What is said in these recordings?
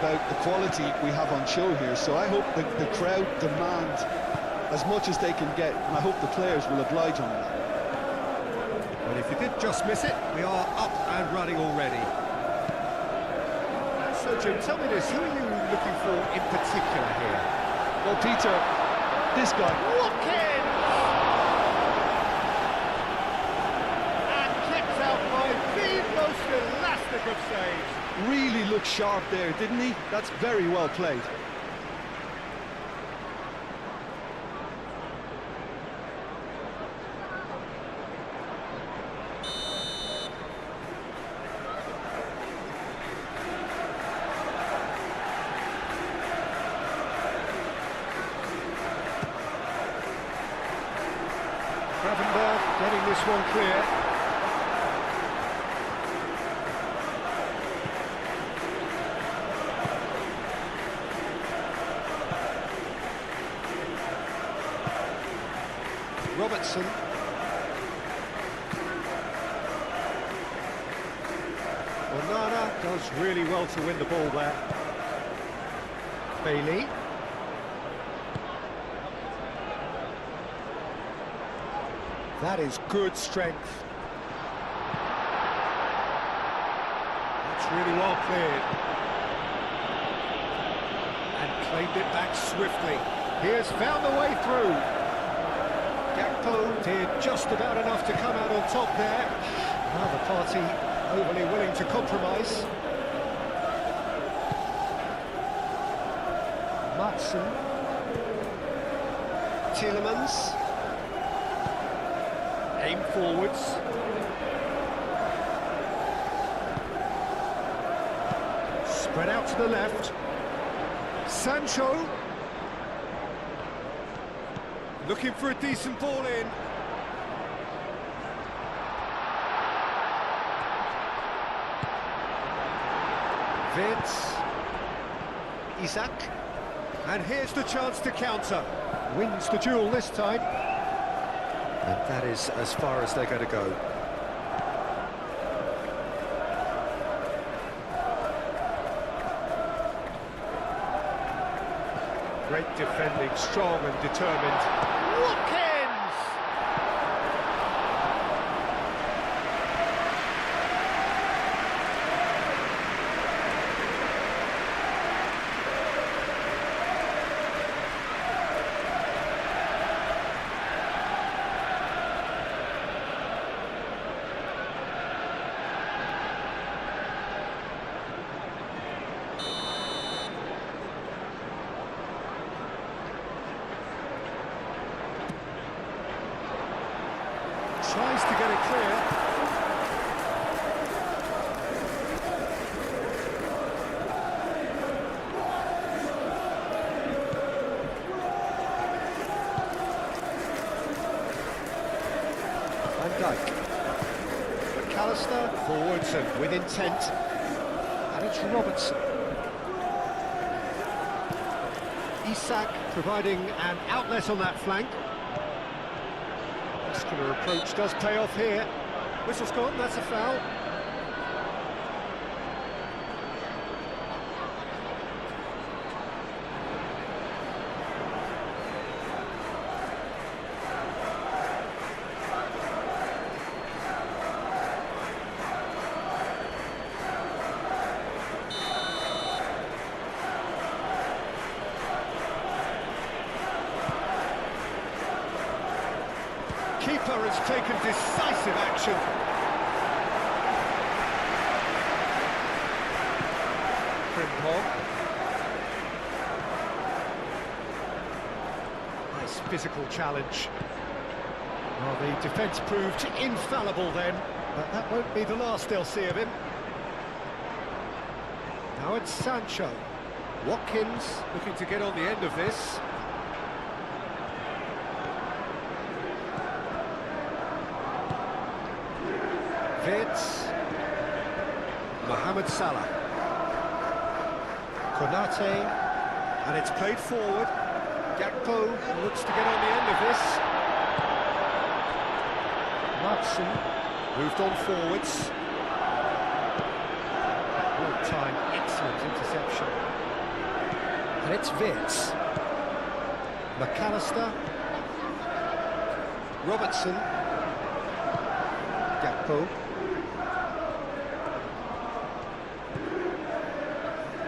about the quality we have on show here, so I hope the crowd demand as much as they can get, and I hope the players will oblige on that. Well, if you did just miss it, we are up and running already. So, Jim, tell me this, who are you looking for in particular here? Well, Peter, this guy. Watkins! And kept out by the most elastic of saves. Really looked sharp there, didn't he? That's very well played. Gravenberg getting this one clear. Robertson. Onana does really well to win the ball there. Bailey. That is good strength. That's really well cleared. And claimed it back swiftly. He has found a way through. Gakpo did just about enough to come out on top there. Now the party overly willing to compromise. Matson. Tielemans. Aim forwards. Spread out to the left. Sancho. Looking for a decent ball in. Vince. Isak. And here's the chance to counter. Wins the duel this time. And that is as far as they're going to go. Great defending, strong and determined. Watkins! Tries to get it clear. Van Dijk. McAllister forwards and with intent. And it's Robertson. Isak providing an outlet on that flank. Muscular approach does pay off here. Whistle's gone, that's a foul. Keeper has taken decisive action. Frimpong. Nice physical challenge. Well, the defence proved infallible then, but that won't be the last they'll see of him. Now it's Sancho. Watkins looking to get on the end of this. Vitz, Mohamed Salah, Konate, and it's played forward. Gakpo looks to get on the end of this. Matson moved on forwards. Well timed, excellent interception. And it's Vitz. McAllister. Robertson. Gakpo.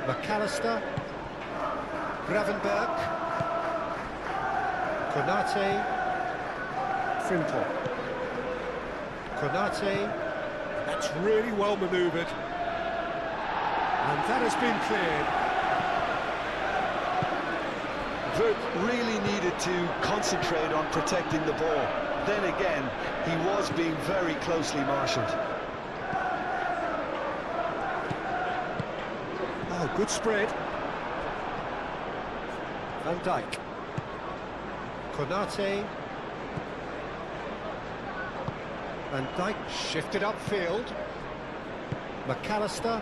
McAllister. Gravenberg. Konate. Frimpong. Konate. That's really well manoeuvred. And that has been cleared. Vert really needed to concentrate on protecting the ball. Then again, he was being very closely marshalled. Oh, good spread. Van Dijk. Konate. Van Dijk shifted upfield. McAllister.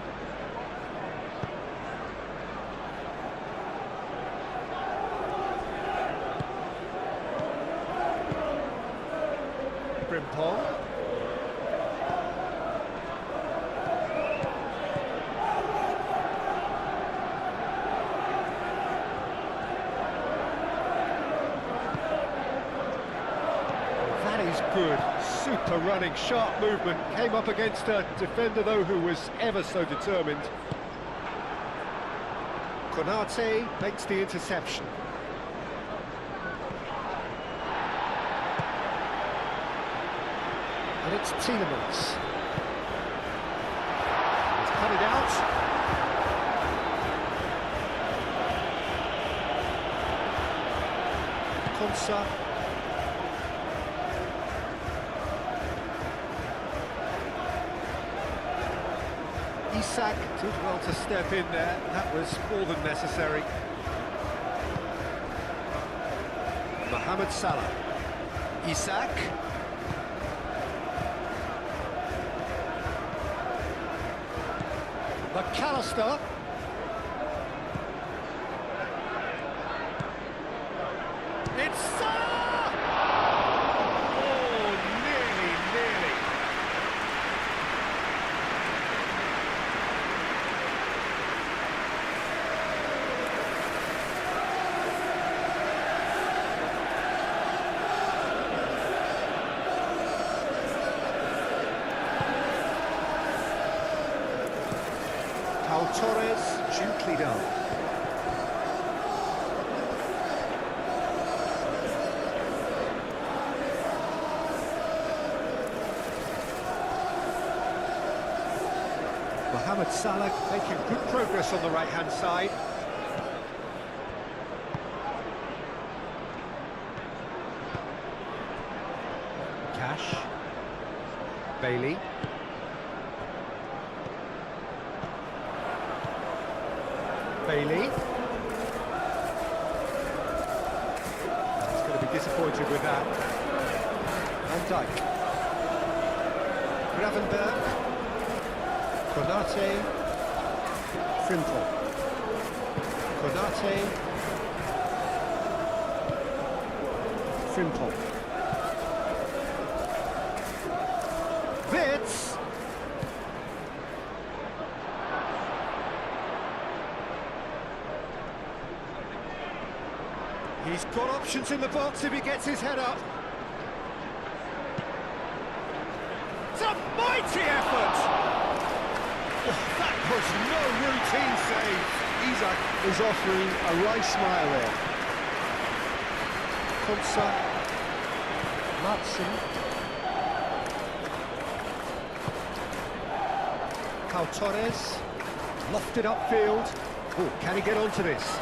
Frimpong. That is good. Super running, sharp movement. Came up against a defender, though, who was ever so determined. Konate makes the interception. And it's Tielemans. He's cut it out. Konsa. Isak did well to step in there. That was more than necessary. Mohamed Salah. Isak. McAllister. It's Salah! Oh, nearly. Torres, gently done. Mohamed Salah making good progress on the right-hand side. Cash. Bailey. Bailey. He's going to be disappointed with that. Van Dijk. Gravenberg. Konate. Frimpong. Konate. Frimpong. Vitz. He's got options in the box if he gets his head up. It's a mighty effort! That was no routine save. Isak is offering a right smile there. Konsa. Matson. Pau Torres. Lofted upfield. Oh, can he get onto this?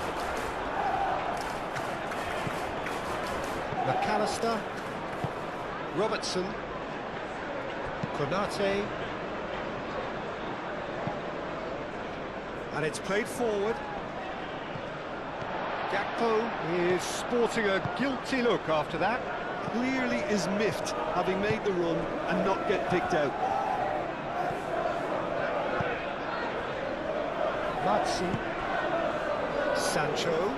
McAllister. Robertson. Konate. And it's played forward. Gakpo is sporting a guilty look after that. Clearly is miffed, having made the run and not get picked out. Matson. Sancho.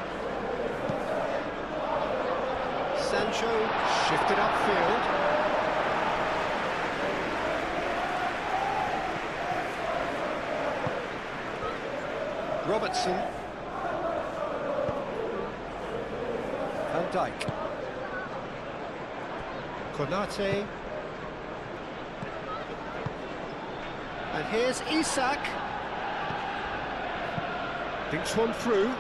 Sancho shifted upfield. Robertson. Dijk. Konate. And here's Isak. Dinks one through.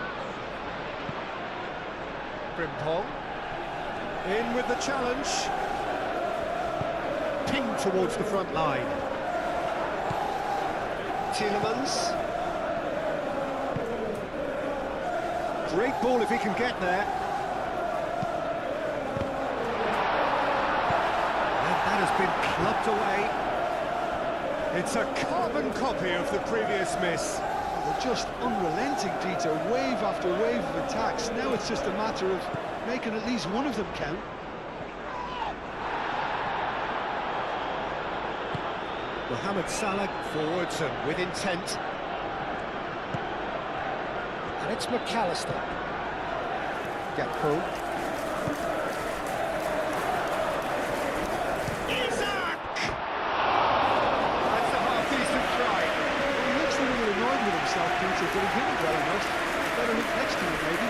Frimpong. In with the challenge. Ping towards the front line. Tielemans. Great ball if he can get there. And that has been clubbed away. It's a carbon copy of the previous miss. They're just unrelenting, Peter. Wave after wave of attacks. Now it's just a matter of making at least one of them count. Mohamed Salah forwards and with intent. And it's McAllister. Gakpo. Isak! That's a half-decent try. Well, he looks a little annoyed with himself, Peter, but he hit it well enough. Better look next to him, maybe.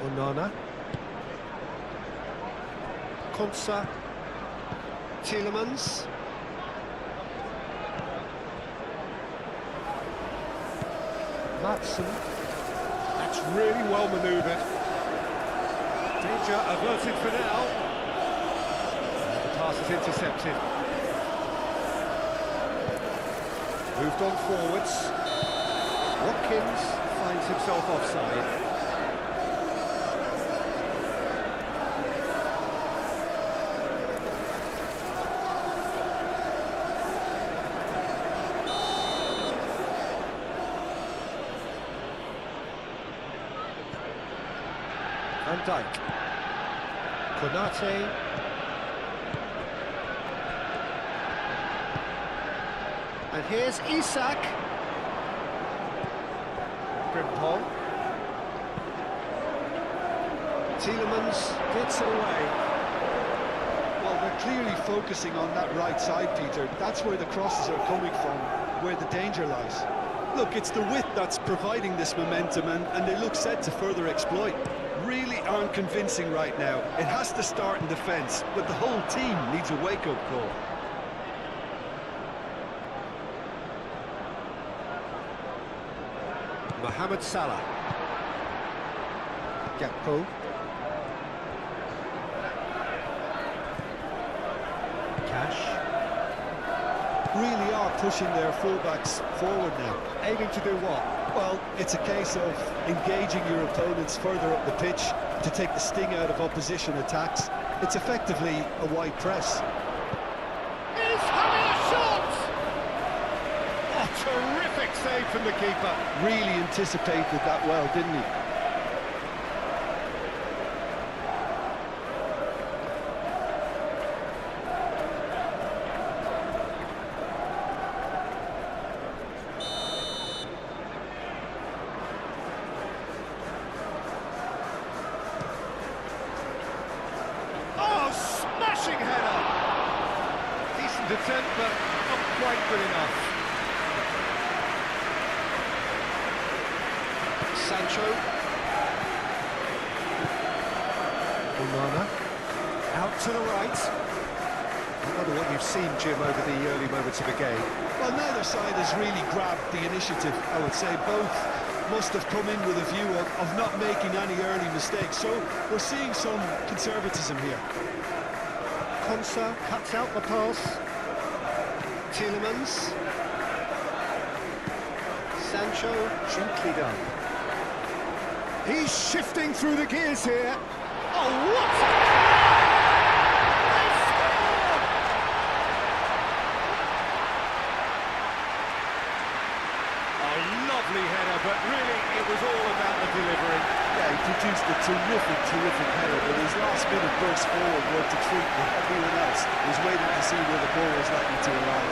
Onana. Konsa. Tielemans. Matson. That's really well manoeuvred. Danger averted for now. And the pass is intercepted. Moved on forwards. Watkins finds himself offside. Van Dijk. Konate. And here's Isak. Frimpong. Tielemans gets it away. Well, they're clearly focusing on that right side, Peter. That's where the crosses are coming from, where the danger lies. Look, it's the width that's providing this momentum, and they look set to further exploit. Really aren't convincing right now. It has to start in defence, but the whole team needs a wake-up call. Mohamed Salah. Gakpo. Cash. Really are pushing their fullbacks forward now. Aiming to do what? Well, it's a case of engaging your opponents further up the pitch to take the sting out of opposition attacks. It's effectively a wide press. Is having a shot! A terrific save from the keeper. Really anticipated that well, didn't he? Smashing header! Decent attempt, but not quite good enough. Sancho. Onana. Out to the right. I wonder what you've seen, Jim, over the early moments of the game. Well, neither side has really grabbed the initiative, I would say. Both must have come in with a view of not making any early mistakes. So we're seeing some conservatism here. Konsa cuts out the pass. Tielemans. Sancho, gently done. He's shifting through the gears here. Oh, what a... They scored! A lovely header, but really it was all about the delivery. Yeah, he produced a terrific header, but his last-minute burst forward worked a treat with everyone else was waiting to see where the ball was likely to arrive.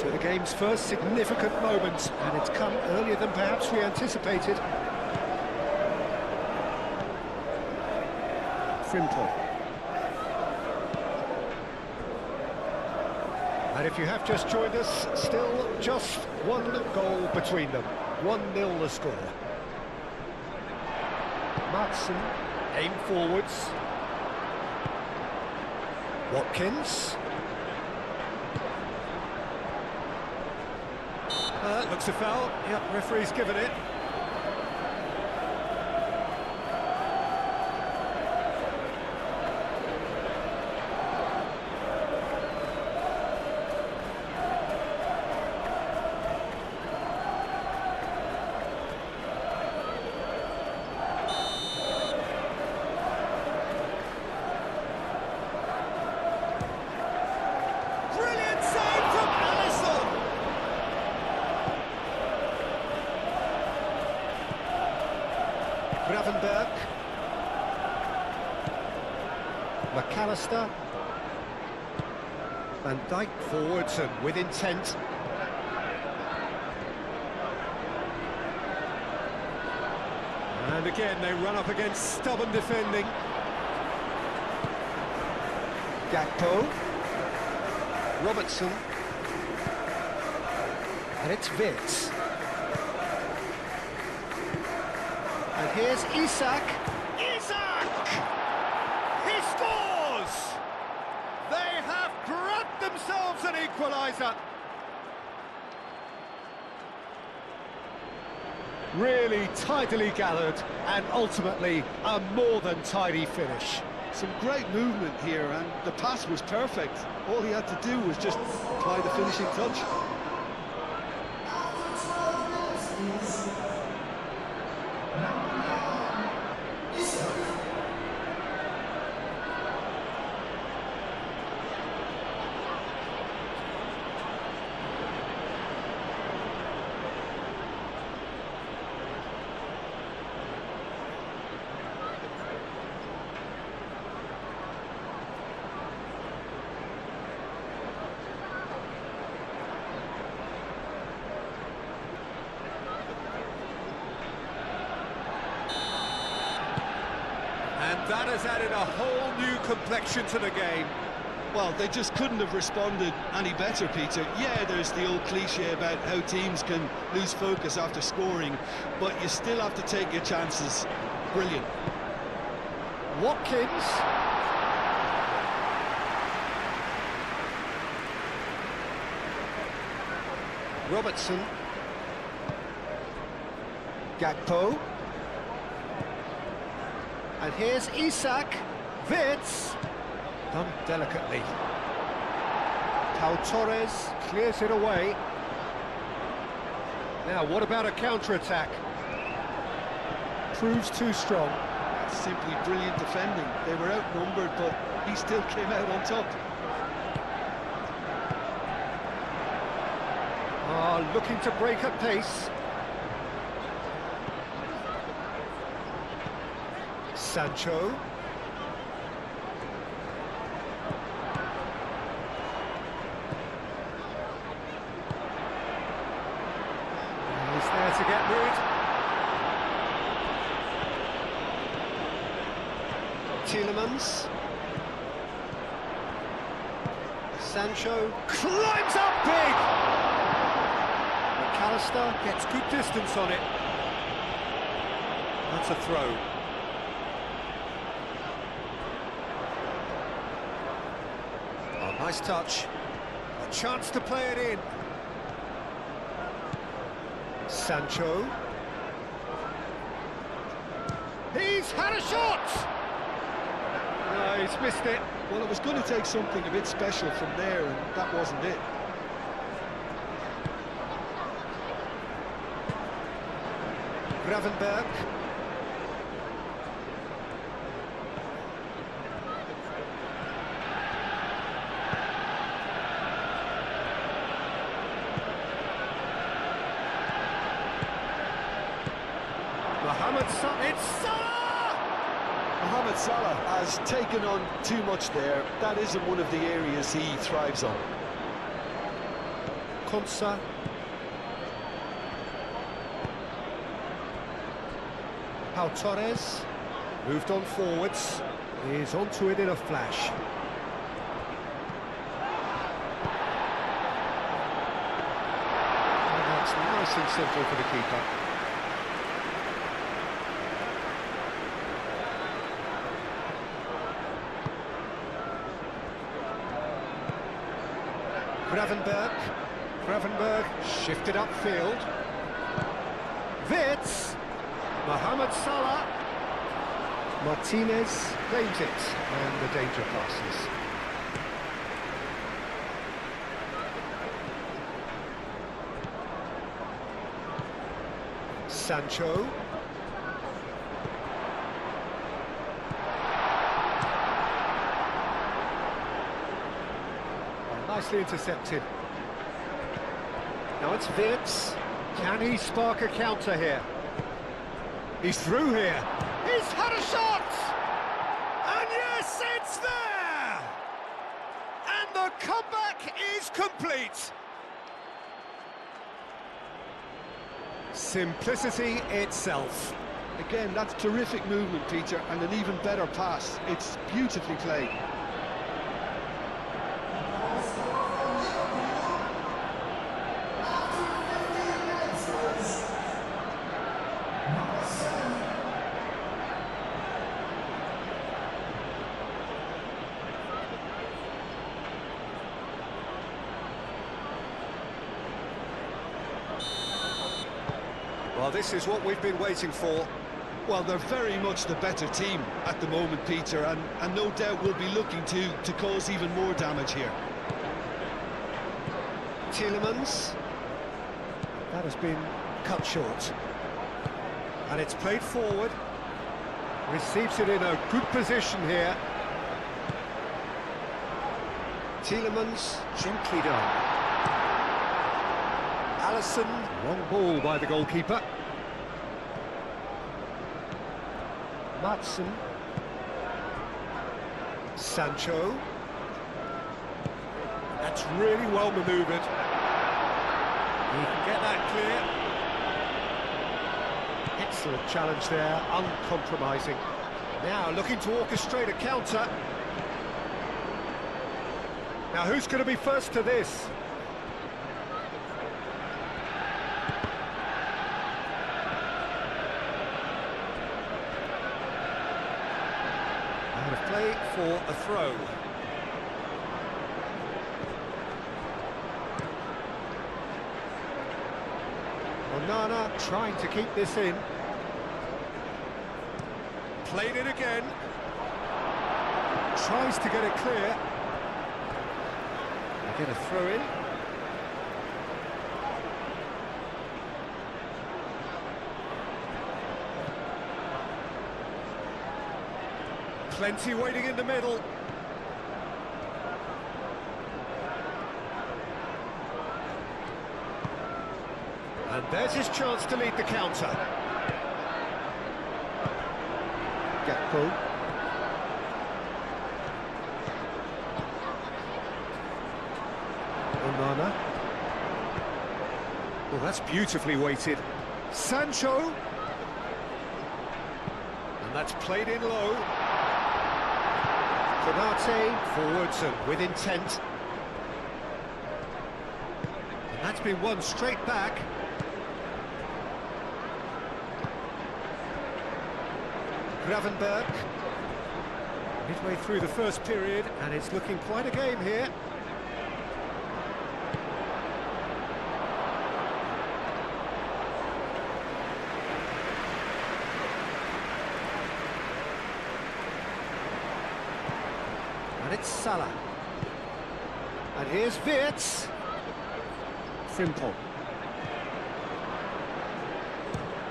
to the game's first significant moment, and it's come earlier than perhaps we anticipated. Frimpong. And if you have just joined us, still just one goal between them. 1-0 the score. Matson, aim forwards. Watkins. Looks a foul. Yep, referee's given it. Gravenberg, McAllister, Van Dijk forwards and with intent. And again they run up against stubborn defending. Gakpo, Robertson, and it's Wits. And here's Isak. Isak! He scores! They have grabbed themselves an equalizer. Really tidily gathered, and ultimately a more than tidy finish. Some great movement here, and the pass was perfect. All he had to do was just apply the finishing touch. And that has added a whole new complexion to the game. Well, they just couldn't have responded any better, Peter. Yeah, there's the old cliche about how teams can lose focus after scoring, but you still have to take your chances. Brilliant. Watkins. Robertson. Gakpo. And here's Isak. Wits. Done delicately. Pau Torres clears it away. Now, what about a counter-attack? Proves too strong. That's simply brilliant defending. They were outnumbered, but he still came out on top. Looking to break at pace. Sancho. He's there to get rid. Tielemans. Sancho climbs up big. McAllister gets good distance on it. That's a throw. Oh, nice touch. A chance to play it in. Sancho. He's had a shot! No, he's missed it. Well, it was going to take something a bit special from there, and that wasn't it. Gravenberg. Mohamed Salah. It's Salah! Mohamed Salah has taken on too much there. That isn't one of the areas he thrives on. Konsa. Pau Torres moved on forwards. He's onto it in a flash. And that's nice and simple for the keeper. Gravenberg shifted upfield. Wits, Mohamed Salah, Martinez claims it, and the danger passes. Sancho. Nicely intercepted. Now it's Wits. Can he spark a counter here? He's through here. He's had a shot! And yes, it's there! And the comeback is complete. Simplicity itself. Again, that's terrific movement, Peter, and an even better pass. It's beautifully played. Well, this is what we've been waiting for. Well, they're very much the better team at the moment, Peter, and no doubt will be looking to cause even more damage here. Tielemans. That has been cut short. And it's played forward. Receives it in a good position here. Tielemans, gently done. Aston, long ball by the goalkeeper. Matson. Sancho. That's really well manoeuvred. He can get that clear. Excellent challenge there, uncompromising. Now looking to orchestrate a counter. Now who's going to be first to this? Out of play for a throw. Onana trying to keep this in. Played it again. Tries to get it clear. They get a throw in. Plenty waiting in the middle. And there's his chance to lead the counter. Gakpo. Onana. Well, that's beautifully weighted. Sancho. And that's played in low. Konate forwards and with intent. And that's been won straight back. Gravenberg. Midway through the first period, and it's looking quite a game here. And it's Salah. And here's Wits. Frimpong.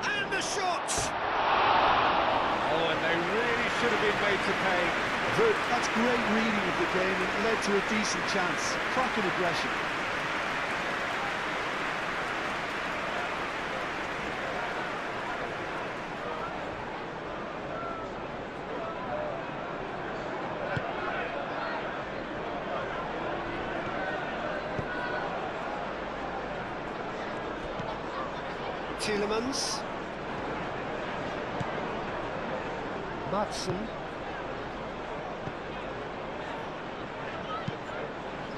And the shot! Oh, and they really should have been made to pay. Good, that's great reading of the game and led to a decent chance. Cracking aggression. Tielemans. Madsen.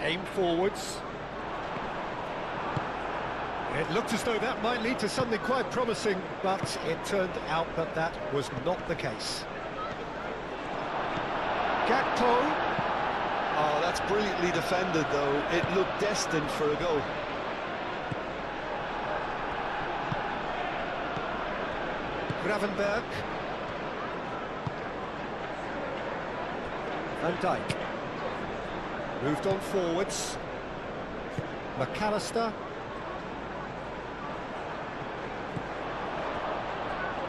Aim forwards. It looked as though that might lead to something quite promising, but it turned out that that was not the case. Gakpo. Oh, that's brilliantly defended, though. It looked destined for a goal. Gravenberg. Van Dijk. Moved on forwards. McAllister.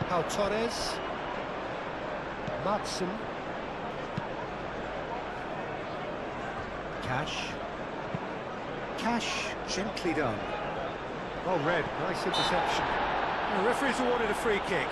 Pau Torres. Madsen. Cash, gently done. Oh, red, nice interception. The referee's awarded a free kick.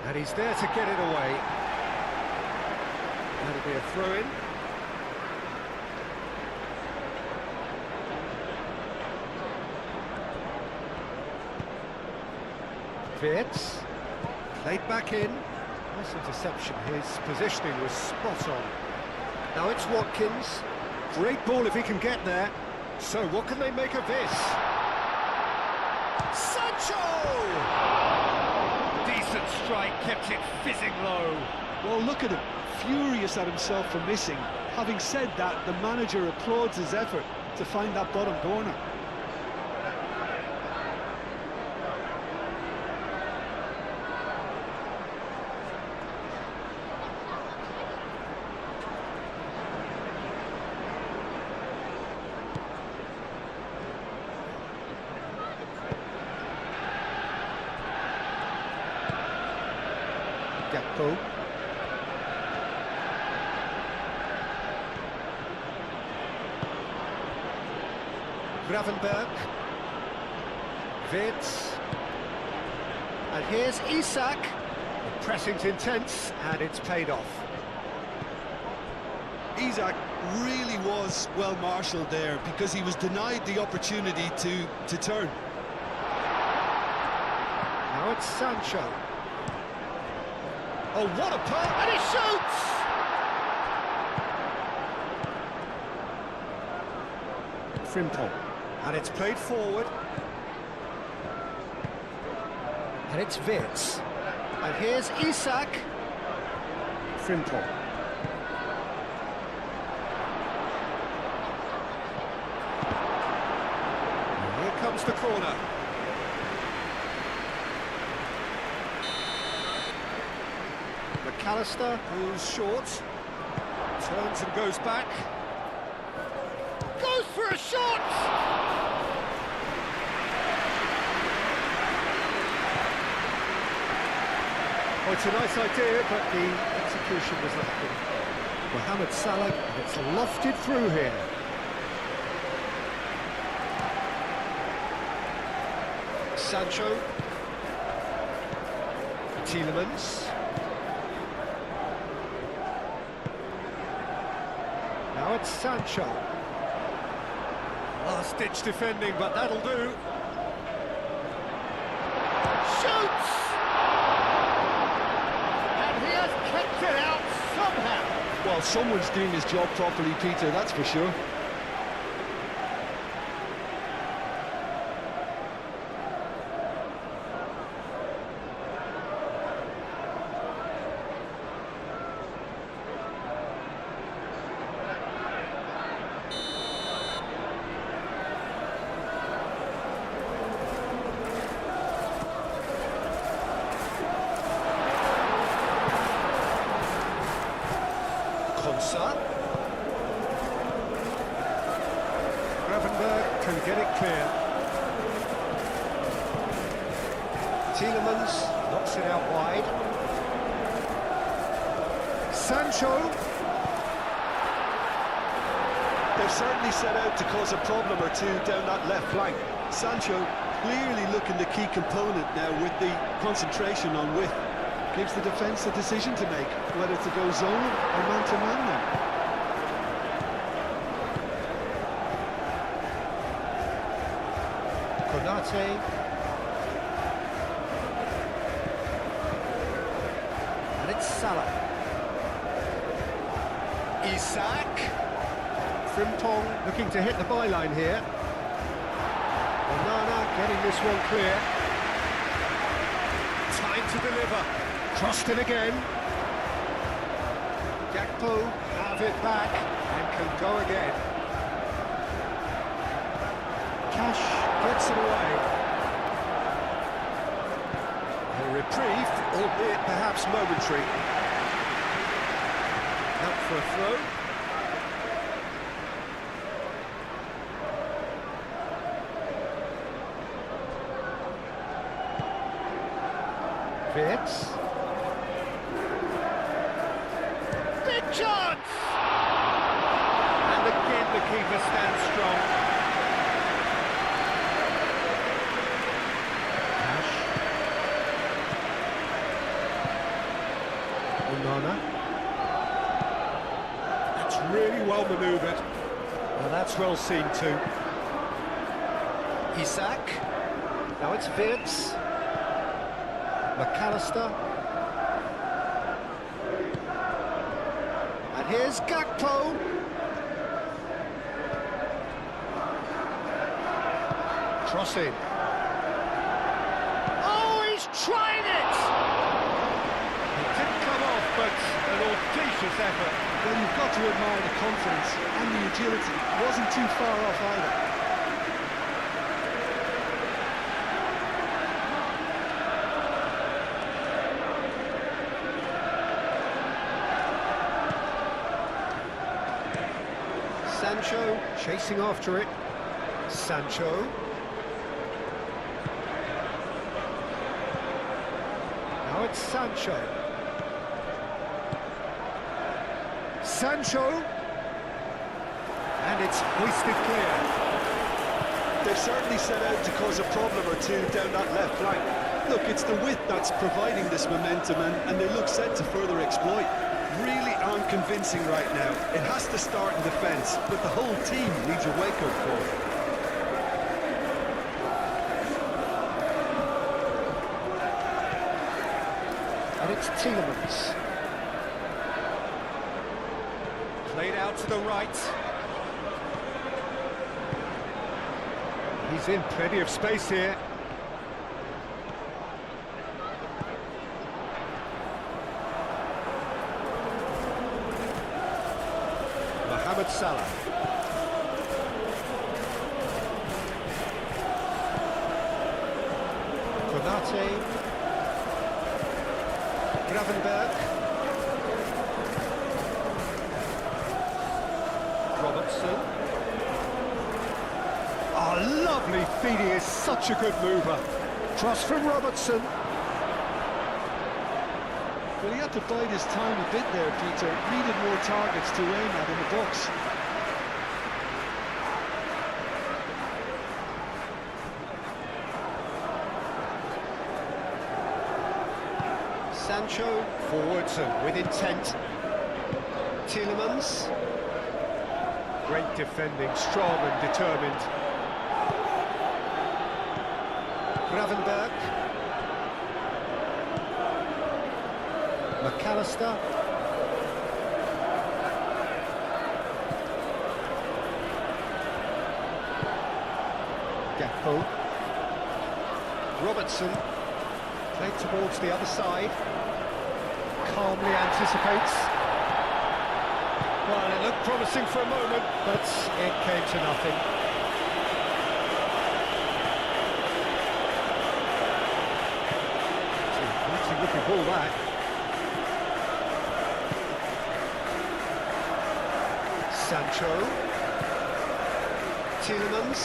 And he's there to get it away. That'll be a throw-in. Wirtz. Played back in. Nice interception. His positioning was spot on. Now it's Watkins. Great ball if he can get there. So what can they make of this? Sancho! Decent strike, kept it fizzing low. Well, look at him, furious at himself for missing. Having said that, the manager applauds his effort to find that bottom corner. Gakpo. Gravenberg. Wirtz. And here's Isak. The pressing's intense, and it's paid off. Isak really was well marshalled there because he was denied the opportunity to turn. Now it's Sancho. Oh, what a pass! And he shoots! Frimpong. And it's played forward. And it's Wirtz. And here's Isak. Frimpong. And here comes the corner. McAllister, who's short, turns and goes back. Goes for a shot! Oh, it's a nice idea, but the execution was lacking. Mohamed Salah, and it's lofted through here. Sancho. Tielemans. Now it's Sancho. Last-ditch defending, but that'll do. Shoots! And he has kept it out somehow. Well, someone's doing his job properly, Peter, that's for sure. Gravenberg can get it clear. Tielemans knocks it out wide. Sancho. They've certainly set out to cause a problem or two down that left flank. Sancho clearly looking the key component now with the concentration on width. Gives the defence a decision to make, whether to go zone or man-to-man now. Konate. And it's Salah. Isak. Frimpong looking to hit the byline here. Onana getting this one clear. Time to deliver. Crossed in again. Gakpo have it back and can go again. Cash gets it away. A reprieve, albeit perhaps momentary. Out for a throw. Fits. Big chance! And again the keeper stands strong. Cash. Onana. That's really well manoeuvred. Well, that's well seen too. Isak. Now it's Vince. McAllister. And here's Gakpo. Crossing. Oh, he's trying it! It didn't come off, but an audacious effort. Well, you've got to admire the confidence and the agility. It wasn't too far off either. Sancho chasing after it. Sancho. Now it's Sancho. Sancho. And it's hoisted clear. They've certainly set out to cause a problem or two down that left flank. Look, it's the width that's providing this momentum and they look set to further exploit. Really aren't convincing right now. It has to start in defence, but the whole team needs a wake-up call. And it's Tielemans. Played out to the right. He's in plenty of space here. Mohamed Salah. Konate. Gravenberg. Robertson. Oh, lovely feed, he is such a good mover. Cross from Robertson. Well, he had to bide his time a bit there, Peter. Needed more targets to aim at in the box. Sancho forwards and with intent. Tielemans. Great defending, strong and determined. Gravenberg. McAllister. Gakpo. Robertson. Played towards the other side. Calmly anticipates. Well, it looked promising for a moment, but it came to nothing. It's a looking ball back. Sancho. Tielemans.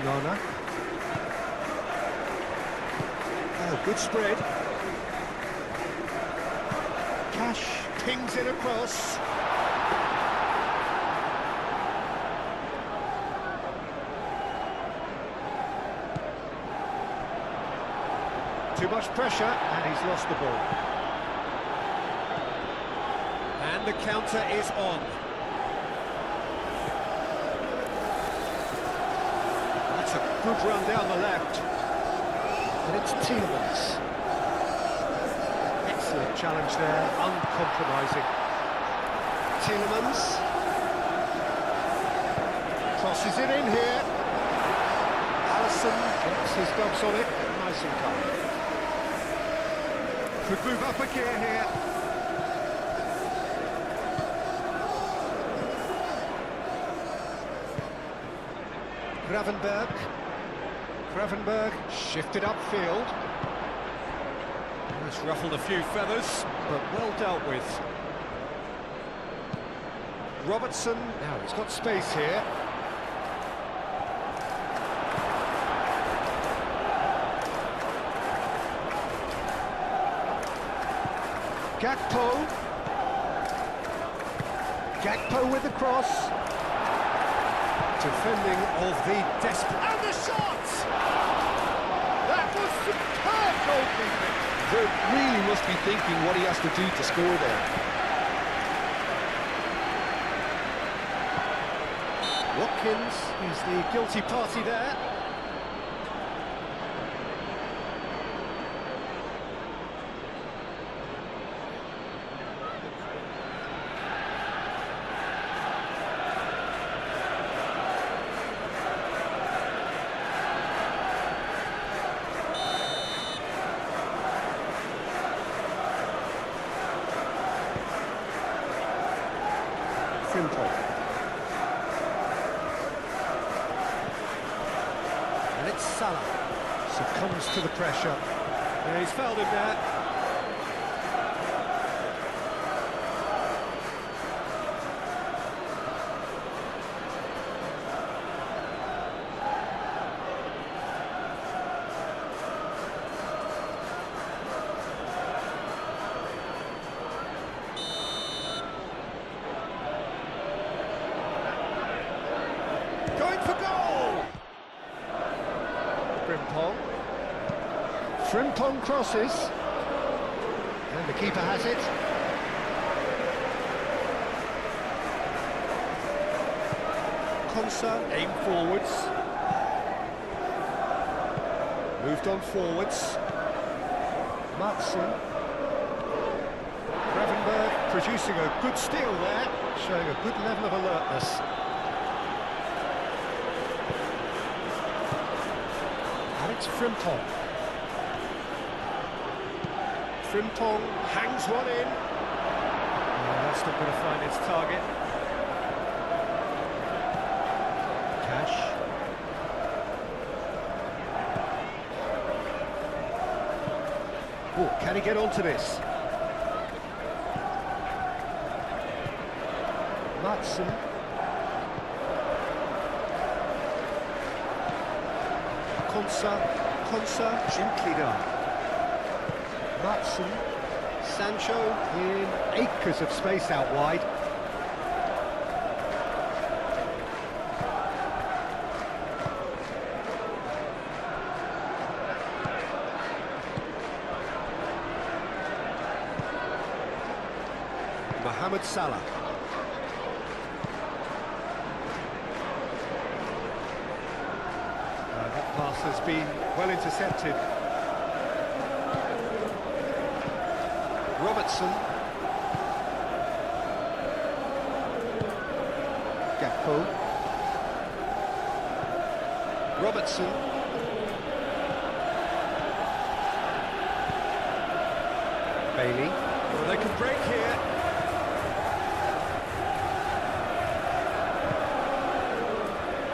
Onana. Oh, good spread. Cash pings it across. Too much pressure, and he's lost the ball. And the counter is on. That's a good run down the left. And it's Tielemans. Excellent challenge there, uncompromising. Tielemans. Crosses it in here. Aston gets his gloves on it. Nice and calm. Could move up a gear here. Gravenberg shifted upfield. That's ruffled a few feathers, but well dealt with. Robertson, now he's got space here. Gakpo with the cross. Defending of the desperate... And the shot! That was superb goalkeeping! They really must be thinking what he has to do to score there. Watkins is the guilty party there. And it's Salah. Succumbs to the pressure. Yeah, he's fouled him there. Frimpong crosses, and the keeper has it. Konsa, aim forwards. Moved on forwards. Matson. Gravenberg producing a good steal there, showing a good level of alertness. Alex Frimpong. Frimpong hangs one in. Oh, that's not going to find its target. Cash. Oh, can he get onto this? Matson. Konsa, gently done. Matson, Sancho in acres of space out wide. Mohamed Salah. That pass has been well intercepted. Robertson. Gakpo. Robertson. Bailey. Well, they can break here.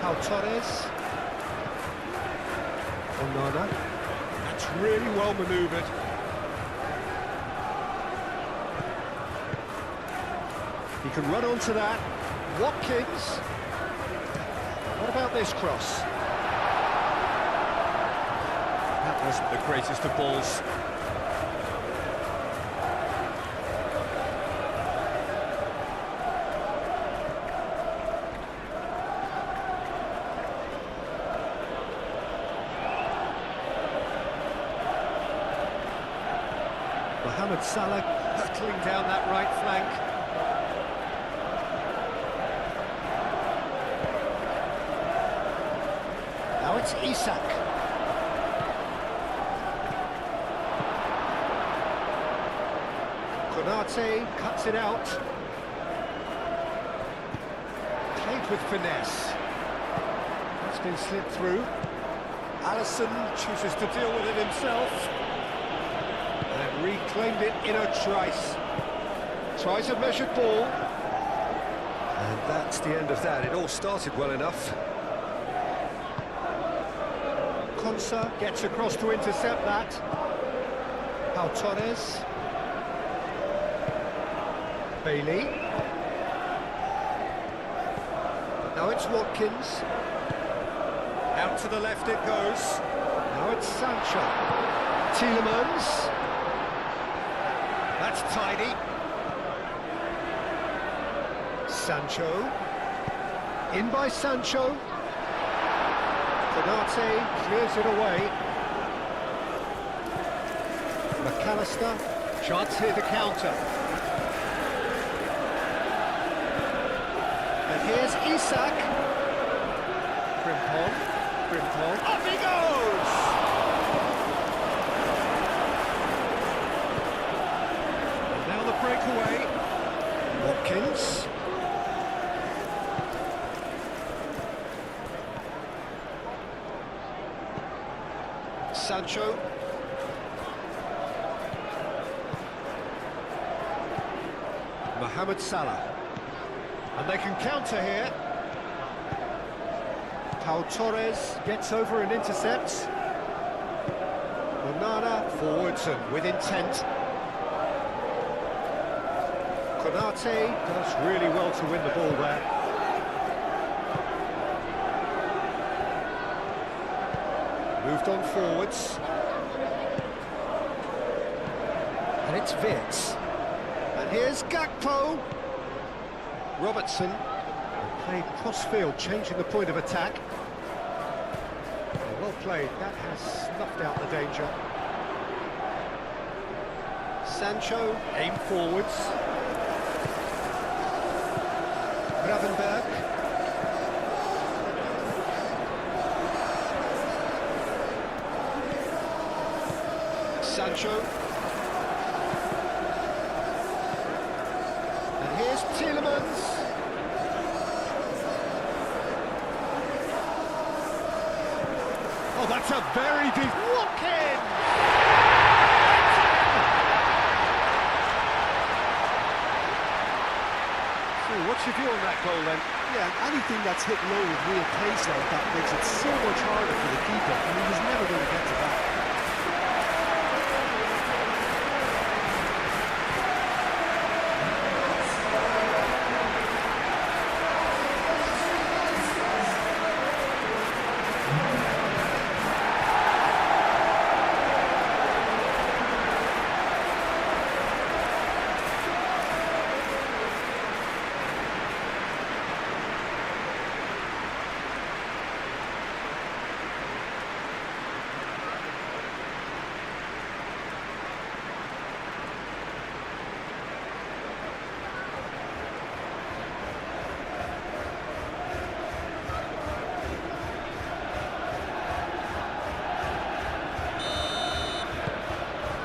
Pau Torres. Onana. That's really well manoeuvred. He can run onto that. Watkins. What about this cross? wasn't the greatest of balls. Mohamed Salah hurtling down that right flank. Now it's Isak. Konate cuts it out. Played with finesse. That's been slipped through. Aston chooses to deal with it himself. And reclaimed it in a trice. Tries a measured ball. And that's the end of that. It all started well enough. Konsa gets across to intercept that. Pau Torres. Bailey. Now it's Watkins. Out to the left it goes. Now it's Sancho. Tielemans. That's tidy. Sancho. In by Sancho. Konate clears it away. McAllister. Chance here to counter. And here's Isak. Frimpong. Off he goes! And now the breakaway. Watkins. Sancho. Mohamed Salah. And they can counter here. Pau Torres gets over and intercepts. Onana forwards and with intent. Konate does really well to win the ball there. Moved on forwards. And it's Vitz. And here's Gakpo. Robertson. Played cross-field, changing the point of attack. Well played, that has snuffed out the danger. Sancho, aim forwards. Gravenberg. Sancho. And here's Tielemans. Oh, that's a very deep... Watkins! So, what's your view on that goal, then? Yeah, anything that's hit low with real pace like that makes it so much harder for the keeper, and he was never going to get to that.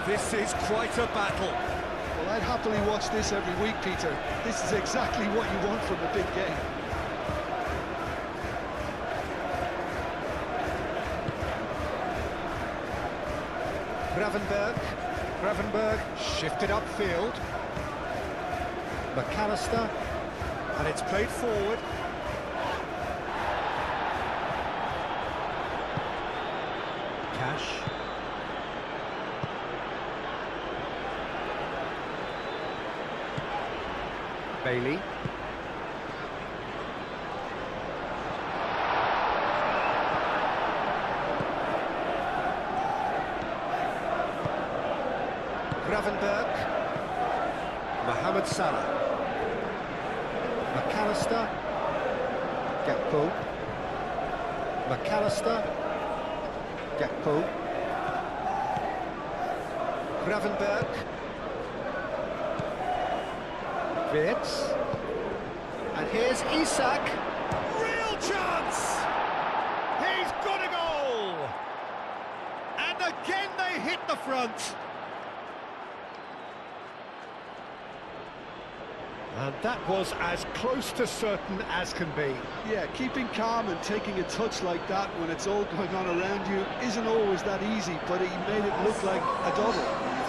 This is quite a battle. Well, I'd happily watch this every week, Peter. This is exactly what you want from a big game. Gravenberg shifted upfield. McAllister, and it's played forward. Cash. Bailey. Gravenberg. Mohamed Salah. McAllister. Gakpo. McAllister. Gakpo. Gravenberg. Wirtz. And here's Isak. Real chance! He's got a goal! And again they hit the front. And that was as close to certain as can be. Yeah, keeping calm and taking a touch like that when it's all going on around you isn't always that easy, but he made it look like a double.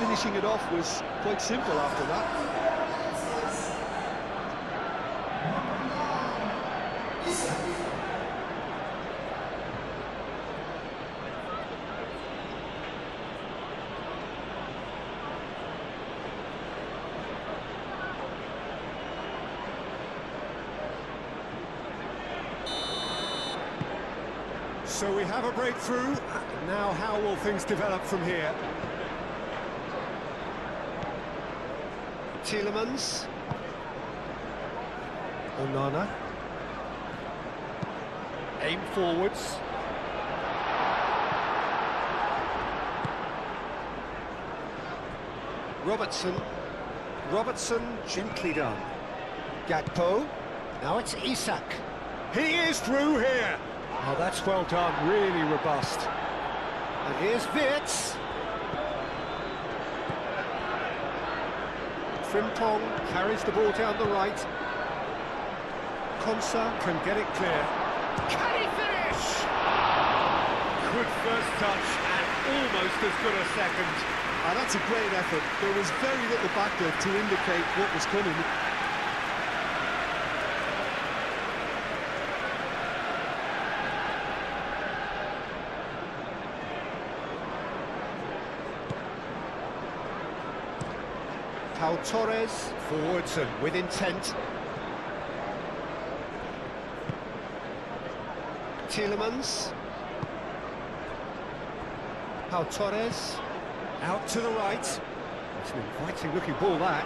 Finishing it off was quite simple after that. So we have a breakthrough. Now how will things develop from here? Tielemans. Onana. Aim forwards. Robertson. Robertson, gently done. Gakpo. Now it's Isak. He is through here. Oh, that's well done, really robust. And here's Wirtz. Frimpong carries the ball down the right. Konsa can get it clear. Can he finish? Good first touch and almost as good a second. That's a great effort. There was very little backlift to indicate what was coming. Pau Torres, forwards and with intent. Tielemans. Pau Torres, out to the right. It's an inviting looking ball, that.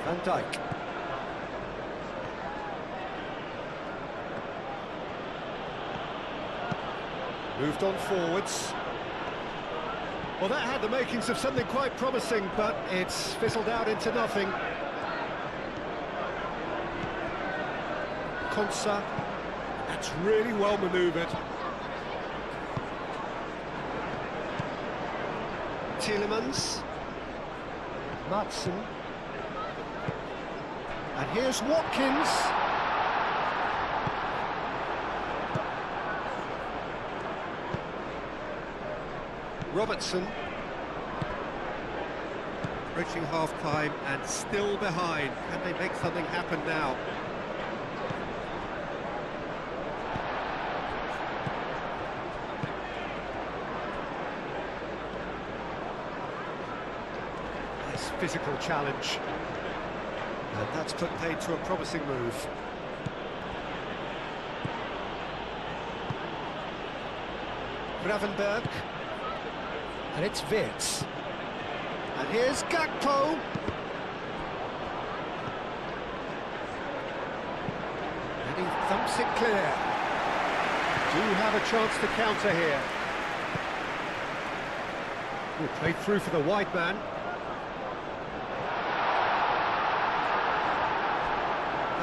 Van Dijk. Moved on forwards. Well, that had the makings of something quite promising, but it's fizzled out into nothing. Konsa, that's really well manoeuvred. Tielemans. Matson. And here's Watkins. Robertson. Reaching half-time and still behind. Can they make something happen now? Nice physical challenge. And that's put paid to a promising move. Gravenberg. And it's Wirtz. And here's Gakpo. And he thumps it clear. Do have a chance to counter here. Will play through for the wide man.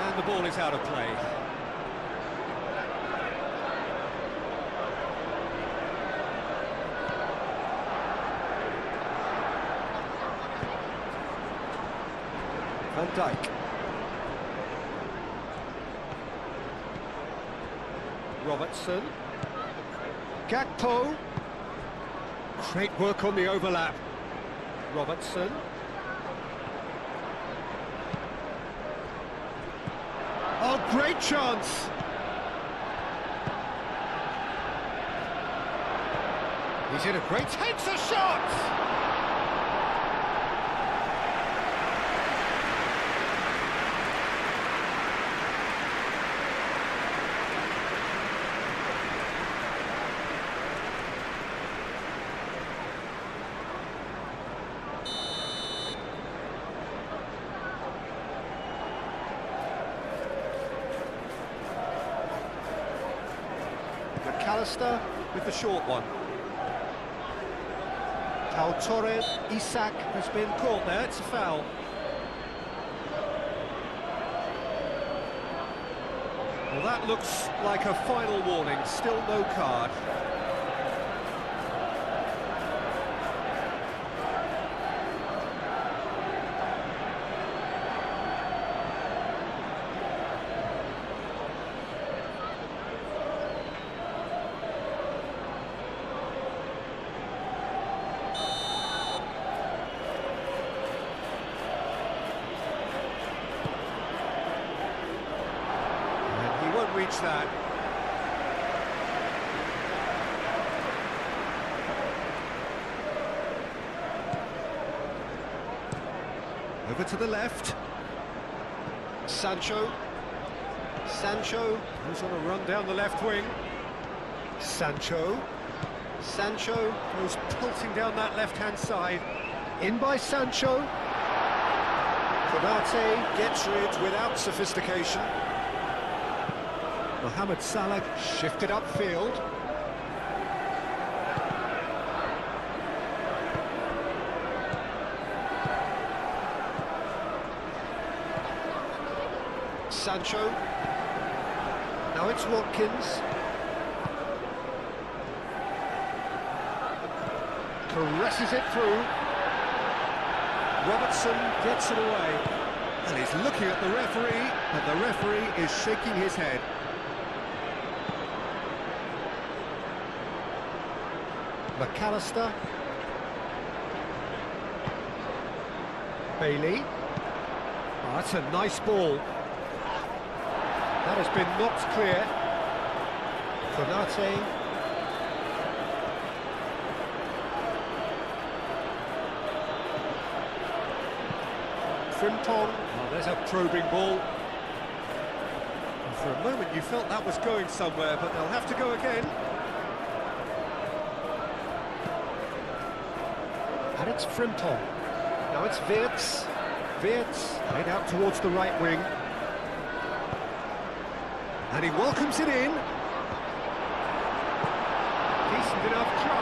And the ball is out of play. Van Dijk. Robertson. Gakpo. Great work on the overlap. Robertson. Oh, great chance! He's in a great... Takes a shot! McAllister with the short one. Torres, Isak has been caught there, it's a foul. Well, that looks like a final warning, still no card. Reach that. Over to the left. Sancho goes on a run down the left wing. Sancho goes pulsing down that left-hand side. In by Sancho. Konate gets rid without sophistication. Mohamed Salah shifted upfield. Sancho. Now it's Watkins. Caresses it through. Robertson gets it away. And he's looking at the referee, and the referee is shaking his head. McAllister. Bailey. Oh, that's a nice ball. That has been knocked clear. Konate. Frimpong. Oh, there's a probing ball. And for a moment you felt that was going somewhere, but they'll have to go again. And it's Frimpong. Now it's Wirtz. Wirtz played out towards the right wing. And he welcomes it in. Decent enough try.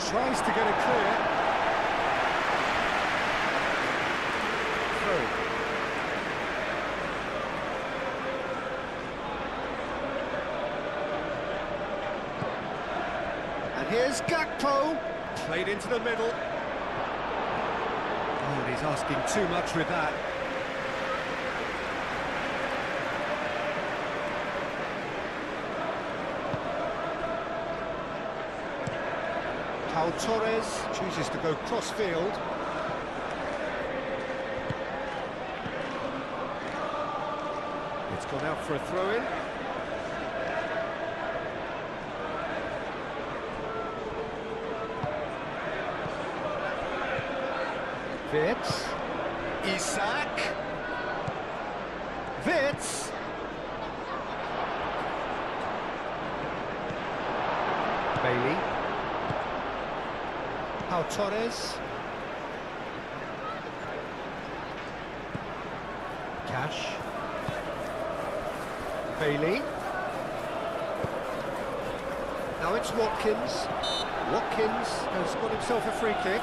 Tries to get it clear. Through. And here's Gakpo. Played into the middle. Oh, and he's asking too much with that. Torres chooses to go cross-field. It's gone out for a throw-in. Wirtz. Isak. Wirtz. Bailey. Torres. Cash. Bailey. Now it's Watkins. Watkins has got himself a free kick.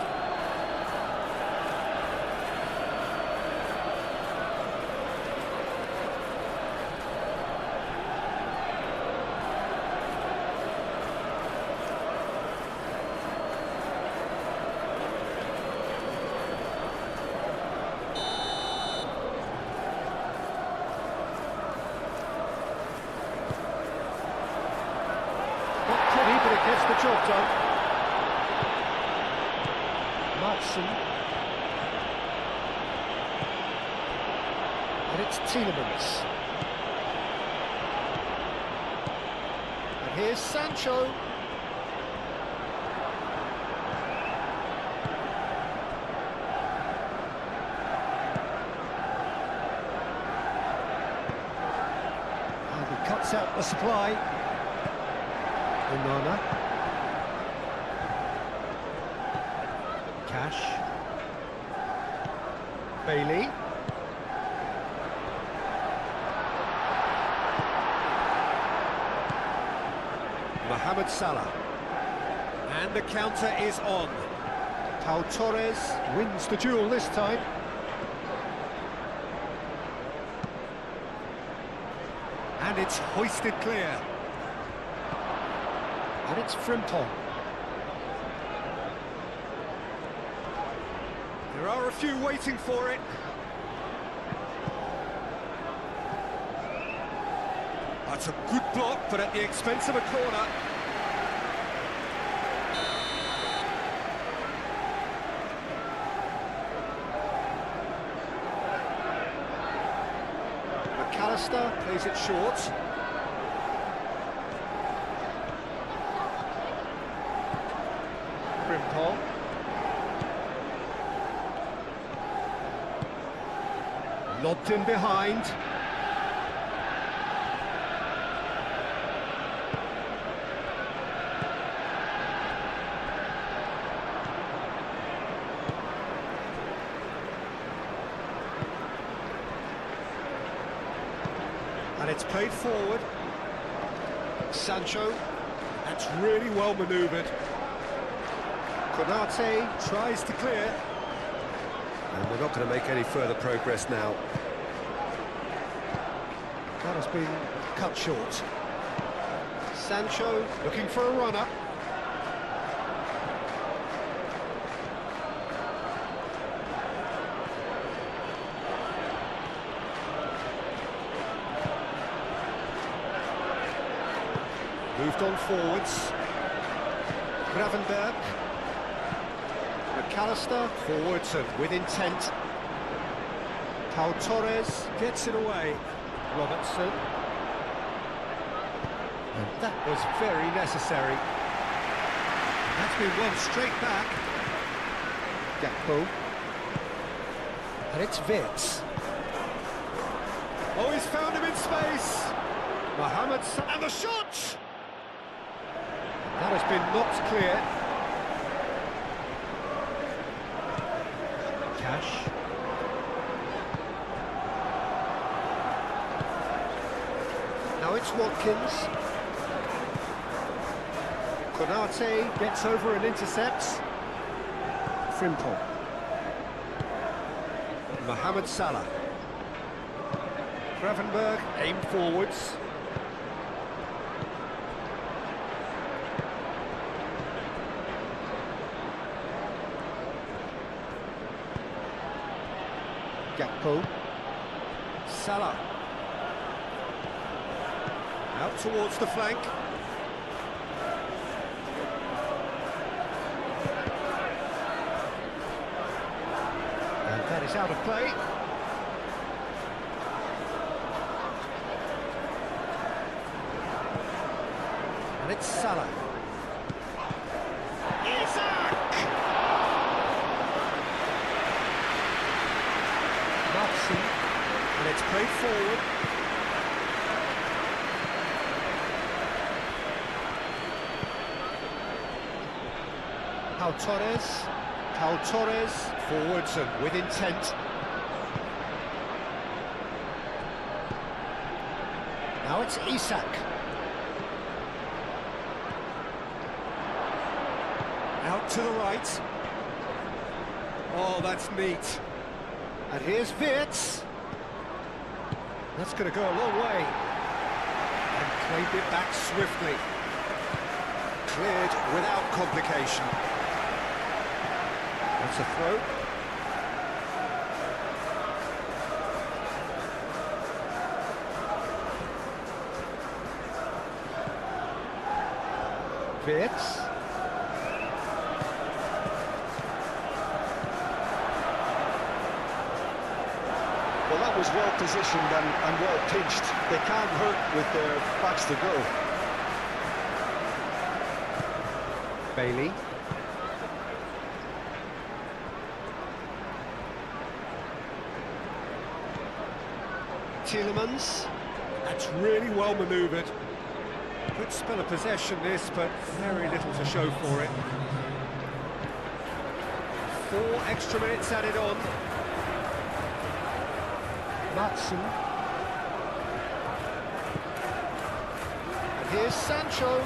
Gets the job done. Martson. And it's Tielemans. And here's Sancho. cuts out the supply. Onana. Cash. Bailey. Mohamed Salah. And the counter is on. Pau Torres wins the duel this time. And it's hoisted clear. And it's Frimpong. There are a few waiting for it. That's a good block, but at the expense of a corner. McAllister plays it short. Frimpong. Lobbed in behind. And it's played forward. Sancho, that's really well manoeuvred. Konate tries to clear. And they're not going to make any further progress now. That has been cut short. Sancho looking for a runner. Moved on forwards. Gravenberg. McAllister forwards and with intent. Pau Torres gets it away. Robertson. And that was very necessary. That's been won straight back. Gakpo. And it's Vitz. Oh, he's found him in space. Mohamed Salah. And the shot! That has been knocked clear. Cash. Now it's Watkins. Konate gets over and intercepts. Frimpong. Mohamed Salah. Gravenberg aimed forwards. Gakpo. Salah. Out towards the flank. And that is out of play. And it's Salah. And it's played forward. Pau Torres forwards and with intent. Now it's Isak. Out to the right. Oh, that's neat. And here's Vitz. That's going to go a long way. And claimed it back swiftly. Cleared without complication. That's a throw. Vitz. Well, that was well positioned and well pitched. They can't hurt with their backs to go. Bailey. Tielemans. That's really well manoeuvred. Good spell of possession this, but very little to show for it. 4 extra minutes added on. Matson. And here's Sancho.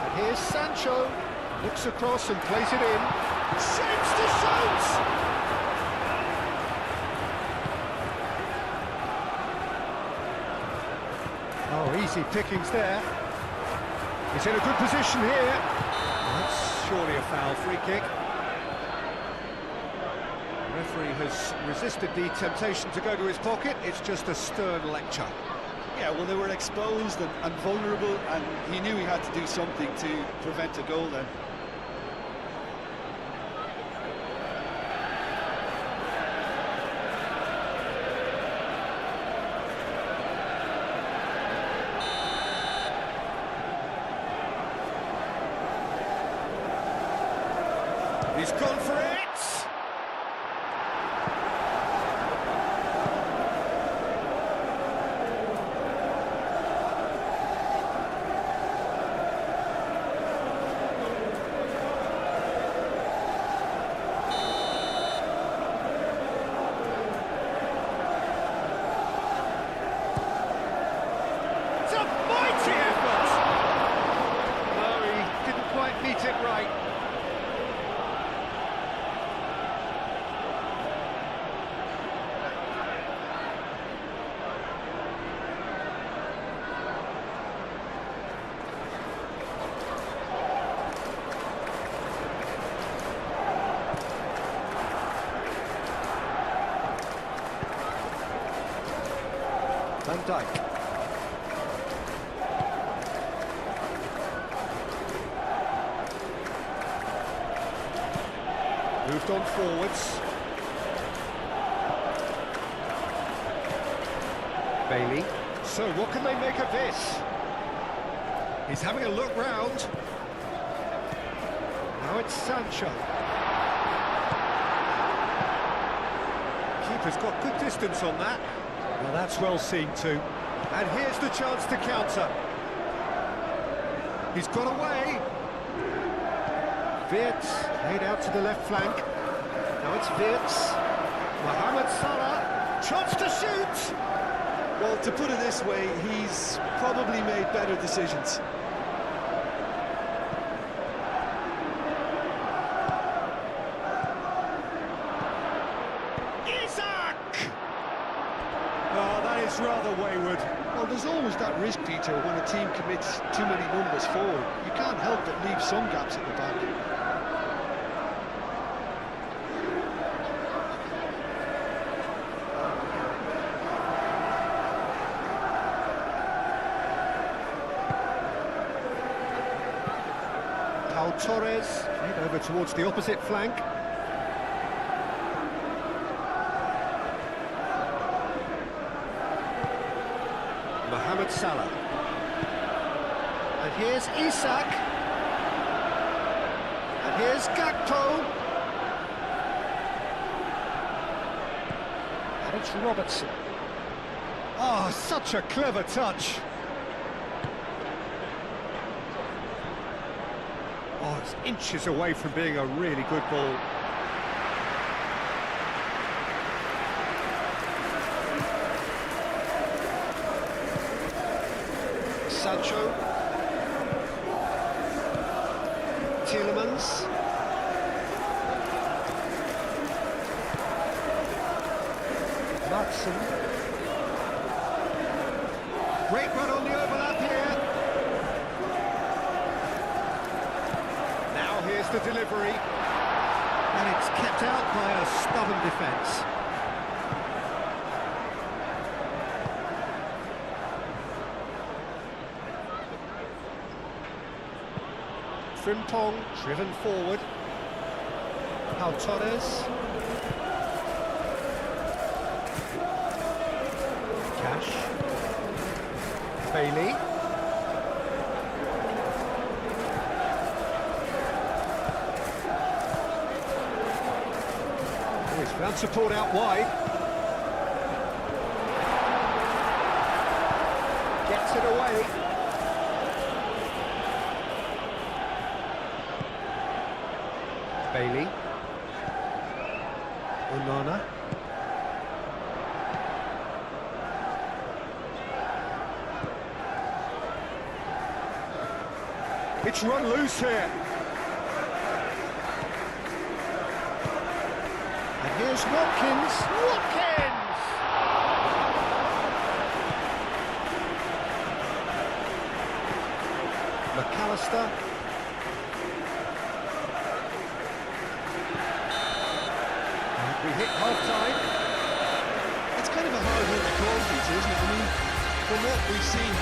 And here's Sancho. Looks across and plays it in. Shapes to shoot! Oh, easy pickings there. He's in a good position here. That's surely a foul, free kick. The referee has resisted the temptation to go to his pocket. It's just a stern lecture. Yeah, well, they were exposed and vulnerable, and he knew he had to do something to prevent a goal then. He's gone for it! It's a mighty effort! No, he didn't quite meet it right. Van Dijk. Moved on forwards. Bailey. So what can they make of this? He's having a look round. Now it's Sancho. Keeper's got good distance on that. Well, that's well seen too. And here's the chance to counter. He's got away. Wirtz laid out to the left flank. Now it's Wirtz. Mohamed Salah. Chance to shoot. Well, to put it this way, he's probably made better decisions. Oh, that is rather wayward. Well, there's always that risk, Peter, when a team commits too many numbers forward. You can't help but leave some gaps at the back. Pau Torres, played over towards the opposite flank. Mohamed Salah. And here's Isak. And here's Gakpo. And it's Robertson. Oh, such a clever touch. Oh, it's inches away from being a really good ball. Sancho. Tielemans. Matson. Great run on the overlap here. Now here's the delivery. And it's kept out by a stubborn defence. Frimpong driven forward. Pau Torres. Cash. Bailey. Oh, he's found support out wide. Gets it away. Bailey. Onana. It's run loose here. And here's Watkins. Watkins! McAllister. And we hit half-time. It's kind of a hard one to call, Peter, isn't it? I mean, from what we've seen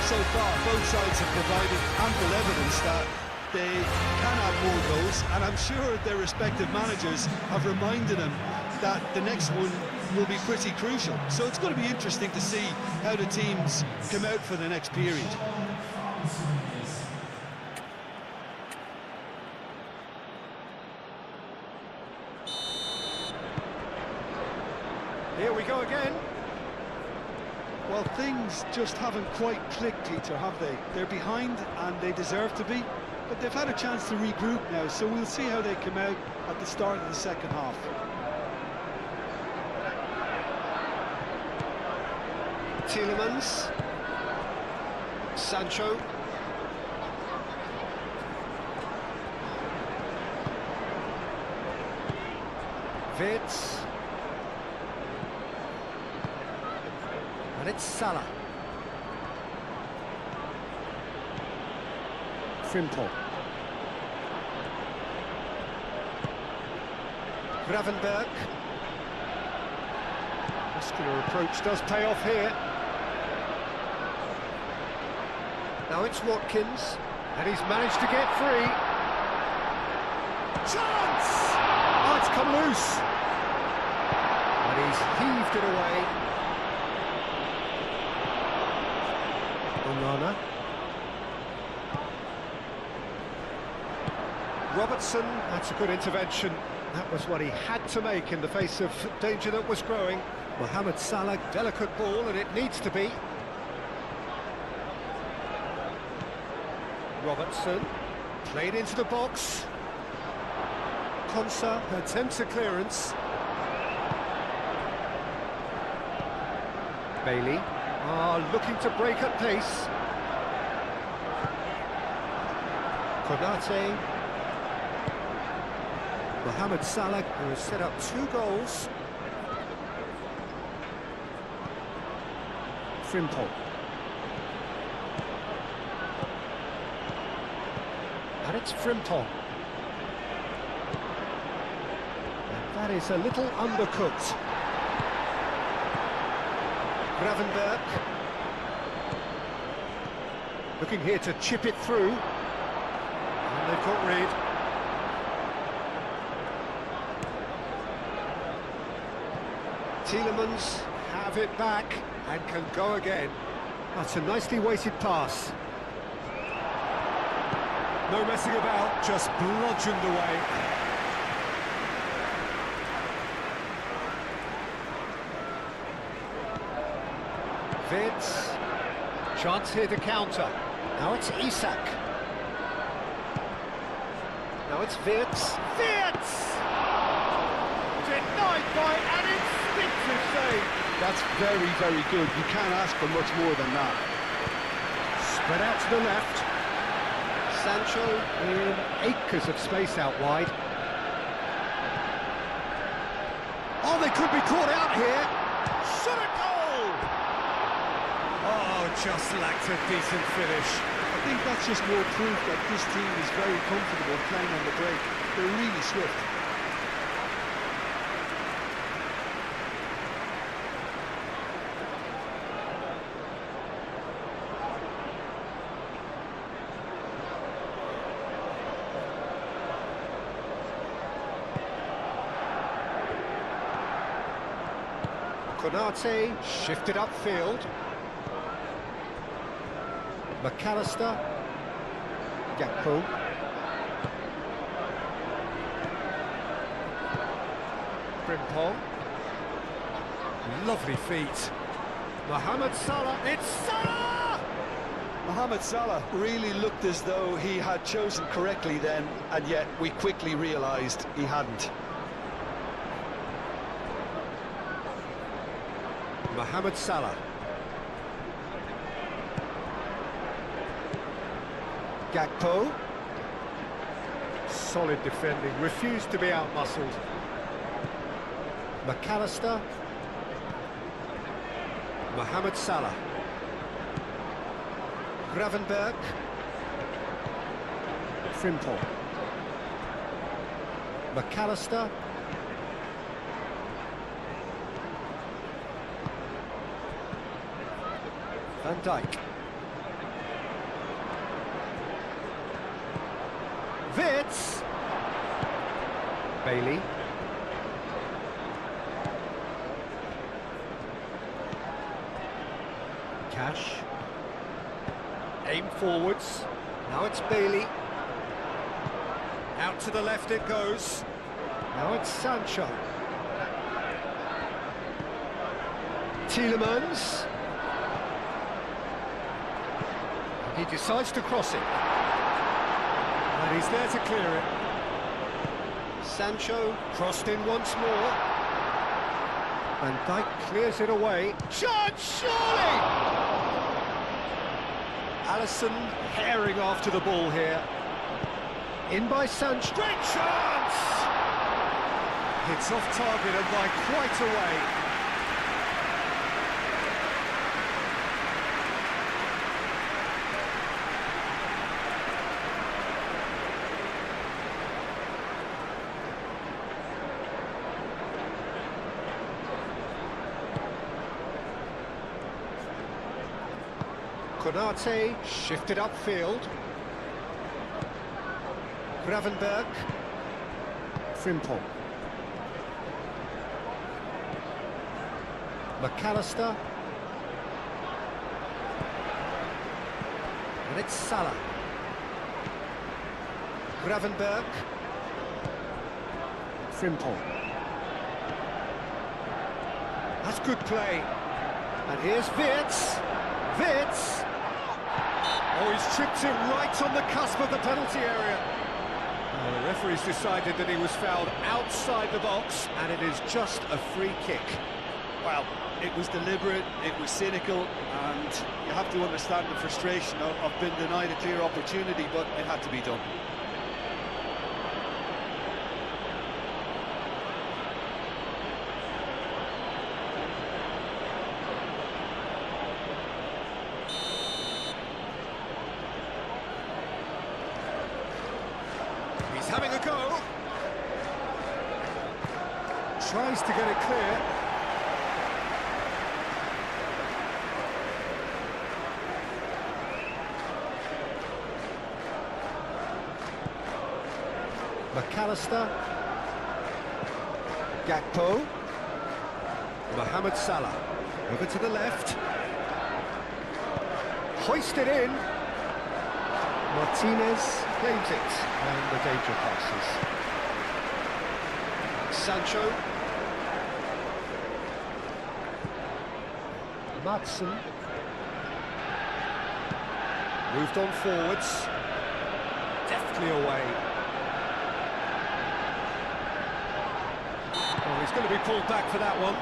so far, both sides have provided ample evidence that they can have more goals, and I'm sure their respective managers have reminded them that the next one will be pretty crucial. So it's going to be interesting to see how the teams come out for the next period. Here we go again. Well, things just haven't quite clicked, Peter, have they? They're behind, and they deserve to be, but they've had a chance to regroup now, so we'll see how they come out at the start of the second half. Tielemans. Sancho. Wirtz. And it's Salah. Frimpong. Gravenberg. Muscular approach does pay off here. Now it's Watkins, and he's managed to get free. Chance! Oh, it's come loose. And he's heaved it away. Onana. Robertson, that's a good intervention. That was what he had to make in the face of danger that was growing. Mohamed Salah, delicate ball, and it needs to be. Robertson, played into the box. Konsa attempts a clearance. Bailey, looking to break at pace. Konate. Mohamed Salah, who has set up 2 goals. Frimpong. And it's Frimpong. And that is a little undercooked. Gravenberg. Looking here to chip it through. And they've got rid. Tielemans have it back and can go again. That's a nicely weighted pass. No messing about, just bludgeoned away. Wirtz. Chance here to counter. Now it's Isak. Now it's Wirtz. Wirtz! Denied by an instinctive save. That's very, very good. You can't ask for much more than that. Spread out to the left. Sancho in acres of space out wide. Oh, they could be caught out here. Shot a goal! Oh, just lacked a decent finish. I think that's just more proof that this team is very comfortable playing on the break. They're really swift. Konate shifted upfield. McAllister. Gakpo. Frimpong. Lovely feet. Mohamed Salah. It's Salah! Mohamed Salah really looked as though he had chosen correctly then, and yet we quickly realised he hadn't. Mohamed Salah. Gakpo. Solid defending, refused to be outmuscled. McAllister. Mohamed Salah. Gravenberg. Frimpong. McAllister. Van Dijk. Wits. Bailey. Cash. Aim forwards. Now it's Bailey. Out to the left it goes. Now it's Sancho. Tielemans. He decides to cross it. And he's there to clear it. Sancho crossed in once more. Van Dijk clears it away. Chance, surely! Alisson herring after the ball here. In by Sancho. Great chance! Hits off target and by quite a way. Konate shifted upfield. Gravenberg. Frimpong. McAllister. And it's Salah. Gravenberg. Frimpong. That's good play. And here's Wits. Wits. Oh, he's tripped it right on the cusp of the penalty area. Well, the referee's decided that he was fouled outside the box, and it is just a free kick. Well, it was deliberate, it was cynical, and you have to understand the frustration of being denied a clear opportunity, but it had to be done. He's having a go. Tries to get it clear. McAllister. Gakpo. Mohamed Salah. Over to the left. Hoisted in. Martinez claims it, and the danger passes. Sancho. Madsen. Moved on forwards. Deftly away. Oh, he's going to be pulled back for that one.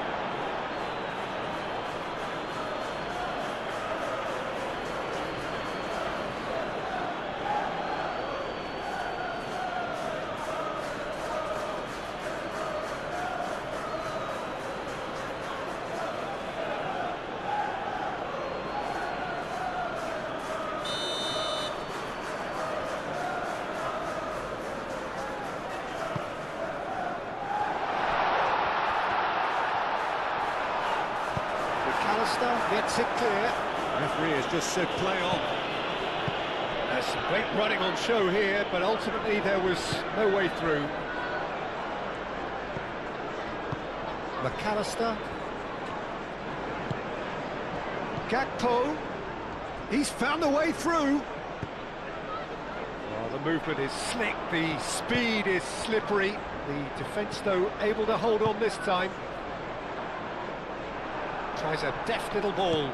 Gets it clear. Referee has just said play on. There's some great running on show here, but ultimately there was no way through. McAllister. Gakpo. He's found a way through. Oh, the movement is slick, the speed is slippery. The defence, though, able to hold on this time. Tries a deft little ball.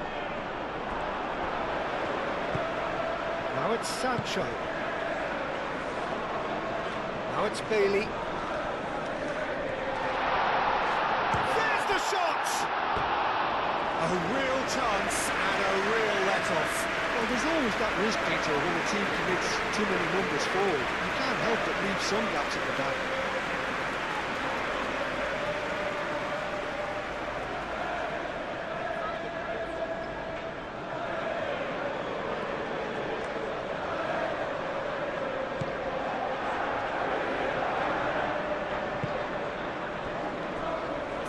Now it's Sancho. Now it's Bailey. There's the shot! A real chance and a real let-off. Well, there's always that risk, Peter, when a team commits too many numbers forward. You can't help but leave some gaps at the back.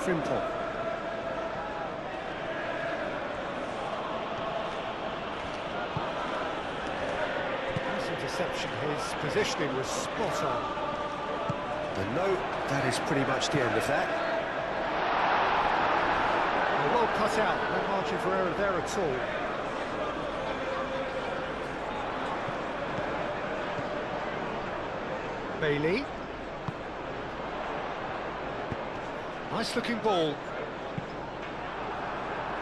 Frimpong. Nice interception, his positioning was spot on. And no, that is pretty much the end of that. Well cut out, no margin for error there at all. Bailey. Nice looking ball.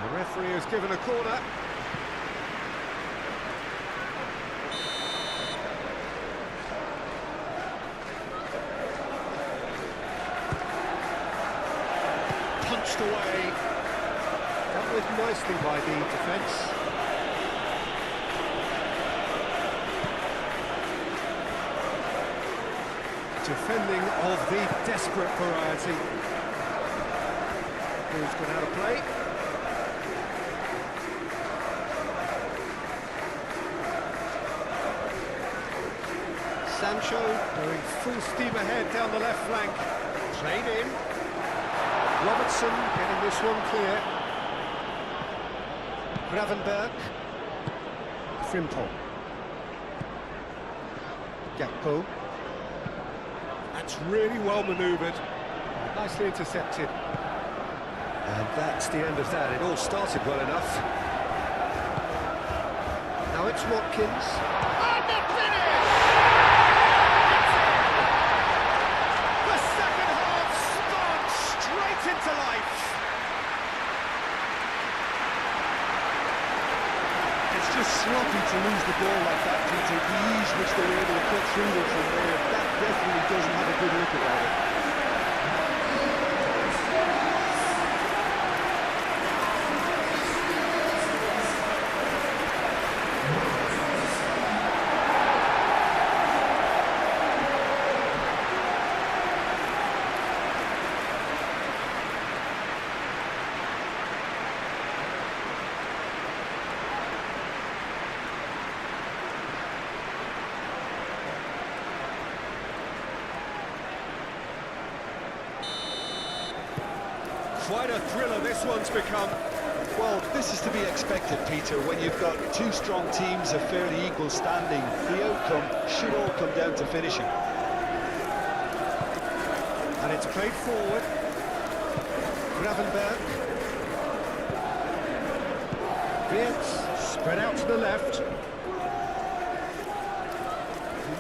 The referee has given a corner. Punched away. Dealt with nicely by the defence. Defending of the desperate variety. Ball's gone out of play. Sancho going full steam ahead down the left flank. Played in. Robertson getting this one clear. Gravenberg. Frimpong. Gakpo. That's really well manoeuvred. Nicely intercepted. And that's the end of that. It all started well enough. Now it's Watkins. And the finish! The second half spun straight into life. It's just sloppy to lose the ball like that, Peter. The ease which they were able to cut through them from there, that definitely doesn't have a good look about it. Quite a thriller this one's become. Well, this is to be expected, Peter, when you've got two strong teams of fairly equal standing. The outcome should all come down to finishing. And it's played forward. Gravenberg. Wirtz spread out to the left.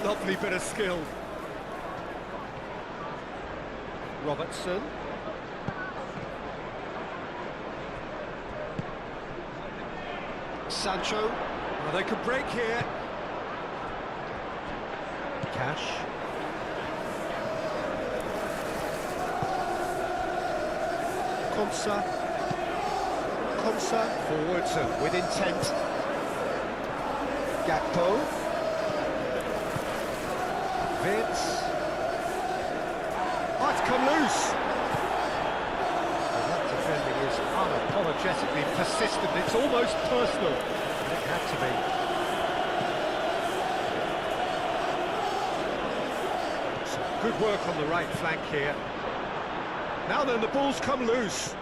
Lovely bit of skill. Robertson. Sancho. Well, they could break here. Cash. Konsa forwards and with intent. Gakpo. Wirtz. Oh, it's come loose. Well, that defending is unapologetically persistent. It's almost personal. It had to be. Some good work on the right flank here. Now then, the ball's come loose.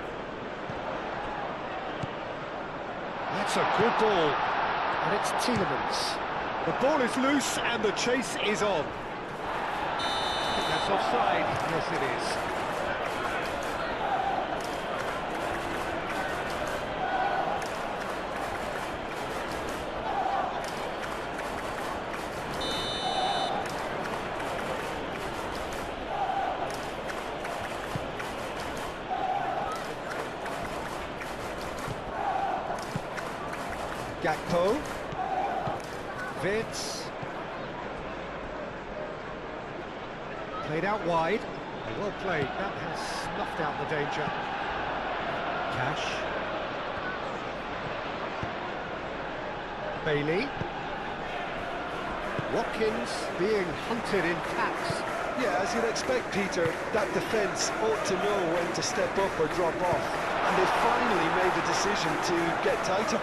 That's a good ball. And it's Tielemans. The ball is loose and the chase is on. I think that's offside. Yes, it is. Gakpo. Vitz. Played out wide. Well played. That has snuffed out the danger. Cash. Bailey. Watkins being hunted in packs. Yeah, as you'd expect, Peter, that defence ought to know when to step up or drop off. And they finally made the decision to get tighter.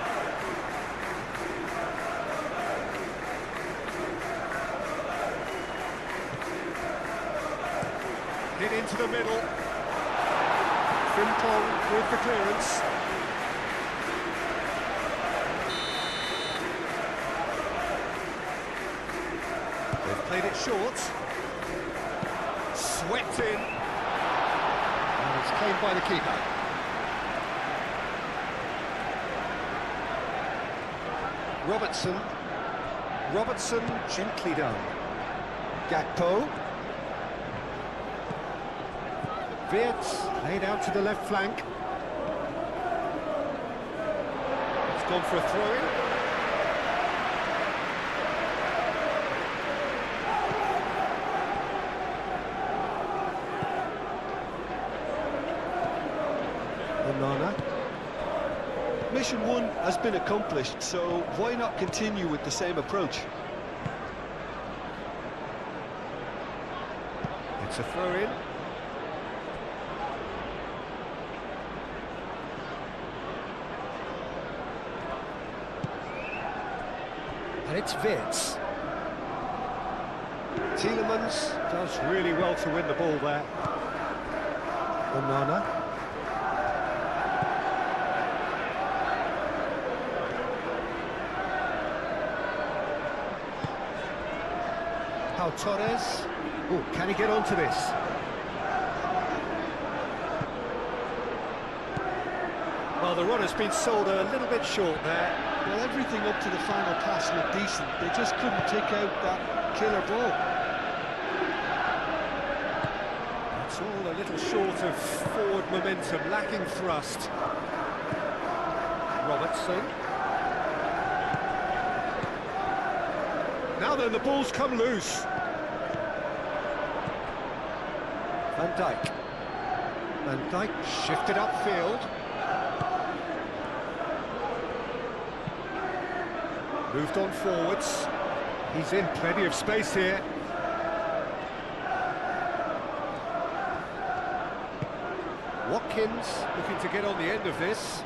Hit into the middle. Frimpong with the clearance. They've played it short. Swept in. And it's claimed by the keeper. Robertson gently done. Gakpo. Wirtz laid out to the left flank. It's gone for a throw-in. Onana. Mission 1 has been accomplished, so why not continue with the same approach? It's a throw-in. And it's Wirtz. Tielemans does really well to win the ball there. Onana. Pau Torres. Oh, can he get onto this? Well, the run has been sold a little bit short there. Well, everything up to the final pass looked decent. They just couldn't pick out that killer ball. It's all a little short of forward momentum, lacking thrust. Robertson. Now then, the ball's come loose. Van Dijk. Van Dijk shifted upfield. Moved on forwards. He's in plenty of space here. Watkins looking to get on the end of this.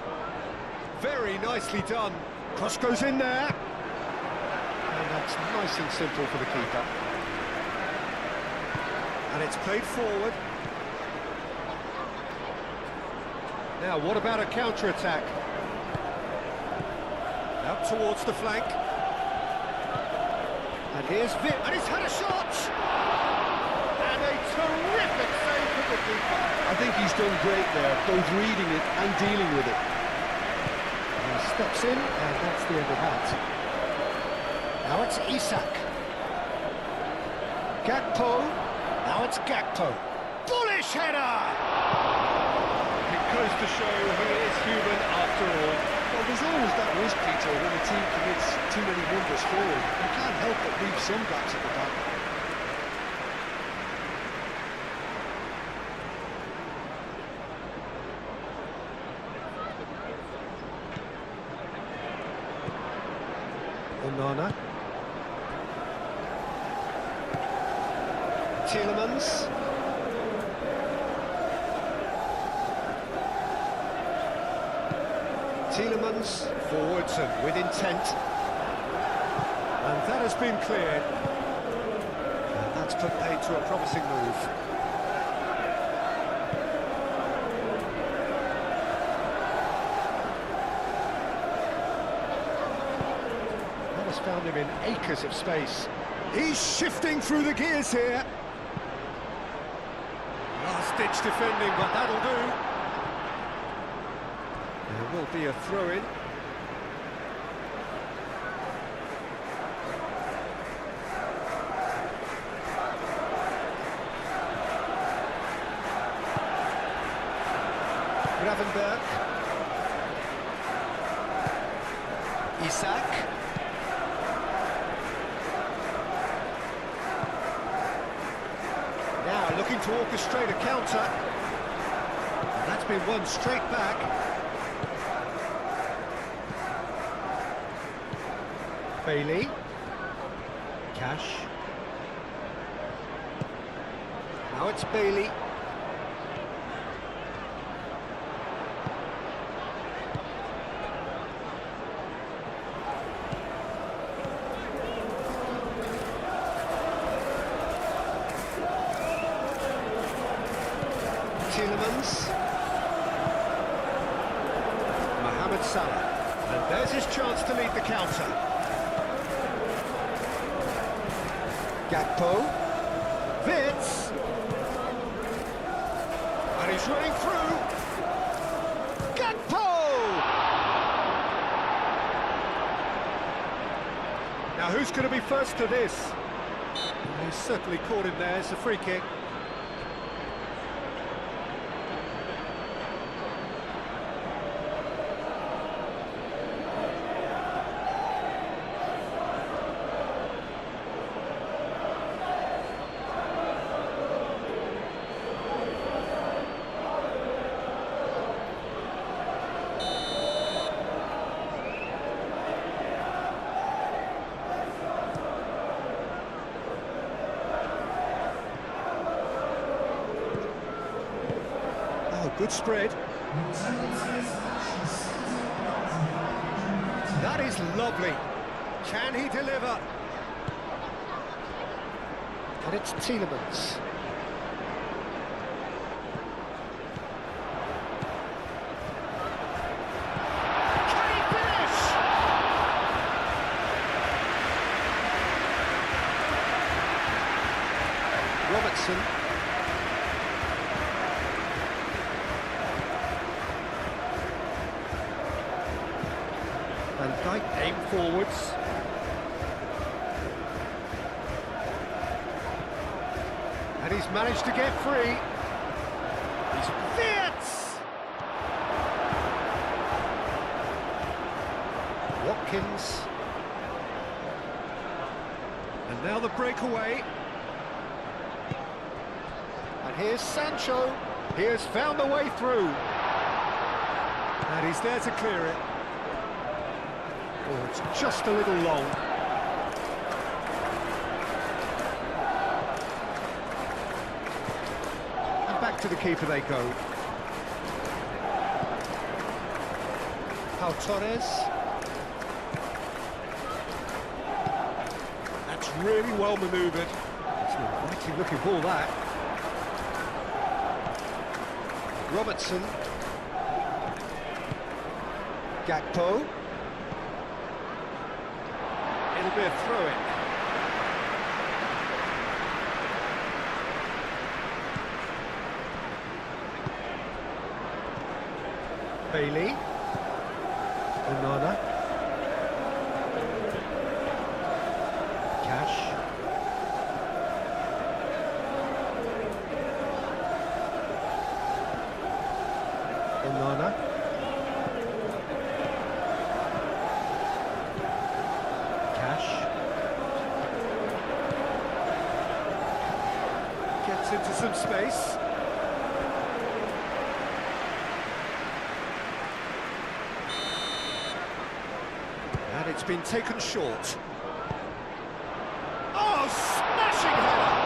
Very nicely done. Cross goes in there. And that's nice and simple for the keeper. And it's played forward. Now, what about a counter-attack? Out towards the flank. And here's Vitt, and he's had a shot! And a terrific save from the keeper. I think he's done great there, both reading it and dealing with it. And he steps in, and that's the end of that. Now it's Isak. Gakpo. Now it's Gakpo. Bullish header! It goes to show he is human after all. Well, there's always that risk, Peter, when a team commits too many numbers forward. You can't help but leave some gaps at the back. Onana. Tielemans. Tielemans forwards and with intent. And that has been cleared. And that's put paid to a promising move. That has found him in acres of space. He's shifting through the gears here. Last-ditch defending, but that'll do. There will be a throw-in. Gravenberg. Isak. looking to orchestrate a counter. And that's been won straight back. Bailey. Cash. Now it's Bailey. Mohamed Salah, and there's his chance to lead the counter. Gakpo, Vitz, and he's running through. Gakpo! Now who's going to be first to this? He's certainly caught him there. It's a free kick. Good spread. That is lovely. Can he deliver? And it's Tielemans. Can he finish? Robertson. Van Dijk aim forwards. And he's managed to get free. He's Vitz! Watkins. And now the breakaway. And here's Sancho. He has found the way through. And he's there to clear it. Oh, it's just a little long. And back to the keeper they go. Pau Torres. That's really well manoeuvred. It's an inviting looking ball, that. Robertson. Gakpo. It'll be a throw-in. Bailey. Onana. Cash. Onana. Gets into some space. And it's been taken short. Oh, smashing header!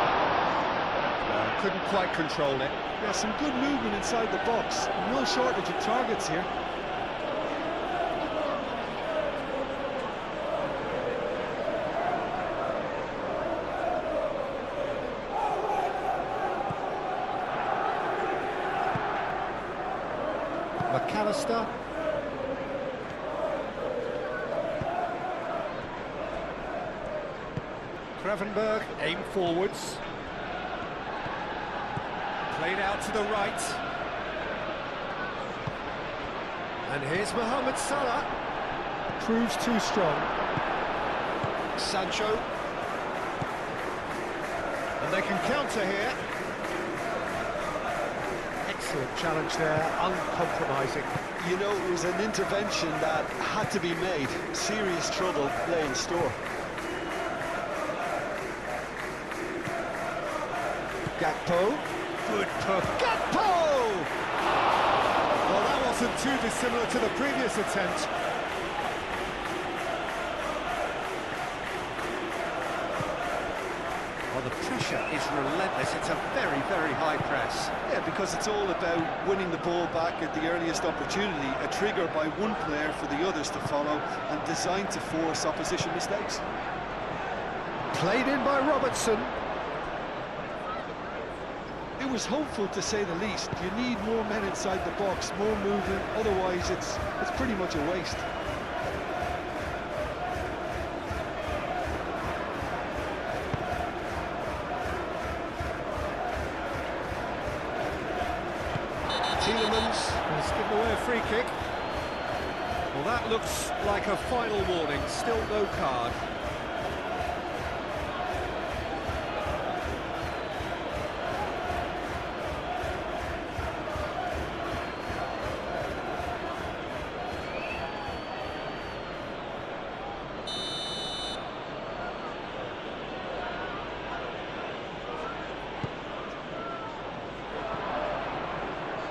Couldn't quite control it. Yeah, some good movement inside the box. No shortage of targets here. McAllister. Gravenberg, aim forwards. Played out to the right. And here's Mohamed Salah. Proves too strong. Sancho. And they can counter here. Excellent challenge there, uncompromising. You know, it was an intervention that had to be made. Serious trouble lay in store. Gakpo. Good puck. Gakpo! Well, that wasn't too dissimilar to the previous attempt. Well, the pressure is relentless. It's a very, very high press. Yeah, because it's all about winning the ball back at the earliest opportunity, a trigger by one player for the others to follow, and designed to force opposition mistakes. Played in by Robertson. It was hopeful, to say the least. You need more men inside the box, more movement, otherwise it's pretty much a waste. Tielemans has given away a free kick. Well, that looks like a final warning, still no card.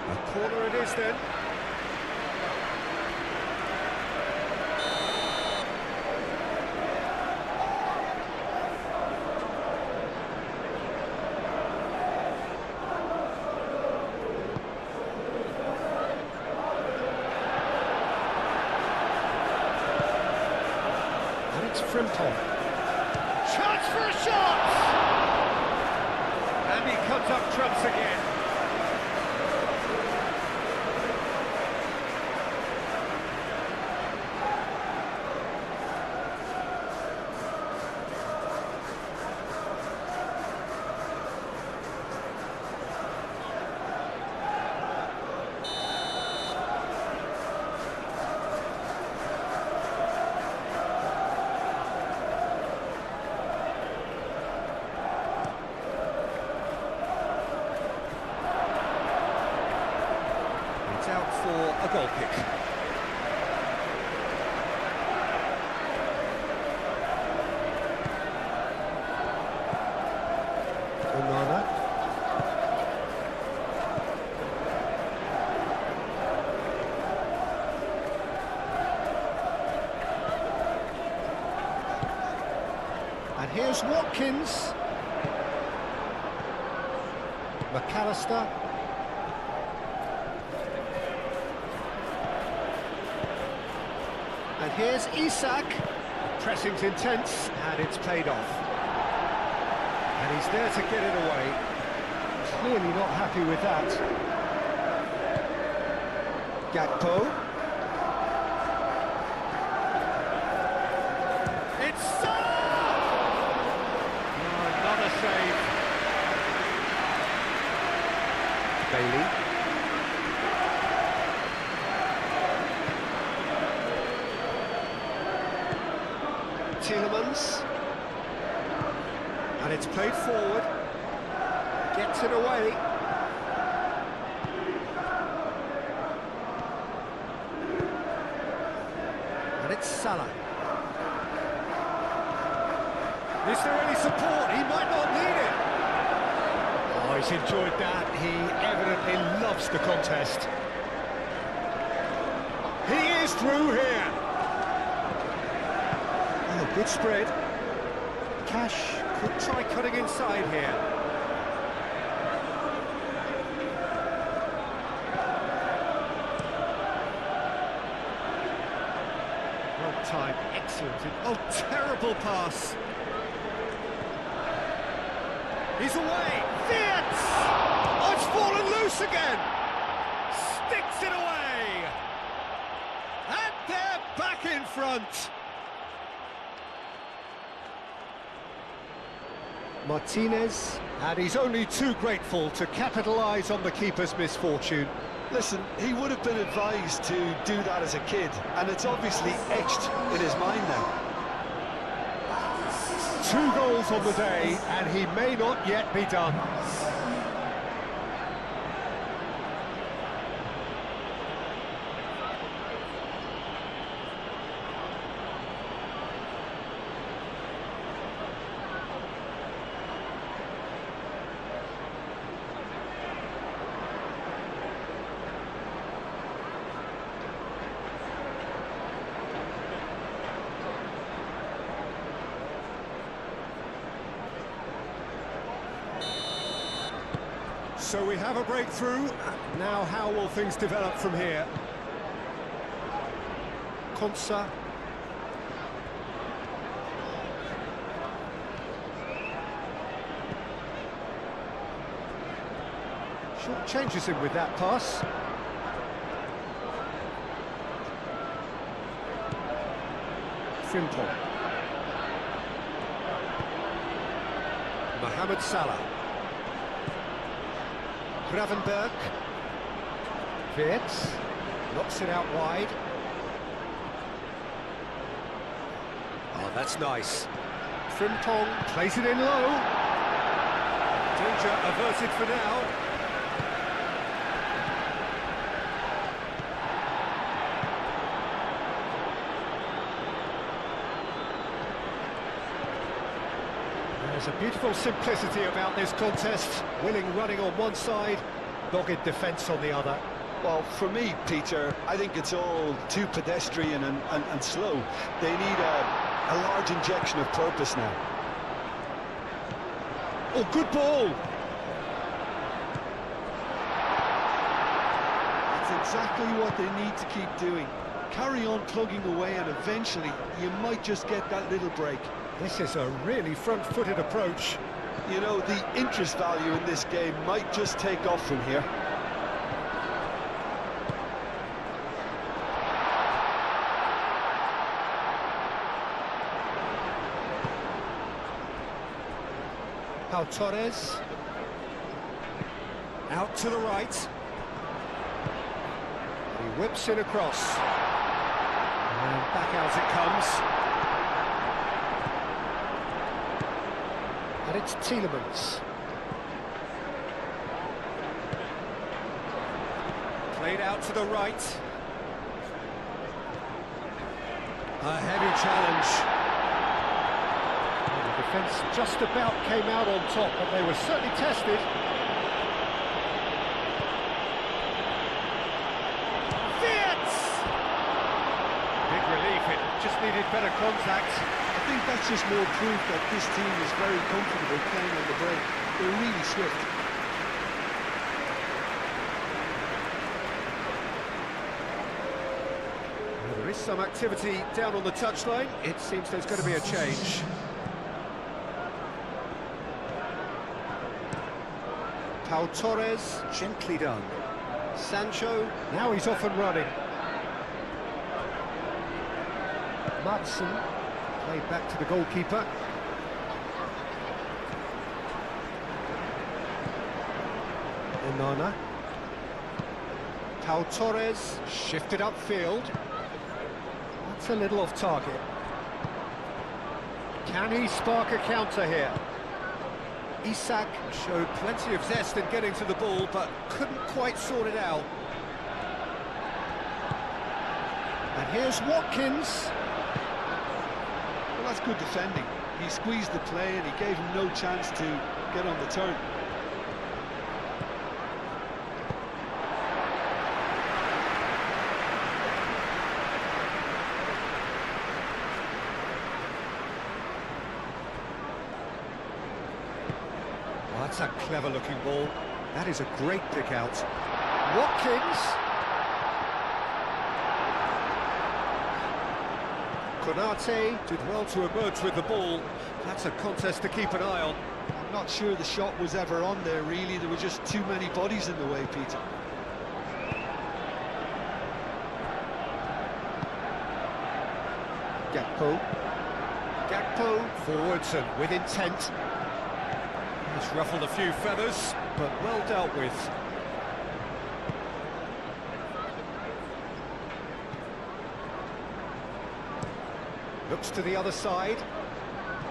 A corner it is then. And it's Frimpong. Chance for a shot! And he comes up trumps again. It's out for a goal kick. Onana. And here's Watkins. McAllister. And here's Isak. Pressing's intense, and it's paid off. And he's there to get it away. Clearly not happy with that. Gakpo. It's oh, another save. Bailey. Tielemans, and it's played forward, gets it away. And it's Salah. Is there any support? He might not need it. Oh, he's enjoyed that. He evidently loves the contest. He is through here. Oh, good spread. Cash could try cutting inside here. Well timed, excellent. Oh, terrible pass. He's away. Fiat! Oh, it's fallen loose again. Sticks it away. And they're back in front. Martinez, and he's only too grateful to capitalise on the keeper's misfortune. Listen, he would have been advised to do that as a kid, and it's obviously etched in his mind now. 2 goals on the day, and he may not yet be done. So we have a breakthrough. Now how will things develop from here? Konsa. Short changes him with that pass. Frimpong. Mohamed Salah. Gravenberg. Wirtz knocks it out wide. Oh, that's nice. Frimpong plays it in low. Danger averted for now. There's a beautiful simplicity about this contest. Willing running on one side, dogged defence on the other. Well, for me, Peter, I think it's all too pedestrian and slow. They need a large injection of purpose now. Oh, good ball! That's exactly what they need to keep doing. Carry on plugging away and eventually you might just get that little break. This is a really front-footed approach. You know, the interest value in this game might just take off from here. Pau Torres. Out to the right. He whips it across. And back out it comes. And it's Tielemans. Played out to the right. A heavy challenge. The defence just about came out on top, but they were certainly tested. Wirtz! Big relief, it just needed better contact. I think that's just more proof that this team is very comfortable playing on the break. They're really swift. Well, there is some activity down on the touchline. It seems there's going to be a change. Pau Torres, gently done. Sancho, now he's off and running. Madsen, played back to the goalkeeper. Onana. Pau Torres, shifted upfield. That's a little off target. Can he spark a counter here? Isak showed plenty of zest in getting to the ball, but couldn't quite sort it out. And here's Watkins. Well, that's good defending. He squeezed the play and he gave him no chance to get on the turn. Well, that's a clever-looking ball. That is a great pick-out. Watkins. Konate did well to emerge with the ball. That's a contest to keep an eye on. I'm not sure the shot was ever on there, really. There were just too many bodies in the way, Peter. Gakpo forwards and with intent. He's ruffled a few feathers, but well dealt with. Looks to the other side.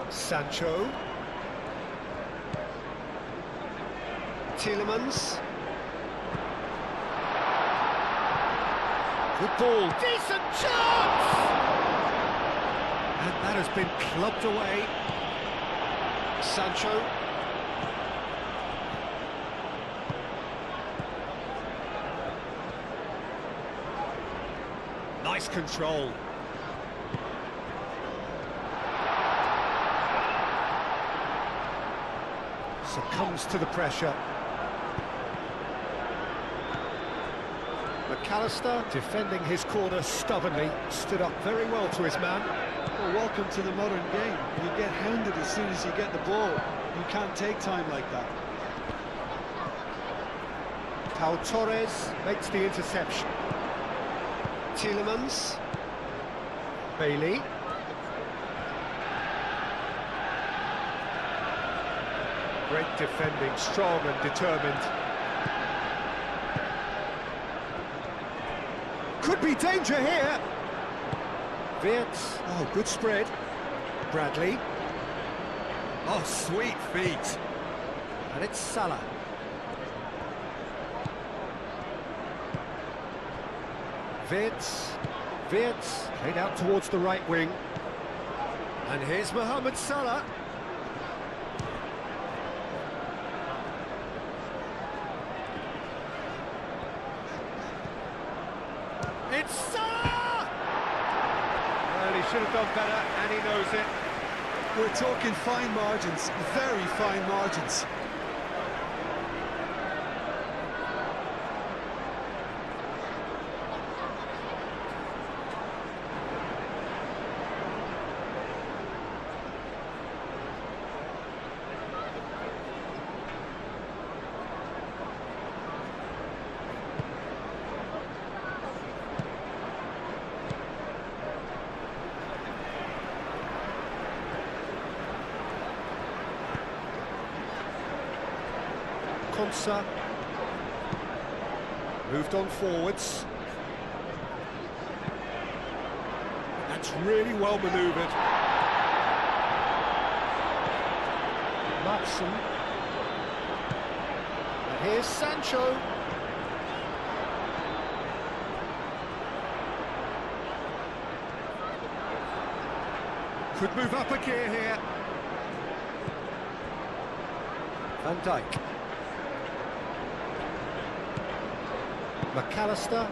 Sancho. Tielemans. Good ball. Decent chance! And that has been clubbed away. Sancho. Nice control. Succumbs to the pressure. McAllister, defending his corner stubbornly, stood up very well to his man. Well, welcome to the modern game. You get hounded as soon as you get the ball. You can't take time like that. Pau Torres makes the interception. Tielemans. Bailey. Great defending, strong and determined. Could be danger here. Wirtz. Oh, good spread. Bradley. Oh, sweet feet. And it's Salah. Wirtz. Wirtz played out towards the right wing. And here's Mohamed Salah. It's Salah! Well, he should have done better, and he knows it. We're talking fine margins, very fine margins. Konsa moved on forwards. That's really well manoeuvred. Matson. And here's Sancho. Could move up a gear here. Van Dijk. McAllister.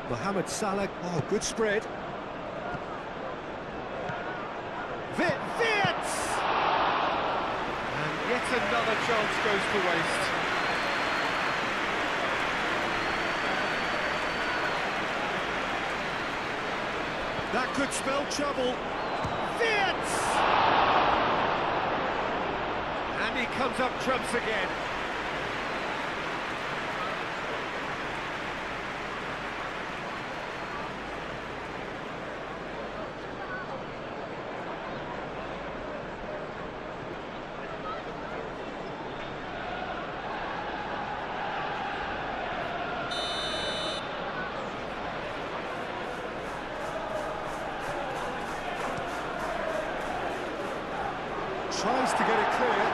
Mohamed Salah. Oh, good spread. Wirtz! And yet another chance goes to waste. That could spell trouble. Wirtz! And he comes up trumps again. Tries to get it clear.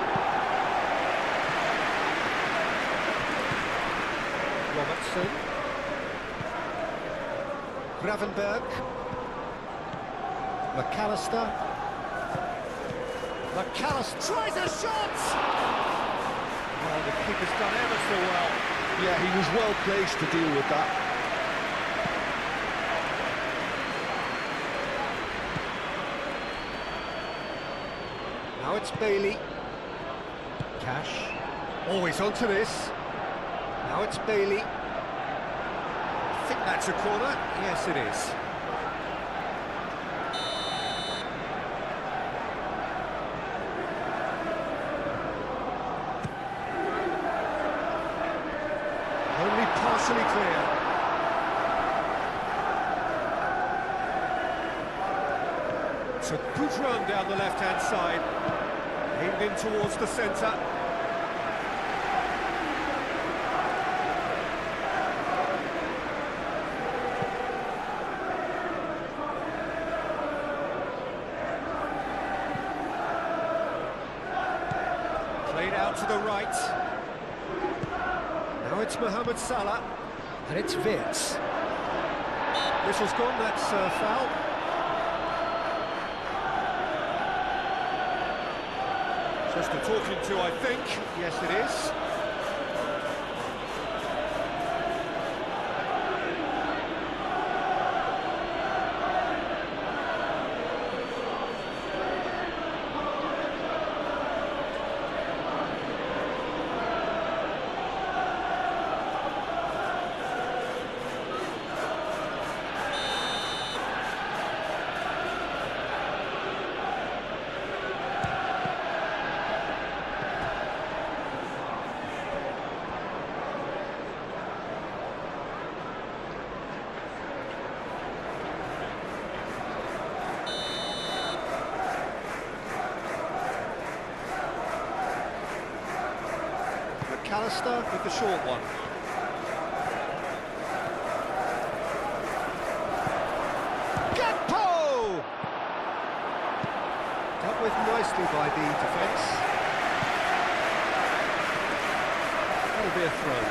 Robertson. Gravenberg. McAllister. McAllister tries a shot! Oh, the keeper's done ever so well. Yeah, he was well placed to deal with that. Now it's Bailey. Cash. Always onto this. Now it's Bailey. I think that's a corner. Yes, it is. Only partially clear. It's a good run down the left-hand side. Aimed in towards the centre. Played out to the right. Now it's Mohamed Salah. And it's Wirtz. Whistle's gone, that's foul. Just a talking to, I think. Yes, it is. McAllister with the short one. Gakpo! Dealt with nicely by the defence. That'll be a throw.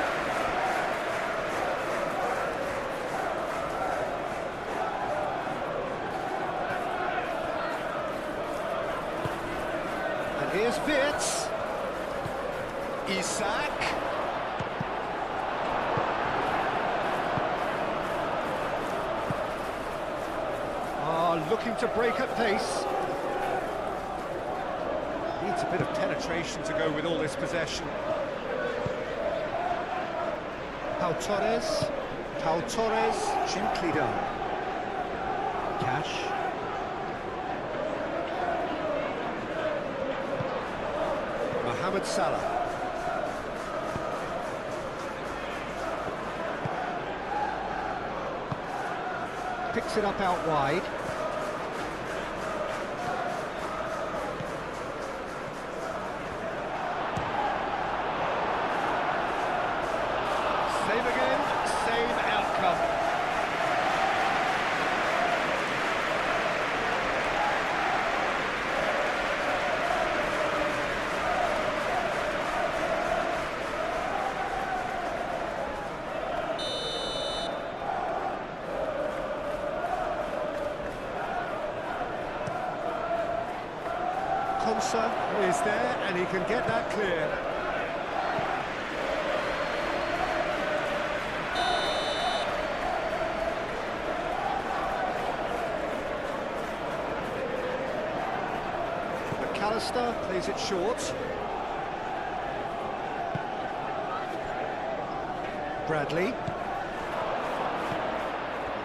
Here's Wits. Isak. Looking to break at pace. Needs a bit of penetration to go with all this possession. Pau Torres. Pau Torres. Gently done. Cash. Mohamed Salah. Picks it up out wide. Same again, same outcome. Konsa is there, and he can get that clear. McAllister plays it short. Bradley.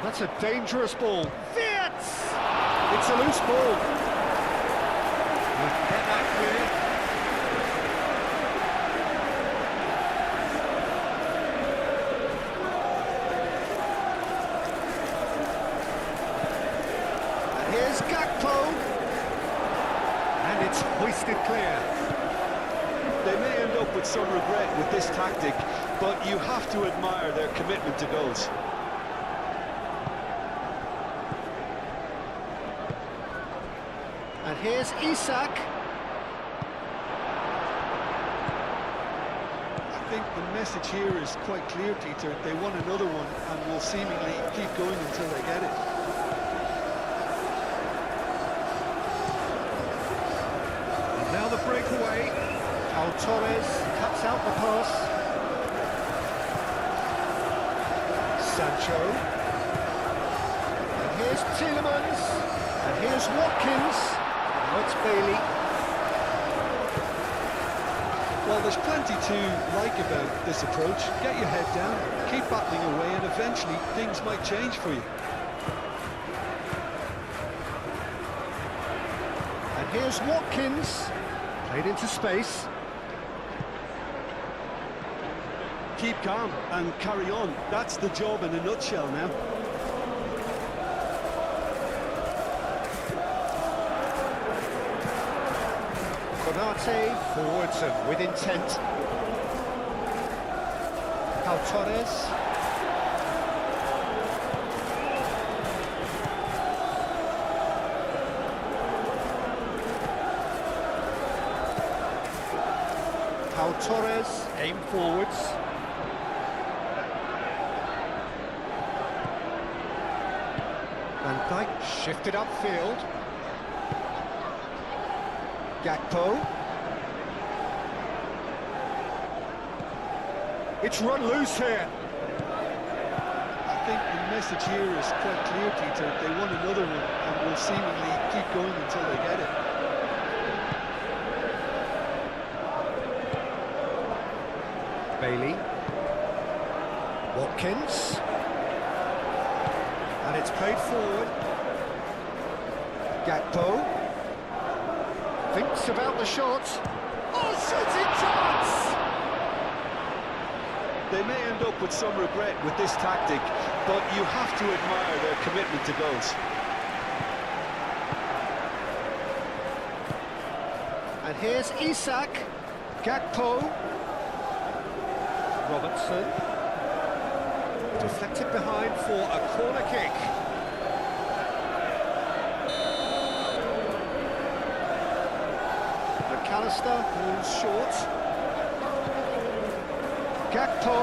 That's a dangerous ball. Wits! It's a loose ball. Get that clear. And here's Gakpo. And it's hoisted clear. They may end up with some regret with this tactic, but you have to admire their commitment to goals. And here's Isak. I think the message here is quite clear, Peter. They want another one and will seemingly keep going until they get it. And now the breakaway. Pau Torres cuts out the pass. Sancho. And here's Tielemans. And here's Watkins. Now it's Bailey. Well, there's plenty to like about this approach. Get your head down, keep battling away, and eventually things might change for you. And here's Watkins. Played into space. Keep calm and carry on. That's the job in a nutshell now. Konate forwards and with intent. Pau Torres. Pau Torres aim forwards. Van Dijk shifted upfield. Gakpo. It's run loose here. I think the message here is quite clear, Peter. They want another one and will seemingly keep going until they get it. Bailey. Watkins. And it's played forward. Gakpo. Thinks about the shot. Oh, shooting chance! They may end up with some regret with this tactic, but you have to admire their commitment to goals. And here's Isak. Gakpo. Robertson. Deflected behind for a corner kick. McAllister falls short. Gakpo.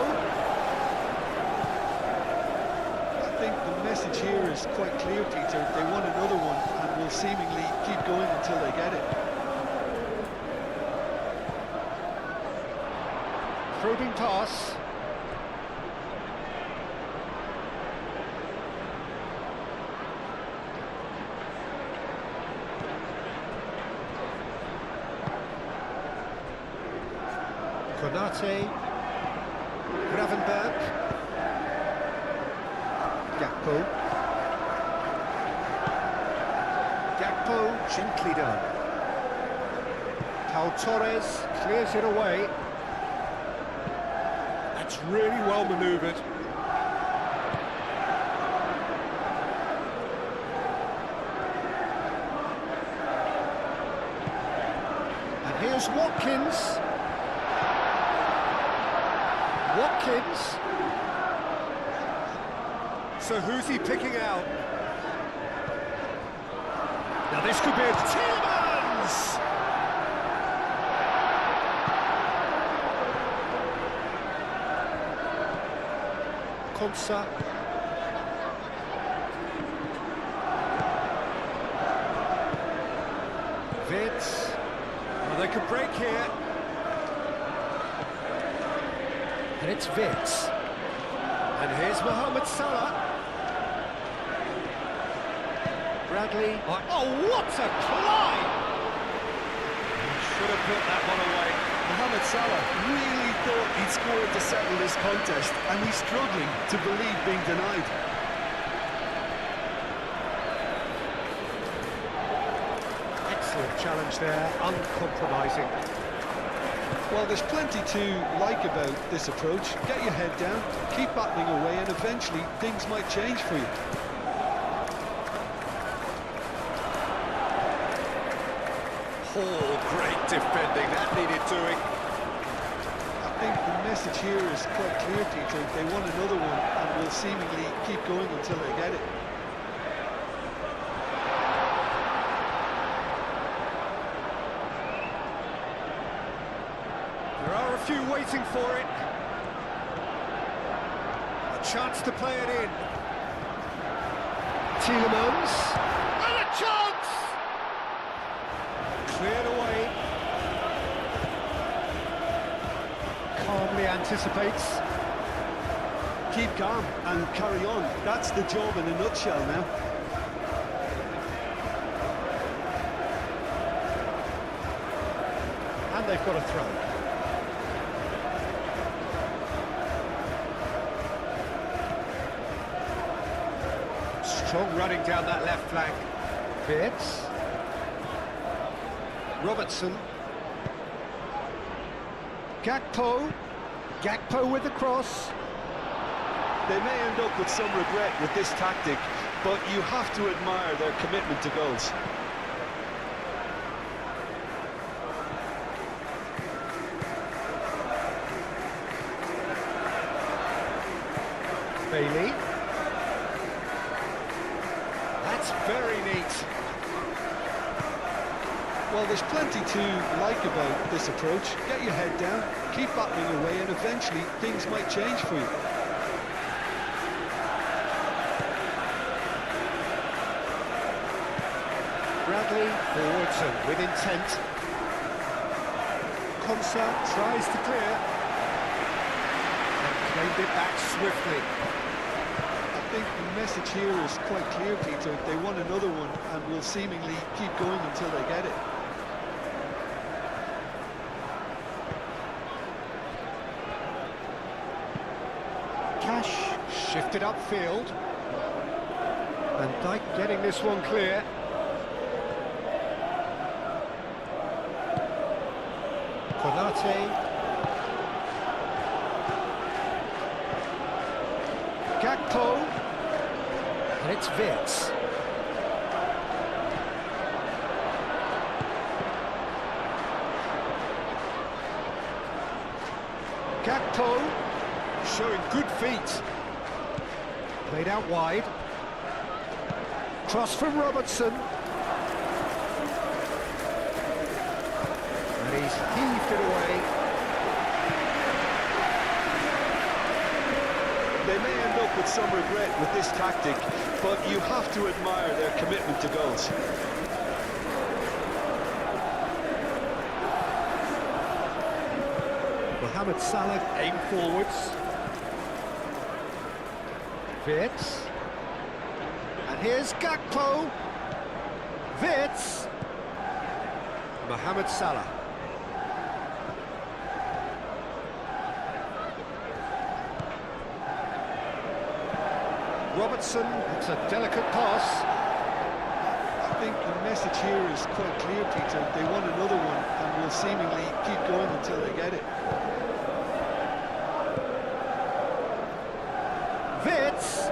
I think the message here is quite clear, Peter. They want another one and will seemingly keep going until they get it. Probing pass. Konate. Gravenberg. Gakpo. Gakpo, gently done. Pau Torres clears it away. That's really well manoeuvred. And here's Watkins. Watkins. So who's he picking out? Now this could be a Tielemans! Konsa. Vitz. Well, they could break here. And it's Vitz. And here's Mohamed Salah. Bradley. Oh, what a climb! Should have put that one away. Mohamed Salah really thought he'd scored to settle this contest, and he's struggling to believe being denied. Excellent challenge there, uncompromising. Well, there's plenty to like about this approach. Get your head down, keep battling away, and eventually things might change for you. Oh, great defending, that needed doing. I think the message here is quite clear, Peter. They want another one and will seemingly keep going until they get it. There are a few waiting for it. A chance to play it in. Tielemans. And a chance! Cleared away. Calmly anticipates. Keep calm and carry on. That's the job in a nutshell now. And they've got a throw. Strong running down that left flank. Vitz. Robertson. Gakpo. Gakpo with the cross. They may end up with some regret with this tactic, but you have to admire their commitment to goals. Bailey. That's very neat. Well, there's plenty to like about this approach. Get your head down, keep battling away, and eventually things might change for you. Bradley forwards and with intent. Konsa tries to clear and claimed it back swiftly. I think the message here is quite clear, Peter. They want another one and will seemingly keep going until they get it. Cash shifted upfield. Van Dijk getting this one clear. Konate. Gakpo. And it's Vitz. Gakpo. showing good feet. Played out wide. Cross from Robertson. And he's heaved it away. They may end up with some regret with this tactic, but you have to admire their commitment to goals. Mohamed Salah aim forwards. Wirtz. And here's Gakpo. Wirtz. Mohamed Salah. Robertson, it's a delicate pass. I think the message here is quite clear, Peter. They want another one and will seemingly keep going until they get it. Wirtz.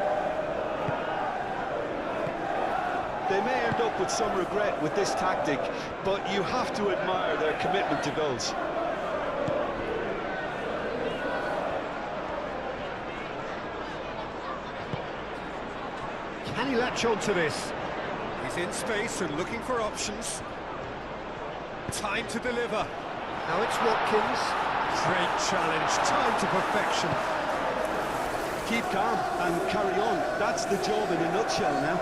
They may end up with some regret with this tactic, but you have to admire their commitment to goals. Can he latch on to this? He's in space and looking for options. Time to deliver. Now it's Watkins. Great challenge, time to perfection. Keep calm and carry on. That's the job in a nutshell now.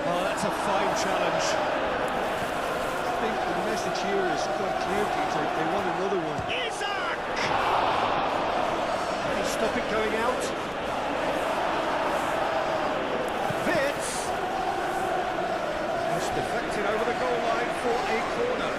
Oh, that's a fine challenge. I think the message here is quite clear, Peter. They want another one. Isaac! Can he stop it going out? Wirtz! Just deflected over the goal line for a corner.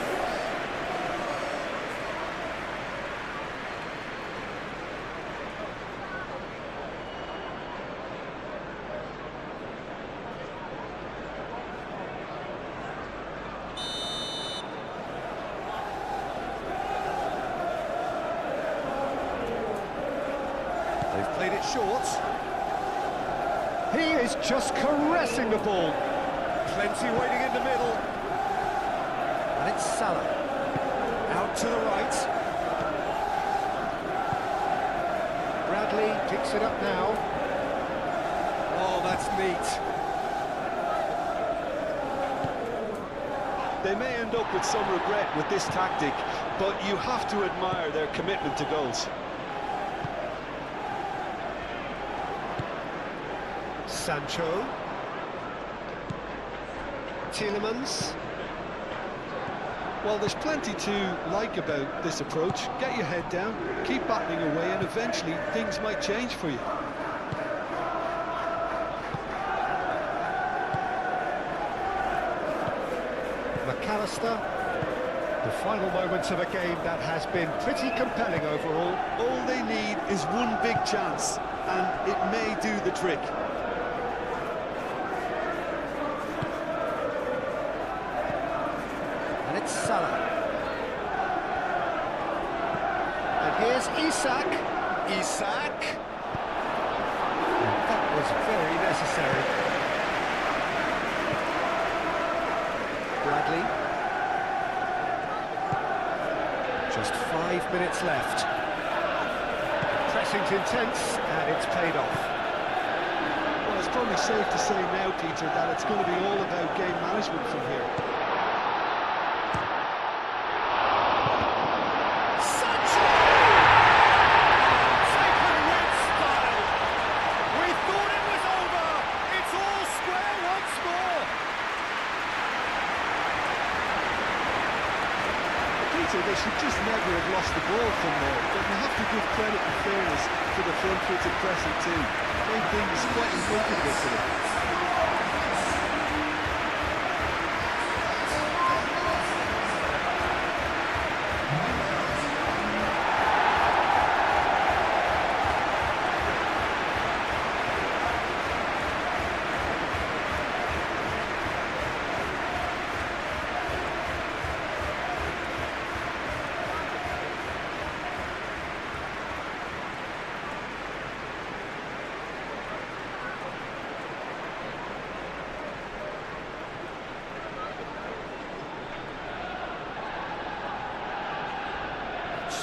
They've played it short. He is just caressing the ball. Plenty waiting in the middle. And it's Salah. Out to the right. Bradley picks it up now. Oh, that's neat. They may end up with some regret with this tactic, but you have to admire their commitment to goals. Sancho. Tielemans. Well, there's plenty to like about this approach. Get your head down, keep battling away, and eventually things might change for you. McAllister. The final moments of a game that has been pretty compelling overall. All they need is one big chance, and it may do the trick. And it's Salah. And here's Isak. Isak. And that was very necessary. Bradley. Just 5 minutes left. Pressing's intense, and it's paid off. Well, it's probably safe to say now, Peter, that it's going to be all about game management from here. They should just never have lost the ball from there, but you have to give credit and fairness to the front-footed pressing too. Made things quite uncomfortable for them.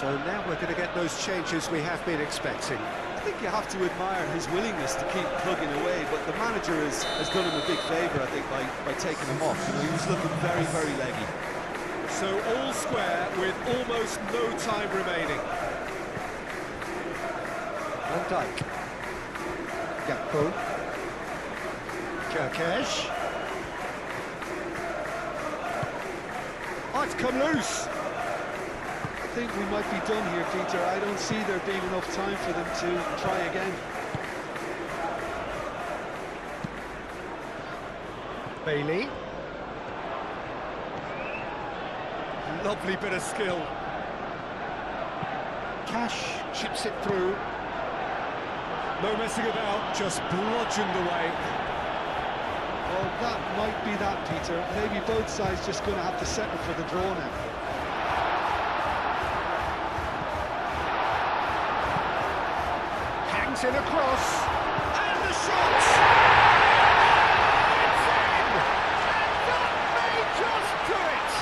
So now we're going to get those changes we have been expecting. I think you have to admire his willingness to keep plugging away, but the manager has done him a big favour, I think, by taking him off. You know, he was looking very, very leggy. So all square with almost no time remaining. Van Dijk. Gakpo. Kerkesh. Oh, it's come loose. I think we might be done here, Peter. I don't see there being enough time for them to try again. Bailey. Lovely bit of skill. Cash chips it through. No messing about, just bludgeoned away. Well, that might be that, Peter. Maybe both sides just going to have to settle for the draw now. Hangs in a cross. And the shot! It's in! That may just do it!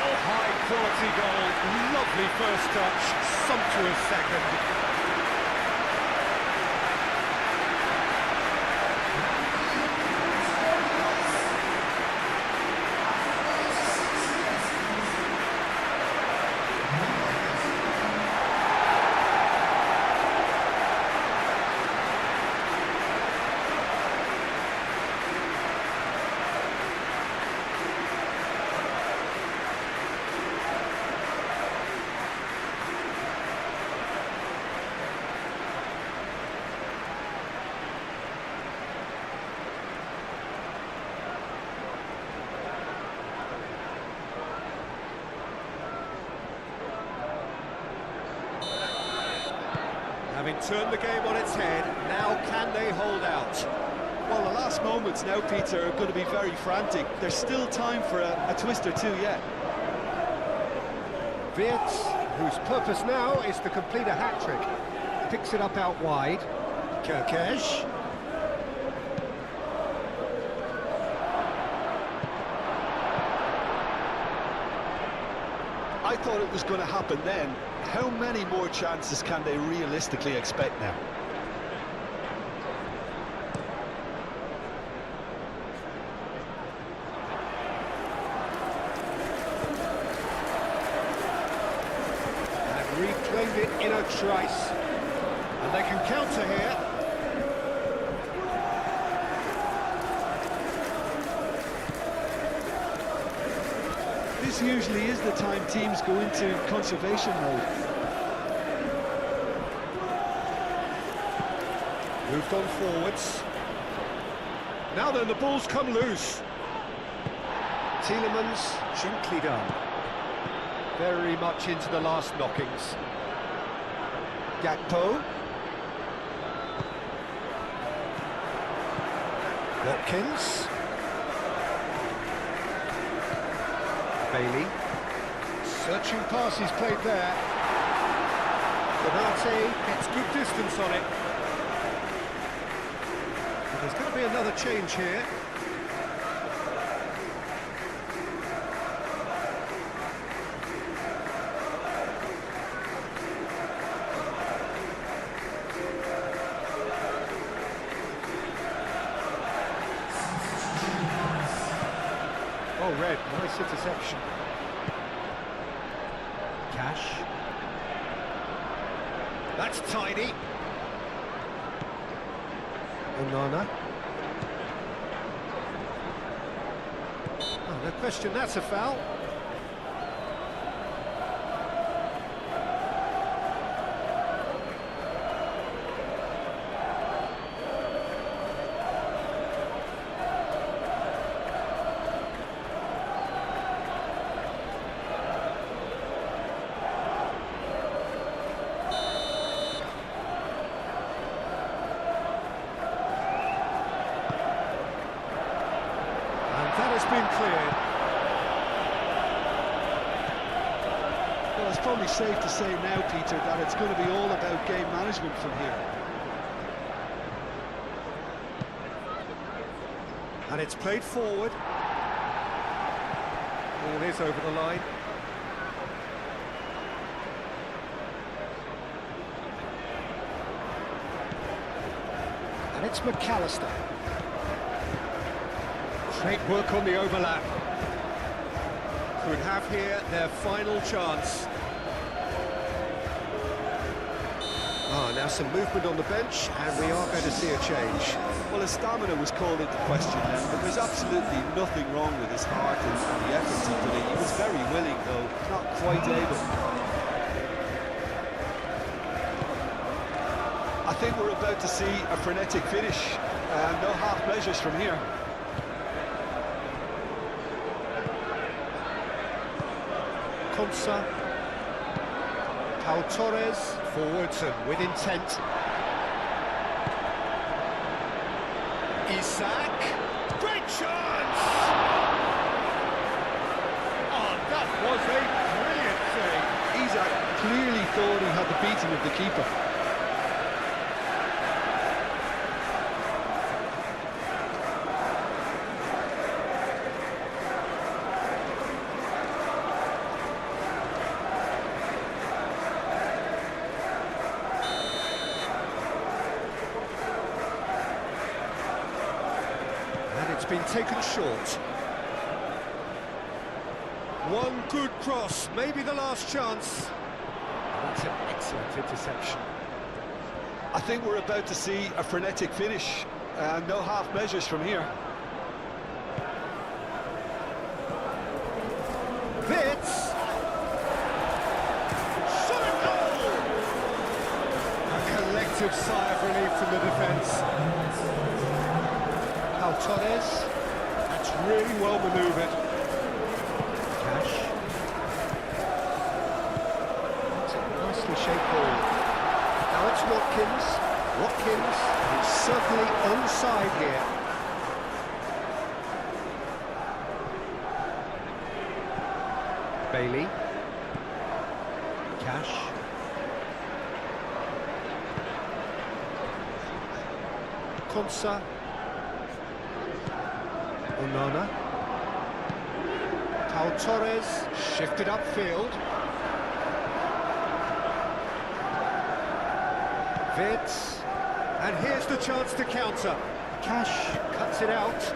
Oh, high quality goal. Lovely first touch. Sumptuous second. Having turned the game on its head, now can they hold out? Well, the last moments now, Peter, are going to be very frantic. There's still time for a twist or two yet. Wirtz, whose purpose now is to complete a hat-trick, picks it up out wide. Kerkesh. I thought it was going to happen then. How many more chances can they realistically expect now? And reclaimed it in a trice. And they can counter here. This usually is the time teams go into conservation mode. Moved on forwards. Now then, the ball's come loose. Tielemans, gently done. Very much into the last knockings. Gakpo. Watkins. Bailey. Searching passes played there. Konate gets good distance on it. But there's going to be another change here. Oh, red, nice interception. Cash. That's tidy. Onana. Oh, no question, that's a foul. That has been cleared. Well, it's probably safe to say now, Peter, that it's going to be all about game management from here. And it's played forward. Ball is over the line. And it's McAllister. Great work on the overlap. Could have here their final chance. Now some movement on the bench, and we are going to see a change. Well, his stamina was called into question then, but there's absolutely nothing wrong with his heart and the efforts he put in. He was very willing, though, not quite able. I think we're about to see a frenetic finish, no half measures from here. Konsa, Pau Torres, forwards and with intent. Isak, great chance! Oh, that was a brilliant save. Isak clearly thought he had the beating of the keeper. Been taken short. One good cross, maybe the last chance. That's an excellent interception. I think we're about to see a frenetic finish, no half measures from here. Vitz! Shot and goal! A collective sigh of relief from the defence. Torres, that's really well manoeuvred. Cash. That's a nicely shaped ball. Now it's Watkins. Watkins is certainly onside here. Bailey. Cash. Konsa. Onana. Pau Torres shifted upfield. Vitz. And here's the chance to counter. Cash cuts it out.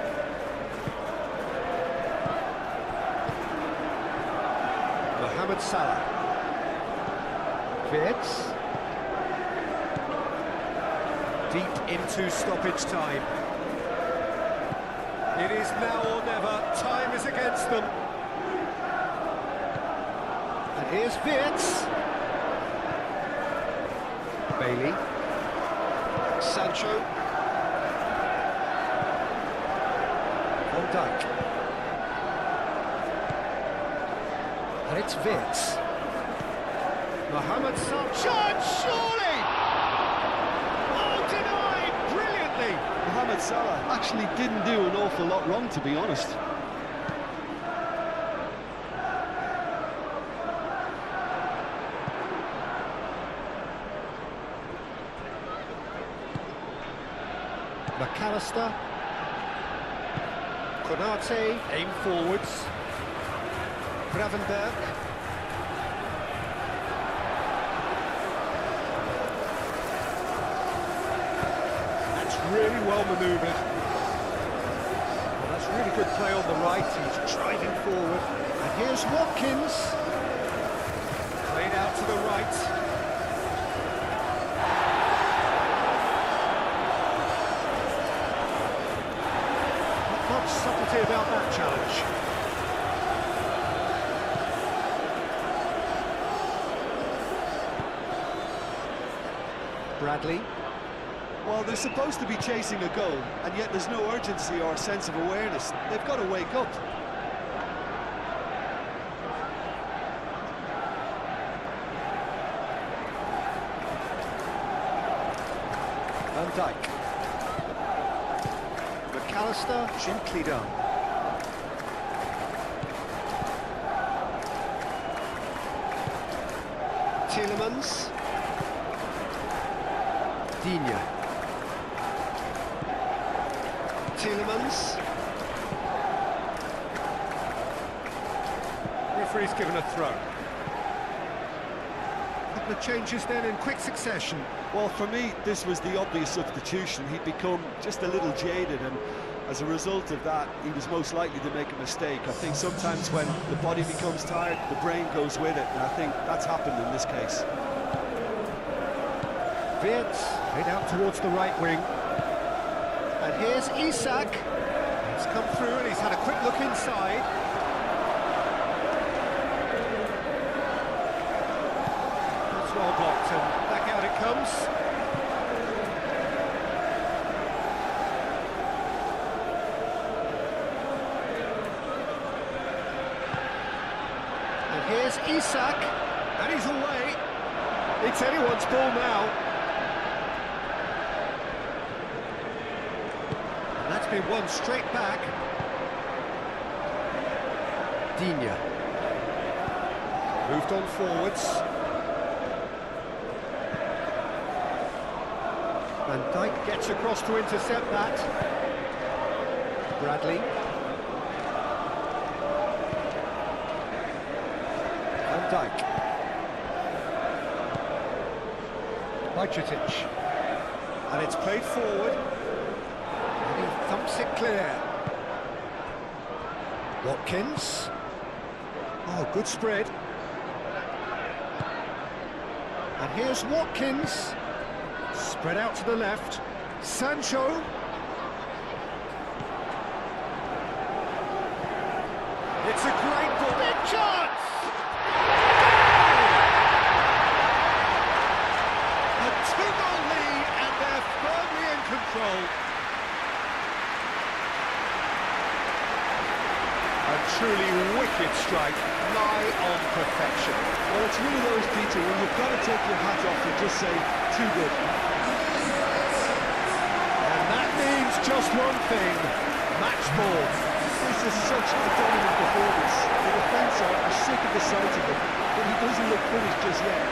Mohamed Salah. Vitz. Deep into stoppage time. It is now or never. Time is against them. And here's Vitz. Bailey. Sancho. Van Dijk. And it's Vitz. Mohamed Salah. Surely! Oh, denied! Brilliantly! Mohamed Salah actually didn't do an awful lot wrong, to be honest. McAllister. Konate, aim forwards. Gravenberg. That's really well manoeuvred. Well, that's really good play on the right. He's driving forward. And here's Watkins. Played out to the right. Subtlety about that challenge. Bradley. Well, they're supposed to be chasing a goal, and yet there's no urgency or sense of awareness. They've got to wake up. Van Dijk. McAllister, gently done. Tielemans. Digne. Tielemans. referee's given a throw. Couple of changes then in quick succession. Well, for me, this was the obvious substitution. He'd become just a little jaded, and as a result of that, he was most likely to make a mistake. I think sometimes when the body becomes tired, the brain goes with it, and I think that's happened in this case. Wirtz, head out towards the right wing. And here's Isak. He's come through and he's had a quick look inside. That's well blocked, and back out it comes. And here's Isak. And he's away. It's anyone's ball now. And that's been won straight back. Digne. Moved on forwards. Van Dijk gets across to intercept that. Bradley. Van Dijk. Bajcetic. And it's played forward. And he thumps it clear. Watkins. Oh, good spread. And here's Watkins. Spread out to the left. Sancho. It's a great ball. Big chance! A two-goal lead, and they're firmly in control. A truly wicked strike, nigh on perfection. Well, it's one of those, Peter, where you've got to take your hat off and just say, too good. And that means just one thing, match ball. This is such a dominant performance. The defence are sick of the sight of him, but he doesn't look finished just yet.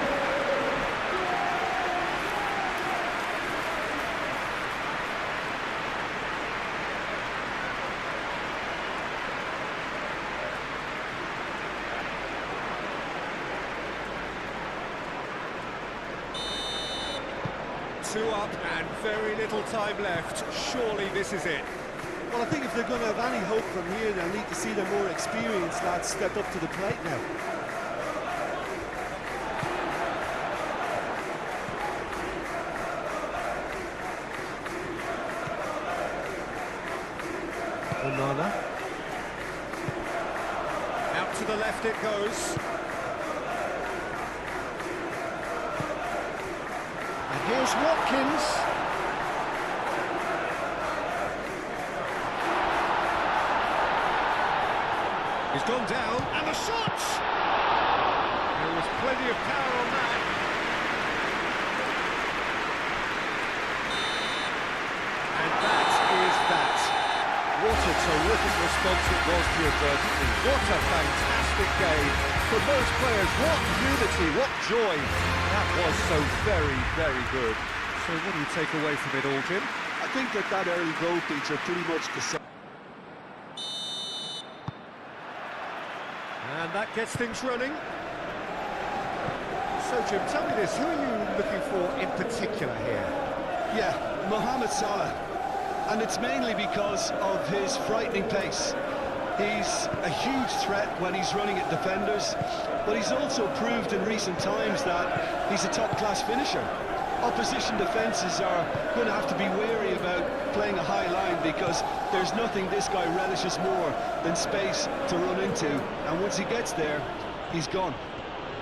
2 up and very little time left. Surely this is it. Well, I think if they're going to have any hope from here, they'll need to see their more experienced lads step up to the plate now. Onana. Out to the left it goes. And here's Watkins. He's gone down, and the shot! There was plenty of power on that. And that is that. What a terrific response it was to adversity. What a fantastic game. For most players, what unity, what joy. That was so very, very good. So what do you take away from it all, Jim? I think that early goal, Peter, pretty much decided. And that gets things running. So, Jim, tell me this, who are you looking for in particular here? Yeah, Mohamed Salah. And it's mainly because of his frightening pace. He's a huge threat when he's running at defenders, but he's also proved in recent times that he's a top-class finisher. Opposition defences are going to have to be wary about playing a high line because there's nothing this guy relishes more than space to run into, and once he gets there, he's gone.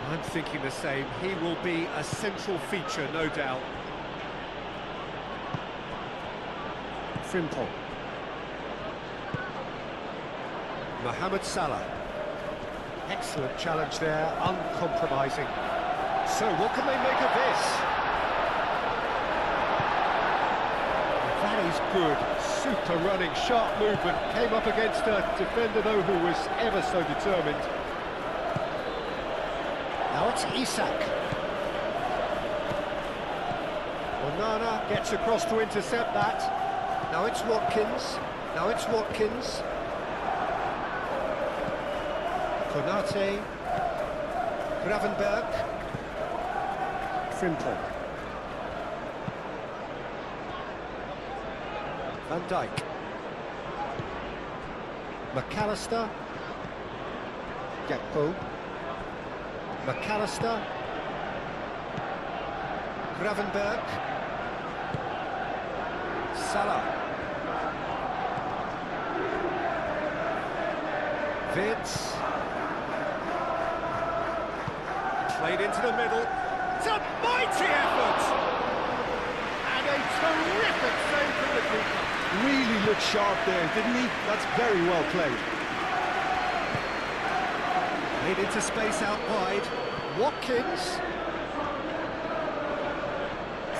I'm thinking the same. He will be a central feature, no doubt. Frimpong. Mohamed Salah. Excellent challenge there, uncompromising. So, what can they make of this? That is good. Super running, sharp movement. Came up against a defender, though, who was ever so determined. Now it's Isak. Onana gets across to intercept that. Now it's Watkins. Now it's Watkins. Konate. Gravenberg. Frimpong. Van Dijk. McAllister. Gakpo. McAllister. Gravenberg. Salah. Vitz. Played into the middle. It's a mighty effort! And a terrific save from the keeper. Really looked sharp there, didn't he? That's very well played. Played into space out wide. Watkins.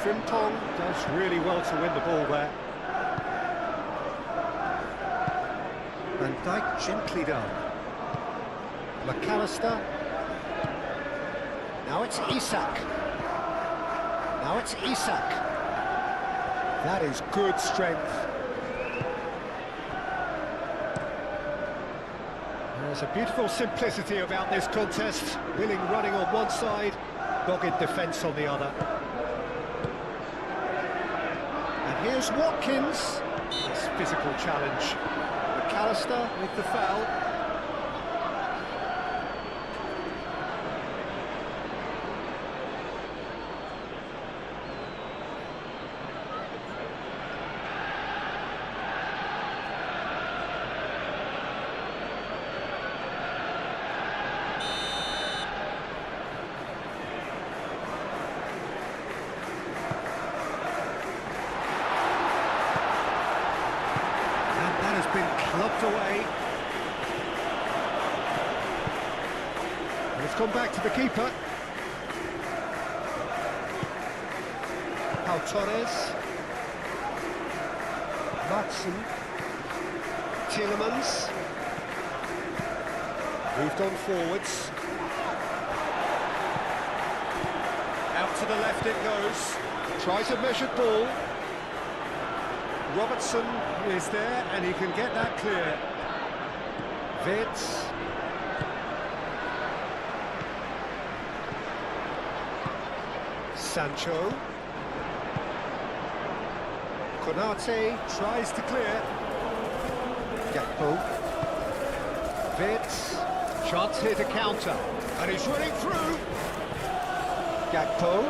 Frimpong does really well to win the ball there. Van Dijk gently done. McAllister. Now it's Isak. Now it's Isak. That is good strength. There's a beautiful simplicity about this contest. Willing running on one side, dogged defence on the other. And here's Watkins. Nice physical challenge. McAllister with the foul. Been clubbed away. And it's gone back to the keeper. Pau Torres. Matson. Tielemans. Moved on forwards. Out to the left it goes. Tries a measured ball. Robertson is there, and he can get that clear. Vitz. Sancho. Konate tries to clear. Gakpo. Vitz. Chance here to counter, and he's running through. Gakpo.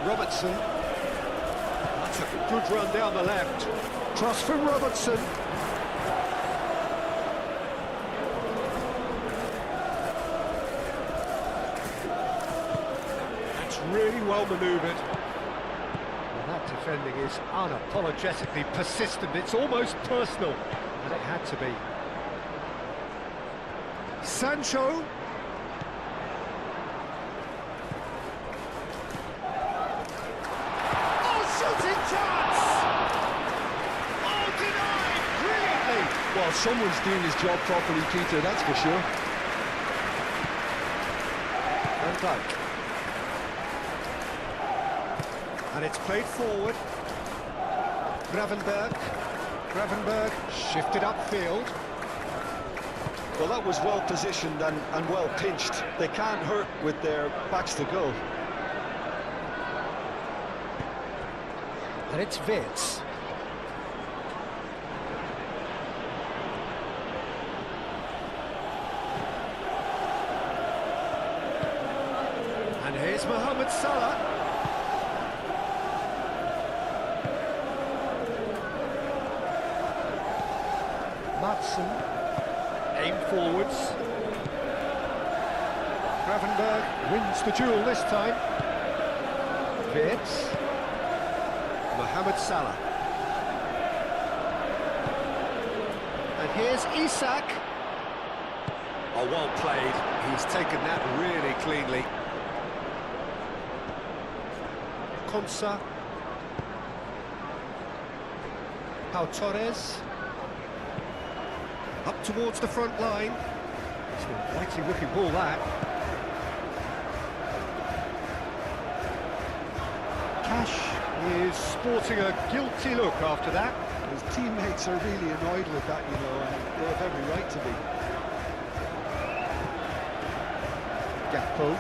Robertson. A good run down the left. Cross from Robertson. That's really well manoeuvred. Well, that defending is unapologetically persistent. It's almost personal, and it had to be. Sancho. Well, someone's doing his job properly, Peter, that's for sure. Van Dijk. And it's played forward. Gravenberg. Gravenberg shifted upfield. Well, that was well positioned and well pinched. They can't hurt with their backs to goal. And it's Vitz. And here's Mohamed Salah. Matson. Aim forwards. Gravenberg wins the duel this time. Vitz. Mohamed Salah. And here's Isak. Oh, well played. He's taken that really cleanly. Konsa. Pau Torres. Up towards the front line. It's a mighty looking ball, that. Cash is sporting a guilty look after that. His teammates are really annoyed with that, you know, and they have every right to be. Gakpo.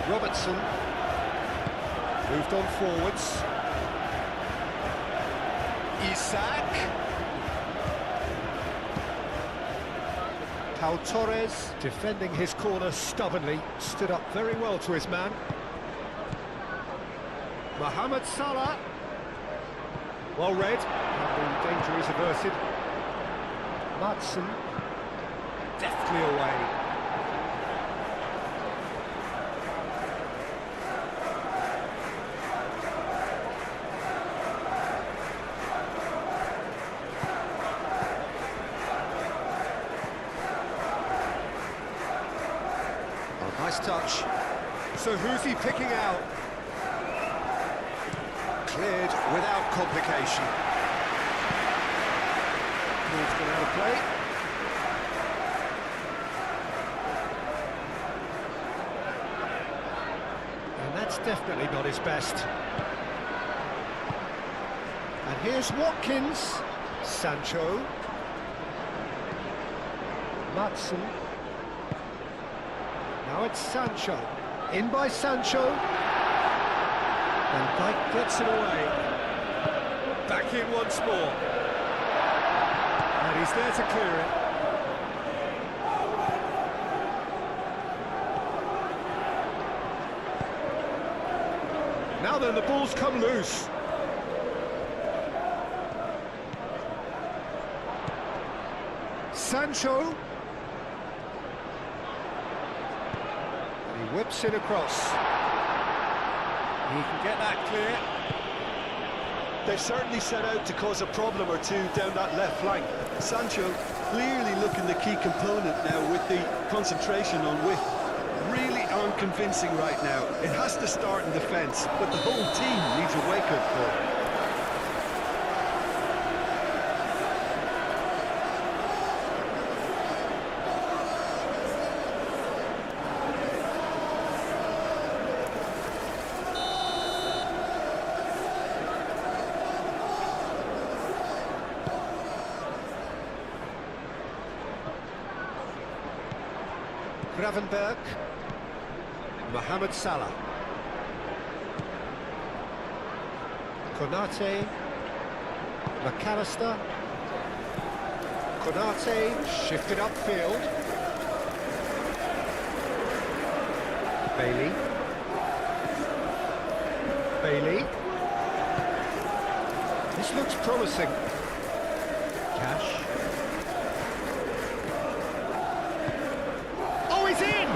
Robertson. Moved on forwards. Isak. Pau Torres, defending his corner stubbornly, stood up very well to his man. Mohamed Salah. Well read, and the danger is averted. Matson. Deftly away. Oh, nice touch. So who's he picking out? Cleared without complication. Ball's gone out of play. And that's definitely not his best. And here's Watkins. Sancho. Matson. Now it's Sancho. In by Sancho. Van Dijk gets it away. Back in once more. And he's there to clear it. Now then, the ball's come loose. Sancho. And he whips it across. He can get that clear. They've certainly set out to cause a problem or two down that left flank. Sancho clearly looking the key component now with the concentration on width. Really aren't convincing right now. It has to start in defence, but the whole team needs a wake-up call. Gravenberg. Mohamed Salah. Konate. McAllister. Konate shifted upfield. Bailey. Bailey. This looks promising. Cash. Oh, he's in!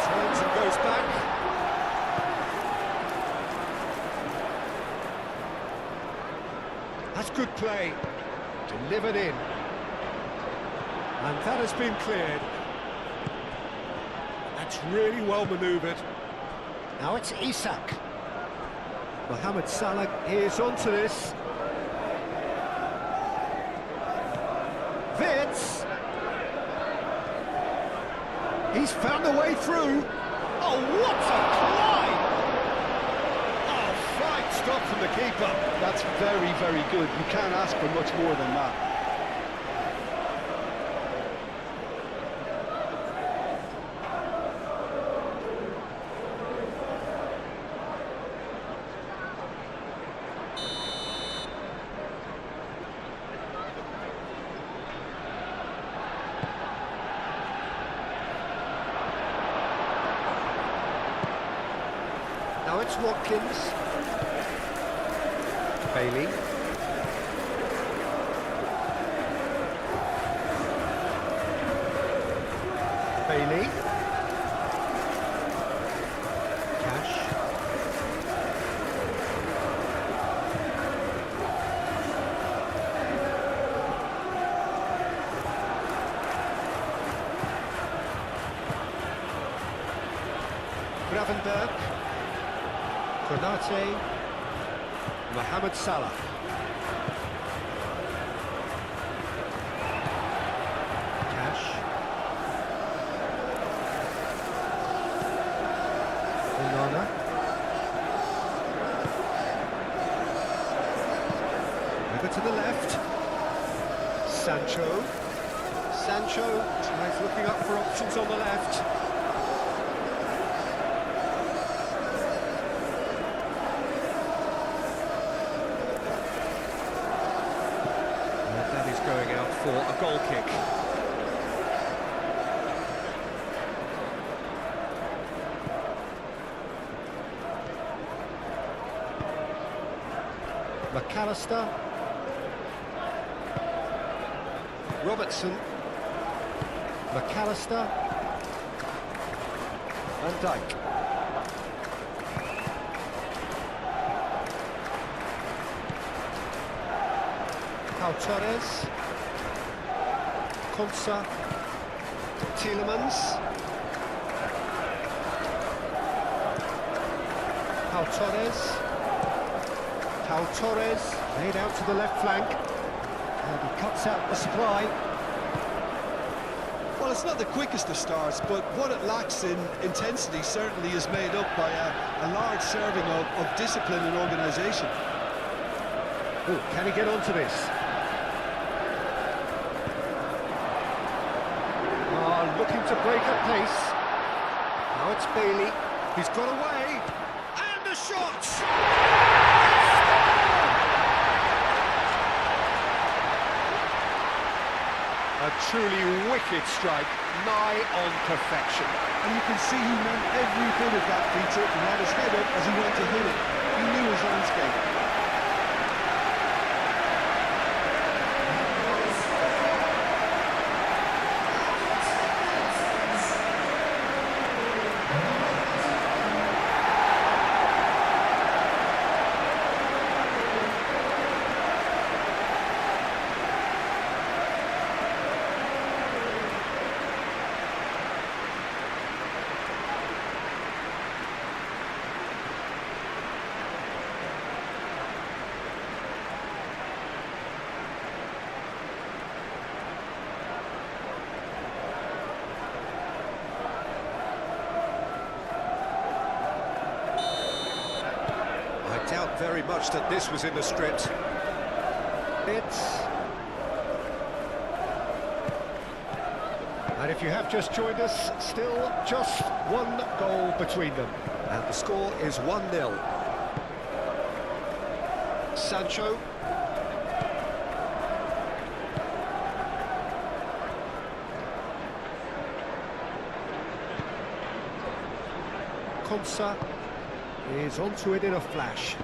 Turns and goes back. That's good play. Delivered in. And that has been cleared. That's really well manoeuvred. Now it's Isak. Mohamed Salah is onto this. Vitz. He's found a way through. Oh, what a climb! Oh, fine stop from the keeper. That's very, very good. You can't ask for much more than that. Now it's Watkins. Bailey. Bailey. Cash. Gravenberg. Konate. Mohamed Salah. Cash. Onana. Over to the left. Sancho. Sancho tries looking up for options on the left. And that is going out for a goal kick. McAllister. Robertson. McAllister. Van Dijk. Pau Torres. Konsa. Tielemans. Pau Torres. Pau Torres, laid out to the left flank, and he cuts out the supply. Well, it's not the quickest of starts, but what it lacks in intensity certainly is made up by a large serving of discipline and organisation. Oh, can he get onto this? Looking to break at pace. Now it's Bailey. He's got away, and the shot! A truly wicked strike, nigh on perfection. And you can see he meant every bit of that, Peter, and had his head up as he went to hit it. He knew his landscape. I doubt very much that this was in the script. And if you have just joined us, still just one goal between them. And the score is 1-0. Sancho. Konsa is onto it in a flash.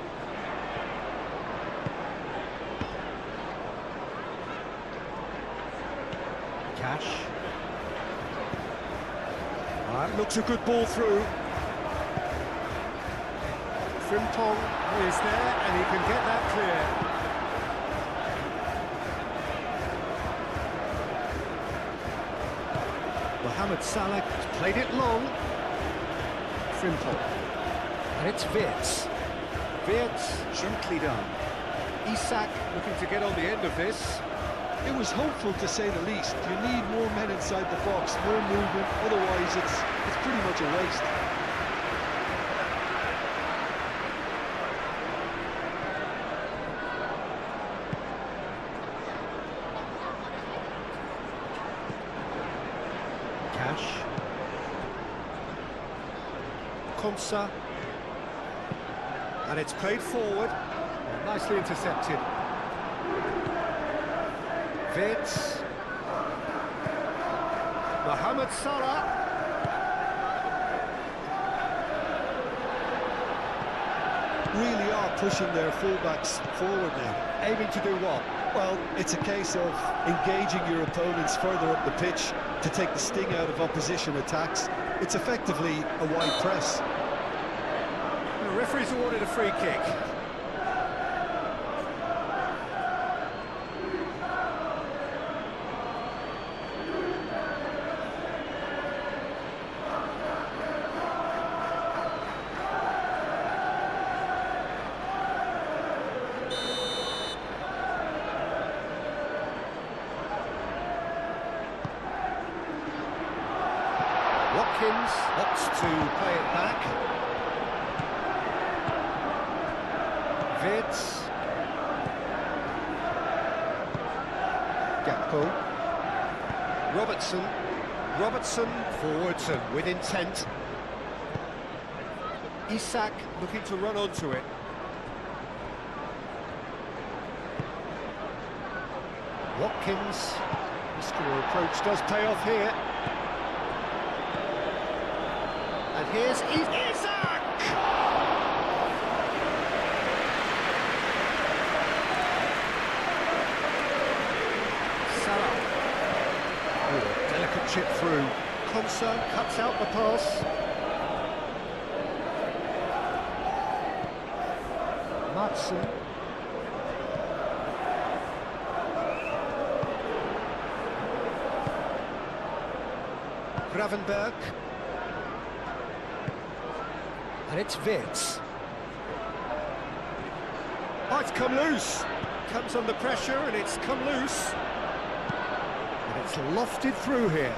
Cash. Looks a good ball through. Frimpong is there and he can get that clear. Mohamed Salah played it long. Frimpong. And it's Wirtz. Wirtz, gently done. Isak looking to get on the end of this. It was hopeful, to say the least. You need more men inside the box, more movement, otherwise it's pretty much a waste. Cash. Konsa. And it's played forward. Nicely intercepted. Wirtz. Mohamed Salah. Really are pushing their fullbacks forward now. Aiming to do what? Well, it's a case of engaging your opponents further up the pitch to take the sting out of opposition attacks. It's effectively a wide press. The referee's awarded a free kick. Watkins opts to play it back. Wirtz. Gakpo. Robertson forwards and with intent. Isak looking to run onto it. Watkins, muscular approach does pay off here. And here's Isak! Salah. Oh, delicate chip through. Konsa cuts out the pass. Madsen. Gravenberg. And it's Wirtz. Oh, it's come loose. Comes under pressure and it's come loose. And it's lofted through here.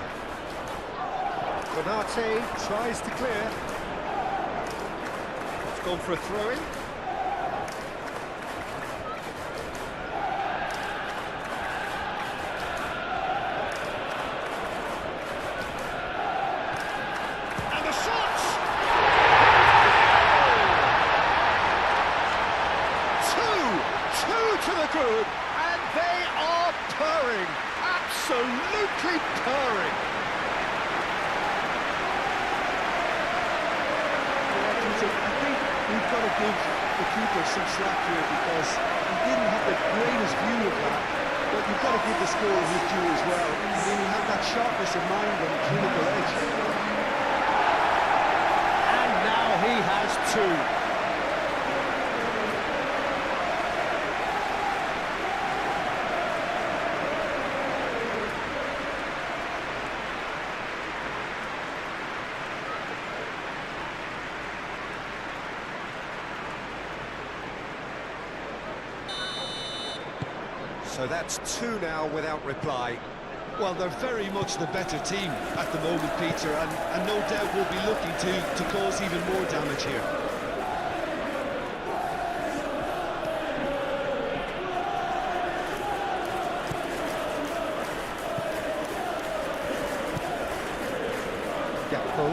Konate tries to clear. It's gone for a throw-in. Good, and they are purring, absolutely purring. I think we've got to give the keeper some slack here because he didn't have the greatest view of that, but you've got to give the scorer his due as well. I mean, he had that sharpness of mind and clinical edge. And now he has two. So that's two now without reply. Well, they're very much the better team at the moment, Peter, and no doubt will be looking to cause even more damage here. Gakpo.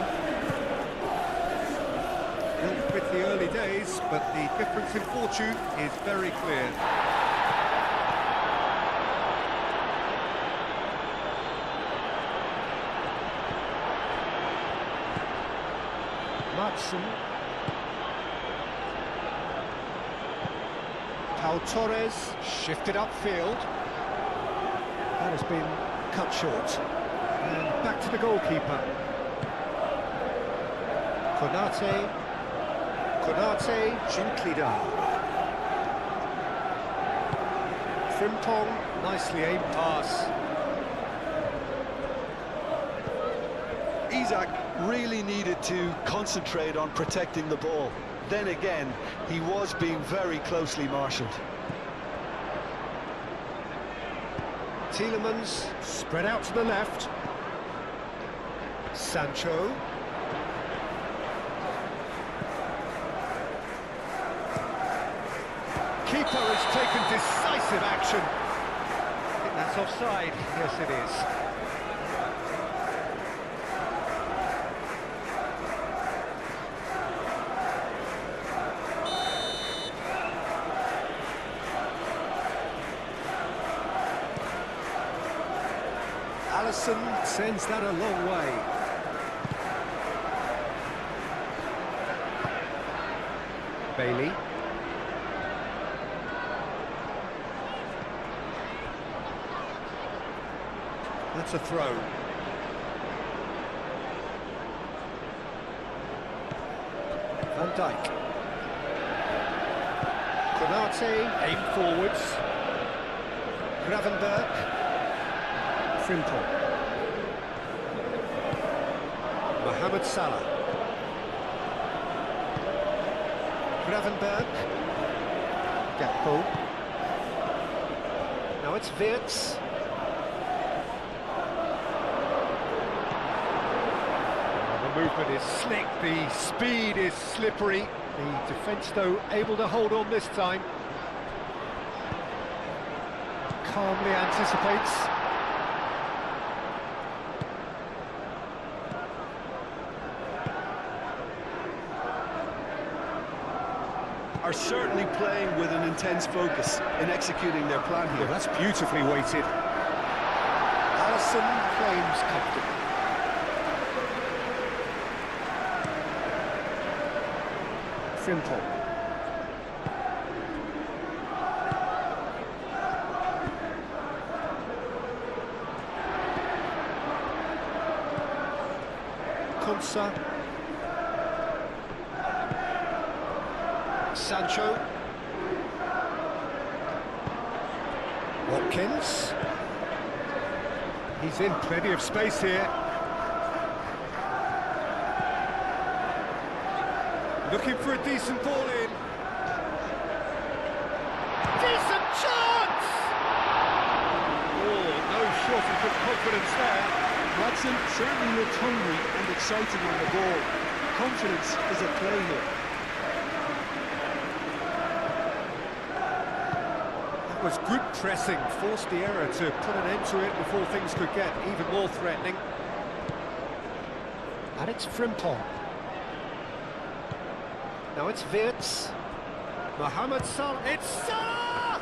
Built with the early days, but the difference in fortune is very clear. Madsen. Pau Torres shifted upfield. That has been cut short. And back to the goalkeeper. Konate gently down. Frimpong, nicely aimed pass. Isak really needed to concentrate on protecting the ball. Then again, he was being very closely marshalled. Tielemans spread out to the left. Sancho. Keeper has taken decisive action. I think that's offside. Yes, it is. Aston sends that a long way. Bailey. That's a throw. Van Dijk. Konate, aim forwards. Gravenberg. Frimpong. Mohamed Salah. Gravenberg. Gakpo. Now it's Wirtz. The movement is slick, the speed is slippery. The defence, though, able to hold on this time. Calmly anticipates. are certainly playing with an intense focus in executing their plan here. Well, that's beautifully weighted. Aston claims comfortable. Frimpong. Konsa. Sancho. Watkins. He's in plenty of space here. Looking for a decent ball in. Decent chance! Oh, no shortage of confidence there. Watson certainly looked hungry and excited on the ball. Confidence is at play here. That was good pressing, forced the error to put an end to it before things could get even more threatening. And it's Frimpong. Now it's Wirtz. Mohamed Salah. It's Salah!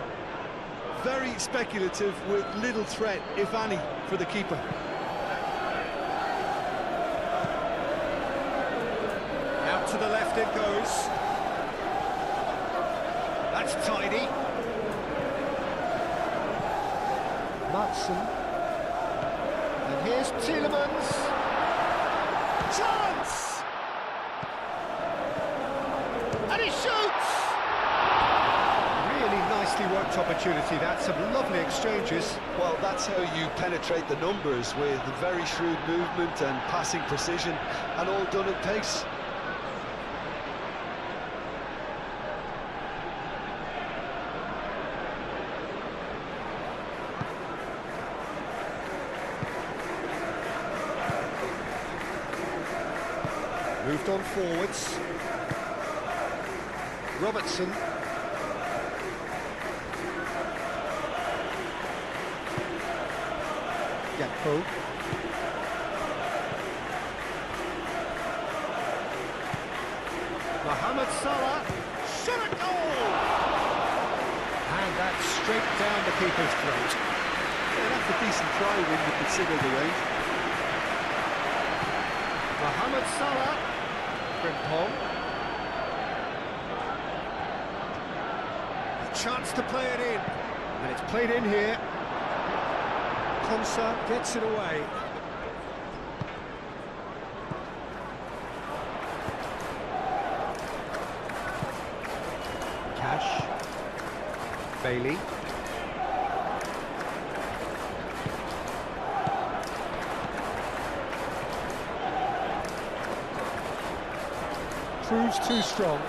Very speculative with little threat, if any, for the keeper. Out to the left it goes. That's tidy. Matson. And here's Tielemans. Chance! And he shoots! Really nicely worked opportunity, that. Some lovely exchanges. Well, that's how you penetrate the numbers, with very shrewd movement and passing precision, and all done at pace. Moved on forwards. Robertson. Gakpo. Mohamed Salah. Shot a goal! And that's straight down the keeper's throat. Yeah, that's a decent try when you consider the range. Mohamed Salah. Frimpong. Chance to play it in, and it's played in here. Konsa gets it away. Cash. Bailey. Proves too strong.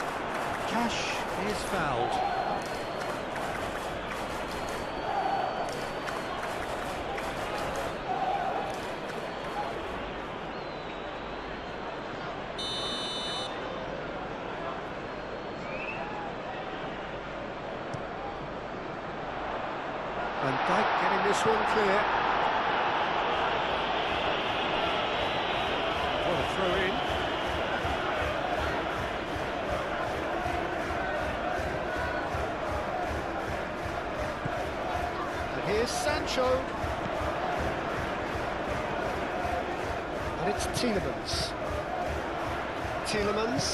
Cash is fouled. And Dyke getting this one clear. What a throw in. And here's Sancho. And it's Tielemans. Tielemans.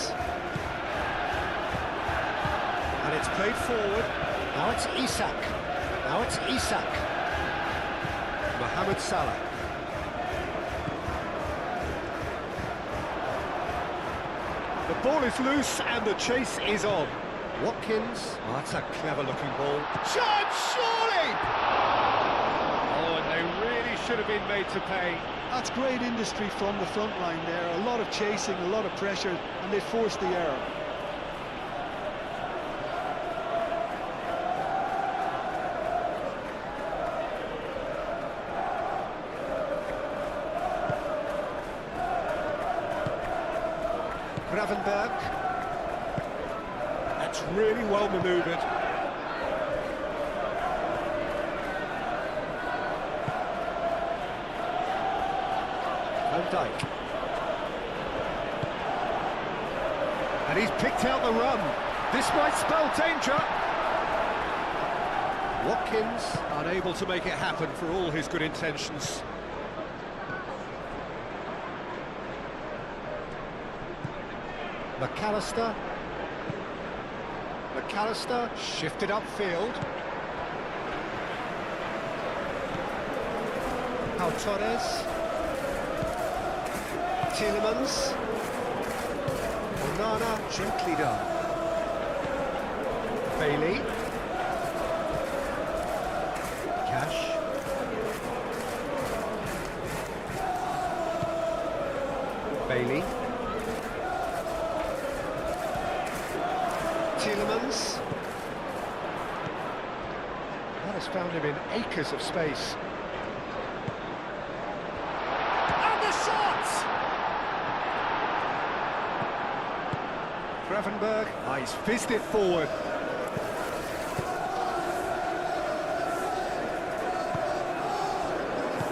And it's played forward. Now it's Isak. Now it's Isak. Mohamed Salah. The ball is loose and the chase is on. Watkins. Oh, that's a clever-looking ball. Chance, surely! Oh, and they really should have been made to pay. That's great industry from the front line there. A lot of chasing, a lot of pressure, and they forced the error. Gravenberg. That's really well manoeuvred. Van Dijk. And he's picked out the run. This might spell danger. Watkins unable to make it happen for all his good intentions. McAllister shifted upfield. Pau Torres. Tielemans. Onana, gently done. Bailey. Cash. Bailey. Tielemans. That has found him in acres of space. And the shot! Gravenberg, he's fizzed it forward.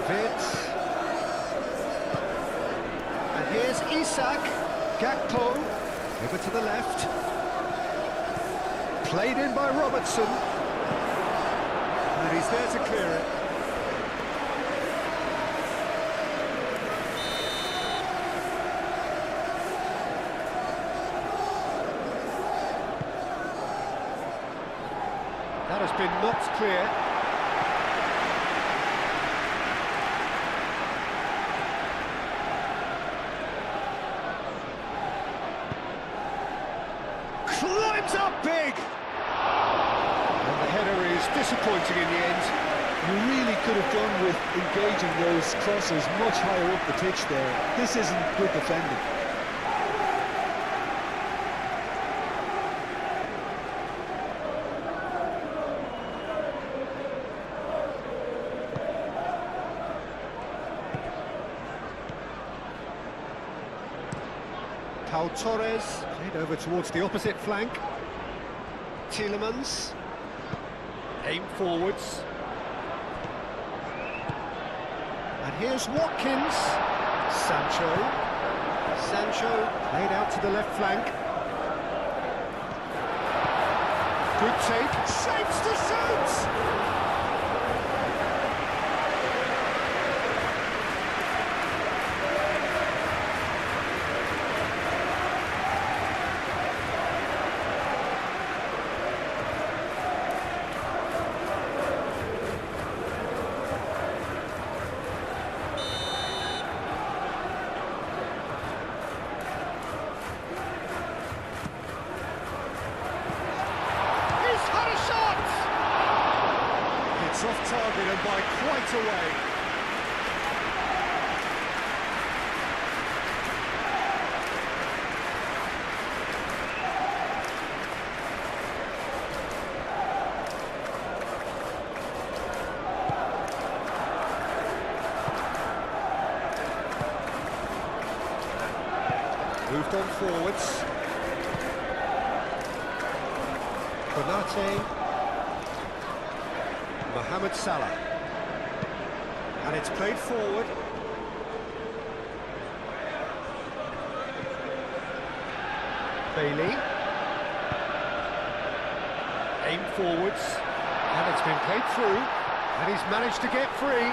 Vitz. And here's Isak. Gakpo. Over to the left. Played in by Robertson. And he's there to clear it. That has been knocked clear. Climbs up big! And the header is disappointing in the end. You really could have done with engaging those crosses much higher up the pitch there. This isn't good defending. Pau Torres, played over towards the opposite flank. Tielemans, aim forwards. And here's Watkins. Sancho, played out to the left flank. Good take, shapes to shoot! Off target and by quite a way. Moved on forwards. Konate. Mohamed Salah, and it's played forward. Bailey, aim forwards, and it's been played through, and he's managed to get free.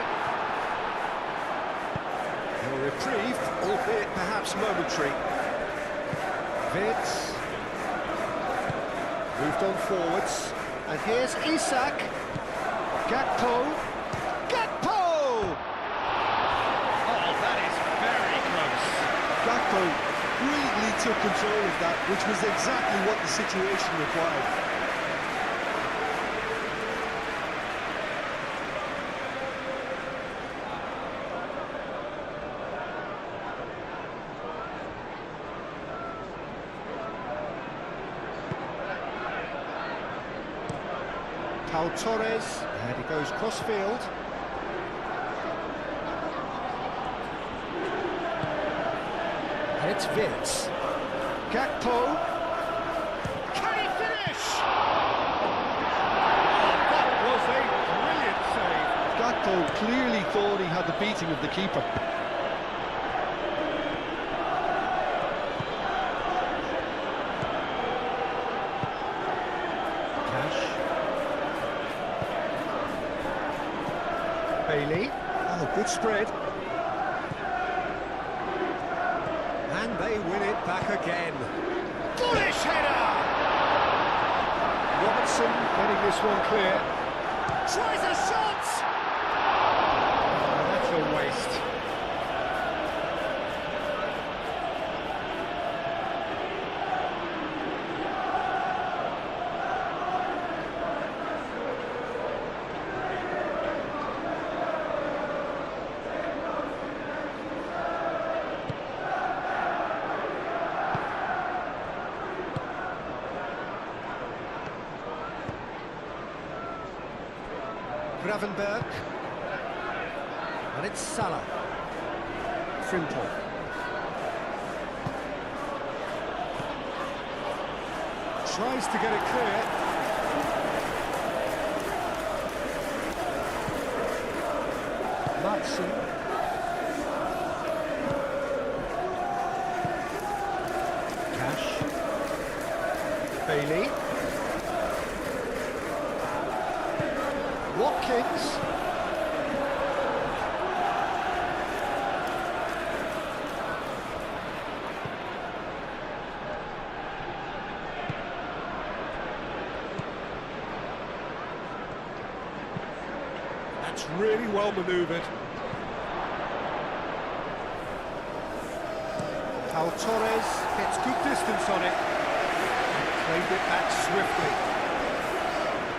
A reprieve, albeit perhaps momentary. Vitz, moved on forwards, and here's Isak. Gakpo! Oh, that is very close. Gakpo brilliantly took control of that, which was exactly what the situation required. Pau Torres, and he goes cross-field. And it's Vitz. Gakpo. Can he finish? That was a brilliant save. Gakpo clearly thought he had the beating of the keeper. spread. And they win it back again. Bullish header! Robertson getting this one clear. Tries a shot! Oh, that's a waste. Gravenberg, and it's Salah. Frimpong. Tries to get it clear. Matson. Cash. Bailey. Watkins. That's really well manoeuvred. Pau Torres gets good distance on it. Played it back swiftly.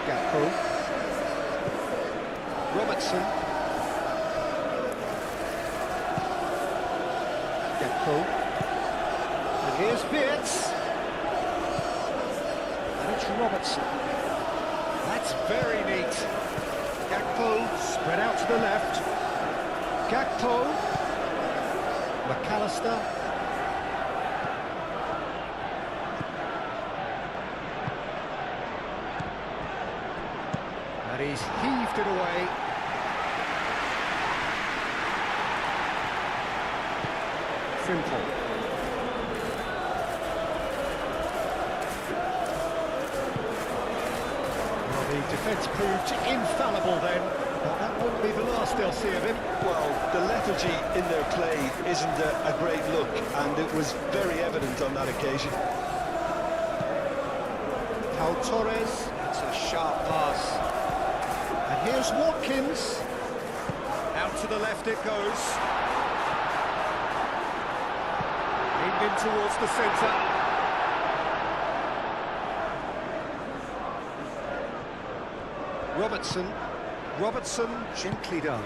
Gakpo. Robertson. Gakpo. And here's Wirtz. And it's Robertson. That's very neat. Gakpo spread out to the left. Gakpo. McAllister. And he's heaved it away. Frimpong. Well, the defence proved infallible then, but that won't be the last they'll see of him. Well, the lethargy in their play isn't a great look, and it was very evident on that occasion. Pau Torres, it's a sharp pass. And here's Watkins. Out to the left it goes. Aimed in towards the centre. Robertson, gently done.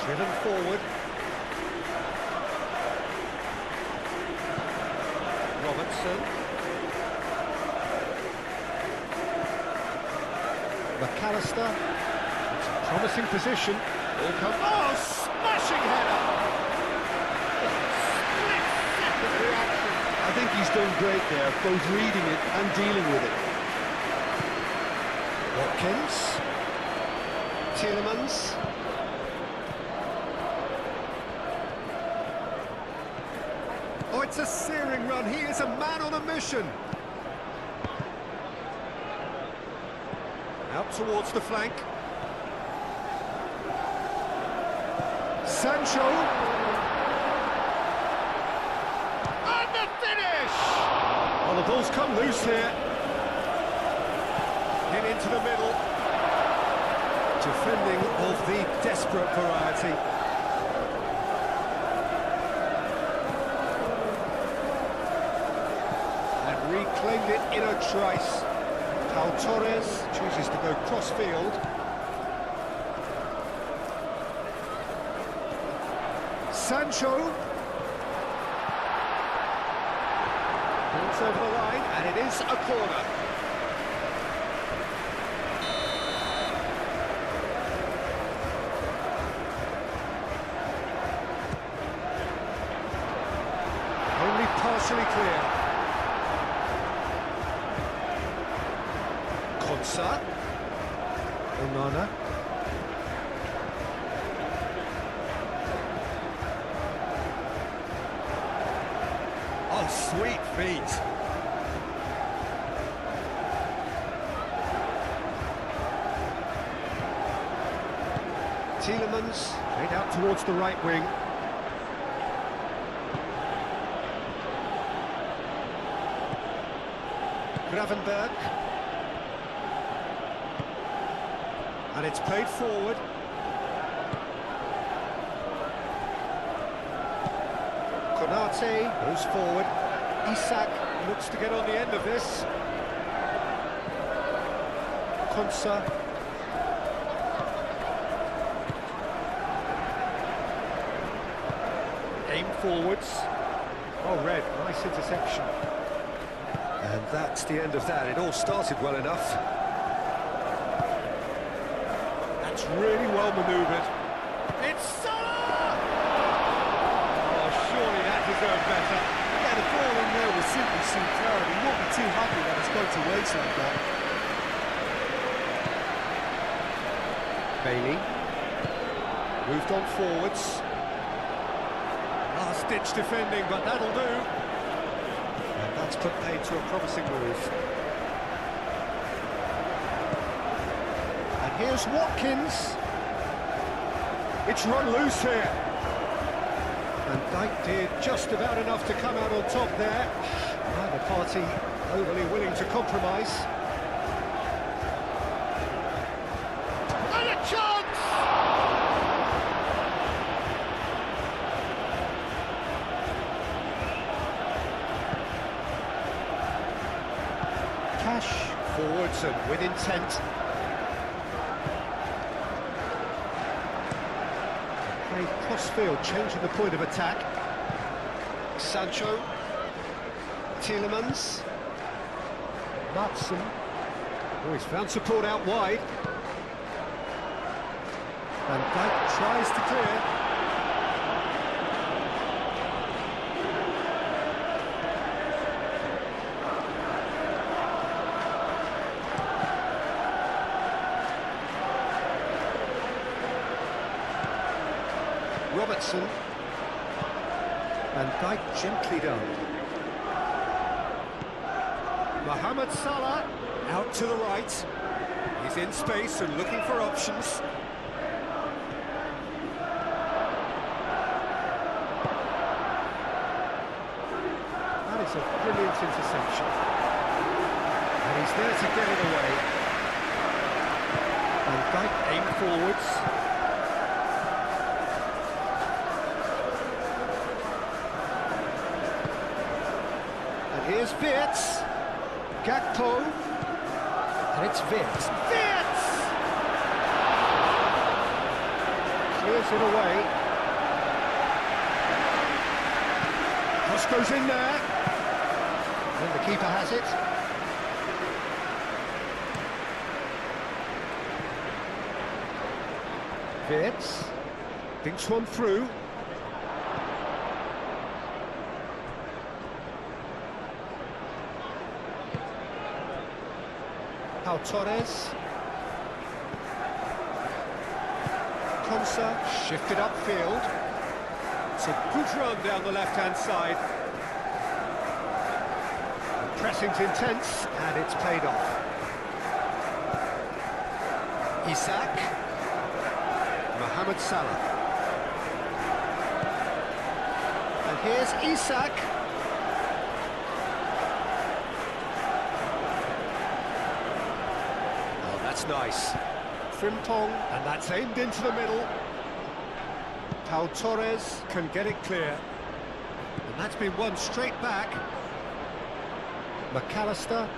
Driven forward. Robertson. McAllister. It's a promising position. All come. Oh, smashing header! Split-second reaction. I think he's done great there, both reading it and dealing with it. Watkins. Tielemans. Oh, it's a searing run. He is a man on a mission. Out towards the flank. Sancho. And the finish! Well, the ball's come loose here. Get into the middle. Defending of the desperate variety. And reclaimed it in a trice. Pau Torres chooses to go cross-field. Sancho. Ball's over the line, and it is a corner. Only partially clear. Konsa. Onana. Oh, sweet feet. Tielemans, straight out towards the right wing. Gravenberg. And it's played forward. Konate moves forward. Isak looks to get on the end of this. Konsa. Aim forwards. Oh, red, nice interception. And that's the end of that. It all started well enough. That's really well manoeuvred. It's Salah! Oh, surely that deserved better. Yeah, the ball in there was simply superb. He won't be too happy that it's going to waste like that. Bailey. Moved on forwards. Last-ditch defending, but that'll do. And that's put paid to a promising move. And here's Watkins. It's run loose here. And Dijk did just about enough to come out on top there. Neither party overly willing to compromise. And a chance! Cash forwards and with intent. Played cross-field, changing the point of attack. Sancho. Tielemans. Matson. Oh, he's found support out wide. And Dijk tries to clear. Robertson, and Dijk gently done. Mohamed Salah out to the right. He's in space and looking for options. That is a brilliant interception. And he's there to get it away. And Dijk aimed forwards. Here's Wirtz, Gakpo, and it's Wirtz. Wirtz! Clears it away. Cross goes in there. And the keeper has it. Wirtz thinks one through. Pau Torres. Konsa shifted upfield. It's a good run down the left-hand side. The pressing's intense, and it's paid off. Isak. Mohamed Salah. And here's Isak. That's nice. Frimpong, and that's aimed into the middle. Pau Torres can get it clear. And that's been won straight back. McAllister.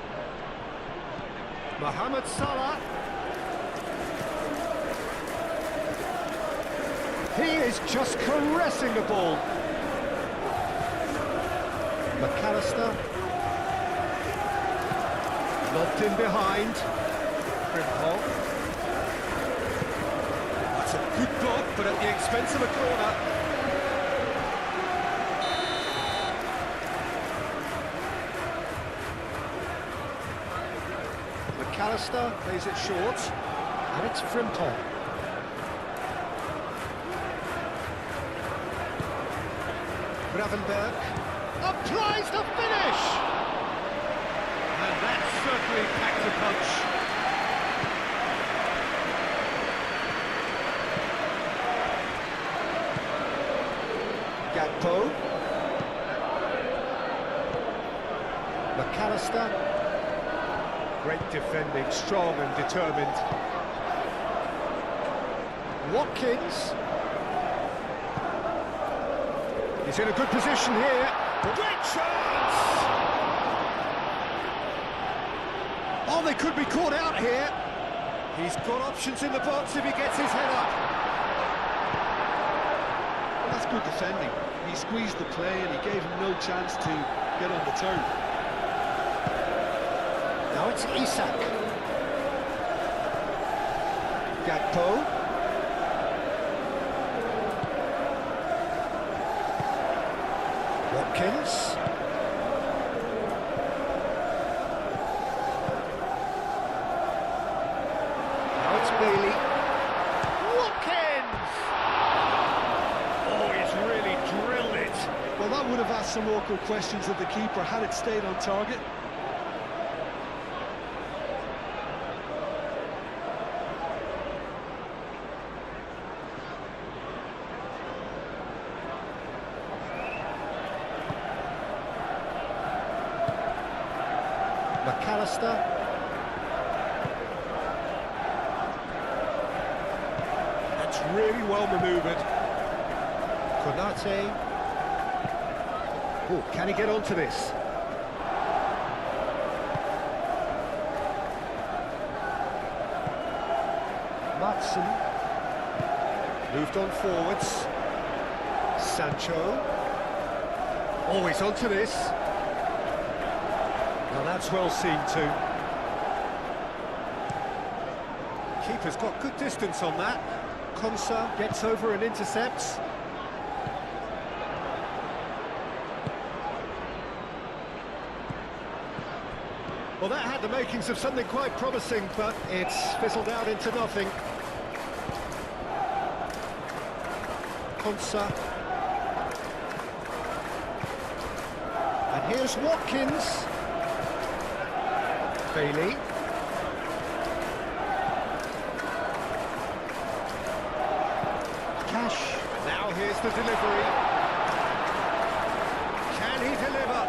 Mohamed Salah. He is just caressing the ball. McAllister. Lobbed in behind. Frimpong. That's a good block, but at the expense of a corner. McAllister plays it short, and it's Frimpong. Gravenberg applies the finish! And that certainly packed a punch. Gakpo. McAllister. Great defending, strong and determined. Watkins. He's in a good position here. Great chance! Oh, they could be caught out here. He's got options in the box if he gets his head up. Well, that's good defending. He squeezed the play and he gave him no chance to get on the turn. Now it's Isak. Gakpo. Watkins. Now it's Bailey. Watkins! Oh, he's really drilled it. Well, that would have asked some awkward questions of the keeper had it stayed on target. McAllister. That's really well manoeuvred. Konate. Oh, can he get onto this? Matson. Moved on forwards. Sancho. Oh, he's onto this. Well, that's well seen too. Keeper's got good distance on that. Konsa gets over and intercepts. Well, that had the makings of something quite promising, but it's fizzled out into nothing. Konsa. And here's Watkins. Bailey. Cash. And now here's the delivery. Can he deliver?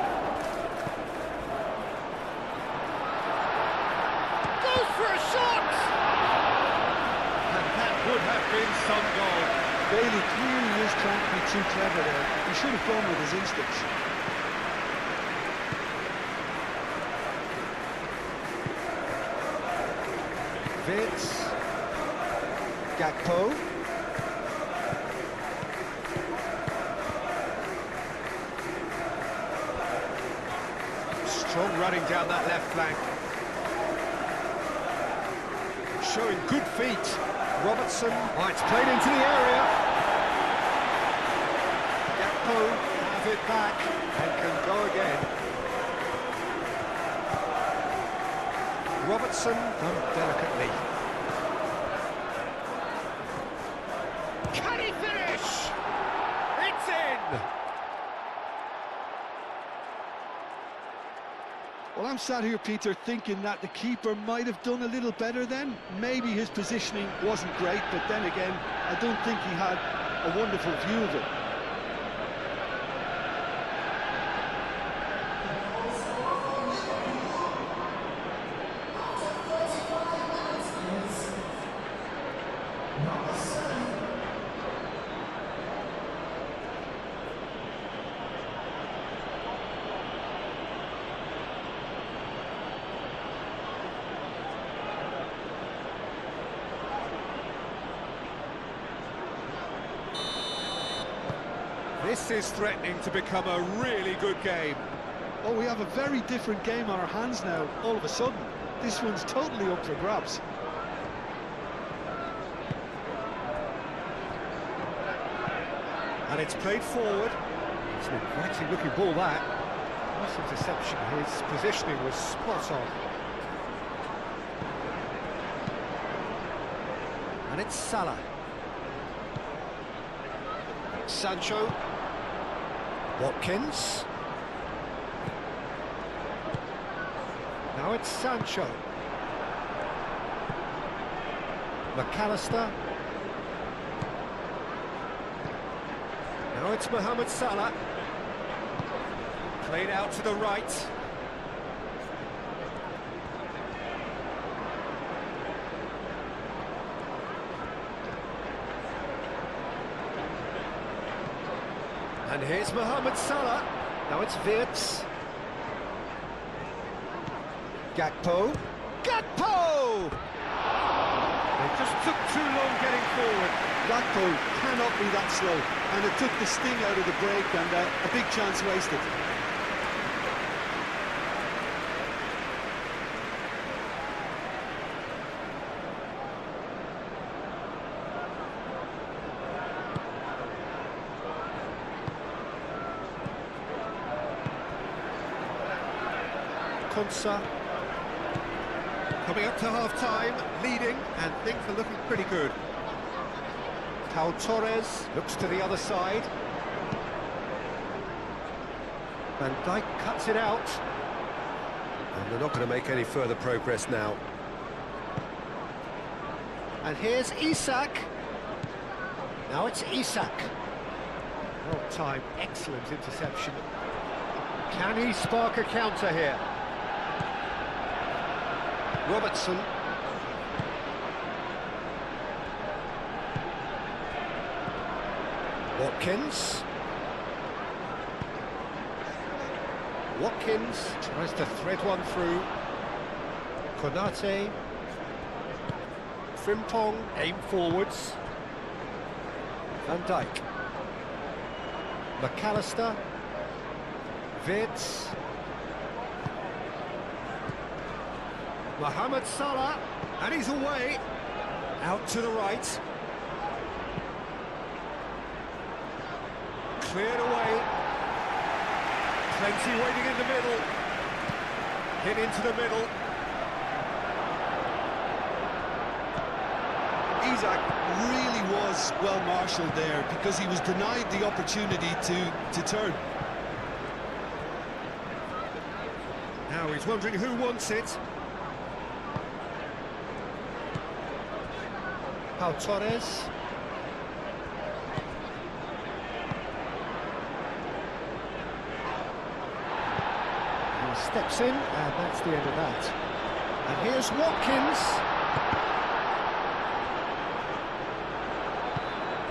Goes for a shot! And that would have been some goal. Bailey clearly is trying to be too clever there. He should have gone with his instincts. Vitz. Gakpo. Strong running down that left flank. Showing good feet. Robertson. Oh, it's played into the area. Gakpo has it back and can go again. Robertson done delicately. Can he finish? It's in! Well, I'm sat here, Peter, thinking that the keeper might have done a little better then. Maybe his positioning wasn't great, but then again, I don't think he had a wonderful view of it. This is threatening to become a really good game. Oh, we have a very different game on our hands now, all of a sudden. This one's totally up for grabs. And it's played forward. It's an inviting looking ball, that. Nice interception. His positioning was spot on. And it's Salah. Sancho. Watkins. Now it's Sancho. McAllister. Now it's Mohamed Salah. Played out to the right. And here's Mohamed Salah. Now it's Wirtz. Gakpo. Gakpo! They just took too long getting forward. Gakpo cannot be that slow, and it took the sting out of the break and a big chance wasted. Konsa. Coming up to half-time, leading, and things are looking pretty good. Pau Torres looks to the other side. Van Dijk cuts it out. And they're not going to make any further progress now. And here's Isak. Now it's Isak. Well timed, excellent interception. Can he spark a counter here? Robertson. Watkins. Watkins tries to thread one through. Konate. Frimpong, aim forwards. Van Dijk. McAllister. Wirtz. Mohamed Salah, and he's away. Out to the right. Cleared away. Plenty waiting in the middle. Hit into the middle. Isak really was well marshalled there because he was denied the opportunity to turn. Now he's wondering who wants it. Pau Torres. He steps in, and that's the end of that. And here's Watkins.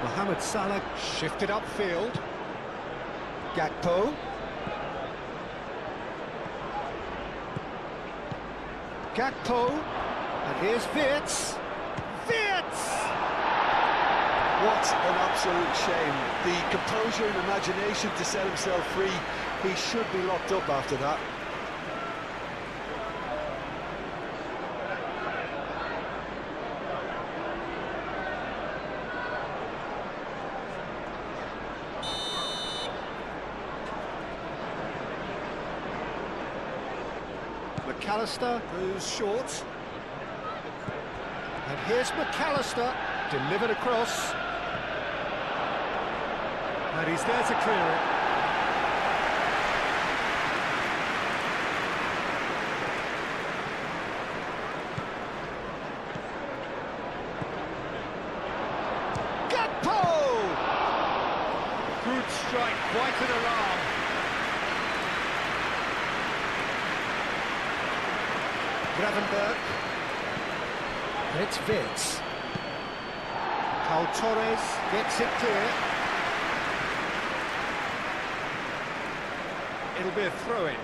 Mohamed Salah shifted upfield. Gakpo. Gakpo. And here's Wirtz. Wirtz! What an absolute shame. The composure and imagination to set himself free. He should be locked up after that. McAllister goes short. And here's McAllister, delivered across. And he's there to clear it. Gakpo! Good strike, quite an alarm. Gravenberg. And it's Wirtz. Pau Torres gets it clear. It'll be a throw-in.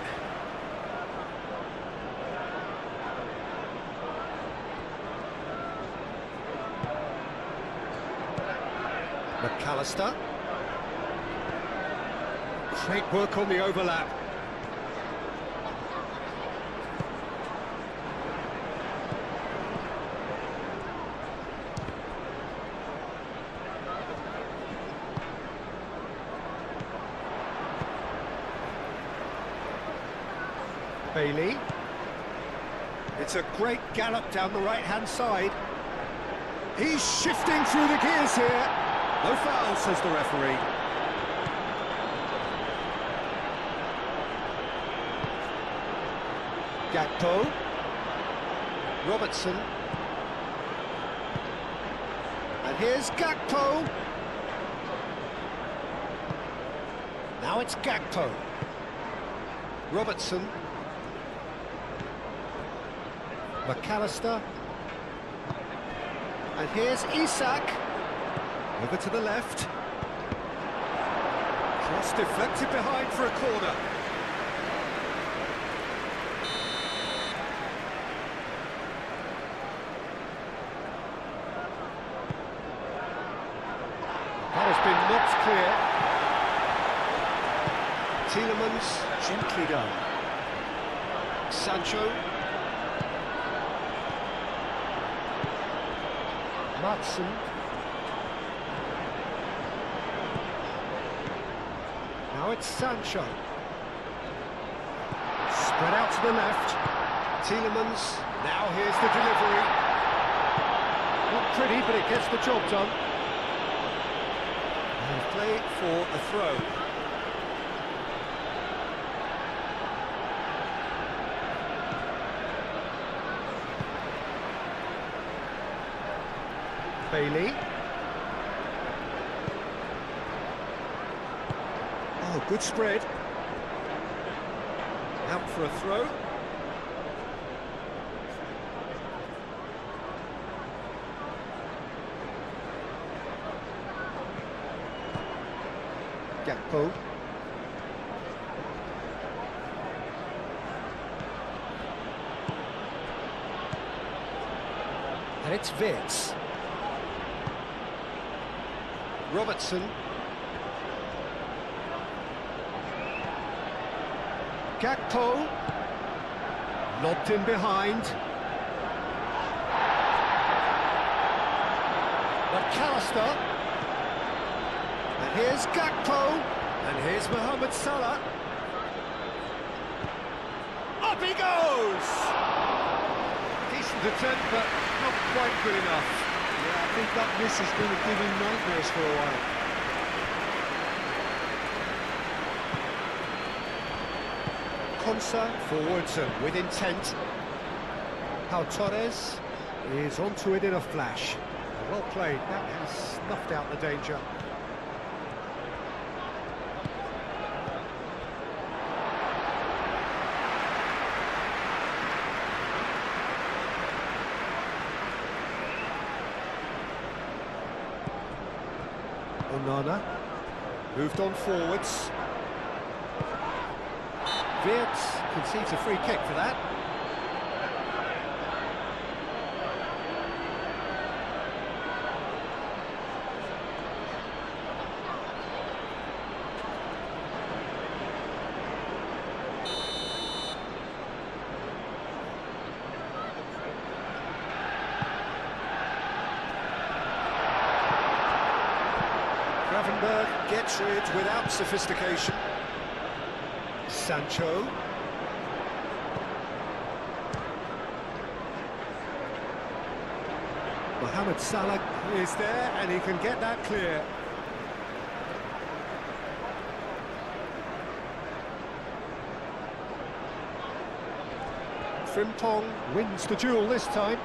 McAllister. Great work on the overlap. Bailey. It's a great gallop down the right-hand side. He's shifting through the gears here. No foul, says the referee. Gakpo. Robertson. And here's Gakpo. Now it's Gakpo. Robertson. McAllister. And here's Isak. Over to the left. Cross deflected behind for a corner. That has been knocked clear. Tielemans, gently done. Sancho. Matson. Now it's Sancho. Spread out to the left. Tielemans. Now here's the delivery. Not pretty, but it gets the job done. And play for a throw. Bailey. Oh, good spread. Out for a throw. Gakpo. And it's Vitz. Robertson. Gakpo. Lobbed in behind. McAllister. And here's Gakpo. And here's Mohamed Salah. Up he goes! Decent attempt, but not quite good enough. Yeah, I think that miss is going to give him nightmares for a while. Konsa forwards and with intent. Pau Torres is onto it in a flash. Well played, that has snuffed out the danger. Onana moved on forwards. Wirtz concedes a free kick for that. Gravenberg gets it without sophistication. Sancho. Mohamed Salah is there and he can get that clear. Frimpong wins the duel this time.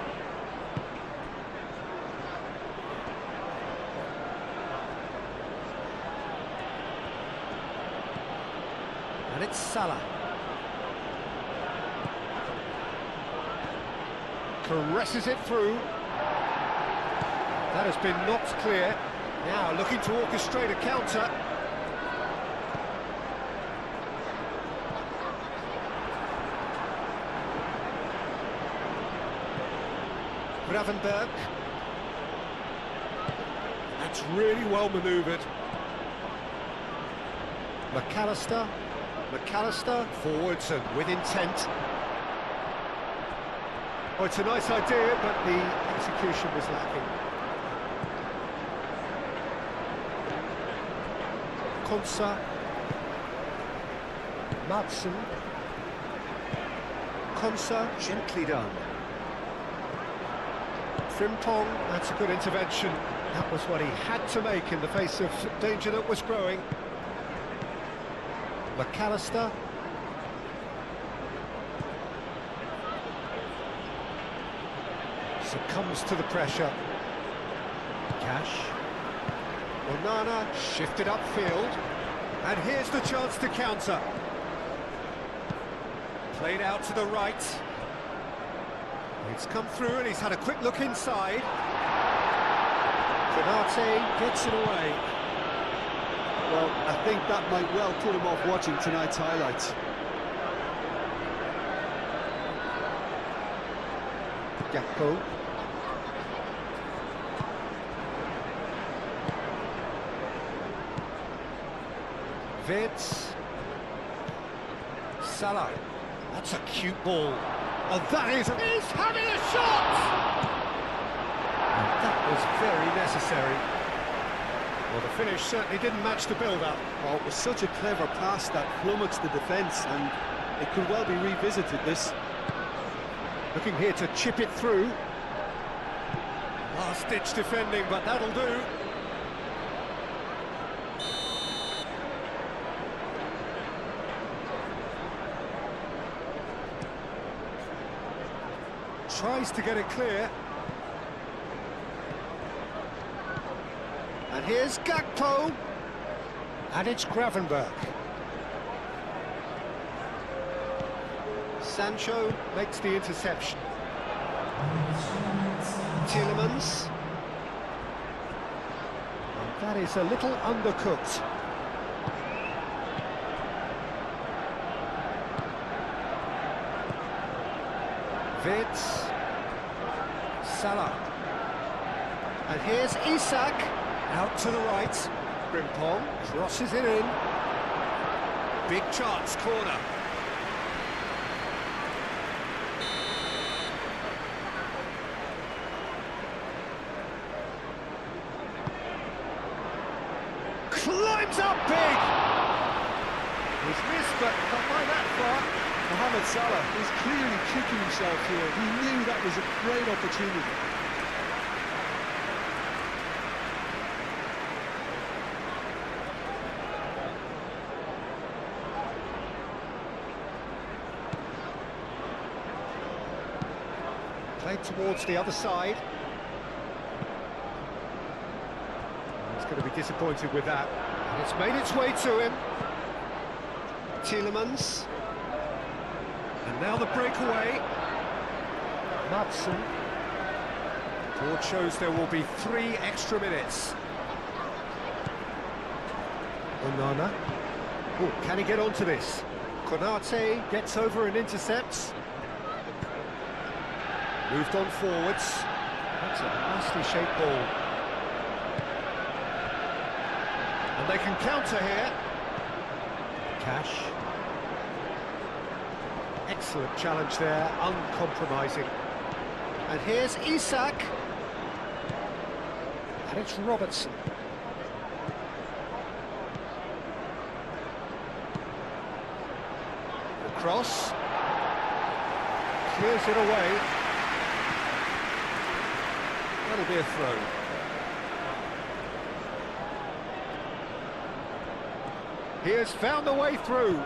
And it's Salah. Caresses it through. That has been knocked clear. Now looking to orchestrate a counter. Gravenberg. That's really well manoeuvred. McAllister. McAllister forwards and with intent. Oh, it's a nice idea, but the execution was lacking. Konsa. Matson. Konsa, gently done. Frimpong, that's a good intervention. That was what he had to make in the face of danger that was growing. McAllister. Succumbs to the pressure. Cash. Onana shifted upfield. And here's the chance to counter. Played out to the right. It's come through and he's had a quick look inside. Konate gets it away. Well, I think that might well put him off watching tonight's highlights. Gakpo. Vids. Salah. That's a cute ball. Oh, that is... He's having a shot! And that was very necessary. Well, the finish certainly didn't match the build-up. Oh, it was such a clever pass that flummoxed the defence, and it could well be revisited, this. Looking here to chip it through. Last-ditch defending, but that'll do. Tries to get it clear. And here's Gakpo. And it's Gravenberch. Sancho makes the interception. Tielemans. And that is a little undercooked. Vids. Salah. And here's Isak. Out to the right. Frimpong crosses it in. Big chance, corner. Climbs up big! He's missed, but not by that far. Mohamed Salah is clearly kicking himself here. He knew that was a great opportunity. Played towards the other side. He's going to be disappointed with that. And it's made its way to him. Tielemans. And now the breakaway. Madsen. Board shows there will be 3 extra minutes. Onana. Oh, can he get onto this? Konate gets over and intercepts. Moved on forwards. That's a nicely shaped ball. And they can counter here. Cash. Excellent challenge there, uncompromising. And here's Isak. And it's Robertson. The cross. Clears it away. That'll be a throw. He has found a way through.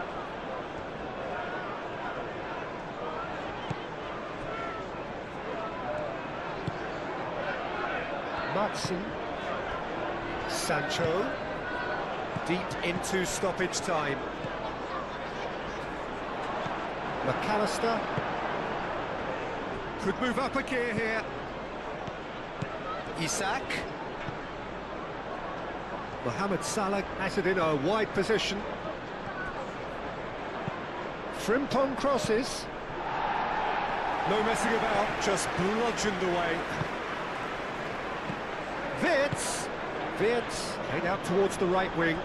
Madsen. Sancho. Deep into stoppage time. McAllister. Could move up a gear here. Isak. Mohamed Salah has it in a wide position. Frimpong crosses. No messing about, just bludgeoned away. Vids. Vids played out towards the right wing.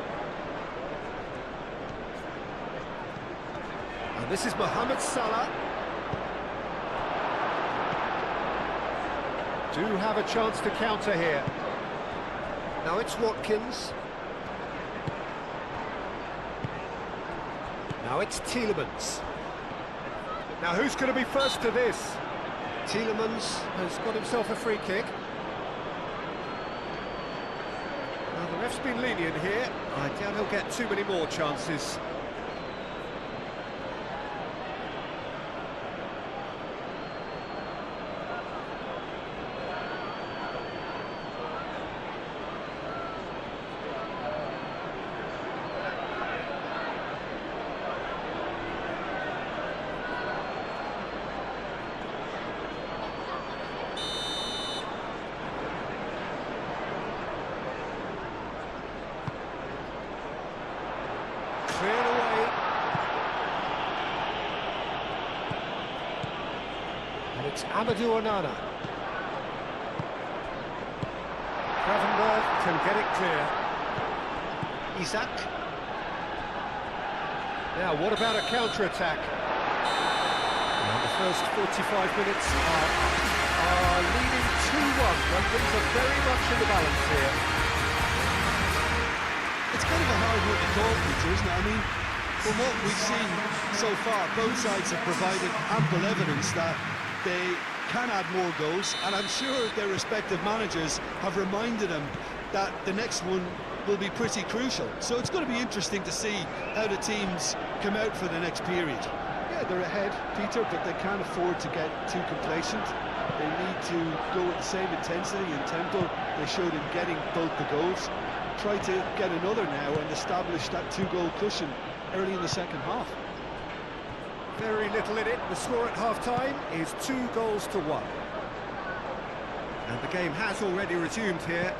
And this is Mohamed Salah. Do have a chance to counter here. Now it's Watkins. Now it's Tielemans. Now who's going to be first to this? Tielemans has got himself a free kick. Now the ref's been lenient here. I doubt he'll get too many more chances. Amadou Onana. Gravenberg can get it clear. Isak. Now, what about a counter-attack? And the first 45 minutes are leading 2-1, when things are very much in the balance here. It's kind of a hard one to call, Peter, isn't it? I mean, from what we've seen so far, both sides have provided ample evidence that they can add more goals, and I'm sure their respective managers have reminded them that the next one will be pretty crucial. So it's going to be interesting to see how the teams come out for the next period. Yeah, they're ahead, Peter, but they can't afford to get too complacent. They need to go with the same intensity and tempo they showed in getting both the goals. Try to get another now and establish that two-goal cushion early in the second half. Very little in it. The score at half-time is 2-1. And the game has already resumed here.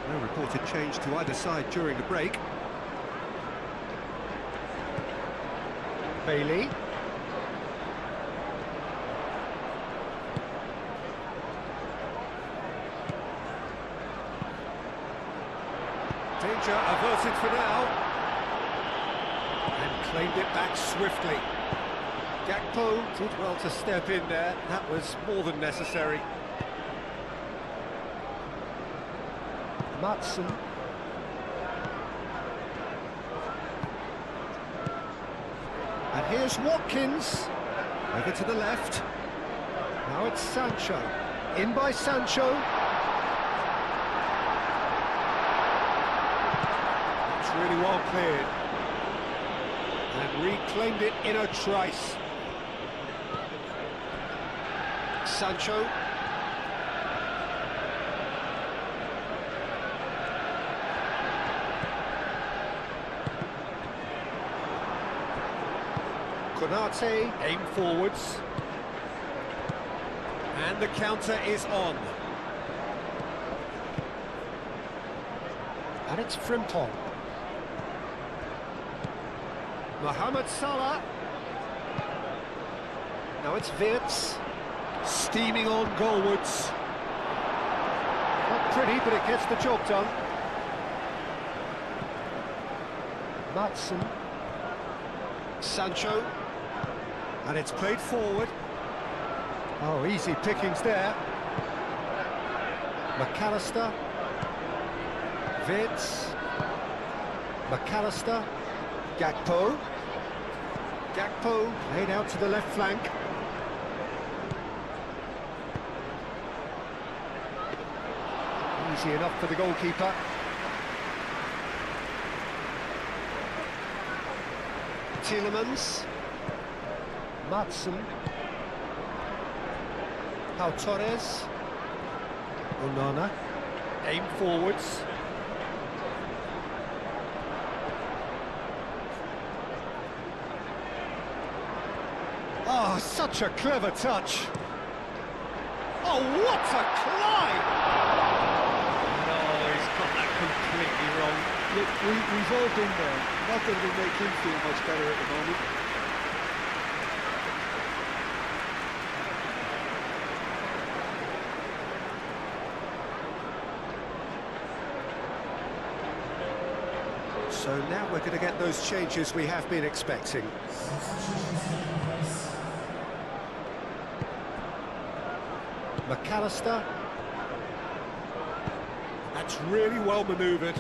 No reported change to either side during the break. Bailey. Danger averted for now. And claimed it back swiftly. Gakpo did well to step in there. That was more than necessary. Matson. And here's Watkins. Over to the left. Now it's Sancho. In by Sancho. It's really well cleared. And reclaimed it in a trice. Sancho. Konate, aim forwards. And the counter is on. And it's Frimpong. Mohamed Salah. Now it's Wirtz. Steaming on goalwards. Not pretty, but it gets the job done. Matson. Sancho. And it's played forward. Oh, easy pickings there. McAllister. Wirtz. McAllister. Gakpo. Gakpo laid out to the left flank. Easy enough for the goalkeeper. Tielemans. Matson. Pau Torres. Onana. Aim forwards. Oh, such a clever touch. Oh, what a climb! No, he's got that completely wrong. Look, we've all been there. Not that it'll make him feel much better at the moment. So now we're going to get those changes we have been expecting. McAllister. That's really well manoeuvred.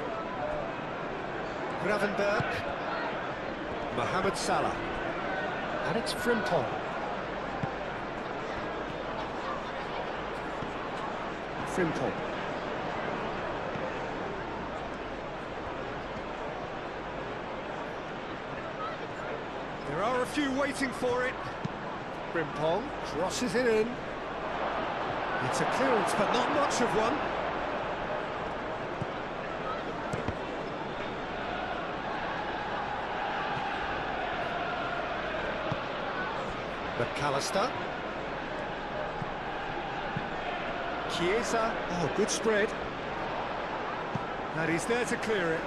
Gravenberg. Mohamed Salah. And it's Frimpong. Frimpong. There are a few waiting for it. Frimpong crosses it in. It's a clearance, but not much of one. McAllister. Chiesa. Oh, good spread. And he's there to clear it.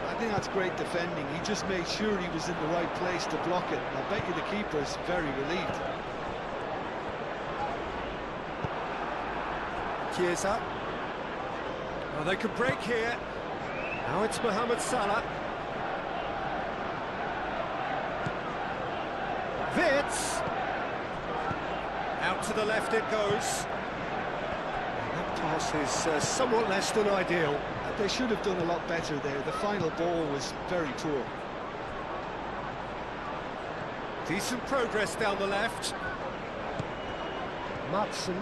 I think that's great defending. He just made sure he was in the right place to block it. I bet you the keeper's very relieved. Chiesa. Oh, they could break here. Now it's Mohamed Salah. Wits. Out to the left it goes. That pass is somewhat less than ideal. They should have done a lot better there. The final ball was very poor. Decent progress down the left. Matson.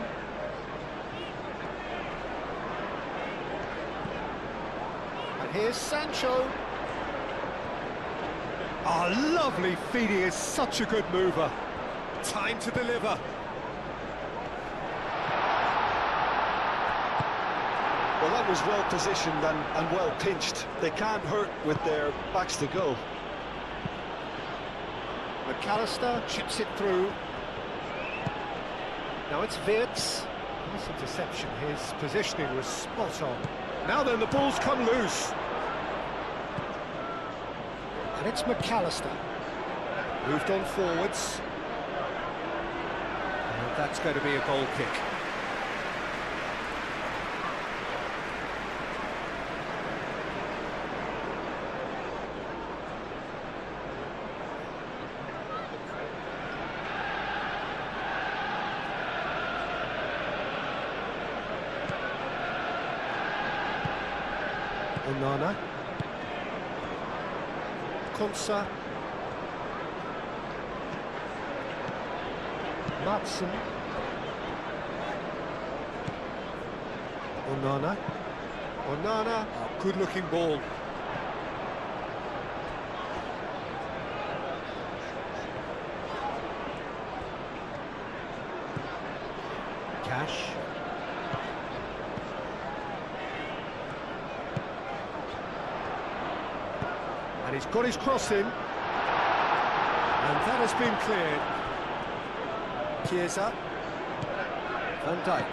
And here's Sancho. Oh, lovely feed. He is such a good mover. Time to deliver. Well, that was well positioned and well pinched. They can't hurt with their backs to goal. McAllister chips it through. Now it's Wits. Nice interception. His positioning was spot on. Now then, the ball's come loose. And it's McAllister. Moved on forwards. And that's going to be a goal kick. Onana. Konsa. Matson. Onana. Onana. Oh, good-looking ball. Cash. And he's got his cross in. And that has been cleared. Chiesa. Van Dijk.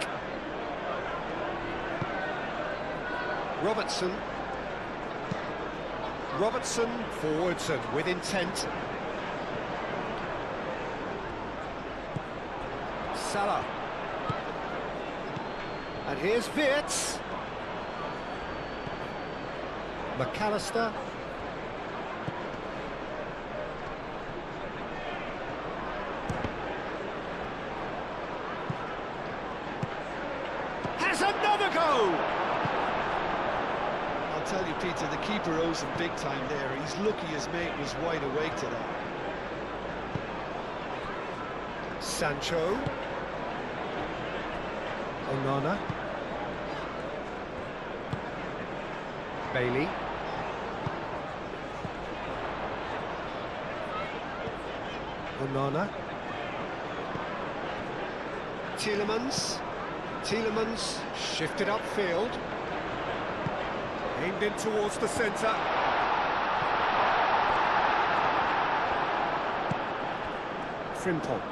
Robertson. Robertson forwards and with intent. Salah. And here's Wits. McAllister. Has another go! I'll tell you, Peter, the keeper owes him big time there. He's lucky his mate was wide awake to that. Sancho. Onana. Bailey. Onana. Tielemans. Tielemans shifted upfield. Aimed in towards the centre. Frimpong.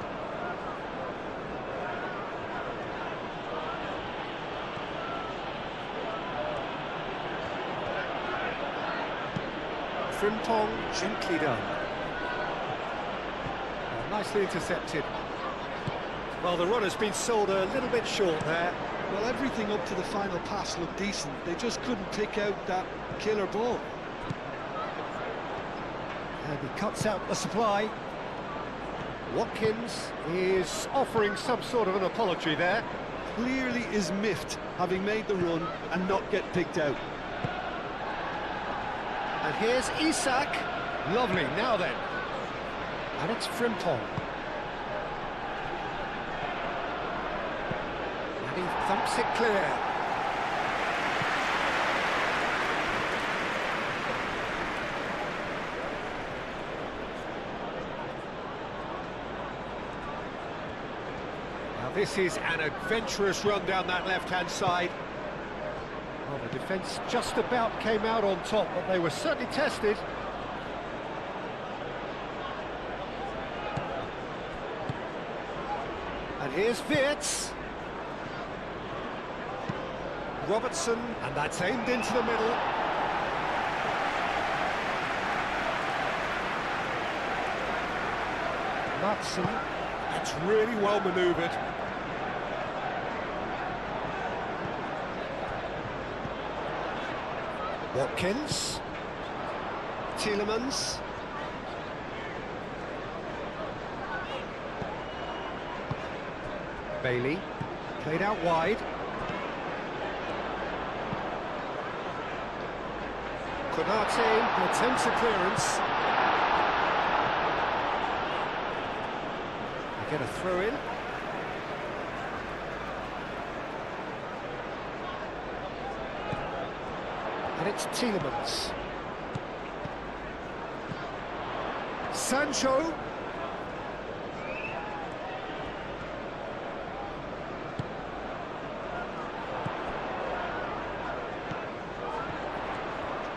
Frimpong gently done. Oh, nicely intercepted. Well, the run has been sold a little bit short there. Well, everything up to the final pass looked decent. They just couldn't pick out that killer ball. And he cuts out the supply. Watkins is offering some sort of an apology there. Clearly is miffed, having made the run and not get picked out. And here's Isak. Lovely, now then. And it's Frimpong. And he thumps it clear. Now this is an adventurous run down that left-hand side. Well, the defence just about came out on top, but they were certainly tested. And here's Wits. Robertson, and that's aimed into the middle. Matson, that's really well manoeuvred. Watkins, Tielemans. Bailey, played out wide. Konate attempts a clearance. They get a throw in. And it's Tielemans. Sancho.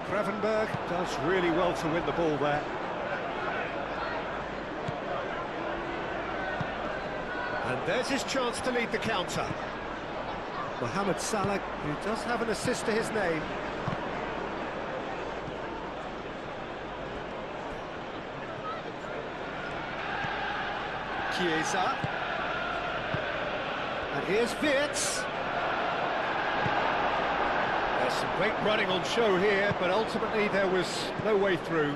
Gravenberg does really well to win the ball there. And there's his chance to lead the counter. Mohamed Salah, who does have an assist to his name. Chiesa. And here's Wirtz. There's some great running on show here, but ultimately there was no way through.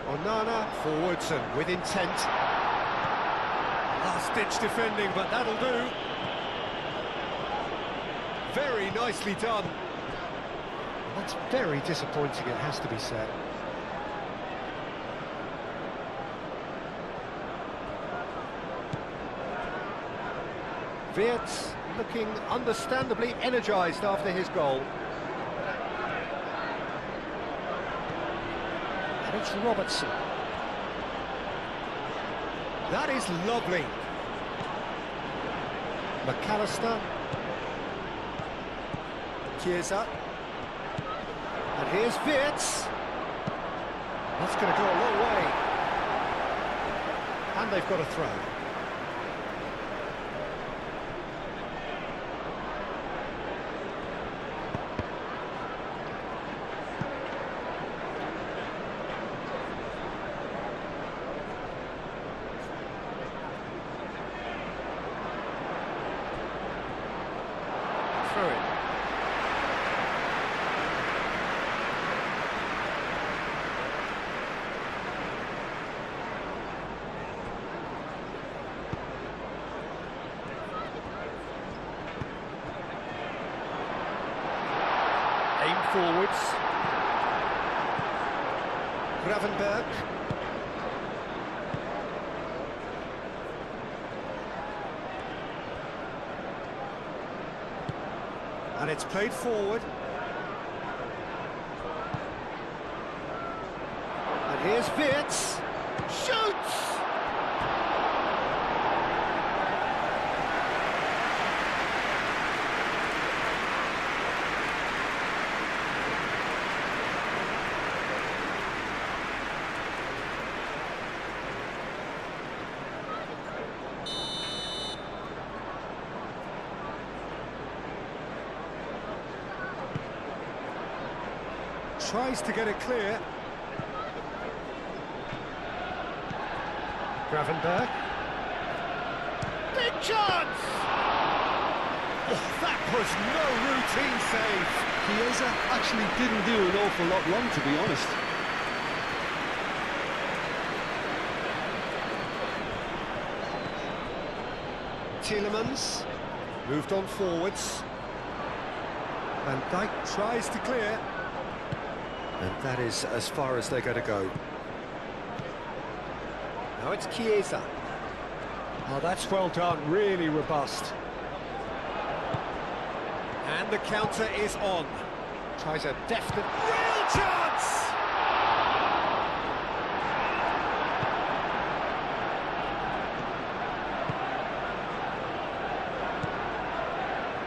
Onana forwards and with intent. Last-ditch defending, but that'll do. Very nicely done. That's very disappointing, it has to be said. Wirtz looking understandably energised after his goal. And it's Robertson. That is lovely. McAllister. Chiesa. And here's Wirtz. That's going to go a long way. And they've got a throw. Throw it. Aim forwards. Gravenberg. And it's played forward. And here's Wirtz. Shoots! Tries to get it clear. Gravenberg. Big chance! Oh, that was no routine save. Chiesa actually didn't do an awful lot wrong, to be honest. Tielemans moved on forwards. Van Dijk tries to clear. And that is as far as they're going to go. Now it's Chiesa. Oh, that's well done, really robust. And the counter is on. Tries a definite real chance!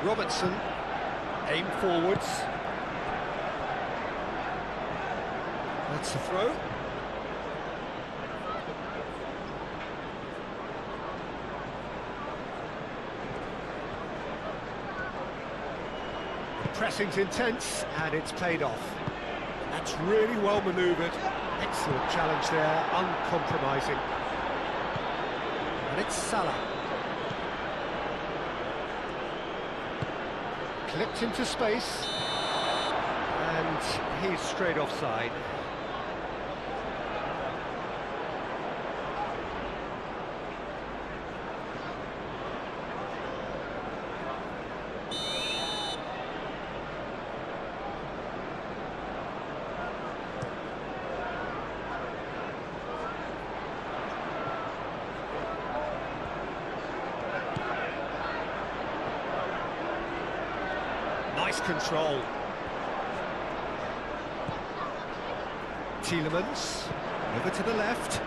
Robertson, aim forwards. That's the throw. pressing's intense, and it's paid off. That's really well manoeuvred. Excellent challenge there, uncompromising. And it's Salah. Clipped into space. And he's straight offside. Nice control. Tielemans, over to the left.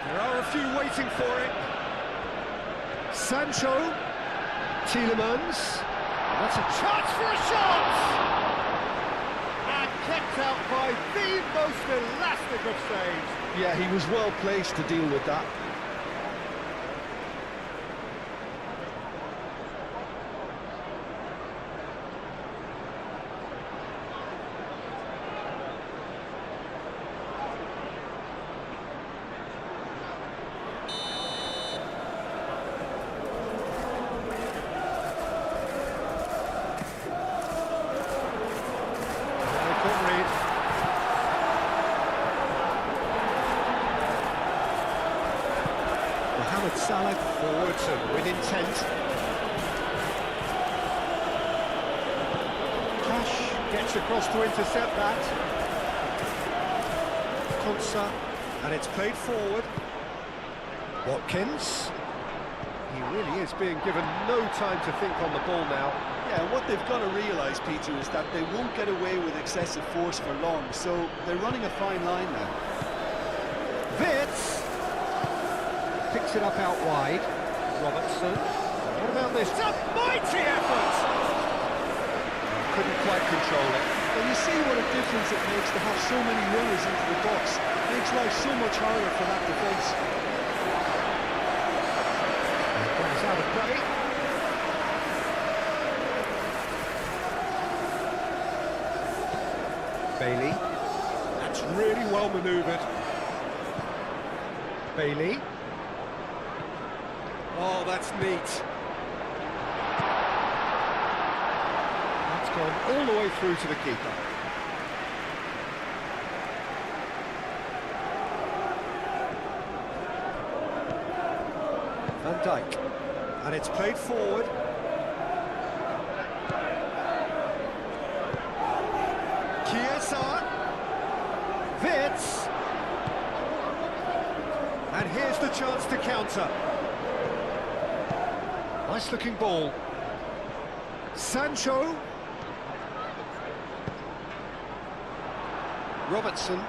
There are a few waiting for it. Sancho, Tielemans. That's a chance for a shot! And kept out by the most elastic of saves. Yeah, he was well placed to deal with that. Salah forwards and with intent. Cash gets across to intercept that. Konsa, and it's played forward. Watkins. He really is being given no time to think on the ball now. Yeah, what they've got to realise, Peter, is that they won't get away with excessive force for long, so they're running a fine line now. Wits picks it up out wide. Robertson. What about this? It's a mighty effort! Couldn't quite control it. Well, you see what a difference it makes to have so many runners into the box. It makes life so much harder for that defence. That is out of play. Bailey. That's really well manoeuvred. Bailey. Oh, that's neat. That's gone all the way through to the keeper. Van Dijk. And it's played forward. Chiesa. Wits. And here's the chance to counter. Nice looking ball. Sancho. Robertson.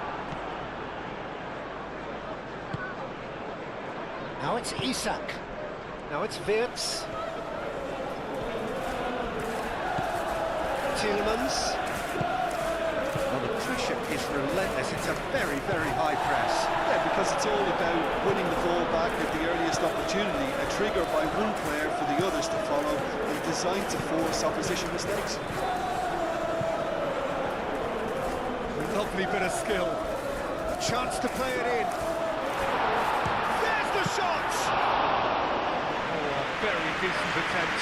Now it's Isak. Now it's Wirtz. Tielemans. Well, the pressure is relentless. It's a very, very high press. Yeah, because it's all about winning the ball back at the earliest opportunity, a trigger by one player for the others to follow, and designed to force opposition mistakes. Lovely bit of skill. A chance to play it in. There's the shot! Oh, a very decent attempt.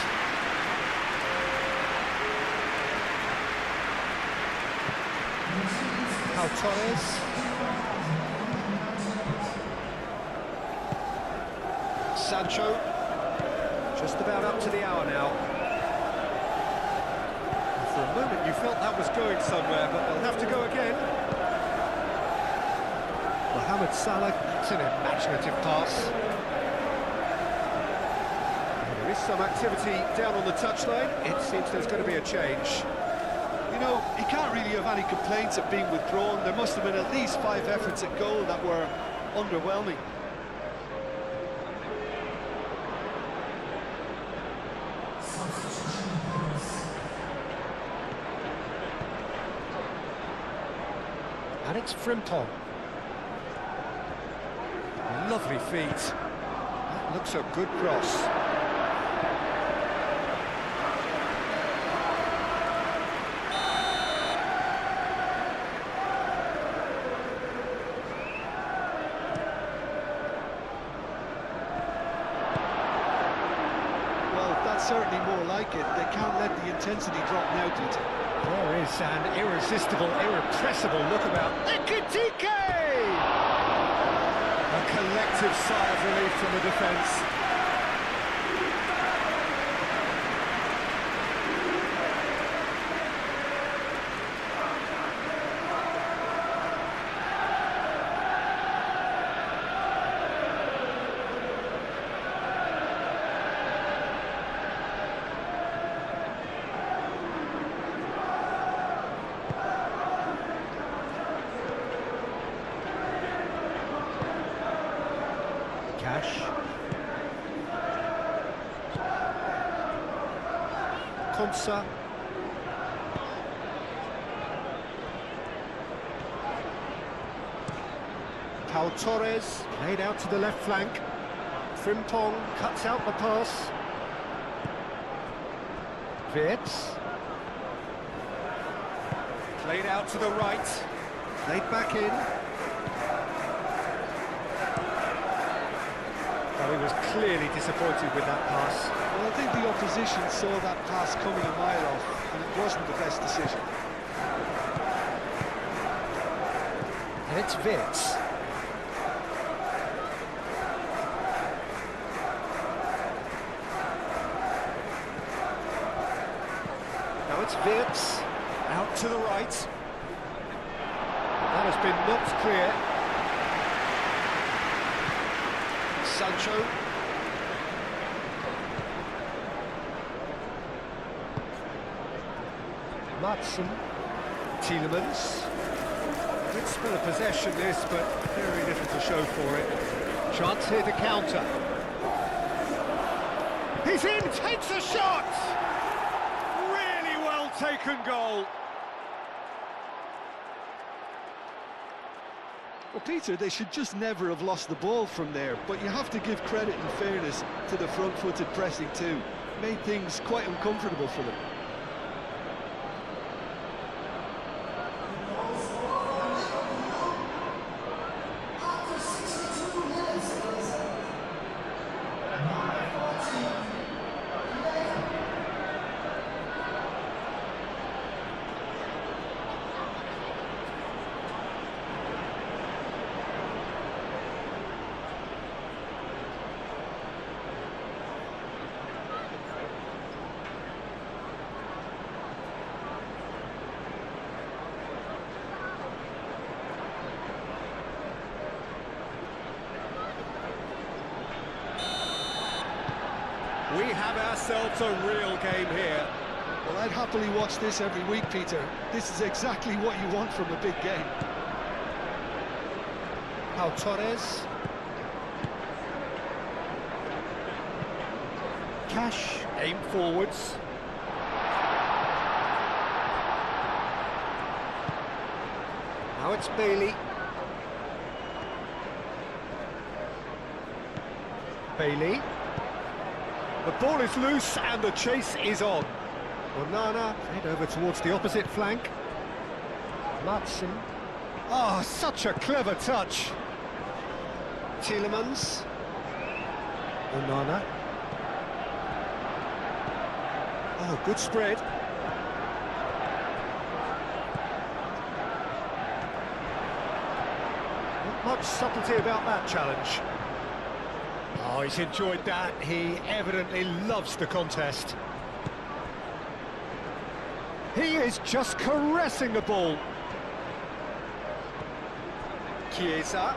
Pau Torres. Sancho. Just about up to the hour now. For a moment you felt that was going somewhere, but they'll have to go again. Mohamed Salah, it's an imaginative pass. There is some activity down on the touchline. It seems there's going to be a change. You know, he can't really have any complaints at being withdrawn. There must have been at least 5 efforts at goal that were underwhelming. And it's Frimpong. Lovely feet. That looks a good cross. Well, that's certainly more like it. They can't let the intensity drop now, Peter. There is an irresistible, irrepressible look about Ekitike! A collective sigh of relief from the defence. Cash. Konsa. Pau Torres, laid out to the left flank. Frimpong cuts out the pass. Wirtz. Played out to the right. Laid back in. He was clearly disappointed with that pass. Well, I think the opposition saw that pass coming a mile off, and it wasn't the best decision. And it's Wirtz. Now it's Wirtz, out to the right. That has been knocked clear. Sancho. Madsen. Tielemans. Good spell of possession this, but very little to show for it. Chance here to counter. He's in, takes a shot! Really well taken goal. Well, Peter, they should just never have lost the ball from there, but you have to give credit and fairness to the front-footed pressing too. Made things quite uncomfortable for them. We have ourselves a real game here. Well, I'd happily watch this every week, Peter. This is exactly what you want from a big game. Pau Torres. Cash, aim forwards. Now it's Bailey. Bailey. The ball is loose and the chase is on. Onana, head over towards the opposite flank. Madsen. Oh, such a clever touch. Tielemans. Onana. Oh, good spread. Not much subtlety about that challenge. Oh, he's enjoyed that. He evidently loves the contest. He is just caressing the ball. Chiesa.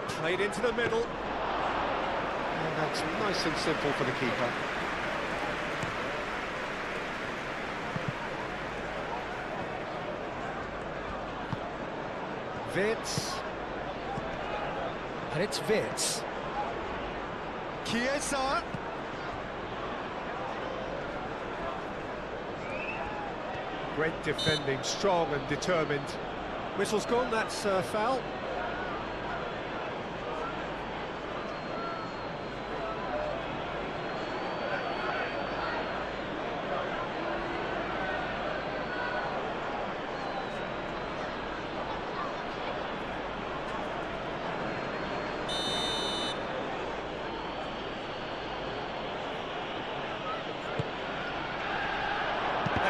Played into the middle. And that's nice and simple for the keeper. Wirtz. And it's Wirtz. Chiesa. Great defending, strong and determined. Whistle's gone, that's a foul.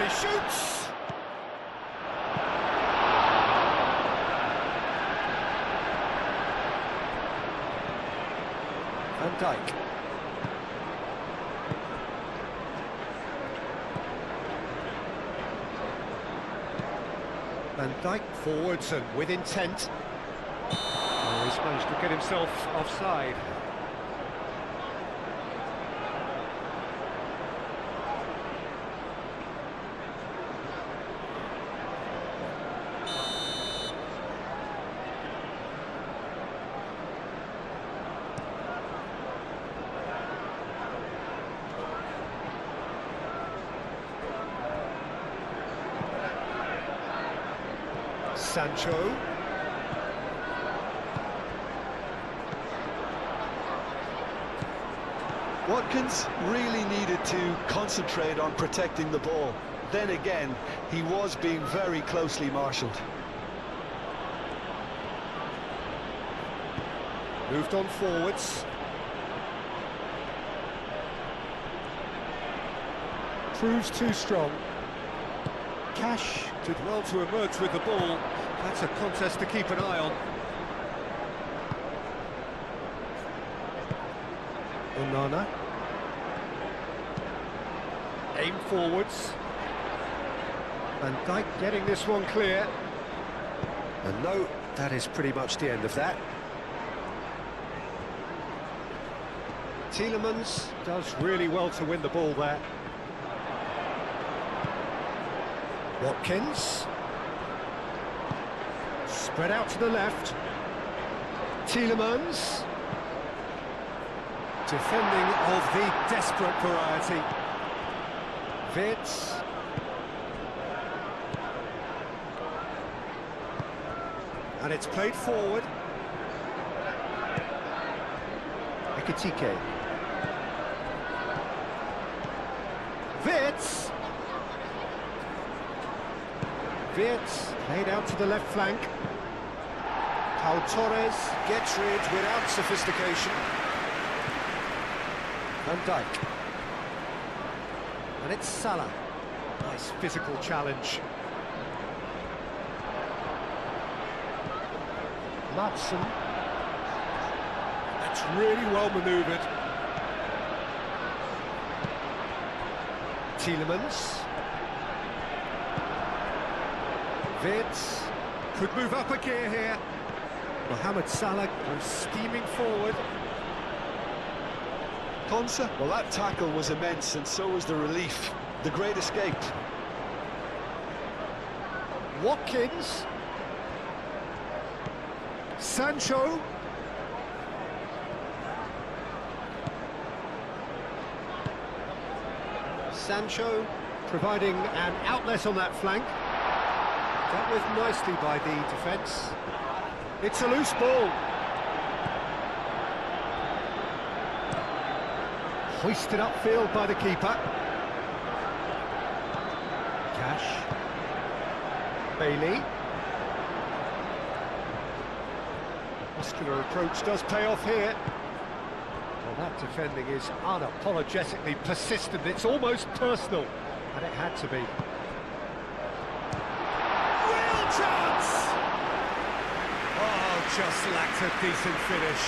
he shoots! Van Dijk. Van Dijk forwards and with intent. Oh, he's managed to get himself offside. Sancho. Watkins really needed to concentrate on protecting the ball. Then again, he was being very closely marshalled. Moved on forwards. Proves too strong. Cash did well to emerge with the ball. That's a contest to keep an eye on. Onana. Aim forwards. Van Dijk getting this one clear. And no, that is pretty much the end of that. Tielemans does really well to win the ball there. Watkins. Spread out to the left. Tielemans. Defending of the desperate variety. Wits. And it's played forward. Ekitike. Wits. Wits played out to the left flank. Pau Torres gets rid without sophistication. Van Dijk. And it's Salah. Nice physical challenge. Matson. That's really well manoeuvred. Tielemans. Wits could move up a gear here. Mohamed Salah goes steaming forward. Konsa, well, that tackle was immense, and so was the relief. The great escape. Watkins. Sancho. Sancho providing an outlet on that flank. Dealt with nicely by the defence. It's a loose ball. Hoisted upfield by the keeper. Cash. Bailey. Muscular approach does pay off here. Well, that defending is unapologetically persistent. It's almost personal, and it had to be. Real chance! Oh, just lacked a decent finish.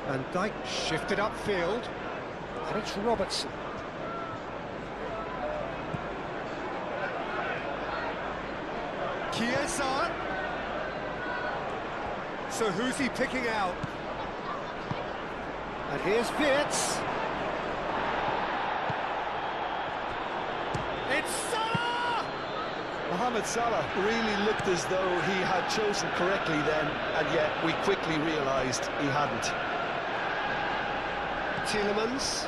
Van Dijk shifted upfield, and it's Robertson. Chiesa. So who's he picking out? And here's Wits. It's Salah! Mohamed Salah really looked as though he had chosen correctly then, and yet we quickly realised he hadn't. Tielemans.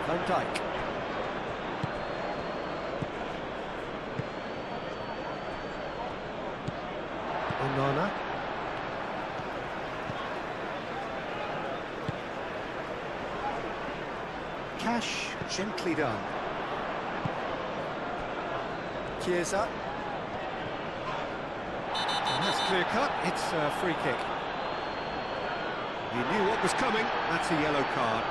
Van Dijk. Onana. Cash, gently done. Chiesa. And that's clear cut, it's a free kick. He knew what was coming, that's a yellow card.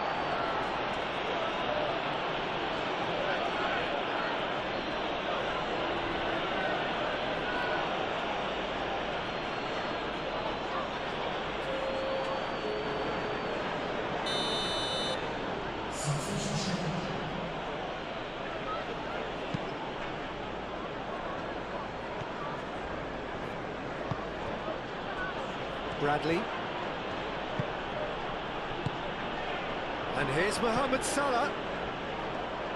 Bradley. And here's Mohamed Salah.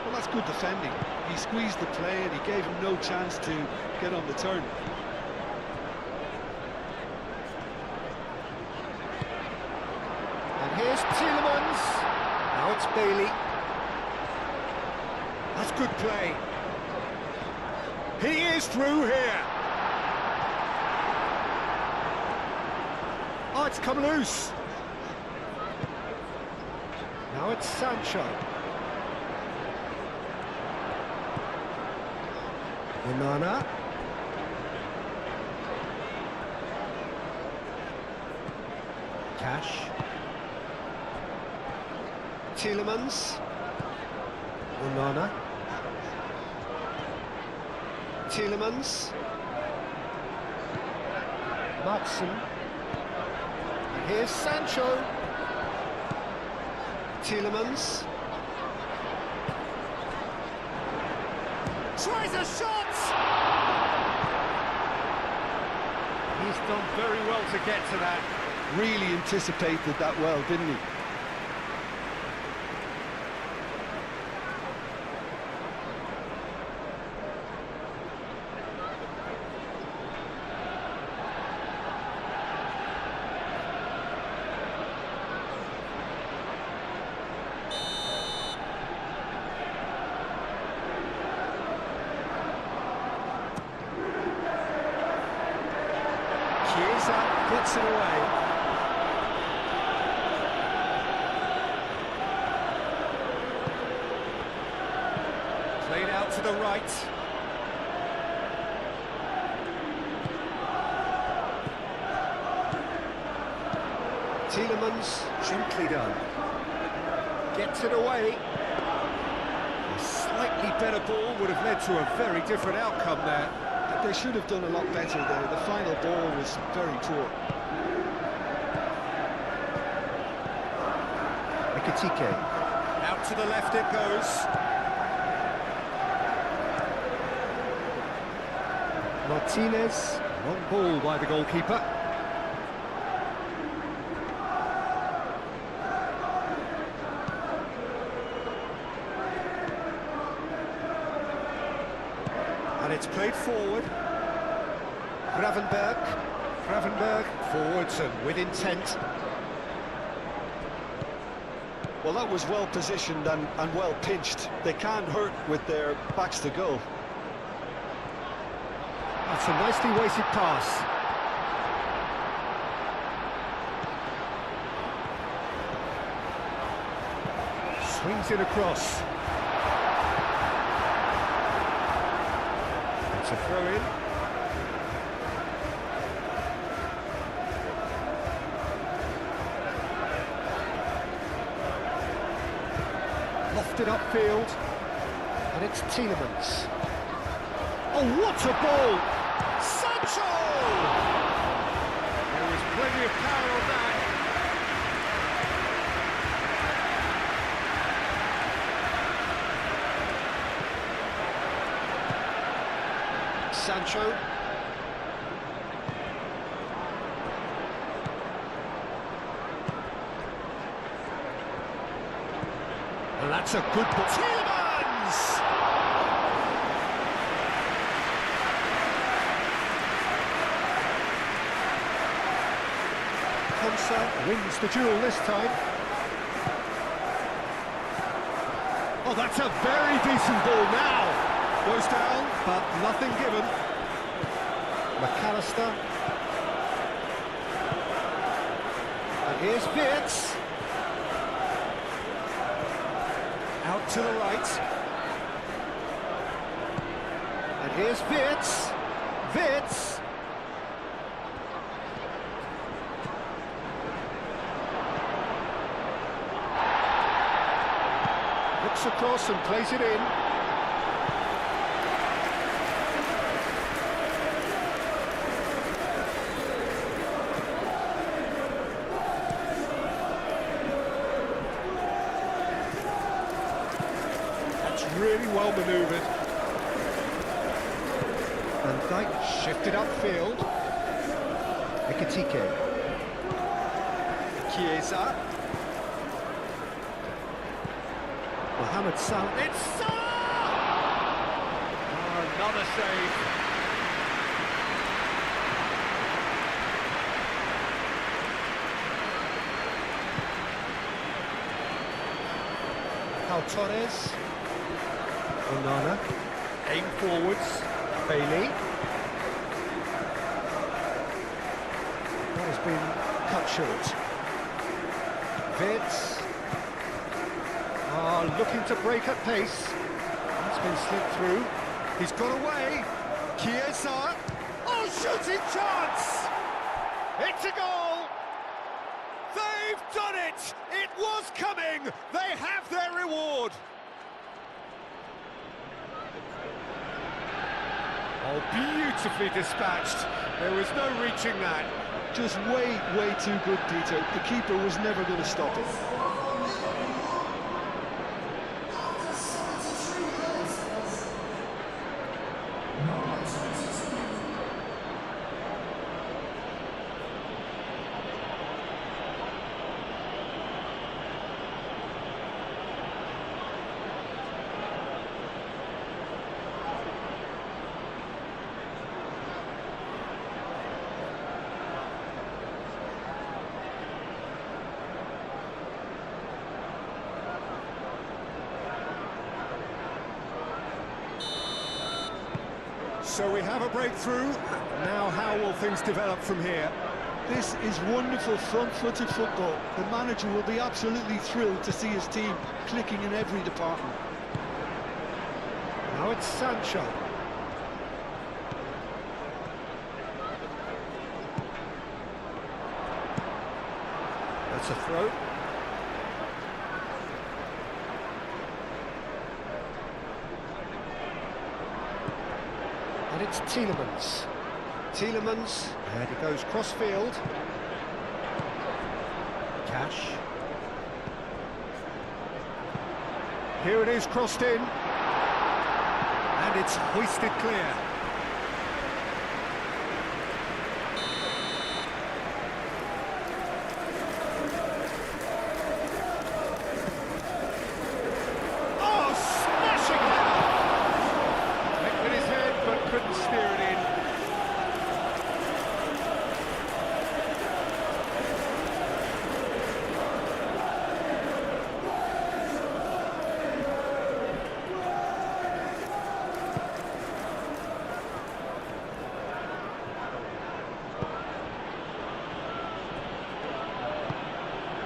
Well, that's good defending. He squeezed the play and he gave him no chance to get on the turn. And here's Tielemans. Now it's Bailey. That's good play. He is through here. Oh, it's come loose. Now it's Sancho. Onana. Cash. Tielemans. Onana. Tielemans. Matson. Here's Sancho. Tielemans. Tries a shot! He's done very well to get to that. Really anticipated that well, didn't he? Chiesa puts it away. Played out to the right. Tielemans, gently done. Gets it away. A slightly better ball would have led to a very different outcome there. They should have done a lot better there. The final ball was very poor. Ekitike. Out to the left it goes. Martinez. Long ball by the goalkeeper. And it's played forward. Gravenberg forwards and with intent. Well, that was well positioned and well pinched. They can't hurt with their backs to goal. That's a nicely weighted pass. Swings it across. It's a throw-in. Lofted upfield. And it's Tielemans. Oh, what a ball! Sancho! There was plenty of power on that. Sancho. And that's a good ball. Tielemans! Konsa wins the duel this time. Oh, that's a very decent ball now. Goes down, but nothing given. McAllister. Here's Vitz. Out to the right. And here's Vitz. Vitz. Looks across and plays it in. Really well manoeuvred. Van Dijk shifted upfield. Ekitike. Chiesa. Mohamed Salah. It's Salah! Oh, another save. Pau Torres. Onana, aim forwards, Bailey. That has been cut short. Vitz. Looking to break at pace. That's been slipped through. He's got away. Chiesa. Oh, shooting chance! It's a goal! They've done it! It was coming! They have their reward! Oh, beautifully dispatched. There was no reaching that. Just way too good, Peter. The keeper was never going to stop it. So we have a breakthrough. Now how will things develop from here? This is wonderful front-footed football. The manager will be absolutely thrilled to see his team clicking in every department. Now it's Sancho. That's a throw. And it's Tielemans. Tielemans, and he goes cross-field. Cash. Here it is, crossed in. And it's hoisted clear. Oh, smashing header! Went with his head, but couldn't steer it in.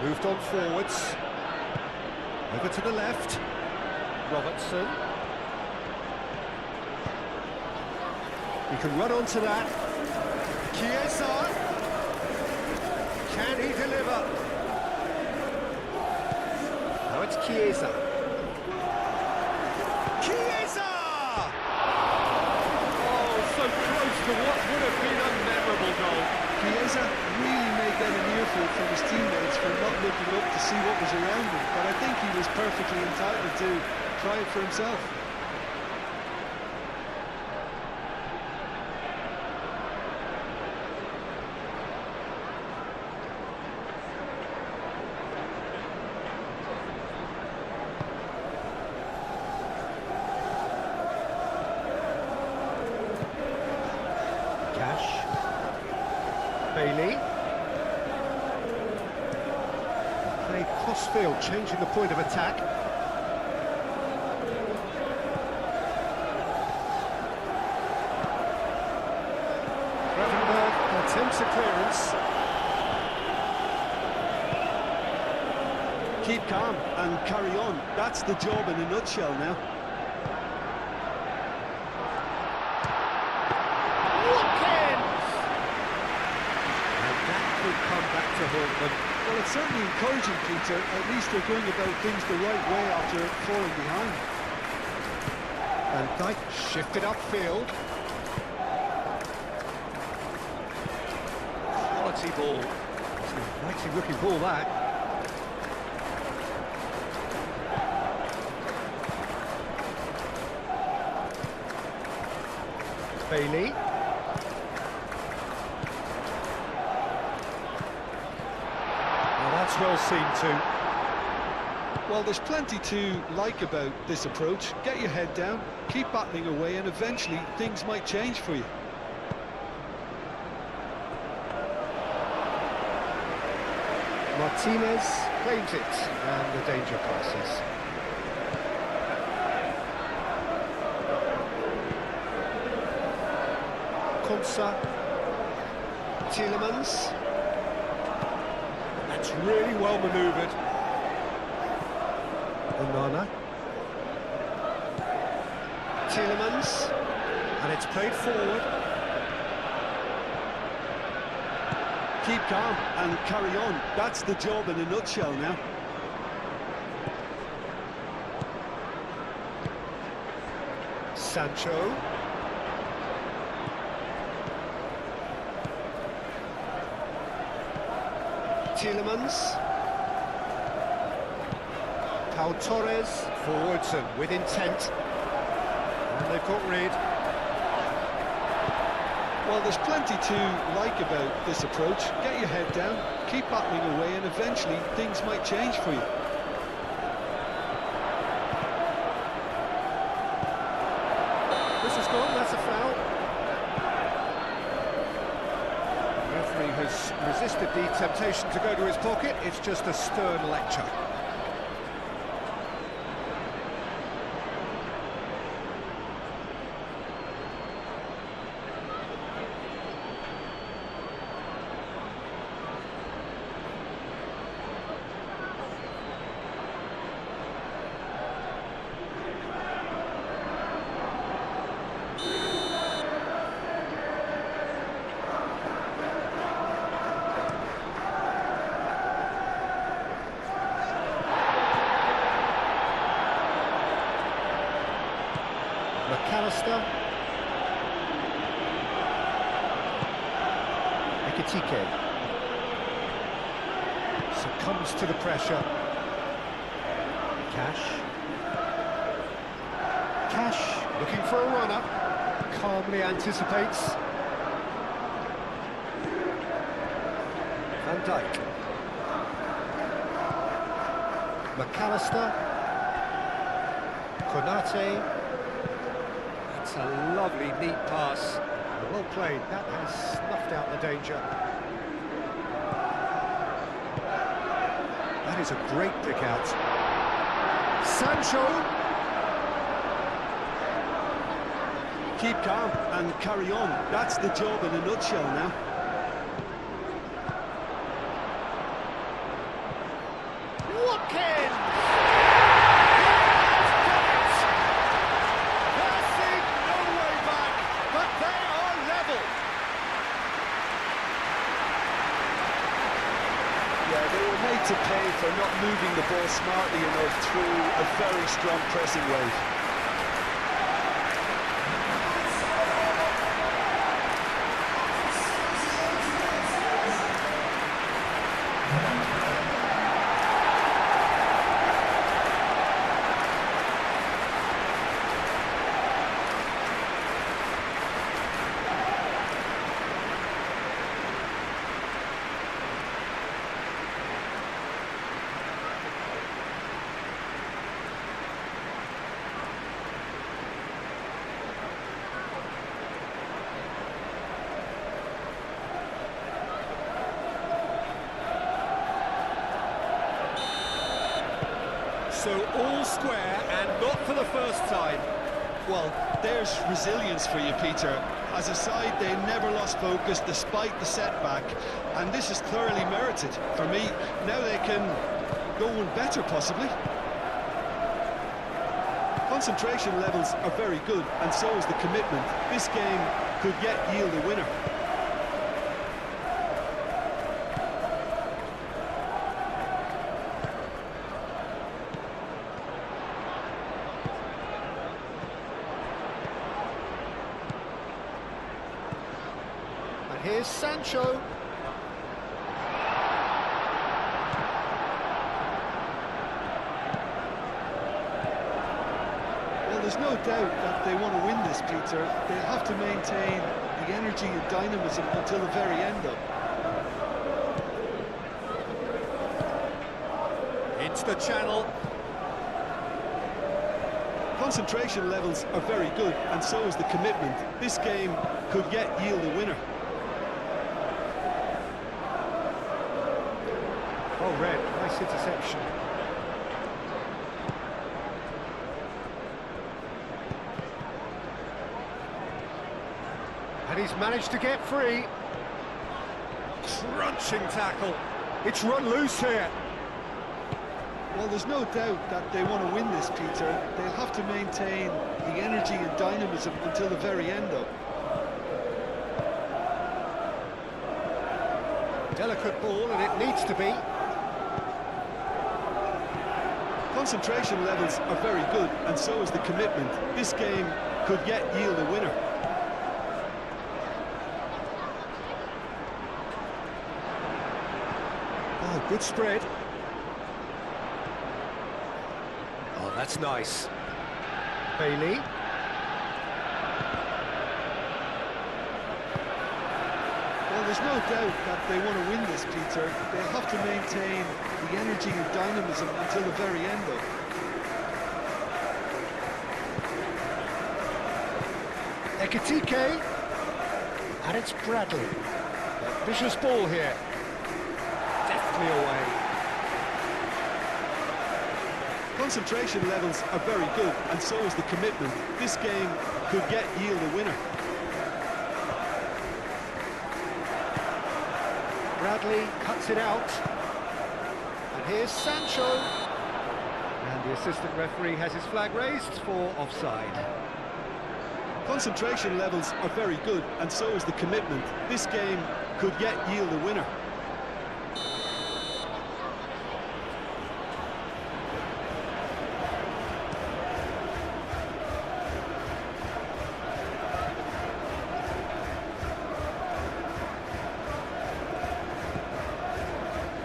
Moved on forwards. Over to the left. Robertson. He can run onto that. Chiesa. Can he deliver? Now it's Chiesa. Chiesa! Oh, so close to what would have been a memorable goal. Chiesa really made that an earful from his teammates for not looking up to see what was around him, but I think he was perfectly entitled to try it for himself. Cash. Bailey. Played cross-field, changing the point of attack. Gravenberg attempts a clearance. Keep calm and carry on. That's the job in a nutshell now. And that could come back to haunt them. Well, it's certainly encouraging, Peter. At least they're going about things the right way after falling behind. And Dyke shifted upfield. Quality ball. It's an inviting looking ball, that. Bailey. Well, that's well seen too. Well, there's plenty to like about this approach. Get your head down, keep battling away, and eventually things might change for you. Martinez claims it, and the danger passes. Konsa, Tielemans. That's really well manoeuvred. Onana. Tielemans, and it's played forward. Keep calm and carry on. That's the job in a nutshell now. Sancho. Tielemans. Pau Torres forwards and with intent. And they've got rid. Well, there's plenty to like about this approach. Get your head down, keep battling away, and eventually things might change for you. This is gone, that's a foul. The referee has resisted the temptation to go to his pocket. It's just a stern lecture. McAllister. Ekitike succumbs to the pressure. Cash looking for a runner. Calmly anticipates. Van Dijk. McAllister. Konate. It's a lovely, neat pass. Well played. That has snuffed out the danger. That is a great pick out. Sancho. Keep calm and carry on. That's the job in a nutshell now. To pay for not moving the ball smartly enough through a very strong pressing wave. So all square and not for the first time. Well, there's resilience for you, Peter. As a side, they never lost focus despite the setback, and this is thoroughly merited. For me, now they can go one better, possibly. Concentration levels are very good, and so is the commitment. This game could yet yield a winner. And here's Sancho. There's no doubt that they want to win this, Peter. They'll have to maintain the energy and dynamism until the very end of. Into the channel. Concentration levels are very good, and so is the commitment. This game could yet yield a winner. Oh, red. Nice interception. And he's managed to get free. Crunching tackle. It's run loose here. Well, there's no doubt that they want to win this, Peter. They'll have to maintain the energy and dynamism until the very end of. Delicate ball, and it needs to be. Concentration levels are very good, and so is the commitment. This game could yet yield a winner. Oh, good spread. Oh, that's nice. Bailey. Well, there's no doubt that they want to win this, Peter. They'll have to maintain the energy and dynamism until the very end of. Ekitike. And it's Bradley. A vicious ball here. Deftly away. Concentration levels are very good, and so is the commitment. This game could yet yield a winner. Bradley cuts it out. And here's Sancho. And the assistant referee has his flag raised for offside. Concentration levels are very good, and so is the commitment. This game could yet yield a winner.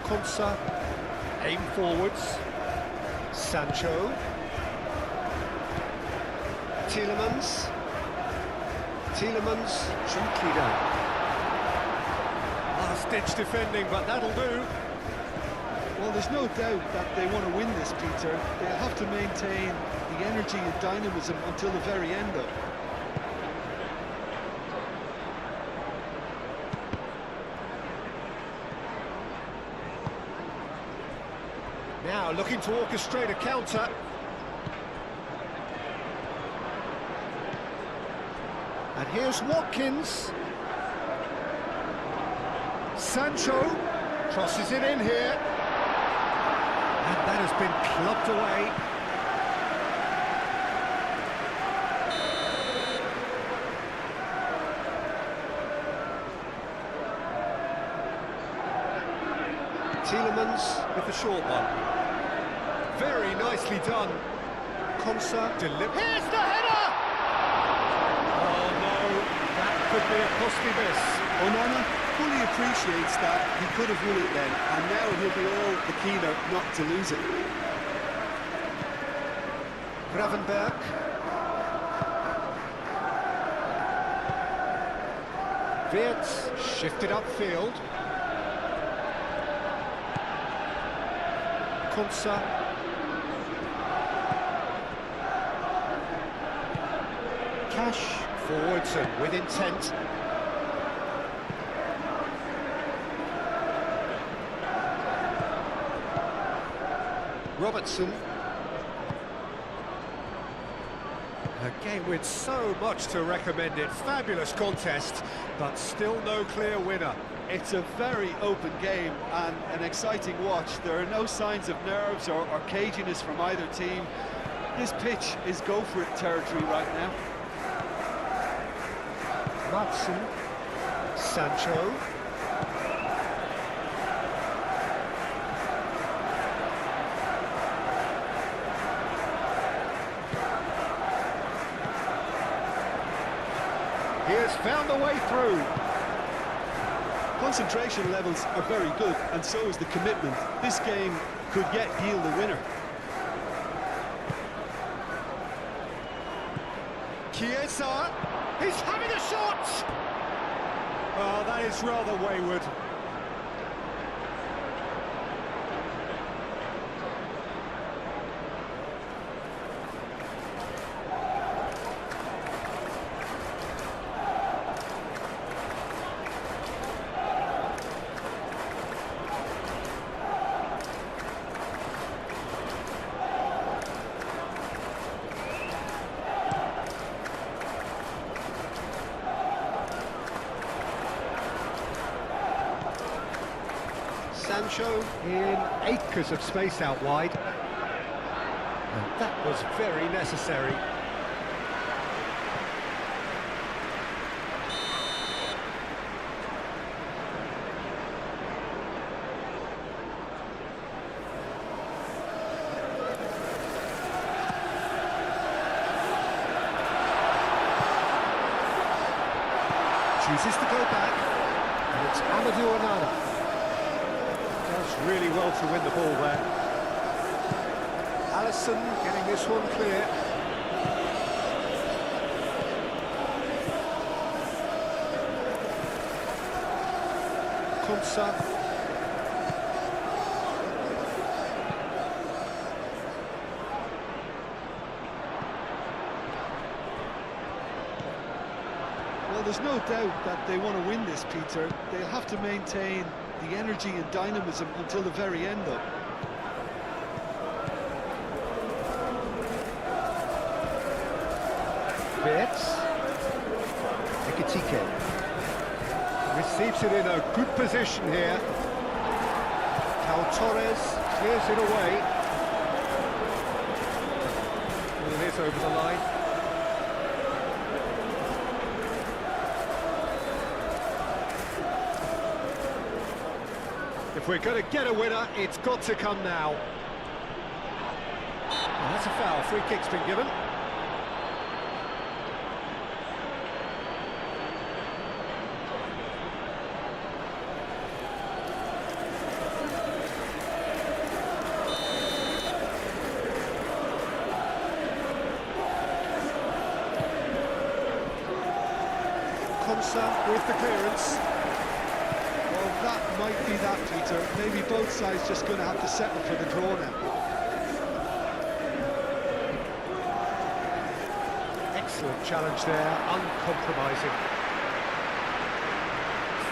Konsa, aim forwards. Sancho. Tielemans. Tielemans, gently down. Last-ditch defending, but that'll do. Well, there's no doubt that they want to win this, Peter. They'll have to maintain the energy and dynamism until the very end of. Now looking to orchestrate a counter. And here's Watkins. Sancho crosses it in here. And that has been clubbed away. Tielemans with the short one. Very nicely done. Konsa delivers. Here's the header! Oh no, that could be a costly miss. Onana fully appreciates that he could have won it then, and now he'll be all the keener not to lose it. Gravenberg. Wirtz shifted upfield. Konsa. Cash forwards and with intent. Robertson. A game with so much to recommend it. Fabulous contest, but still no clear winner. It's a very open game and an exciting watch. There are no signs of nerves or caginess from either team. This pitch is go-for-it territory right now. Matson, Sancho. He has found a way through. Concentration levels are very good, and so is the commitment. This game could yet yield a winner. Chiesa, he's having a shot! Oh, that is rather wayward. Sancho in acres of space out wide. And that was very necessary. Chooses to go back, and it's Amadou Onana. Does really well to win the ball there. Aston getting this one clear. Konsa. Well, there's no doubt that they want to win this, Peter. They'll have to maintain the energy and dynamism until the very end, though. Beats. Ekitike. Receives it in a good position here. Cal Torres clears it away. Well, it is over the line. If we're going to get a winner, it's got to come now. Oh, that's a foul. Free kick's been given. Konsa with the clearance. That might be that, Peter. Maybe both sides just going to have to settle for the draw now. Excellent challenge there, uncompromising.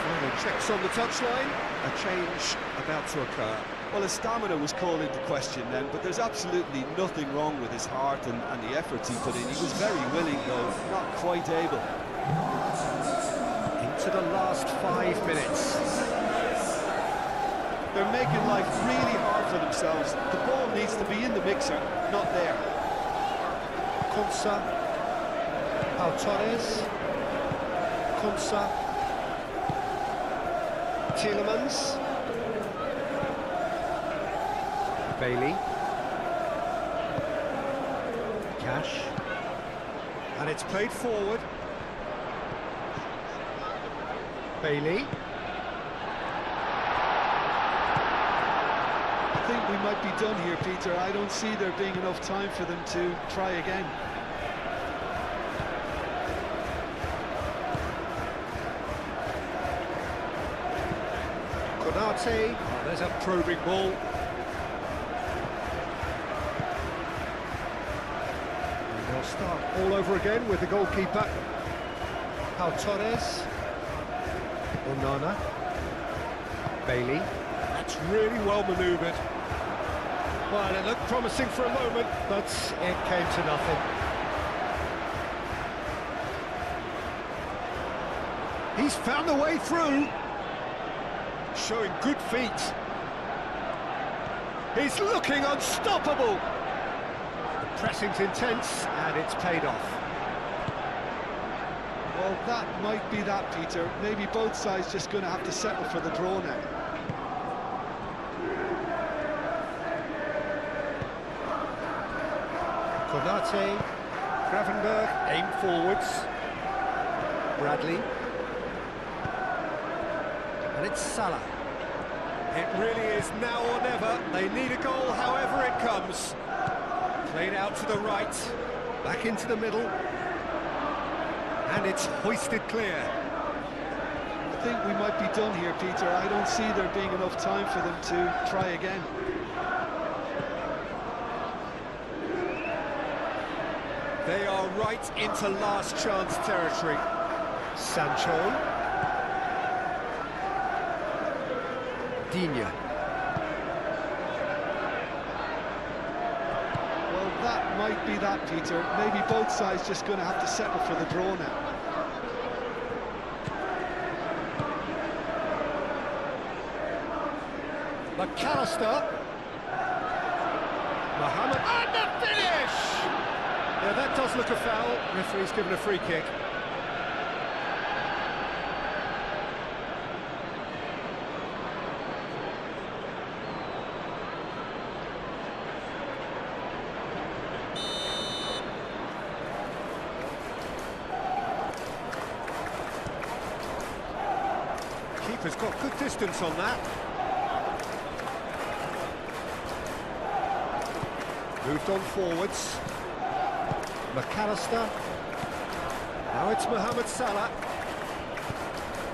Final checks on the touchline, a change about to occur. Well, his stamina was called into question then, but there's absolutely nothing wrong with his heart and the efforts he put in. He was very willing, though, not quite able. Into the last 5 minutes. They're making life really hard for themselves. The ball needs to be in the mixer, not there. Konsa. Pau Torres. Konsa. Tielemans. Bailey. Cash. And it's played forward. Bailey. I think we might be done here, Peter. I don't see there being enough time for them to try again. Konate. Oh, there's a probing ball. And they'll start all over again with the goalkeeper. Pau Torres. Onana. Bailey. That's really well manoeuvred. Well, it looked promising for a moment, but it came to nothing. He's found the way through. Showing good feet. He's looking unstoppable. The pressing's intense, and it's paid off. Well, that might be that, Peter. Maybe both sides just going to have to settle for the draw now. Konate, Gravenberg, aim forwards. Bradley. And it's Salah. It really is now or never. They need a goal however it comes. Played out to the right, back into the middle. And it's hoisted clear. I think we might be done here, Peter. I don't see there being enough time for them to try again. They are right into last chance territory. Sancho. Digne. Well, that might be that, Peter. Maybe both sides just going to have to settle for the draw now. McAllister. Mohamed. And the finish! Yeah, that does look a foul. Referee's given a free kick. Keeper's got good distance on that. Moved on forwards. McAllister. Now it's Mohamed Salah.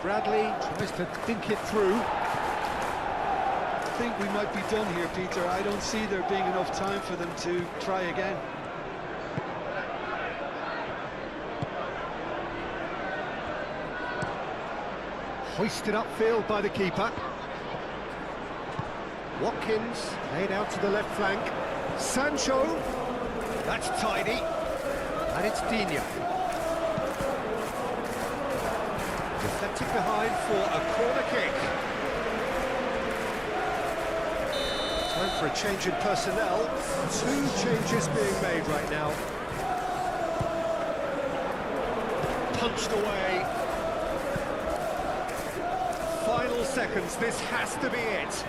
Bradley tries to think it through. I think we might be done here, Peter. I don't see there being enough time for them to try again. Hoisted upfield by the keeper. Watkins laid out to the left flank. Sancho. That's tidy. And it's Digne. Deflected behind for a corner kick. Time for a change in personnel. 2 changes being made right now. Punched away. Final seconds, this has to be it.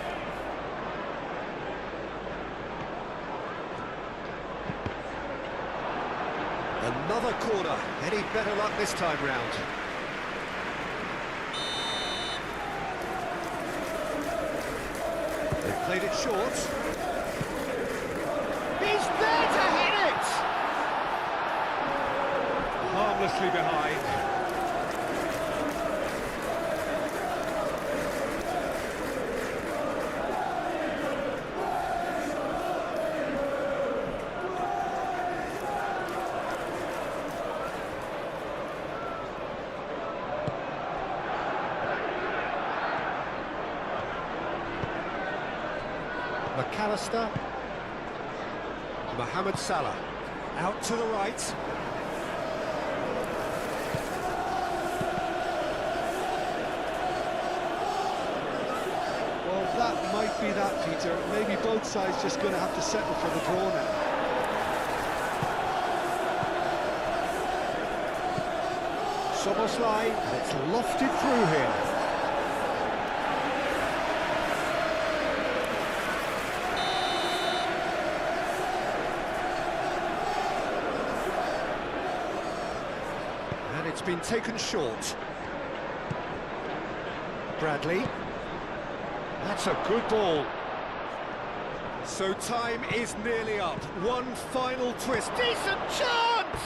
Another corner. Any better luck this time round? They've played it short. He's there to hit it! Harmlessly behind. McAllister. Mohamed Salah. Out to the right. Well, that might be that, Peter. Maybe both sides just going to have to settle for the draw now. Soboslai, and it's lofted through here. And it's been taken short. Bradley. That's a good ball. So time is nearly up. One final twist. Decent chance!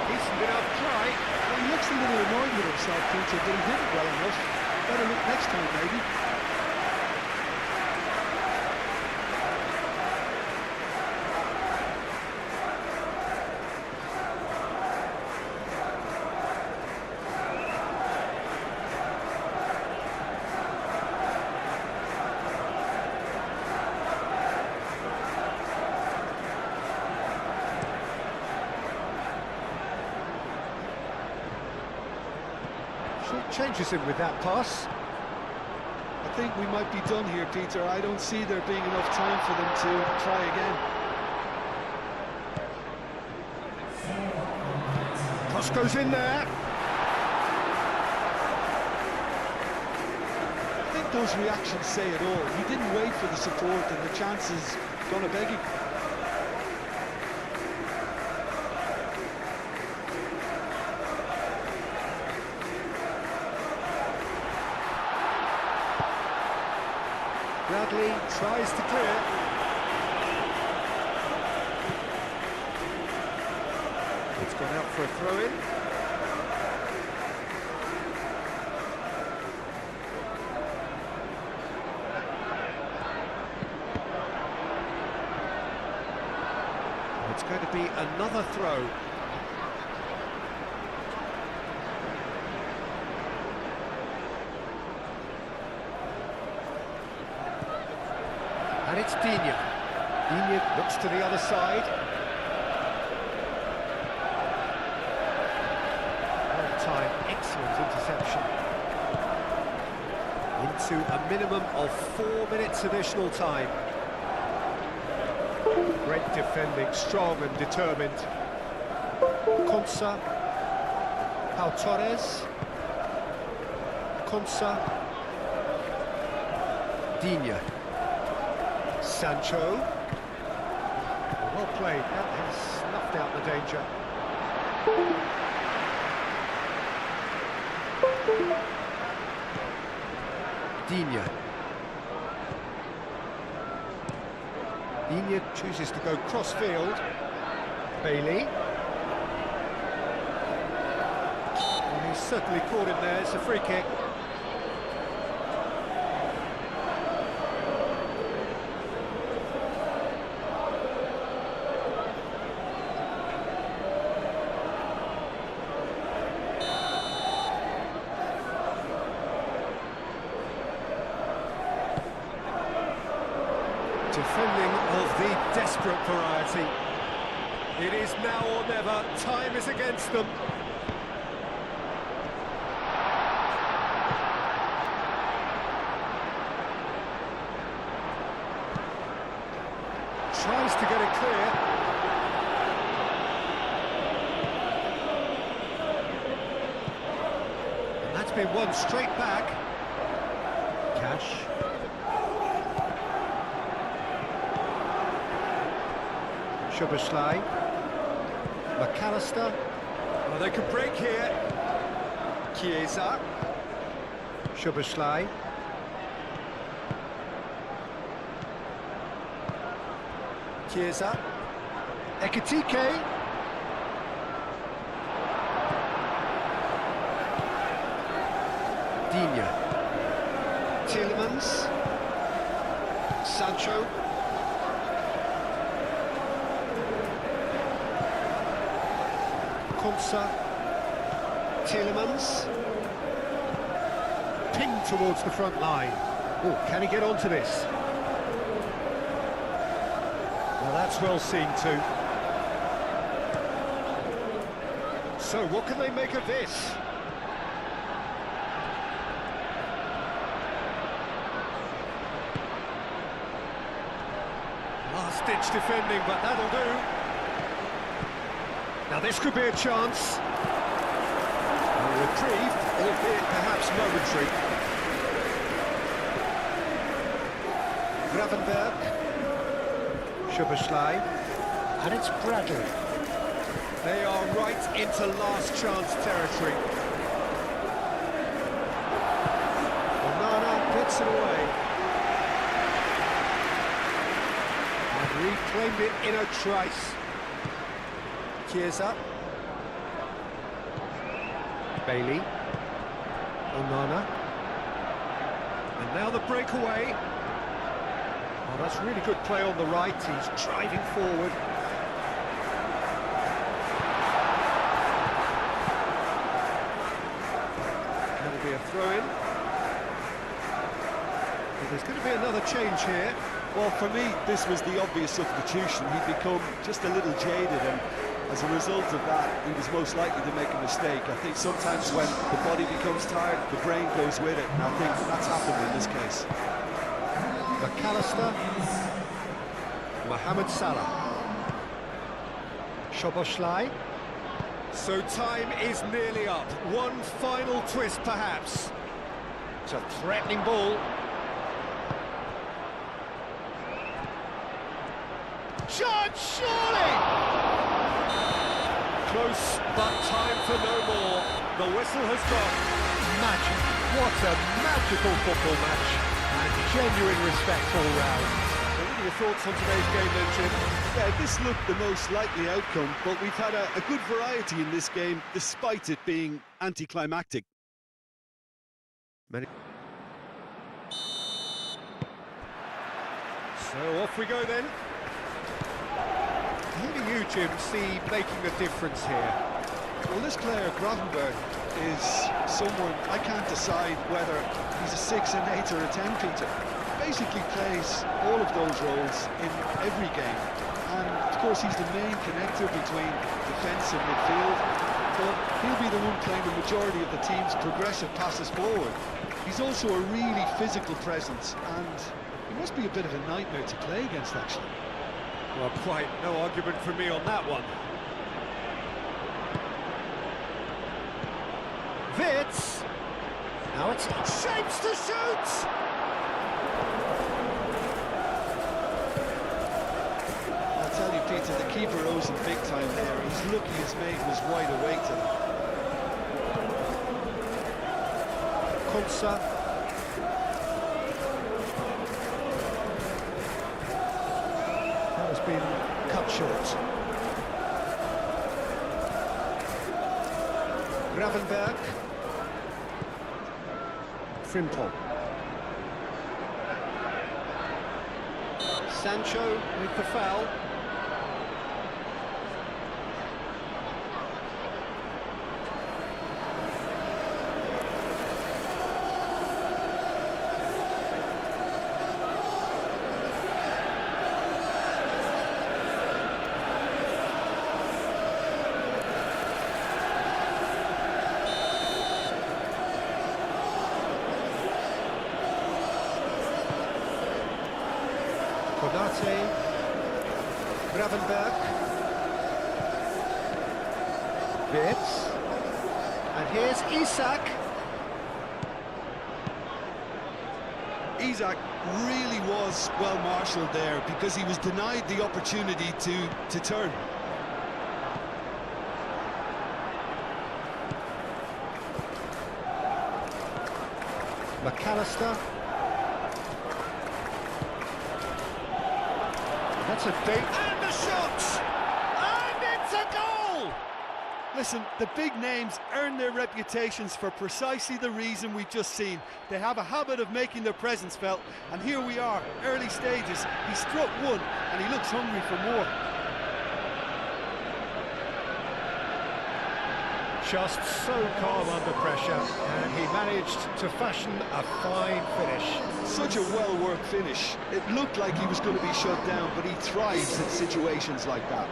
Decent enough try. Well, he looks a little annoyed with himself, Peter, but he did it well enough. Better look next time, maybe. Changes him with that pass. I think we might be done here, Peter. I don't see there being enough time for them to try again. Cross goes in there. I think those reactions say it all. He didn't wait for the support, and the chance is gonna beg him. Bradley tries to clear. It's gone out for a throw-in. It's going to be another throw. And it's Digne. Digne looks to the other side. One time, excellent interception. Into a minimum of 4 minutes additional time. Great defending, strong and determined. Konsa. Pau Torres. Konsa. Digne. Sancho. Well played, that has snuffed out the danger. Digne. Digne chooses to go cross-field. Bailey. Well, he's certainly caught him there, it's a free kick. Defending of the desperate variety. It is now or never. Time is against them. Tries to get it clear. And that's been won straight back. Cash. Szoboszlai, McAllister, well, they could break here. Chiesa, Szoboszlai, Chiesa, Ekitike, Digne, Tielemans, Sancho. Konsa, Tielemans, pinged towards the front line. Oh, can he get onto this? Well, that's well seen too. So, what can they make of this? Last-ditch defending, but that'll do. Now this could be a chance. A reprieve, albeit perhaps momentary. Gravenberg. Szoboszlai. And it's Bradley. They are right into last chance territory. Onana gets it away. And reclaimed it in a trice. Chiesa, Bailey, Onana, and now the breakaway. Oh, that's really good play on the right, he's driving forward. That'll be a throw-in. There's going to be another change here. Well, for me, this was the obvious substitution. He'd become just a little jaded, and As a result of that, he was most likely to make a mistake. I think sometimes when the body becomes tired, the brain goes with it, and I think that's happened in this case. McAllister, Mohamed Salah, Szoboszlai. So time is nearly up. One final twist, perhaps. It's a threatening ball. Shot, surely! Close, but time for no more. The whistle has gone. Magic. What a magical football match. And genuine respect all round. So what are your thoughts on today's game then, Jim? Yeah, this looked the most likely outcome, but we've had a good variety in this game, despite it being anticlimactic. So off we go then. Who do you, Jim, see making a difference here? Well, this player, Gravenberg, is someone I can't decide whether he's a 6, an 8 or a 10, Peter. Basically plays all of those roles in every game. And, of course, he's the main connector between defence and midfield. But he'll be the one playing the majority of the team's progressive passes forward. He's also a really physical presence, and he must be a bit of a nightmare to play against, actually. Well, quite no argument from me on that one. Wits! Now it's shapes to shoot! I'll tell you, Peter, the keeper owes him big time there. He's lucky his mate was wide awake today. Konsa. That has been cut short. Gravenberg. Frimpong. Sancho with the foul. Konate, Gravenberg, Wits, and here's Isak. Isak really was well marshalled there because he was denied the opportunity to turn. McAllister. That's a date. And the shot! And it's a goal! Listen, the big names earn their reputations for precisely the reason we've just seen. They have a habit of making their presence felt, and here we are, early stages. He struck one, and he looks hungry for more. Just so calm under pressure, and he managed to fashion a fine finish. Such a well-worked finish. It looked like he was going to be shut down, but he thrives in situations like that.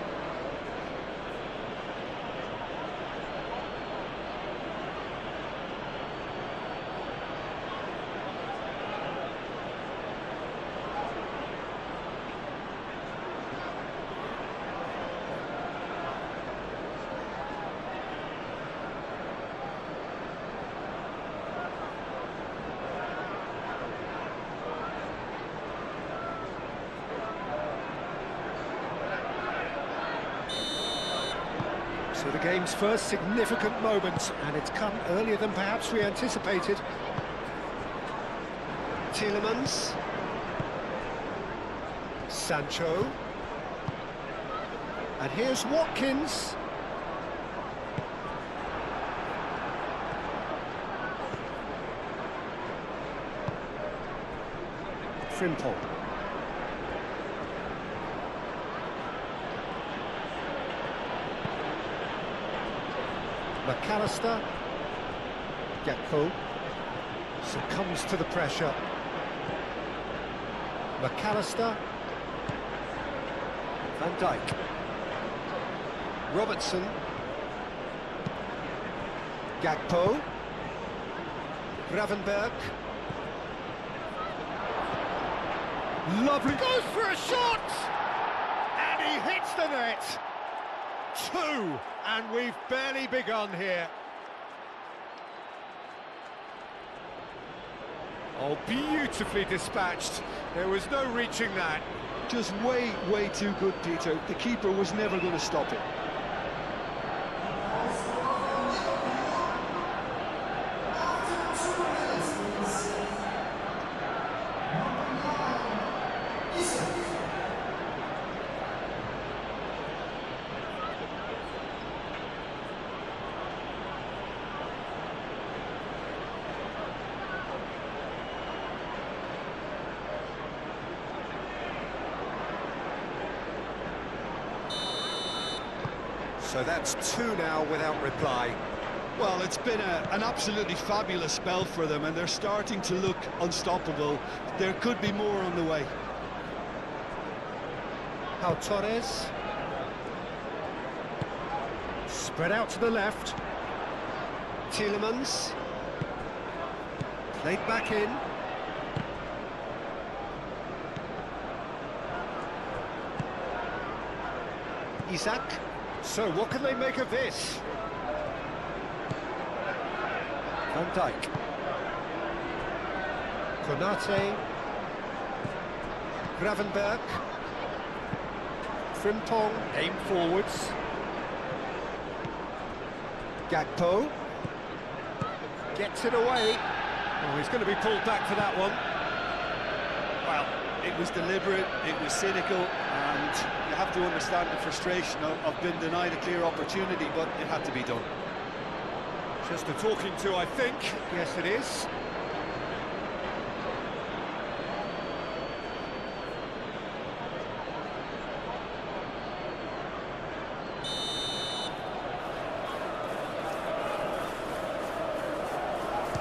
So the game's first significant moment, and it's come earlier than perhaps we anticipated. Tielemans. Sancho. And here's Watkins. Frimpong. McAllister. Gakpo succumbs to the pressure. McAllister. Van Dijk. Robertson. Gakpo. Gravenberg. Lovely, goes for a shot! And he hits the net! 2, and we've barely begun here. Oh, beautifully dispatched. There was no reaching that. Just way, way too good, Peter. The keeper was never going to stop it. So that's 2 now without reply. Well, it's been an absolutely fabulous spell for them, and they're starting to look unstoppable. There could be more on the way. Pau Torres. Spread out to the left. Tielemans. Played back in. Isak. So, what can they make of this? Van Dijk. Konate. Gravenberg. Frimpong, aim forwards. Gakpo. Gets it away. Oh, he's going to be pulled back for that one. Well, it was deliberate, it was cynical, and you have to understand the frustration of being denied a clear opportunity, but it had to be done. Just a talking to, I think. Yes, it is.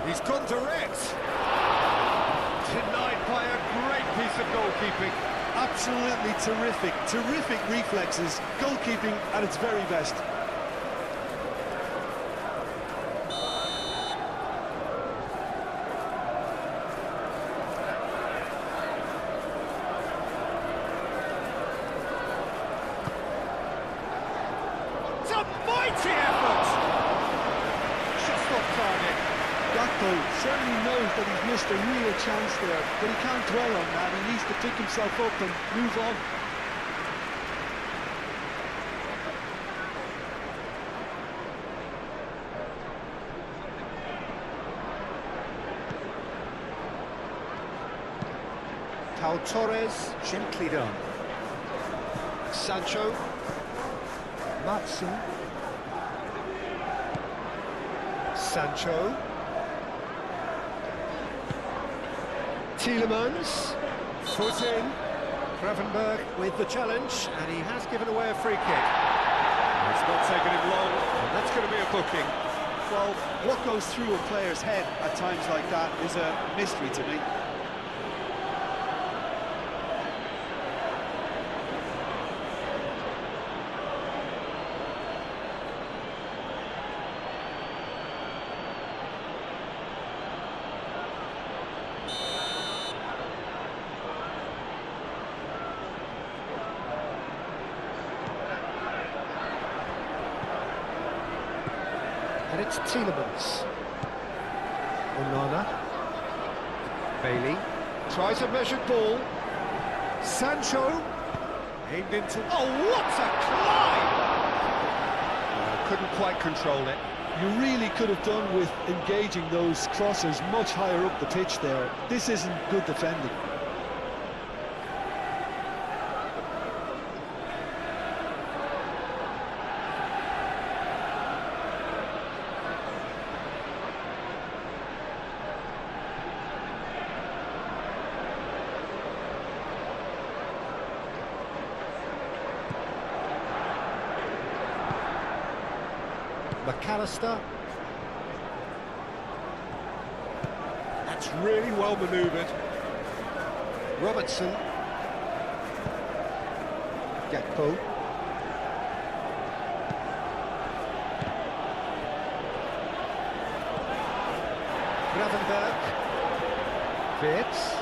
He's gone direct. Denied by a great piece of goalkeeping. Absolutely terrific, terrific reflexes, goalkeeping at its very best. It's a mighty effort! Just off target. Gakpo certainly knows that he's missed a real chance there, but he can't dwell on that. He needs to pick himself up and move on. Pau Torres, gently done. Sancho. Matson. Sancho. Tielemans. Foot in. Gravenberg with the challenge, and he has given away a free kick. It's not taken him long, and that's going to be a booking. Well, what goes through a player's head at times like that is a mystery to me. And it's Tielemans. Onana. Bailey. Tries a measured ball. Sancho. Aimed into... Oh, what a climb! Couldn't quite control it. You really could have done with engaging those crossers much higher up the pitch there. This isn't good defending. McAllister. That's really well manoeuvred. Robertson. Gakpo. Gravenberg. Wirtz.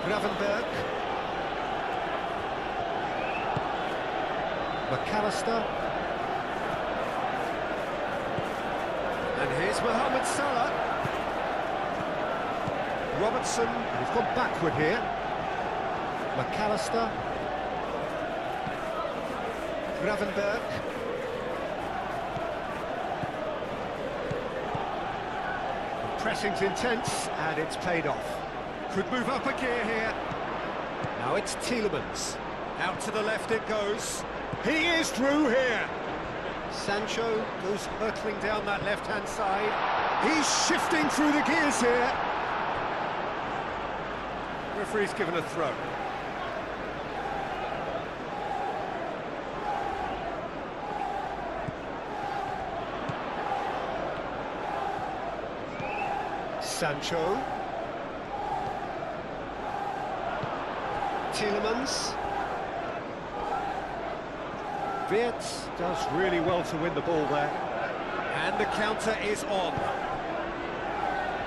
Gravenberg. McAllister. And here's Mohamed Salah. Robertson, and he's gone backward here. McAllister. Gravenberg. The pressing's intense, and it's paid off. Could move up a gear here. Now it's Tielemans. Out to the left it goes. He is through here. Sancho goes hurtling down that left-hand side. He's shifting through the gears here. Referee's given a throw. Sancho. Tielemans. Wirtz does really well to win the ball there. And the counter is on.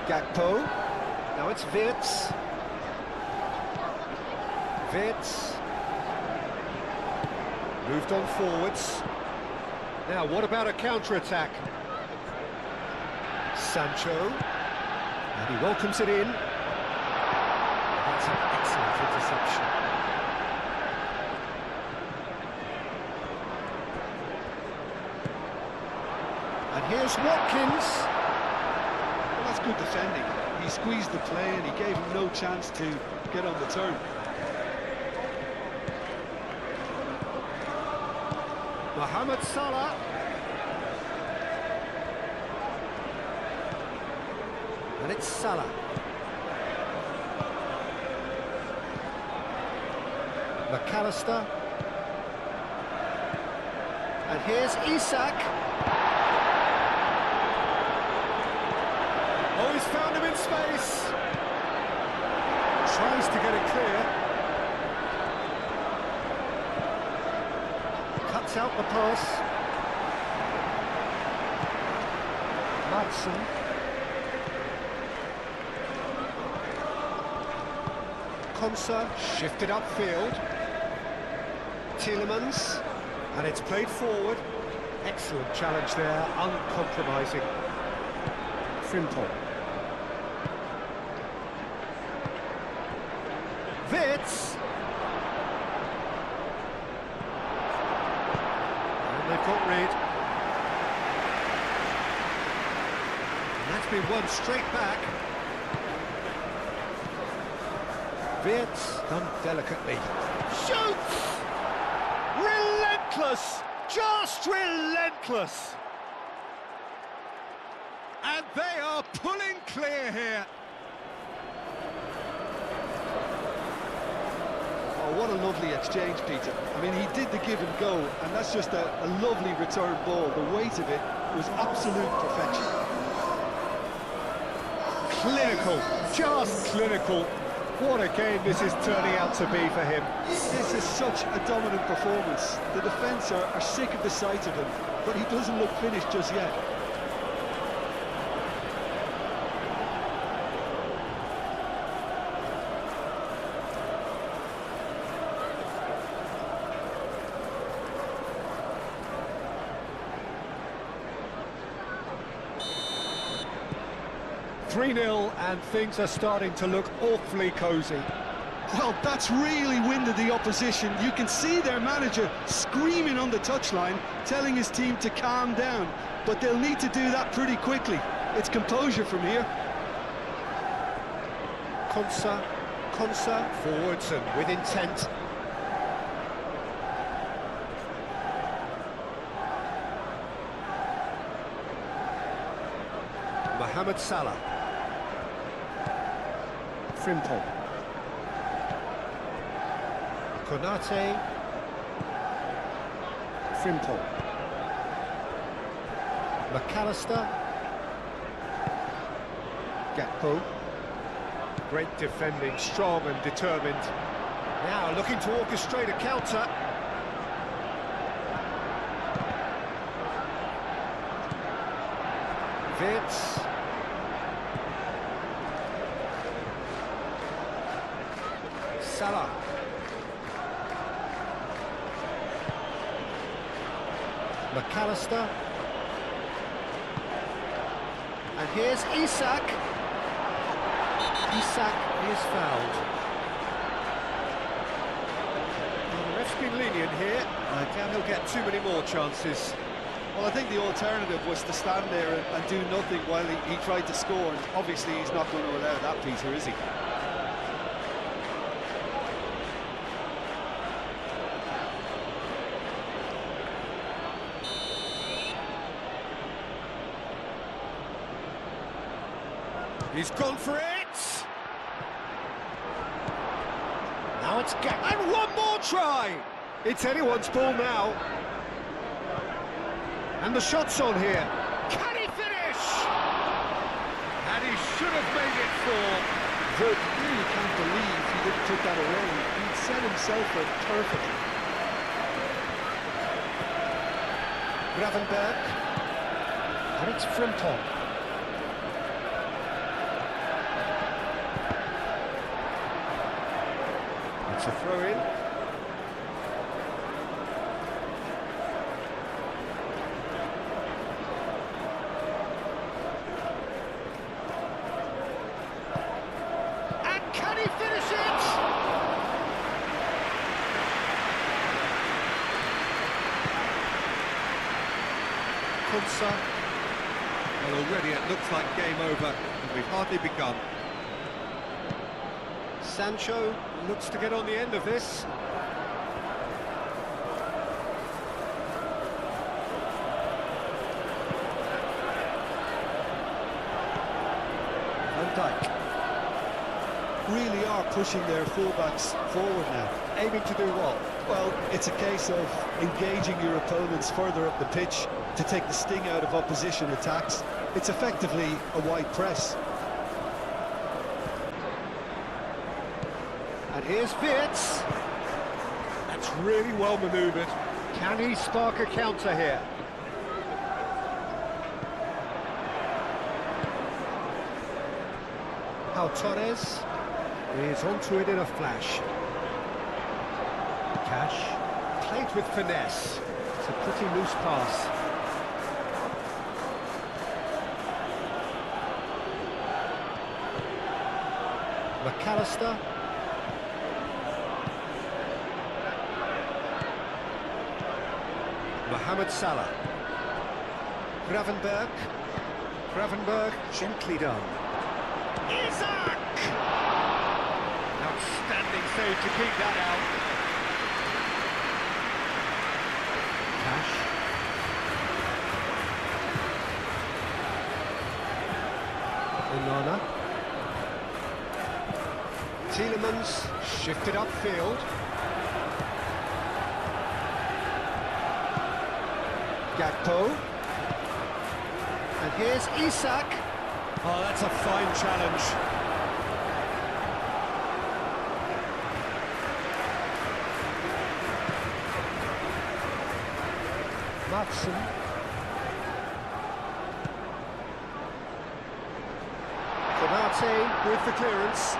Gakpo. Now it's Wirtz. Wirtz. Moved on forwards. Now, what about a counter-attack? Sancho. And he welcomes it in. That's an excellent interception. And here's Watkins. Well, that's good defending. He squeezed the play and he gave him no chance to get on the turn. Mohamed Salah. And it's Salah. McAllister. And here's Isak. Oh, he's found him in space. Tries to get it clear. Cuts out the pass. Madsen. Konsa shifted upfield. Tielemans. And it's played forward. Excellent challenge there, uncompromising. Frimpong. Wirtz. And they've got rid. And that's been won straight back. Wirtz done delicately. Shoots! Relentless! Just relentless! And they are pulling clear here. Oh, what a lovely exchange, Peter. I mean, he did the give and go, and that's just a lovely return ball. The weight of it was absolute perfection. Clinical, just clinical. What a game this is turning out to be for him. This is such a dominant performance. The defence are sick of the sight of him, but he doesn't look finished just yet. .3-0 and things are starting to look awfully cosy. Well, that's really winded the opposition. You can see their manager screaming on the touchline, telling his team to calm down, but they'll need to do that pretty quickly. It's composure from here. Konsa forwards and with intent. Mohamed Salah. Frimpong. Konate. Frimpong. McAllister. Gakpo. Great defending, strong and determined. Now looking to orchestrate a counter. Wirtz. McAllister. And here's Isak. Isak is fouled. Well, the ref's been lenient here. I doubt he'll get too many more chances. Well, I think the alternative was to stand there and do nothing while he tried to score. And obviously, he's not going to allow that, Peter, is he? He's gone for it! Now it's and one more try! It's anyone's ball now. And the shot's on here. Can he finish? And he should have made it four. But really can't believe he didn't put that away. He'd set himself up perfectly. Gravenberg. And it's Frimpong. It's a throw-in. And can he finish it? Kunsa. Well, already it looks like game over, and we've hardly begun. Sancho looks to get on the end of this. Van Dijk. Really are pushing their fullbacks forward now. Aiming to do what? Well, it's a case of engaging your opponents further up the pitch to take the sting out of opposition attacks. It's effectively a wide press. And here's Wirtz. That's really well manoeuvred. Can he spark a counter here? How Torres is onto it in a flash. Cash, played with finesse. It's a pretty loose pass. McAllister. Mohamed Salah. Gravenberg. Gravenberg, gently done. Isak! Outstanding save to keep that out. Cash. Onana. Tielemans shifted upfield. Gakpo. And here's Isak. Oh, that's a fine challenge. Matson. Konate with the clearance.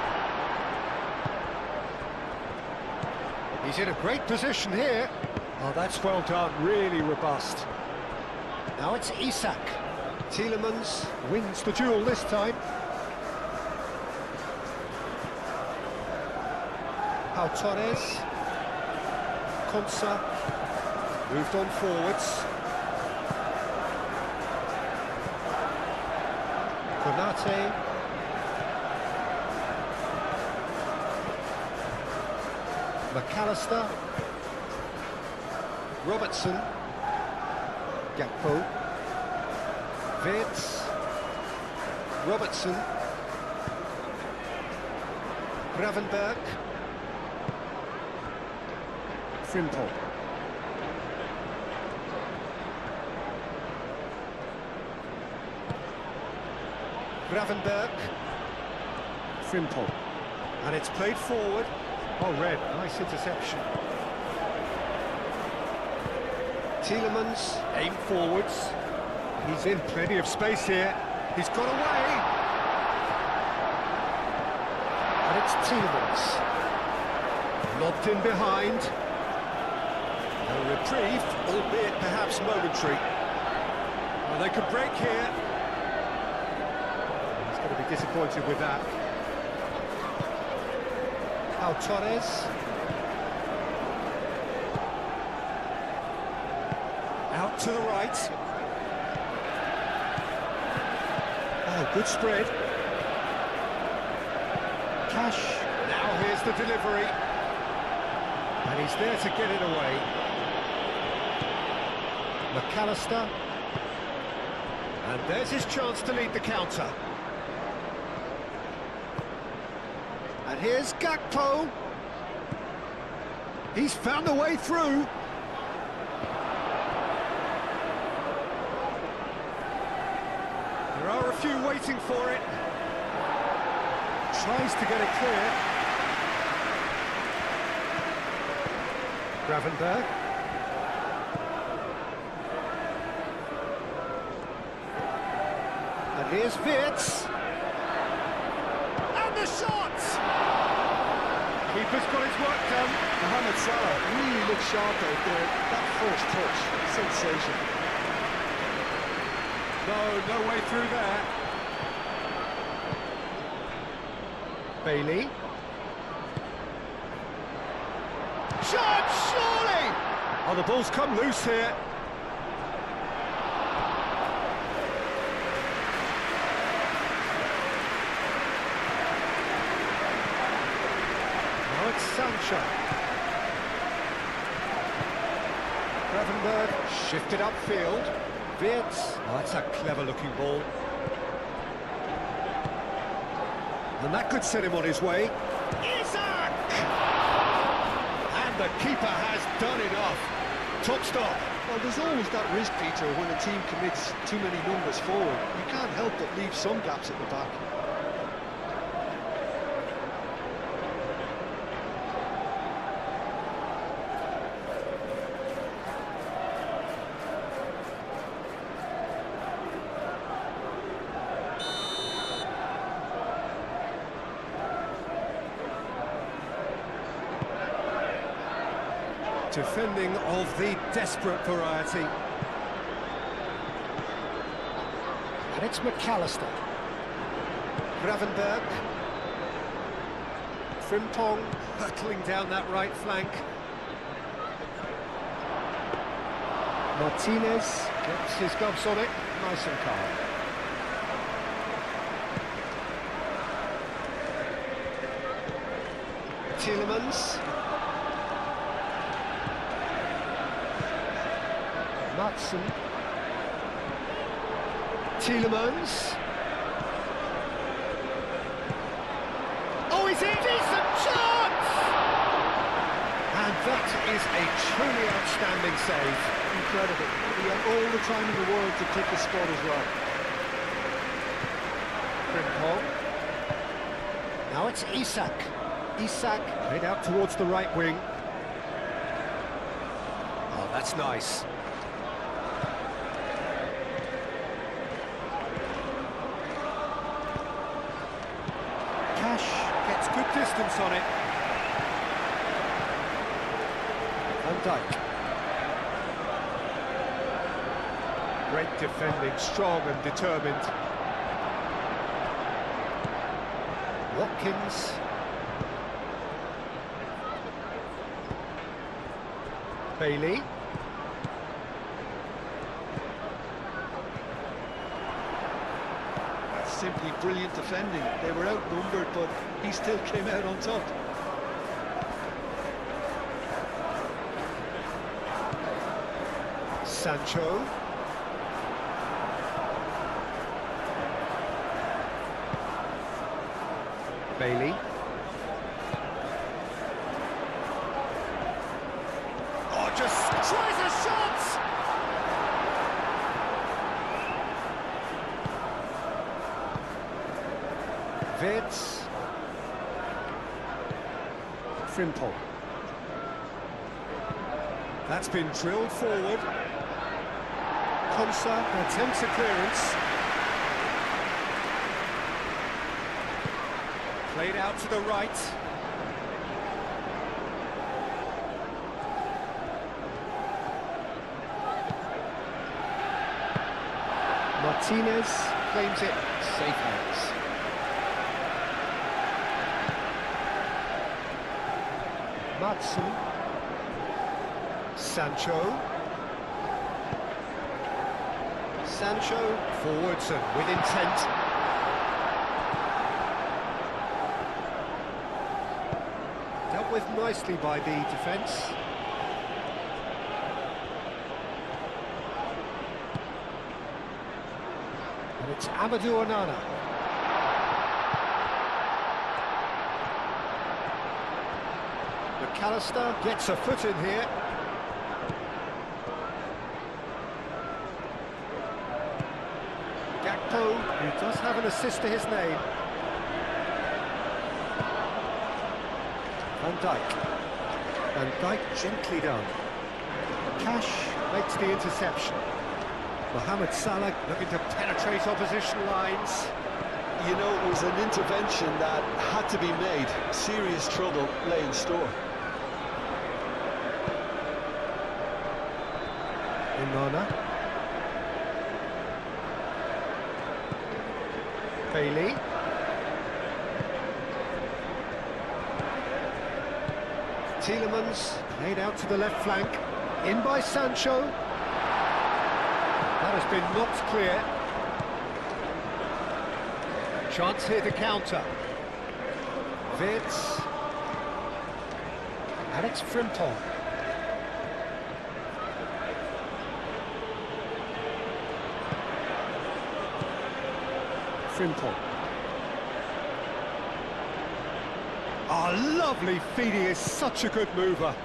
He's in a great position here. Oh, that's well done, really robust. Now it's Isak. Tielemans wins the duel this time. Pau Torres. Konsa moved on forwards. Konate. McAllister. Robertson. Gakpo. Wirtz. Robertson. Gravenberg. Frimpong. Gravenberg. Frimpong. And it's played forward. Oh, red, nice interception. Tielemans, aim forwards. He's in plenty of space here. He's got away. And it's Tielemans. Lobbed in behind. A reprieve, albeit perhaps momentary. Well, they could break here. He's going to be disappointed with that. Torres. Out to the right. Oh, good spread. Cash. Now here's the delivery. And he's there to get it away. McAllister. And there's his chance to lead the counter. And here's Gakpo. He's found a way through. There are a few waiting for it. Tries to get it clear. Gravenberg. And here's Wirtz. And the shot! Keeper's got his work done. Mohamed Salah really looked sharp out there. That first touch, sensational. No way through there. Bailey. Shot, surely! Oh, the ball's come loose here. Now it's Sancho. Gravenberg shifted upfield. Wirtz. Oh, that's a clever-looking ball. And that could set him on his way. Isak! And the keeper has done enough. Top stop. Well, there's always that risk, Peter, when a team commits too many numbers forward. You can't help but leave some gaps at the back. Defending of the desperate variety. And it's McAllister. Gravenberg. Frimpong hurtling down that right flank. Martinez gets his gloves on it, nice and calm. Tielemans. Matson. Tielemans. Oh, he's in! Decent chance! And that is a truly outstanding save. Incredible. He had all the time in the world to pick the spot as well. Frimpong. Now it's Isak. Isak played out towards the right wing. Oh, that's nice. Gets good distance on it. Van Dijk. Great defending, strong and determined. Watkins. Bailey. Simply brilliant defending. They were outnumbered, but he still came out on top. Sancho. Bailey. Oh, just tries a shot! Wirtz. Frimpong. That's been drilled forward. Konsa attempts a clearance. Played out to the right. Martinez claims it, safe hands. Madsen. Sancho forwards and with intent. Dealt with nicely by the defence. And it's Amadou Onana. McAllister gets a foot in here. Gakpo, who does have an assist to his name. Van Dijk gently done. Cash makes the interception. Mohamed Salah looking to penetrate opposition lines. You know, it was an intervention that had to be made. Serious trouble lay in store. Onana. Bailey. Tielemans played out to the left flank. In by Sancho. That has been knocked clear. Chance here to counter. Wirtz. And it's Frimpong. Frimpong. Oh, lovely feed, he is such a good mover.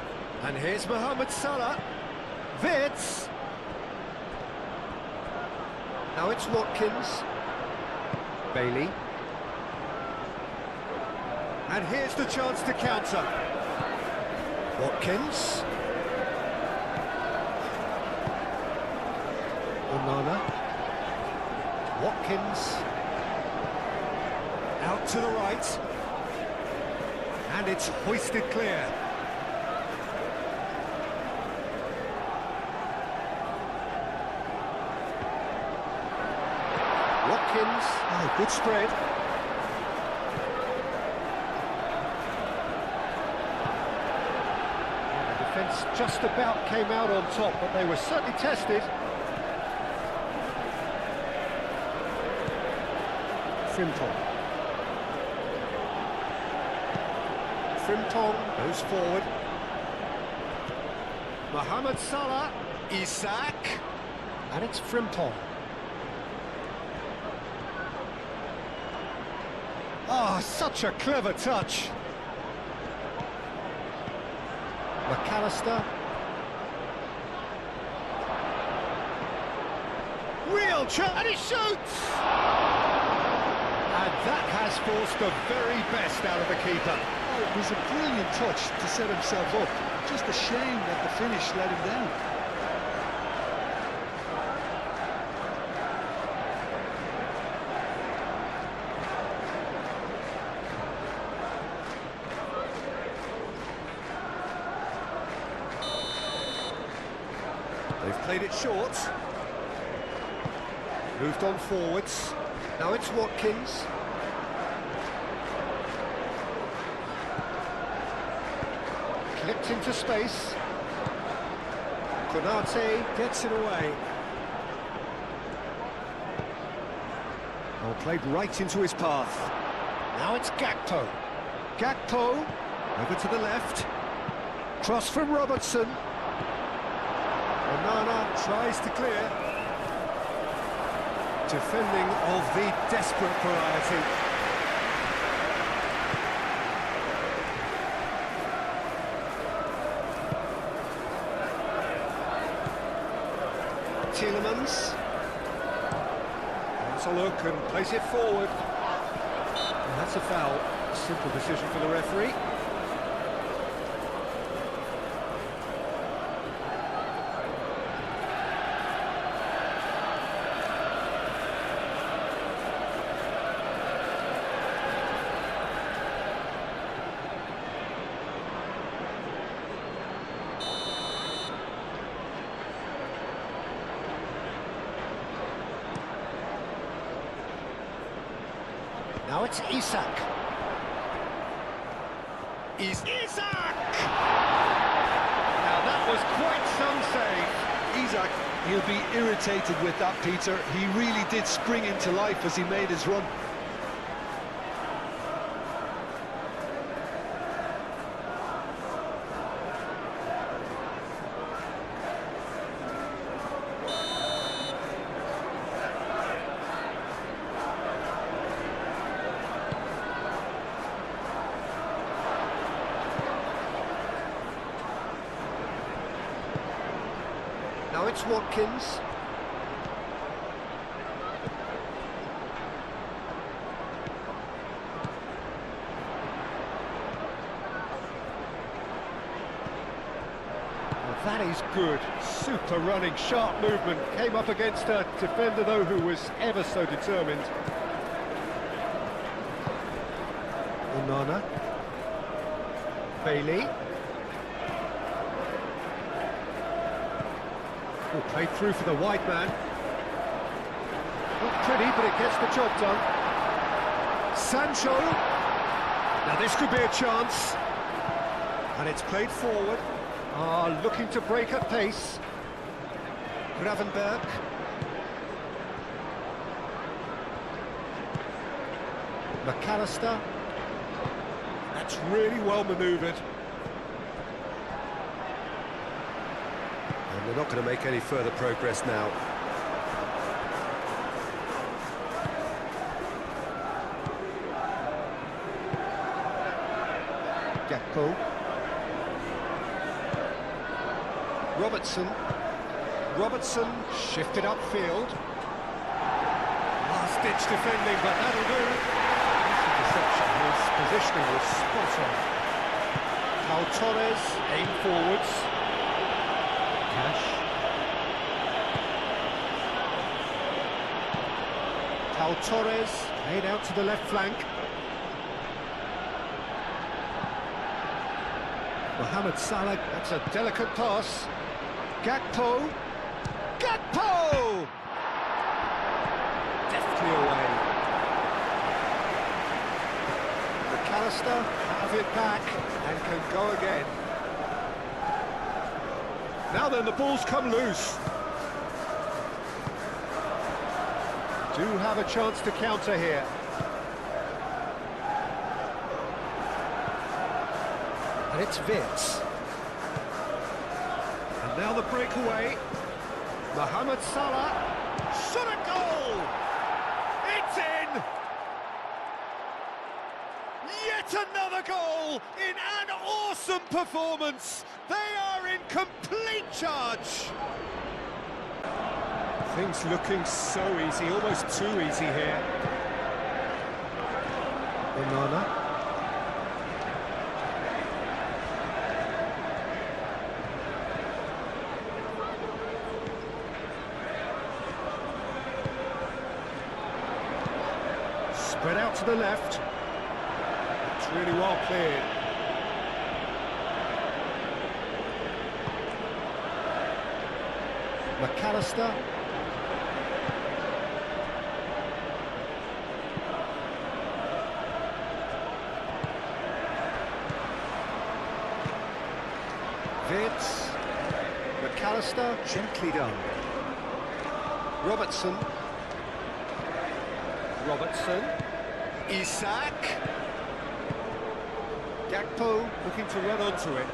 And here's Mohamed Salah. Wirtz. Now it's Watkins. Bailey. And here's the chance to counter. Watkins. Onana. Watkins. Out to the right. And it's hoisted clear. Watkins. Oh, good spread. The defence just about came out on top, but they were certainly tested. Frimpong goes forward. Mohamed Salah. Isak. And it's Frimpong. Oh, such a clever touch. McAllister. Real chance, and he shoots! And that has forced the very best out of the keeper. Oh, it was a brilliant touch to set himself up. Just a shame that the finish let him down. They've played it short. Moved on forwards. Now it's Watkins. Clipped into space. Konate gets it away. Oh, played right into his path. Now it's Gakpo. Gakpo over to the left. Cross from Robertson. Onana tries to clear. Defending of the desperate variety. Tielemans. Has a look and plays it forward. And that's a foul. Simple decision for the referee. Now it's Isak. Isak! Now that was quite some save. Isak, he'll be irritated with that, Peter. He really did spring into life as he made his run. Now it's Watkins. Well, that is good. Super running, sharp movement. Came up against a defender, though, who was ever so determined. Onana. Bailey. Played through for the wide man. Not pretty, but it gets the job done. Sancho. Now this could be a chance. And it's played forward. Looking to break at pace. Gravenberg. McAllister. That's really well manoeuvred. And they're not going to make any further progress now. Gakpo. Robertson shifted upfield. Last-ditch defending, but that'll do. Deception. His positioning was spot on. Pau Torres aim forwards. Cash. Pau Torres played out to the left flank. Mohamed Salah, that's a delicate pass. Gakpo! Deftly away. McAllister have it back and can go again. Now then, the ball's come loose. Do have a chance to counter here. And it's Vitz. And now the breakaway. Mohamed Salah. Shot a goal! It's in! Yet another goal in an awesome performance. They are in complete charge. Things looking so easy, almost too easy here. Onana. Spread out to the left. It's really well cleared. McAllister. Vitz. McAllister, gently done. Robertson. Isak. Gakpo looking to run onto it.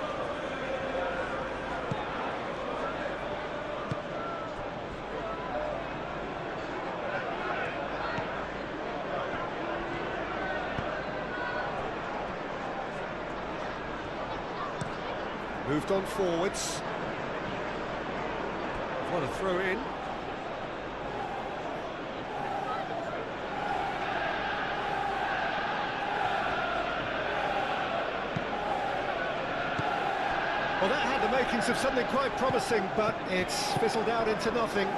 Moved on forwards. What a throw in. Well, that had the makings of something quite promising, but it's fizzled out into nothing.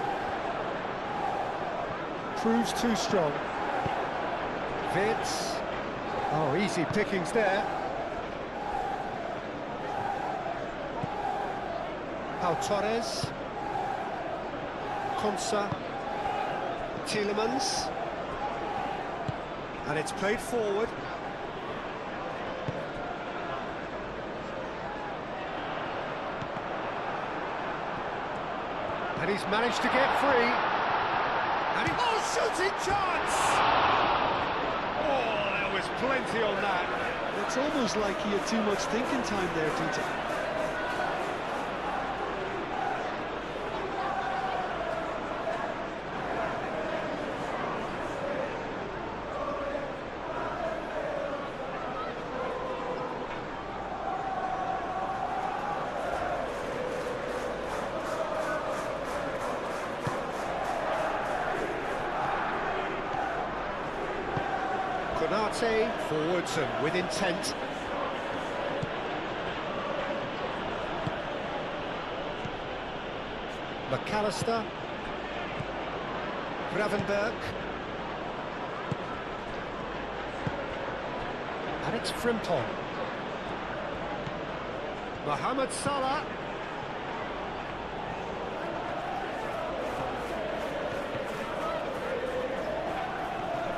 Proves too strong. Vitz. Oh, easy pickings there. Pau Torres. Konsa. Tielemans. And it's played forward. And he's managed to get free. And he... Oh, shooting chance! Oh, there was plenty on that. It's almost like he had too much thinking time there, Peter. Konate forwards and with intent. McAllister. Gravenberg. And it's Frimpong. Mohamed Salah.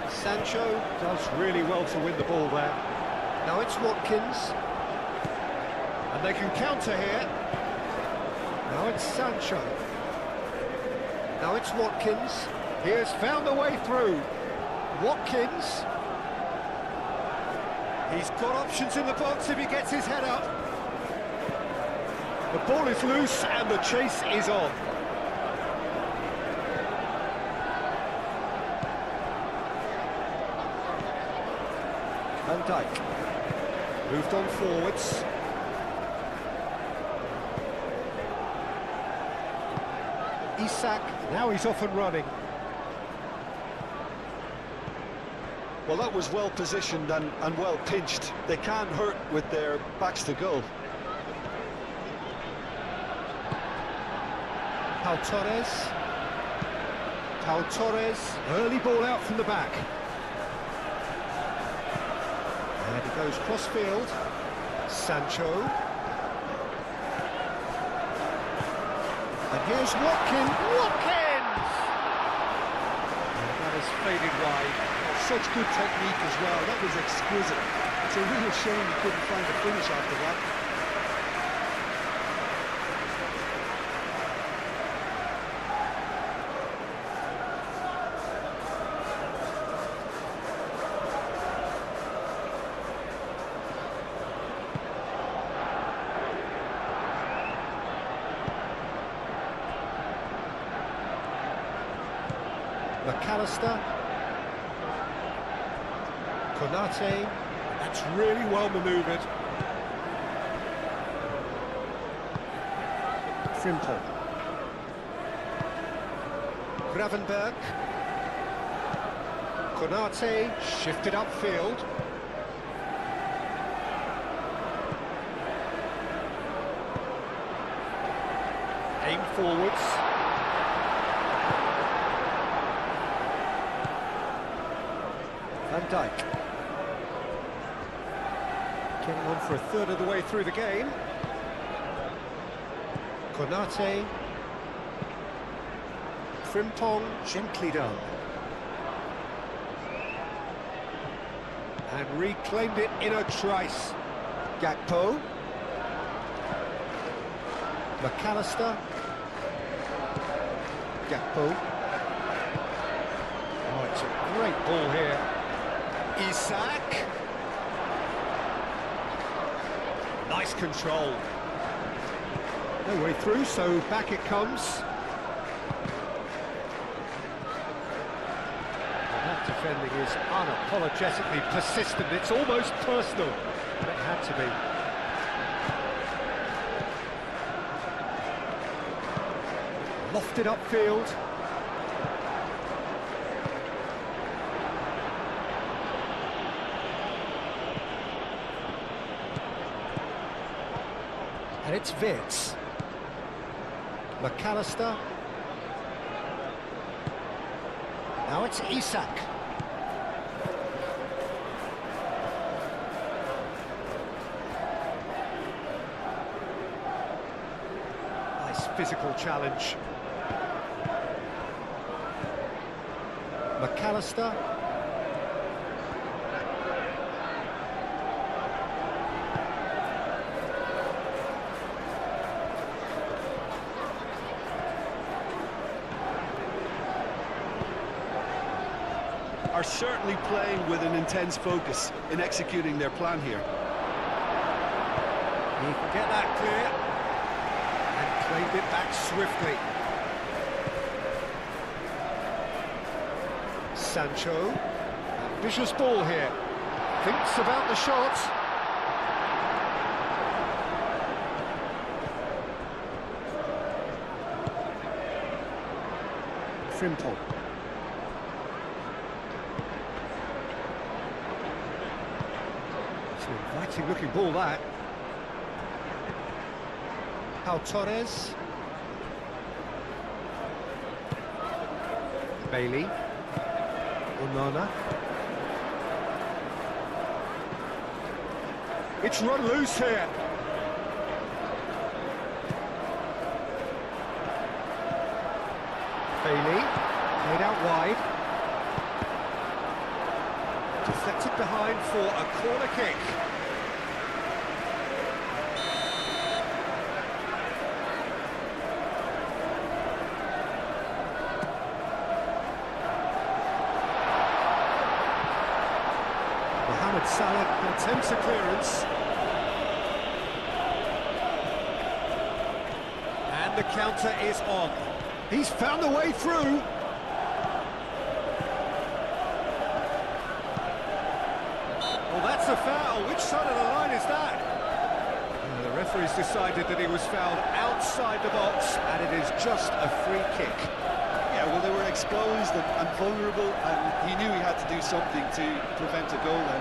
Sancho does really well to win the ball there. Now it's Watkins. And they can counter here. Now it's Sancho. Now it's Watkins. He has found the way through. Watkins. He's got options in the box if he gets his head up. The ball is loose and the chase is on. Van Dijk moved on forwards. Isak, now he's off and running. Well, that was well positioned and well pinched. They can't hurt with their backs to goal. Pau Torres. Pau Torres, early ball out from the back. And he goes cross-field. Sancho. And here's Watkins. Watkins! And that is faded wide. Such good technique as well. That was exquisite. It's a real shame he couldn't find a finish after that. McAllister. Konate. That's really well manoeuvred. Frimpong. Gravenberg. Konate shifted upfield. Aim forwards. Van Dijk. Getting on for a third of the way through the game. Konate. Frimpong, gently done. And reclaimed it in a trice. Gakpo. McAllister. Gakpo. Oh, it's a great ball here. Isak. Nice control. No way through, so back it comes. And that defending is unapologetically persistent. It's almost personal, but it had to be. Lofted upfield. And it's Wits. McAllister. Now it's Isak. Nice physical challenge. McAllister. are certainly playing with an intense focus in executing their plan here. He can get that clear and claimed it back swiftly. Sancho, ambitious ball here, thinks about the shot. Frimpong. It's an inviting looking ball, that. Pau Torres. Bailey. Onana. It's run loose here. Bailey, played out wide. Deflected behind for a corner kick. Mohamed Salah attempts a clearance. And the counter is on. He's found a way through. Well, that's a foul. Which side of the line is that? The referee's decided that he was fouled outside the box, and it is just a free kick. Yeah, well, they were exposed and vulnerable, and he knew he had to do something to prevent a goal then.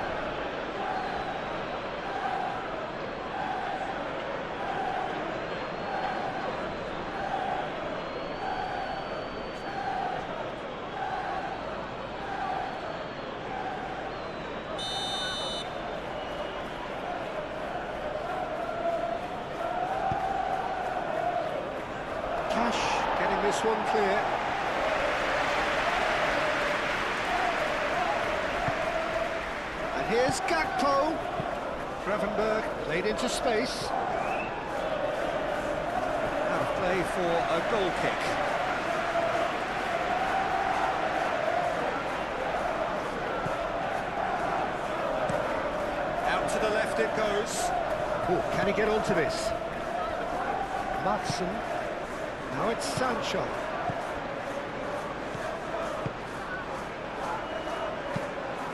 Getting this one clear. And here's Gakpo. Gravenberg played into space. Out of play for a goal kick. Out to the left it goes. Oh, can he get onto this? Matson. Now it's Sancho.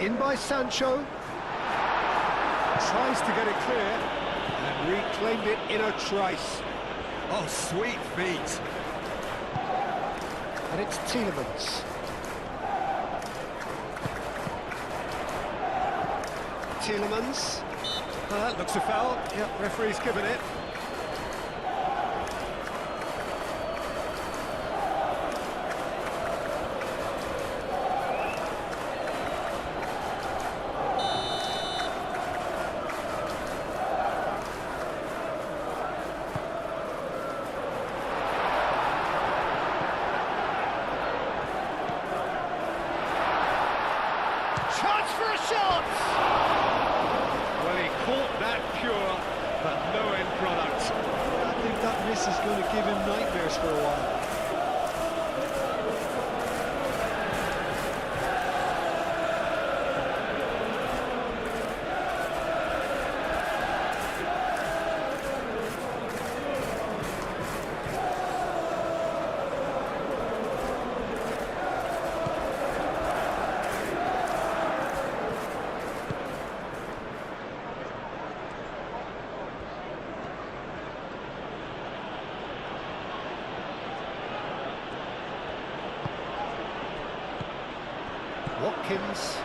In by Sancho. Tries to get it clear. And reclaimed it in a trice. Oh, sweet feet. And it's Tielemans. Tielemans. That looks a foul. Yep, referee's given it. Chance for a shot! Well, he caught that pure, but no end product. I think that miss is going to give him nightmares for a while. Watkins.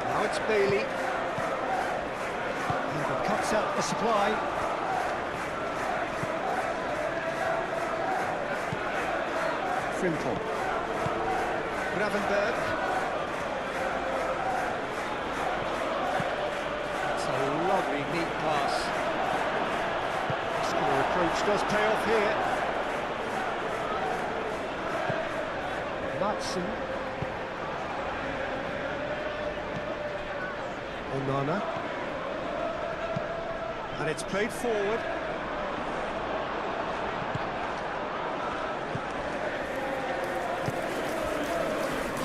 Now it's Bailey. He cuts out the supply. Frimpong. Gravenberg. It's a lovely, neat pass. Muscular approach does pay off here. Matson. Onana. And it's played forward.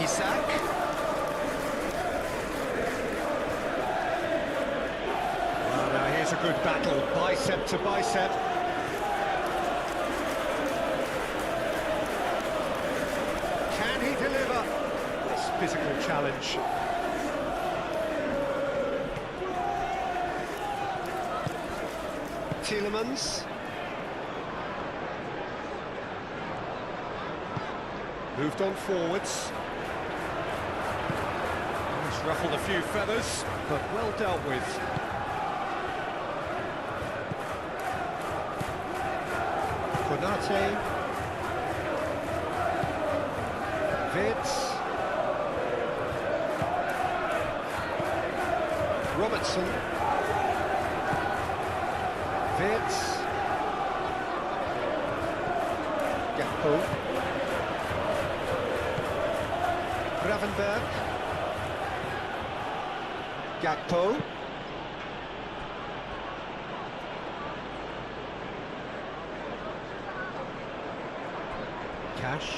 Isak. Well, now here's a good battle, bicep to bicep. Can he deliver this physical challenge? Tielemans. Moved on forwards. He's ruffled a few feathers, but well dealt with. Konate. Vitz. Robertson. Vitz. Gakpo. Gravenberg. Gakpo. Cash.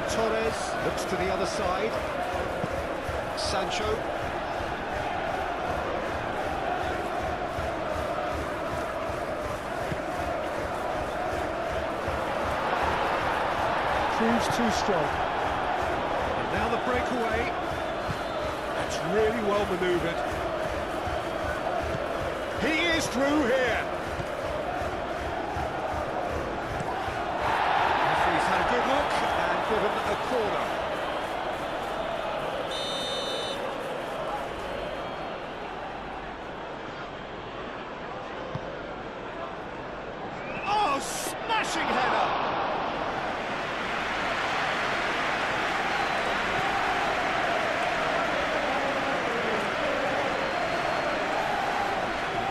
Torres looks to the other side. Sancho. Proves too strong. And now the breakaway. That's really well manoeuvred. He is through here. Referee's had a good look and given a corner. Oh, smashing header!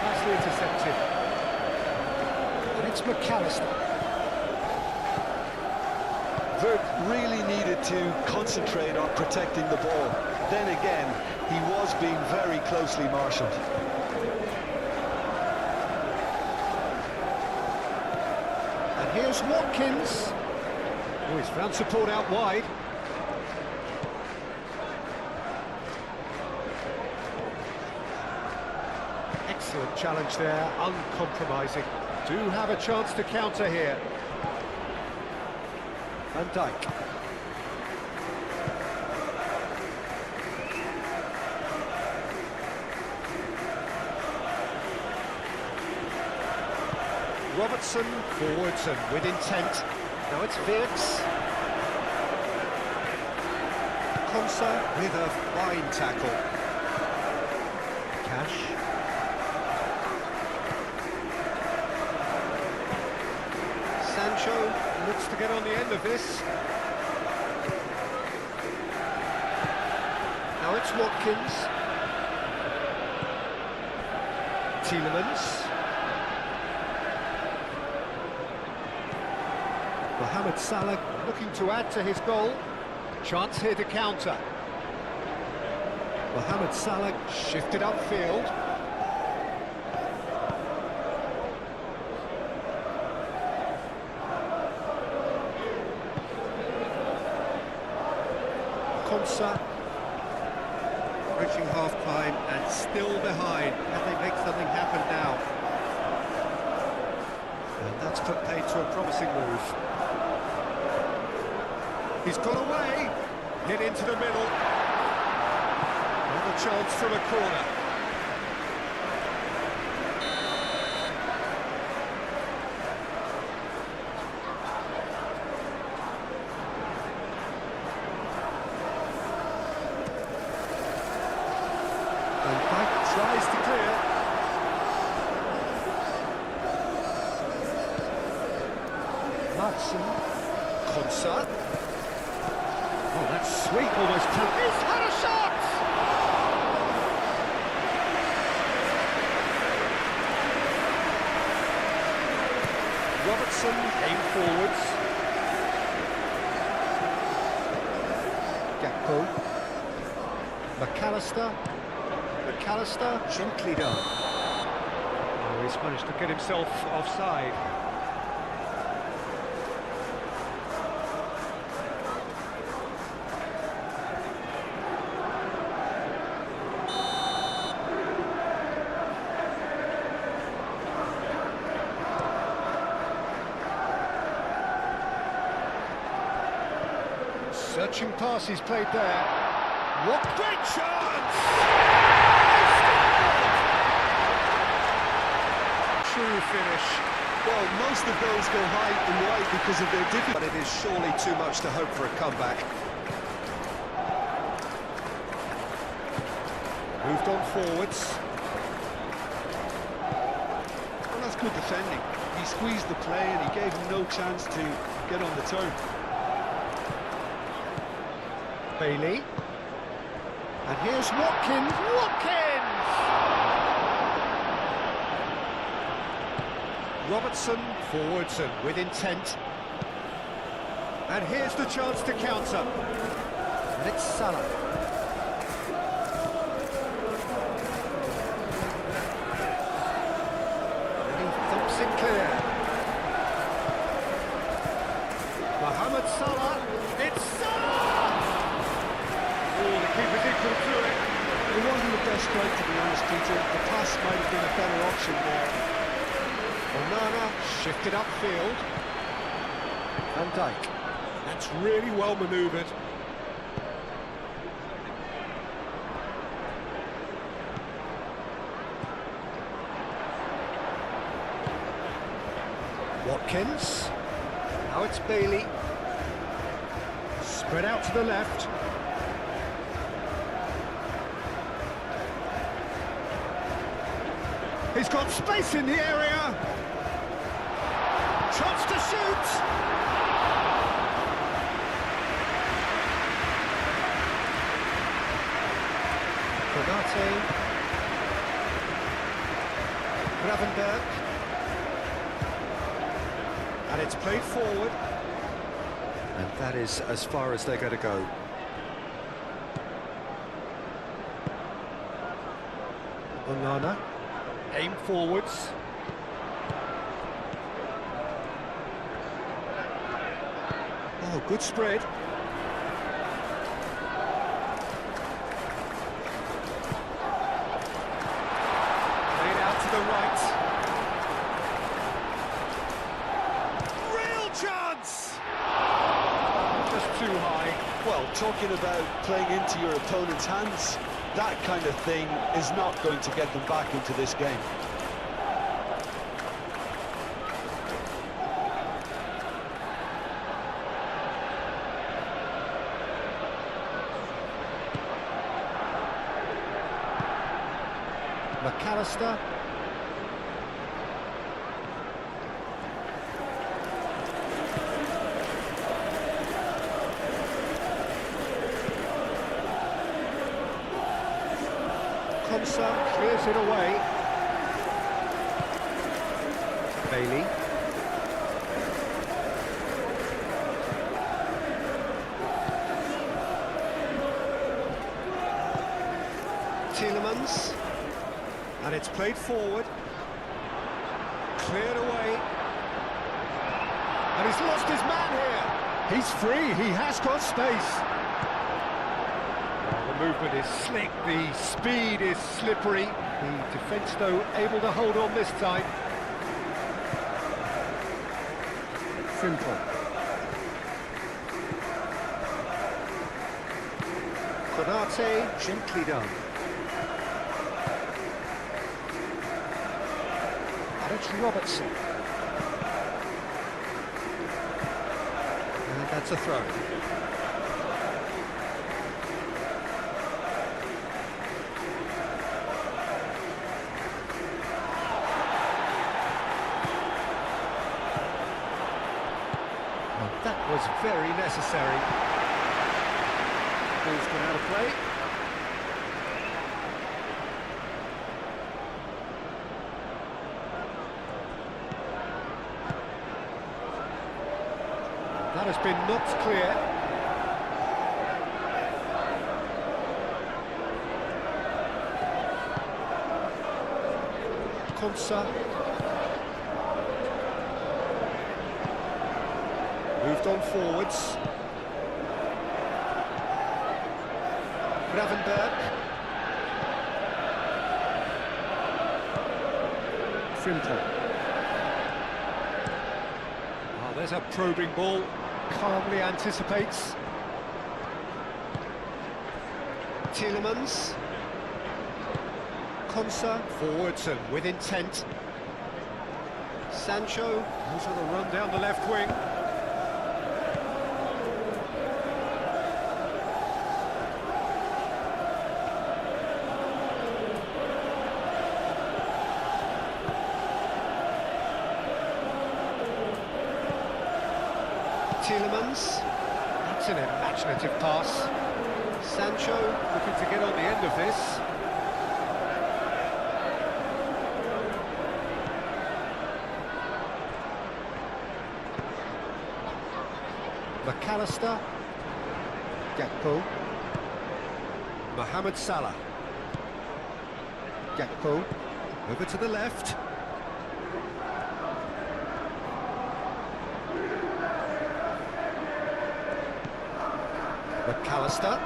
Nicely intercepted. And it's McAllister. Vert really needed to concentrate on protecting the ball. Then again, he was being very closely marshalled. And here's Watkins. Oh, he's found support out wide. Excellent challenge there, uncompromising. Do have a chance to counter here. Van Dijk. Robertson forwards and with intent. Now it's Virks. Konsa with a fine tackle. Cash. Sancho looks to get on the end of this. Now it's Watkins. Tielemans. Mohamed Salah looking to add to his goal. Chance here to counter. Mohamed Salah shifted upfield. Konsa reaching half-time and still behind. Can they make something happen now? And that's put paid to a promising move. He's got away, hit into the middle. Another chance from a corner. And back tries to clear. Matson. Konsa. Oh, that's sweet, almost. He's had a shot! Robertson came forwards. Gakpo. McAllister. McAllister, gently done. He's managed to get himself offside. Searching pass he's played there. What great chance! True finish. Well, most of those go high and wide because of their difficulty. But it is surely too much to hope for a comeback. Moved on forwards. Well, that's good defending. He squeezed the play and he gave him no chance to get on the turn. Bailey. And here's Watkins. Watkins! Robertson forwards and with intent. And here's the chance to counter. And it's Salah. And he thumps it clear. Mohamed Salah. It's Salah! Oh, the keeper's equal to it. It wasn't the best strike, to be honest, Peter. The pass might have been a better option there. Onana shifted upfield. Van Dijk. That's really well manoeuvred. Watkins. Now it's Bailey. Spread out to the left. He's got space in the area. Chance to shoot. Konate. Gravenberg. And it's played forward. And that is as far as they're going to go. Onana. Aim forwards. Oh, good spread. Played out to the right. Real chance! Just too high. Well, talking about playing into your opponent's hands, that kind of thing is not going to get them back into this game. McAllister. Konsa clears it away. Bailey. Tielemans. And it's played forward. Cleared away. And he's lost his man here. He's free, he has got space. Oh, the movement is slick, the speed is slippery. The defence, though, able to hold on this time. Simple. Konate, gently done. It's Robertson. And that's a throw. Well, that was very necessary. Ball's gone out of play. That has been knocked clear. Konsa. Moved on forwards. Gravenberg. Frimpong. Oh, there's a probing ball. Calmly anticipates. Tielemans. Konsa. Forwards and with intent. Sancho. Goes on a run down the left wing. Tielemans, that's an imaginative pass. Sancho looking to get on the end of this. McAllister, Gakpo, Mohamed Salah, Gakpo, over to the left. McAllister,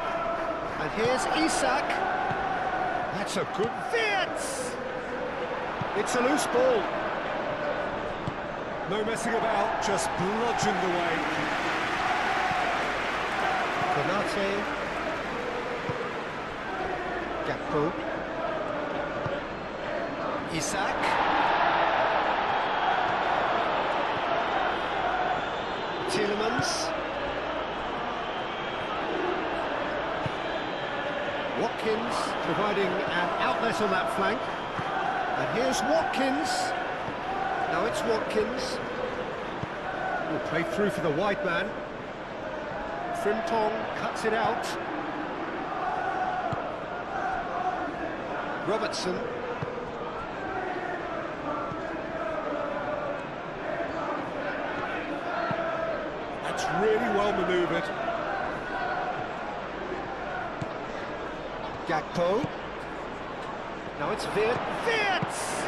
and here's Isak. That's a good Wirtz! It's a loose ball. No messing about, just bludgeoned away. Konate, Gakpo, Isak. Tielemans. Watkins providing an outlet on that flank. And here's Watkins. Now it's Watkins. Will play through for the wide man. Frimpong cuts it out. Robertson. That's really well manoeuvred. Gakpo. Now it's Wirtz!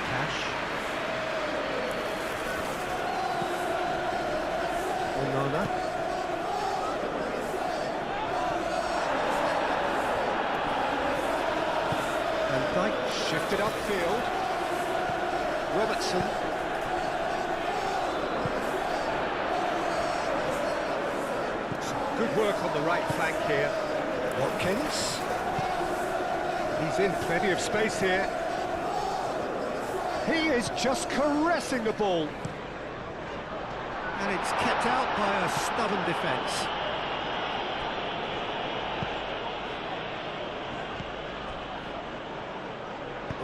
Cash. Onana. And Dyke shifted upfield. Robertson. Good work on the right flank here. Watkins. He's in plenty of space here. He is just caressing the ball. And it's kept out by a stubborn defence.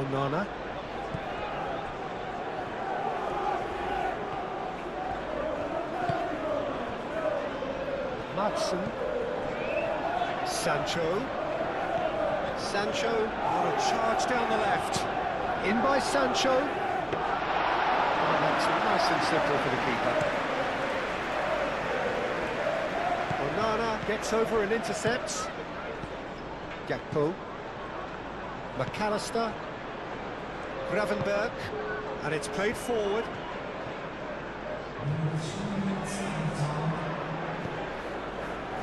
Onana. Madsen. Sancho. Sancho on a charge down the left. In by Sancho. Oh, that's nice and simple for the keeper. Onana gets over and intercepts. Gakpo. McAllister. Gravenberg. And it's played forward.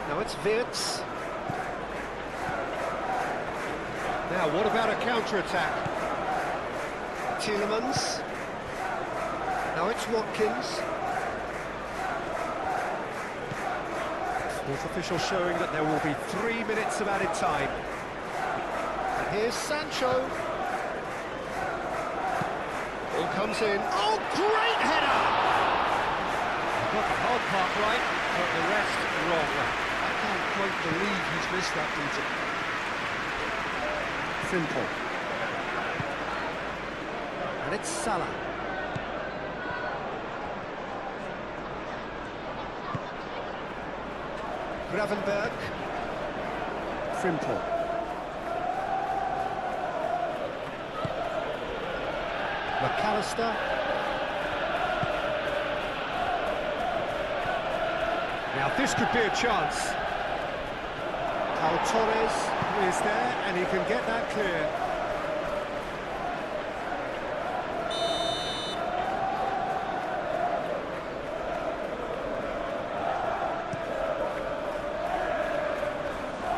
Now it's Wirtz. Now, what about a counter-attack? Tielemans. Now it's Watkins. Fourth official showing that there will be 3 minutes of added time. And here's Sancho. Ball comes in. Oh, great header! Got the hard part right, but the rest wrong. I can't quite believe he's missed that, Peter. Simple. And it's Salah. Gravenberg. Frimpong. McAllister. Now this could be a chance. Pau Torres is there, and he can get that clear.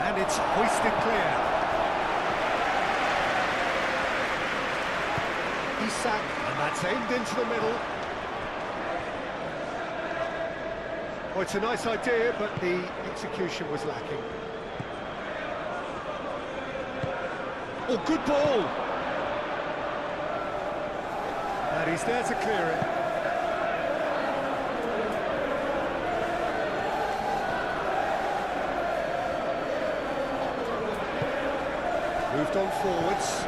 And it's hoisted clear. Isak, and that's aimed into the middle. Well, it's a nice idea, but the execution was lacking. Oh, good ball! And he's there to clear it. Moved on forwards.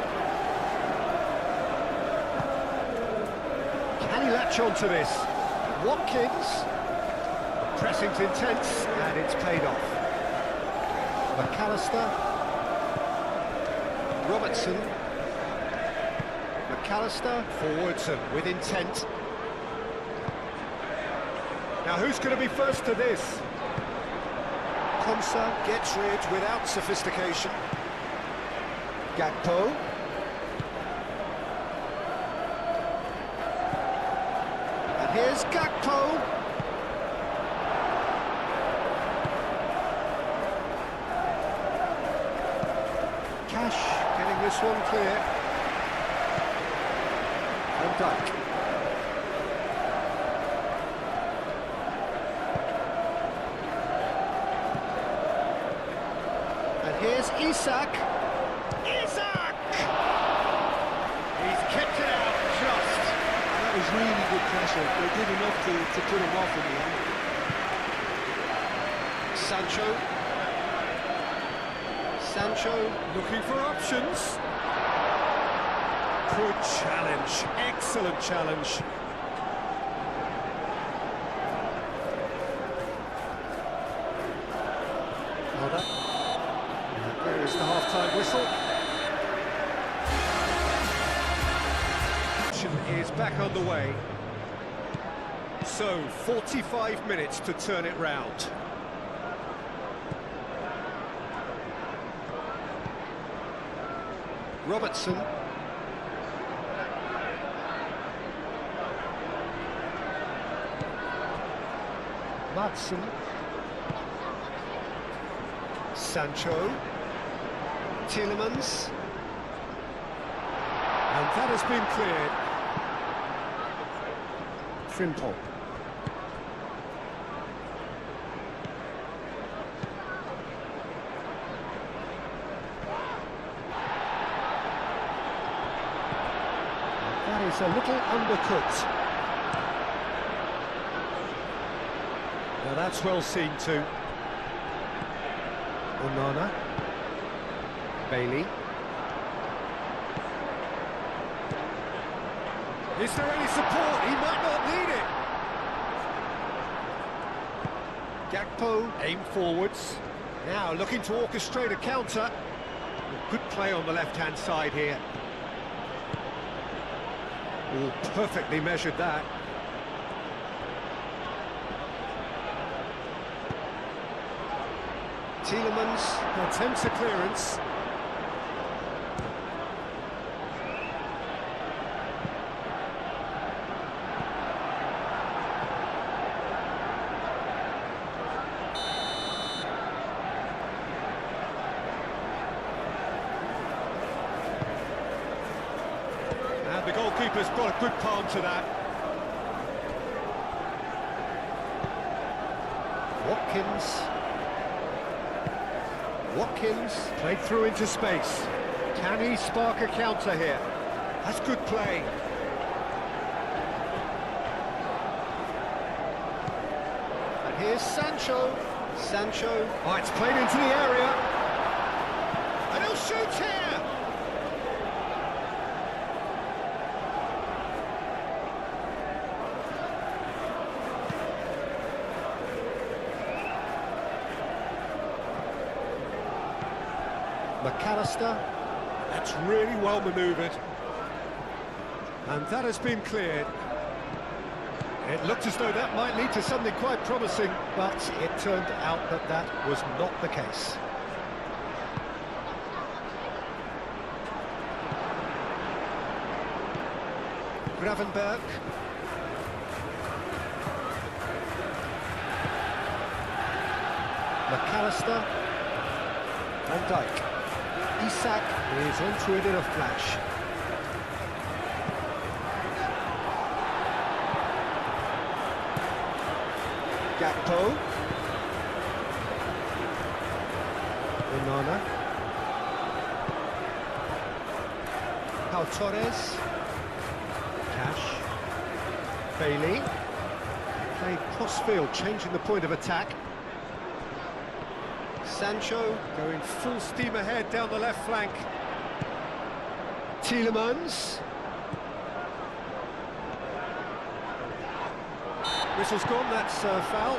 Can he latch on to this? Watkins. Pressing's intense, and it's paid off. McAllister. Robertson. McAllister. Forwards and with intent. Now who's going to be first to this? Konsa gets rid without sophistication. Gakpo. And here's Gakpo. Cash getting this one clear. Van Dijk. And here's Isak. Isak! He's kept it out just. That was really good pressure. They did enough to put him off in the end. Sancho looking for options. Good challenge, excellent challenge. Well done. There is the half-time whistle. Action is back on the way. So, 45 minutes to turn it round. Robertson. Madsen. Sancho. Tielemans. And that has been cleared. Frimpong. That is a little undercooked. Now that's well seen too. Onana. Bailey. Is there any support? He might not need it. Gakpo, aim forwards. Now looking to orchestrate a counter. Good play on the left-hand side here. Oh, perfectly measured that. Tielemans attempts a clearance. And the goalkeeper's got a good palm to that. Watkins played through into space. Can he spark a counter here? That's good play. And here's Sancho. Oh, it's played into the area. And he'll shoot here. McAllister, that's really well manoeuvred. And that has been cleared. It looked as though that might lead to something quite promising, but it turned out that that was not the case. Gravenberg. McAllister. Van Dijk. Isak is onto it in a flash. Gakpo. Onana. Pau Torres. Cash. Bailey. Played cross-field, changing the point of attack. Sancho going full steam ahead down the left flank. Tielemans. Whistle's gone, that's a foul.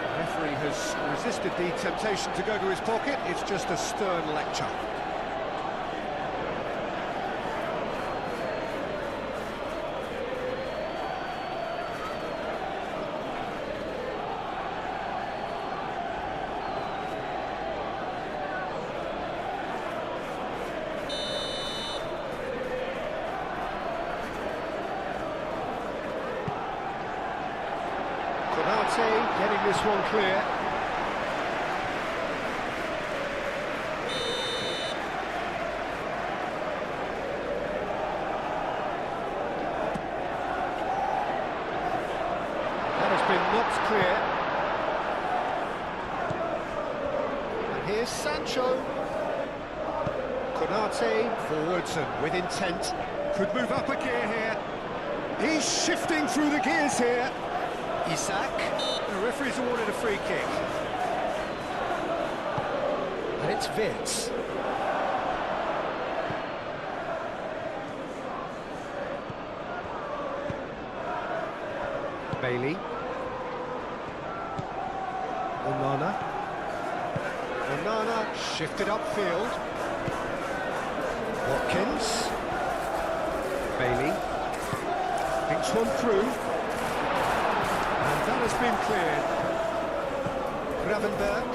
The referee has resisted the temptation to go to his pocket. It's just a stern lecture. Getting this one clear. That has been knocked clear. And here's Sancho. Konate forwards and with intent. Could move up a gear here. He's shifting through the gears here. Isak. The referee's awarded a free kick. And it's Vitz. Bailey. Onana. Onana shifted upfield. Watkins. Bailey. Thinks one through. That has been cleared. Gravenberg.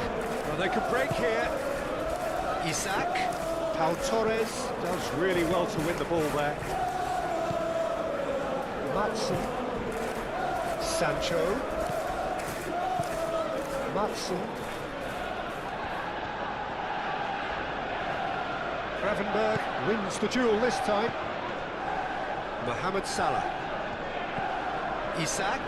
Well, they could break here. Isak. Pau Torres does really well to win the ball there. Matson. Sancho. Matson. Gravenberg wins the duel this time. Mohamed Salah. Isak.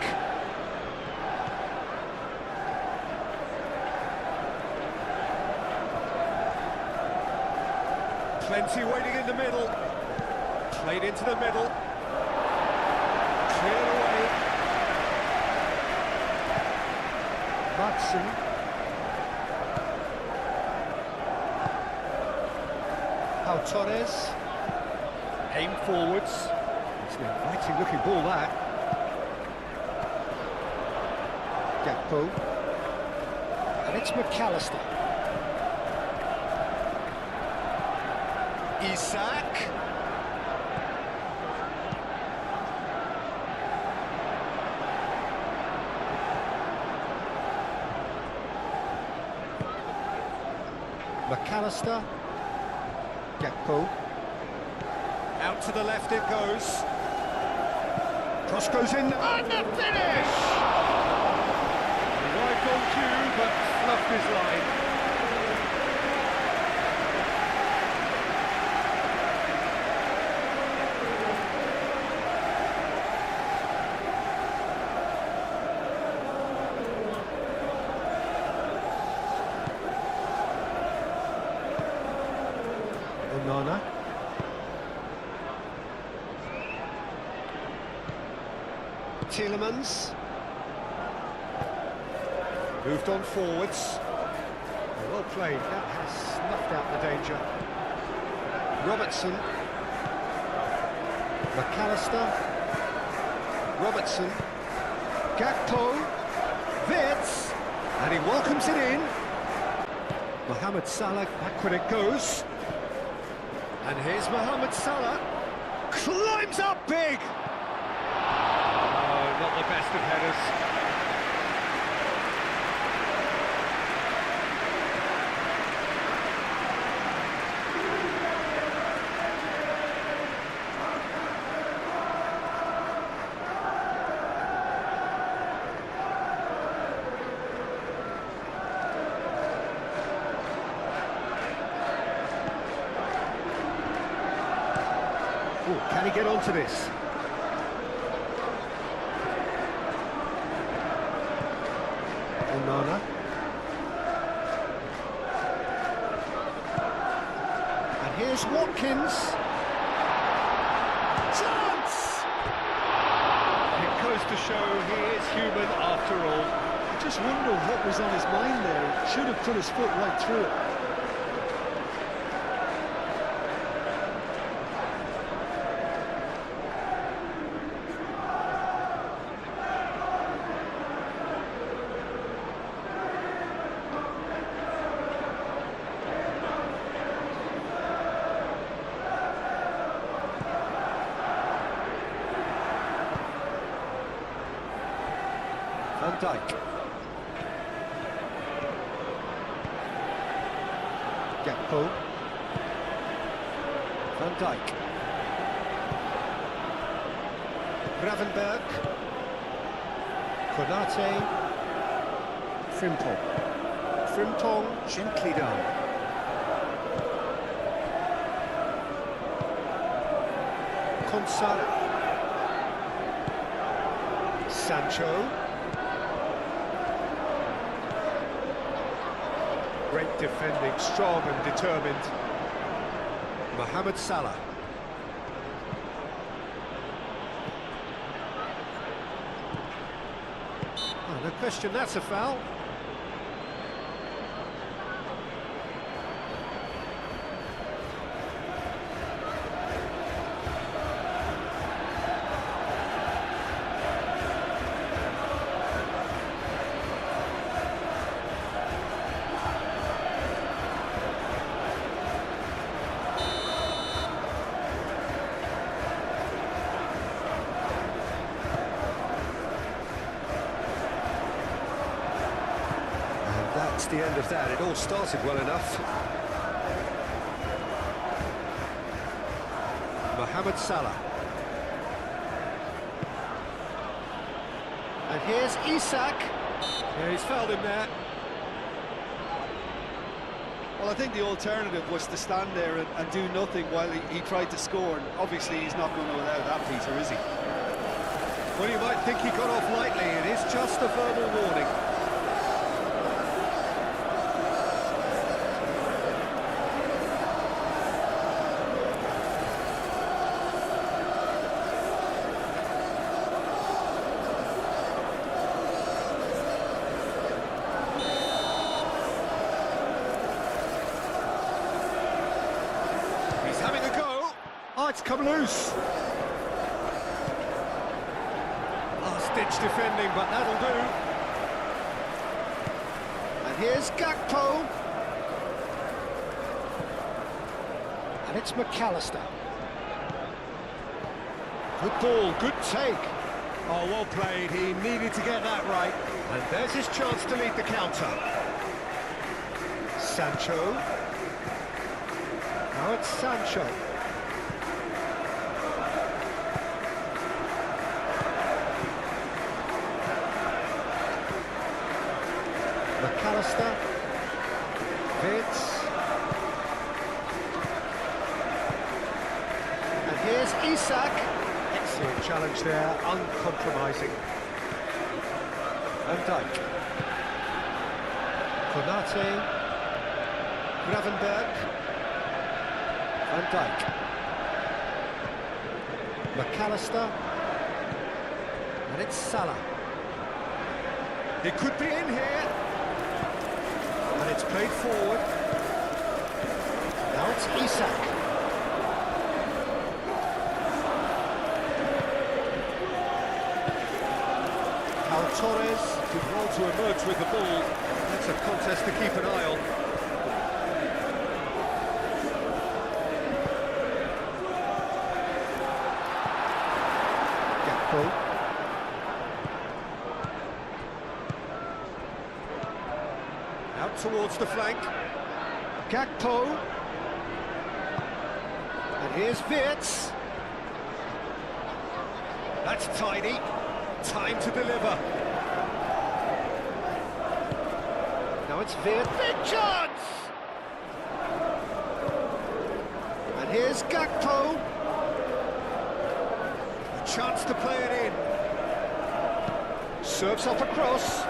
Plenty waiting in the middle. Played into the middle. Cleared away. Matson. Pau Torres. Aim forwards. It's an inviting looking ball that. Gakpo. And it's McAllister. Isak. McAllister. Gakpo. Out to the left it goes. Cross goes in and the finish! Arrived on cue but fluffed his line. Onana. Tielemans. Moved on forwards. Well played, that has snuffed out the danger. Robertson. McAllister. Robertson. Gakpo. Vitz. And he welcomes it in. Mohamed Salah, back when it goes. And here's Mohamed Salah. Climbs up big! Oh, not the best of headers. Ooh, can he get onto this? Onana. And here's Watkins. Chance! It goes to show he is human after all. I just wonder what was on his mind there. Should have put his foot right through it. Van Dijk. Gakpo. Van Dijk. Gravenberg. Konate. Frimpong. Frimpong, gently done. Konsa. Sancho. Great defending, strong and determined. Mohamed Salah. Oh, no question, that's a foul. That's the end of that. It all started well enough. Mohamed Salah. And here's Isak. Yeah, he's fouled him there. Well, I think the alternative was to stand there and do nothing while he tried to score. And obviously, he's not going to allow that, Peter, is he? Well, you might think he got off lightly. It is just a verbal warning. Having a go. Oh, it's come loose. Last-ditch defending, but that'll do. And here's Gakpo. And it's McAllister. Good ball, good take. Oh, well played. He needed to get that right. And there's his chance to lead the counter. Sancho. Now it's Sancho. McAllister. Vitz. And here's Isak. Excellent challenge there, uncompromising. Van Dijk. Konate. Gravenberg. Van Dijk. McAllister. And it's Salah. It could be in here. And it's played forward. Now it's Isak. Torres did well to emerge with the ball. That's a contest to keep an eye on. Liverpool. Out towards the flank. Gakpo. And here's Wirtz. That's tidy. Time to deliver. Now it's Wirtz. Big chance! And here's Gakpo. A chance to play it in. Serves up across.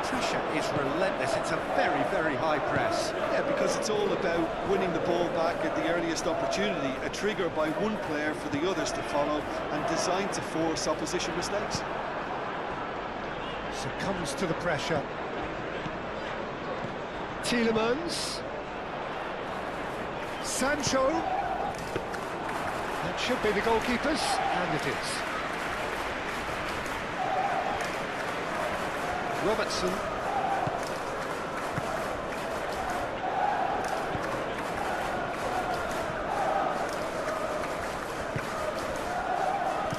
Pressure is relentless. It's a very, very high press. Yeah, because it's all about winning the ball back at the earliest opportunity, a trigger by one player for the others to follow, and designed to force opposition mistakes. Succumbs to the pressure. Tielemans. Sancho. That should be the goalkeepers, and it is. Robertson.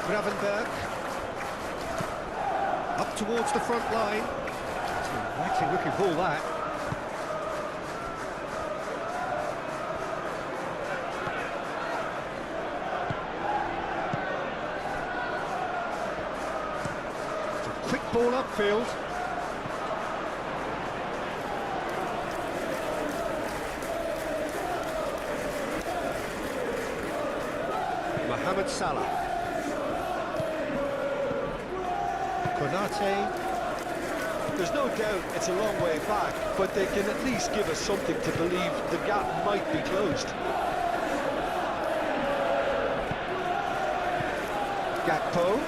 Gravenberg. Up towards the front line. It's an inviting looking ball, that. It's a quick ball upfield. Mohamed Salah. Konate. There's no doubt it's a long way back, but they can at least give us something to believe the gap might be closed. Gakpo.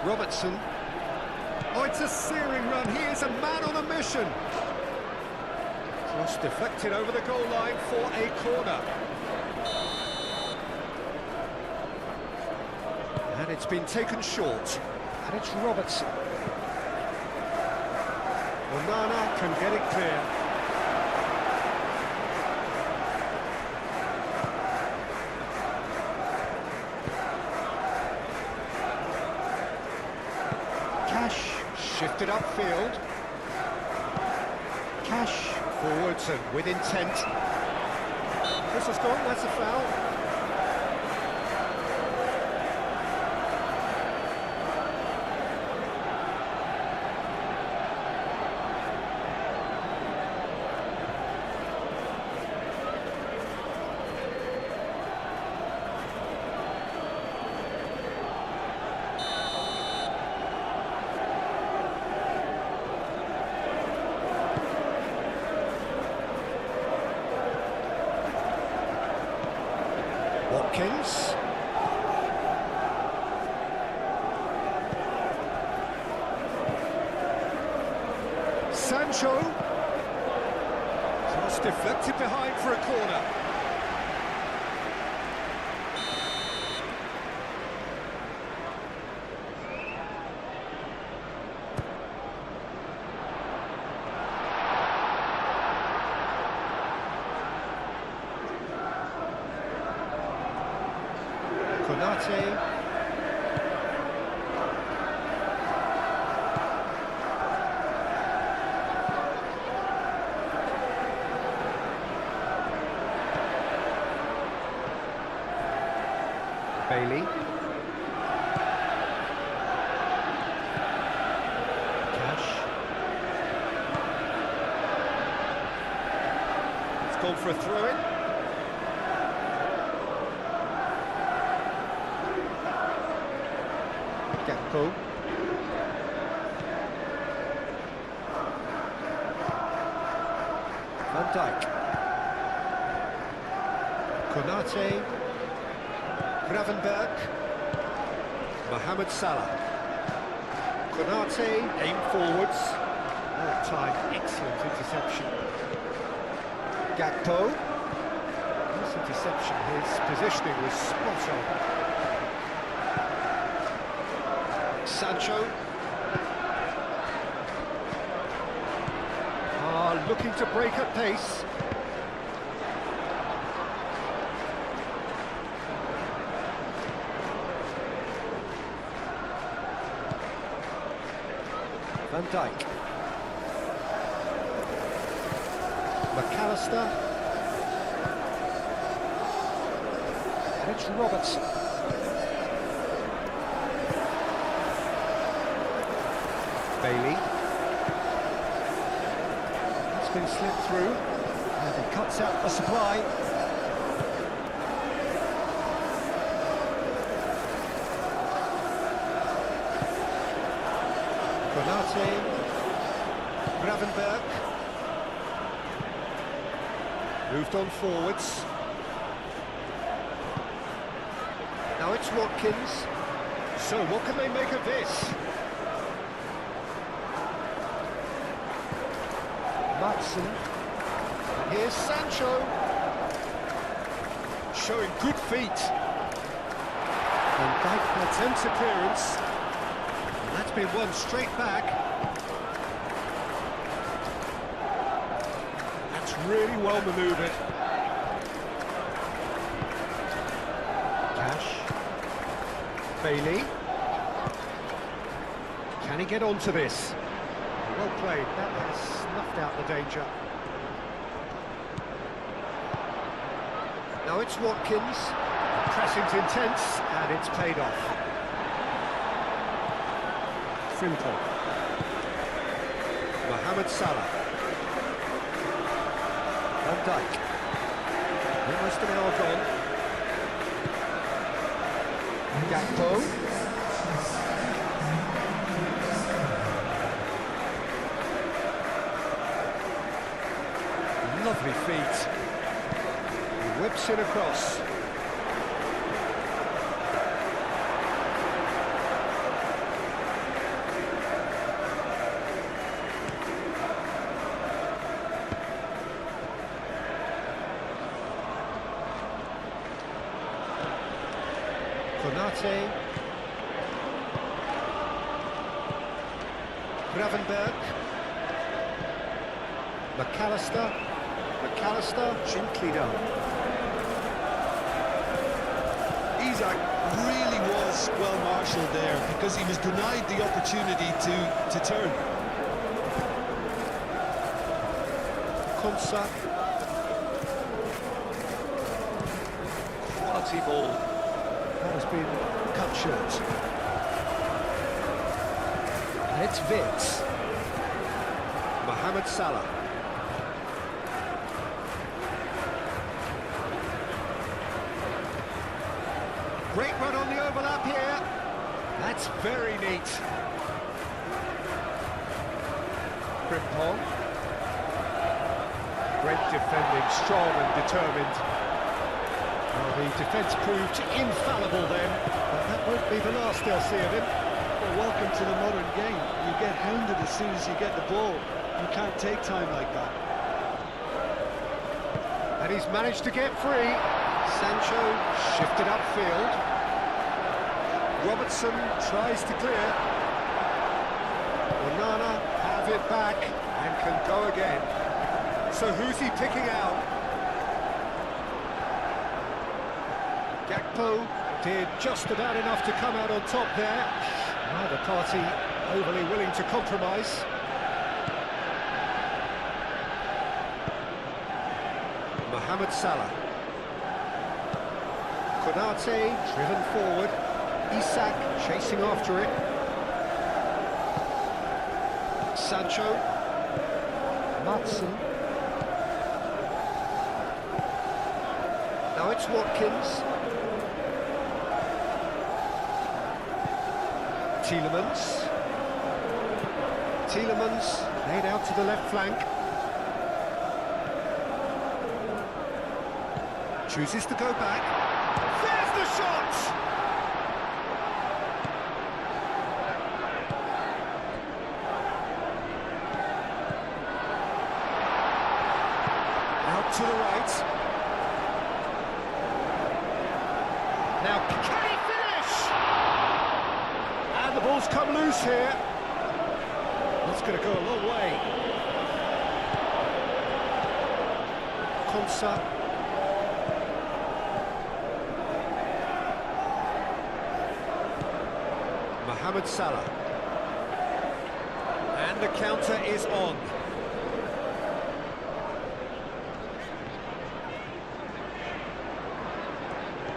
Robertson. Oh, it's a searing run. He is a man on a mission. Cross deflected over the goal line for a corner. And it's been taken short. And it's Robertson. Onana can get it clear. Cash shifted upfield. Cash forwards and with intent. This has gone, that's a foul. Watkins. Sancho. Cross deflected behind for a corner. Konate. Bailey. Cash. It's gone for a throw-in. Gakpo. Van Dijk. Konate. Gravenberg. Mohamed Salah. Konate, aim forwards. All-time excellent interception. Gakpo. This interception, his positioning was spot on. Sancho. Looking to break at pace. Van Dijk. McAllister. And it's Robertson. Bailey. It's been slipped through. And he cuts out the supply. Konate, Gravenberg, moved on forwards. Now it's Watkins. So what can they make of this? Matson. And here's Sancho. Showing good feet. And Dijk attempts a clearance. That's been won straight back. That's really well manoeuvred. Cash. Bailey. Can he get onto this? Well played. That has snuffed out the danger. Now it's Watkins. Pressing's intense, and it's paid off. Simple. Mohamed Salah. Van Dijk. Almost an hour gone. Gakpo. Lovely feet. He whips it across. Konate, Gravenberg, McAllister, gently done. Isak really was well marshalled there because he was denied the opportunity to turn. Konsa. Quality ball. That has been cut short. And it's Vitz. Mohamed Salah. Great run on the overlap here. That's very neat. Frimpong. Great defending, strong and determined. Well, the defence proved infallible then, but that won't be the last they'll see of him. Well, welcome to the modern game. You get hounded as soon as you get the ball. You can't take time like that. And he's managed to get free. Sancho shifted upfield. Robertson tries to clear. Onana have it back and can go again. So who's he picking out? Gakpo did just about enough to come out on top there. Neither party overly willing to compromise. Mohamed Salah. Konate driven forward. Isak chasing after it. Sancho. Matson. Now it's Watkins. Tielemans laid out to the left flank. Chooses to go back. There's the shot! Out to the right. Now, can he finish? And the ball's come loose here. That's going to go a long way. Konsa. Mohamed Salah. And And the counter is on.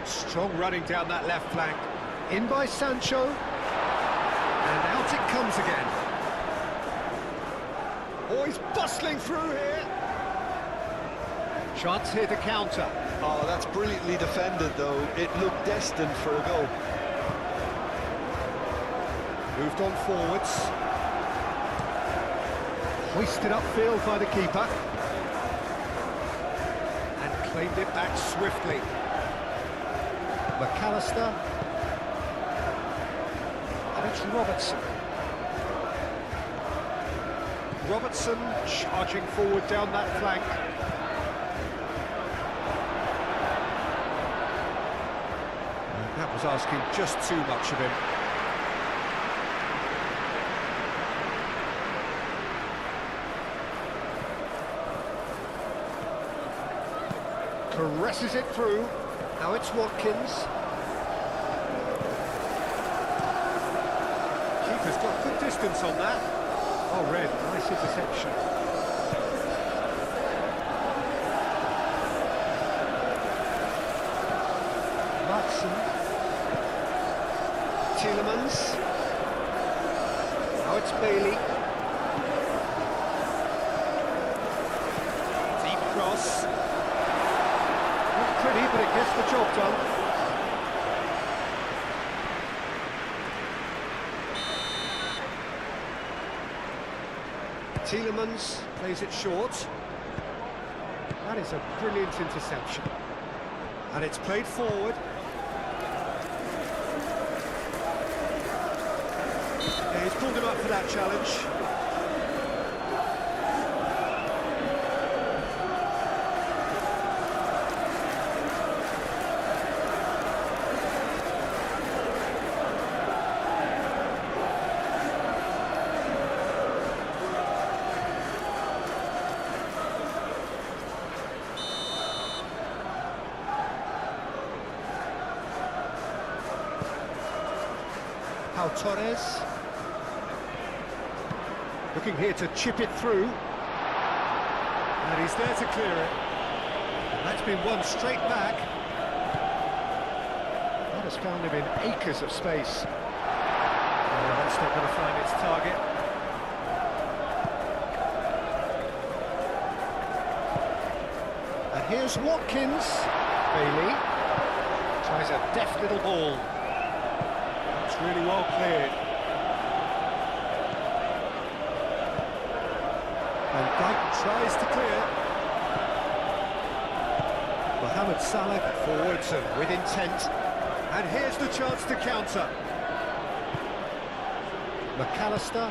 Strong running down that left flank. In by Sancho. And out it comes again. Oh, he's bustling through here. Chance here to counter. Oh, that's brilliantly defended, though. It looked destined for a goal. Moved on forwards. Hoisted upfield by the keeper. And claimed it back swiftly. McAllister. And it's Robertson. Robertson charging forward down that flank. And that was asking just too much of him. Caresses it through. Now it's Watkins. Keeper's got good distance on that. Oh, Red, nice interception. Matson. Tielemans. Now it's Bailey. Deep cross. Not pretty, but it gets the job done. Tielemans plays it short. That is a brilliant interception. And it's played forward. Yeah, he's pulled him up for that challenge. Torres looking here to chip it through, and he's there to clear it. And that's been won straight back. That has found him in acres of space. That's not going to find its target. And here's Watkins. Bailey tries a deft little ball. Really well cleared. And Dyke tries to clear. Mohamed Salah forwards and with intent. And here's the chance to counter. McAllister.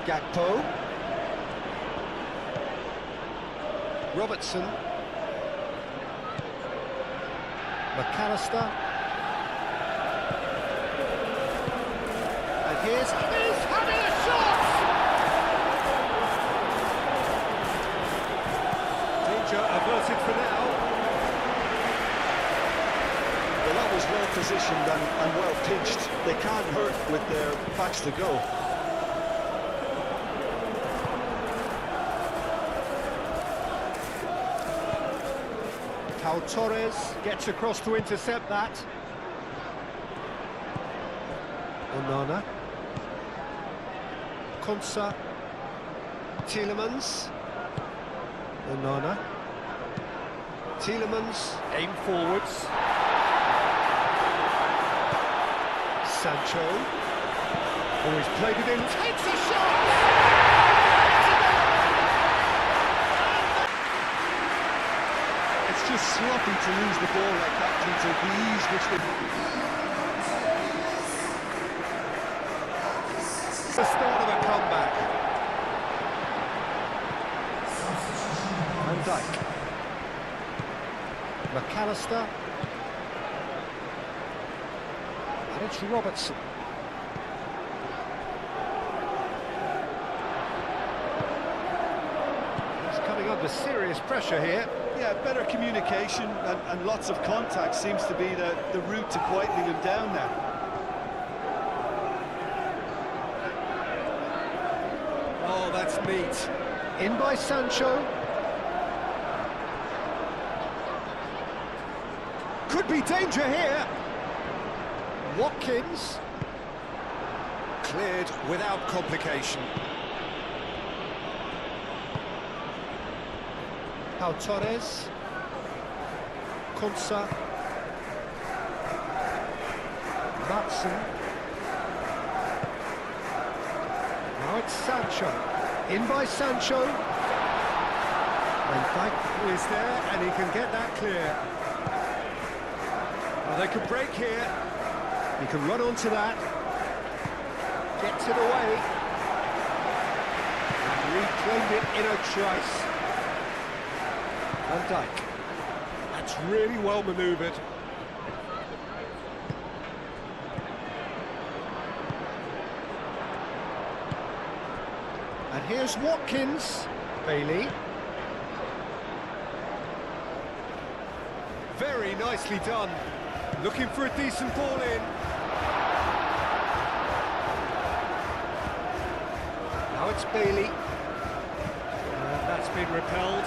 Gakpo. Robertson. McAllister. He's having a shot! Danger averted for now. Well, that was well positioned and well pitched. They can't hurt with their backs to go. Pau Torres gets across to intercept that. Onana. Konsa. Tielemans. Onana. Tielemans, aim forwards. Sancho. Oh, he's played it in. Takes a shot! It's just sloppy to lose the ball like that, Peter. The ease which they... The start of a comeback. Van Dijk. McAllister. And it's Robertson. He's coming under serious pressure here. Yeah, better communication and lots of contact seems to be the route to quietening him down now. neat. In by Sancho. Could be danger here. Watkins. Cleared without complication. Pau Torres. Konsa. Matson. Now it's Sancho. In by Sancho. And Dyke is there, and he can get that clear. Well, they could break here. He can run onto that. Gets it away. And reclaimed it in a trice. Van Dijk. That's really well manoeuvred. And here's Watkins. Bailey. Very nicely done. Looking for a decent ball in. Now it's Bailey. And that's been repelled.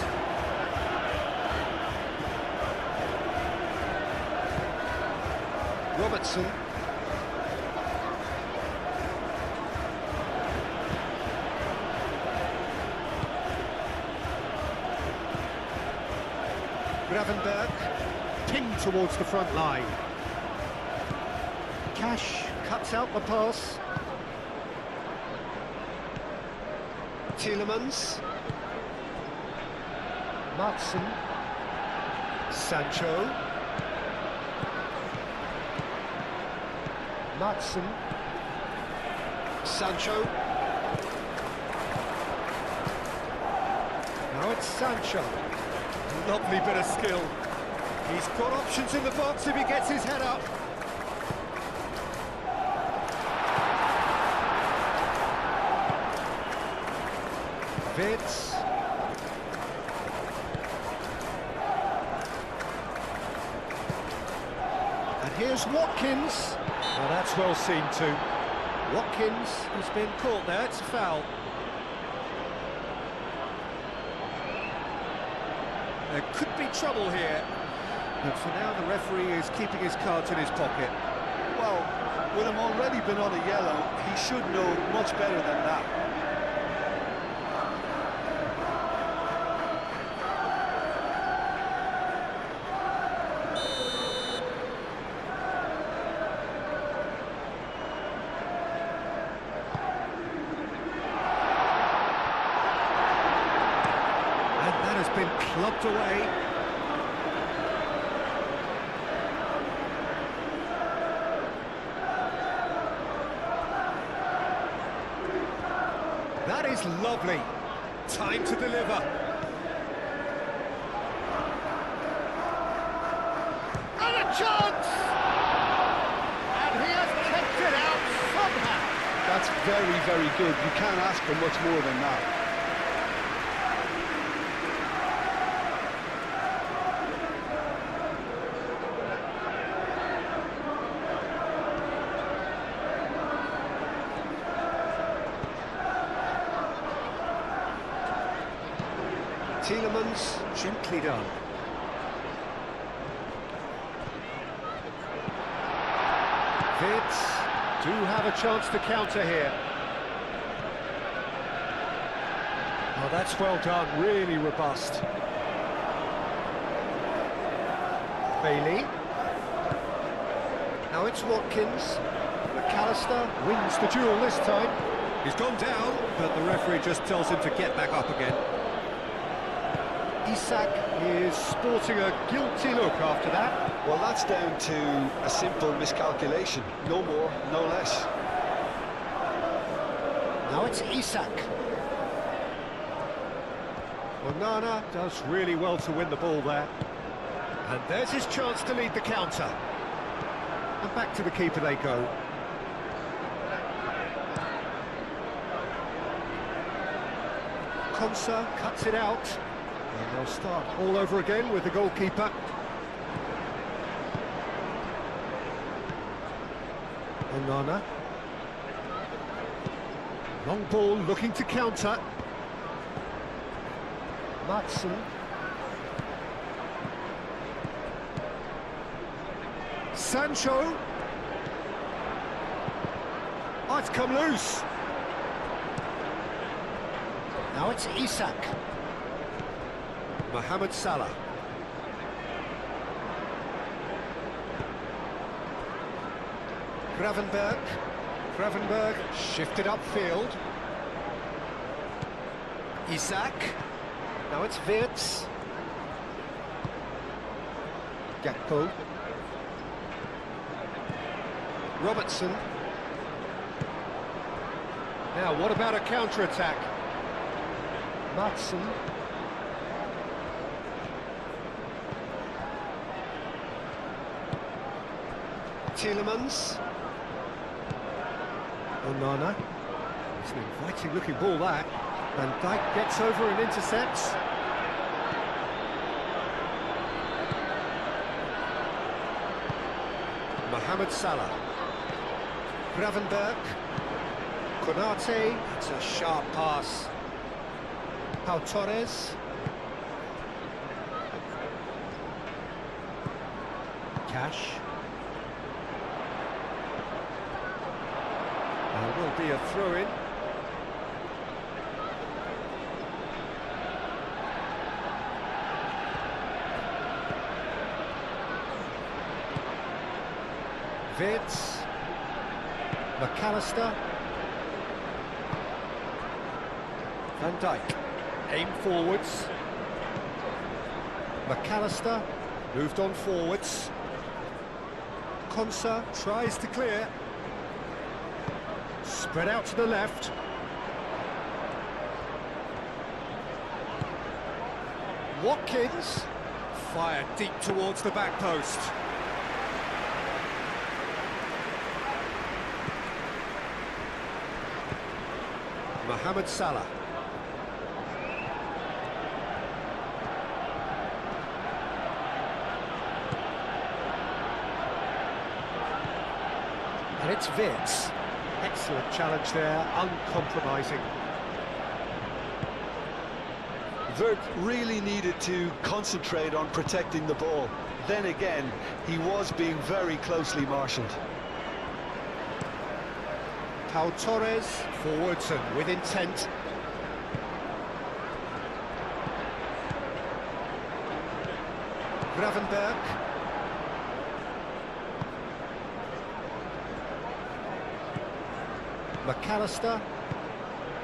Robertson. Gravenberg, pinned towards the front line. Cash cuts out the pass. Tielemans. Matson. Sancho. Matson. Sancho. Now it's Sancho. Lovely bit of skill. He's got options in the box if he gets his head up. Vitz. And here's Watkins. Well, that's well seen too. Watkins has been caught there, it's a foul. There could be trouble here, but for now the referee is keeping his cards in his pocket. Well, with him already been on a yellow, he should know much better than that. Been clubbed away. That is lovely. Time to deliver. And a chance! And he has kept it out somehow. That's very, very good. You can't ask for much more than that. Tielemans, gently done. Vitz do have a chance to counter here. Oh, that's well done, really robust. Bailey. Now it's Watkins. McAllister wins the duel this time. He's gone down, but the referee just tells him to get back up again. Isak is sporting a guilty look after that. Well, that's down to a simple miscalculation. No more, no less. Now it's Isak. Onana does really well to win the ball there. And there's his chance to lead the counter. And back to the keeper they go. Konsa cuts it out. And they'll start all over again with the goalkeeper. Onana. Long ball looking to counter. Matson. Sancho. Oh, it's come loose. Now it's Isak. Mohamed Salah. Gravenberg shifted upfield. Isak. Now it's Wirtz. Gakpo. Robertson. Now, what about a counter-attack? Matson. Tielemans. Onana. It's an inviting-looking ball, that. Van Dijk gets over and intercepts. Mohamed Salah. Gravenberg. Konate. That's a sharp pass. Pau Torres. Cash. There will be a throw-in. Wirtz. McAllister. Van Dijk. Aim forwards. McAllister moved on forwards. Konsa tries to clear. Spread out to the left. Watkins fired deep towards the back post. Mohamed Salah. And it's Wirtz. Excellent challenge there, uncompromising. Wirtz really needed to concentrate on protecting the ball. Then again, he was being very closely marshalled. Pau Torres, forwards and with intent. Gravenberg. McAllister.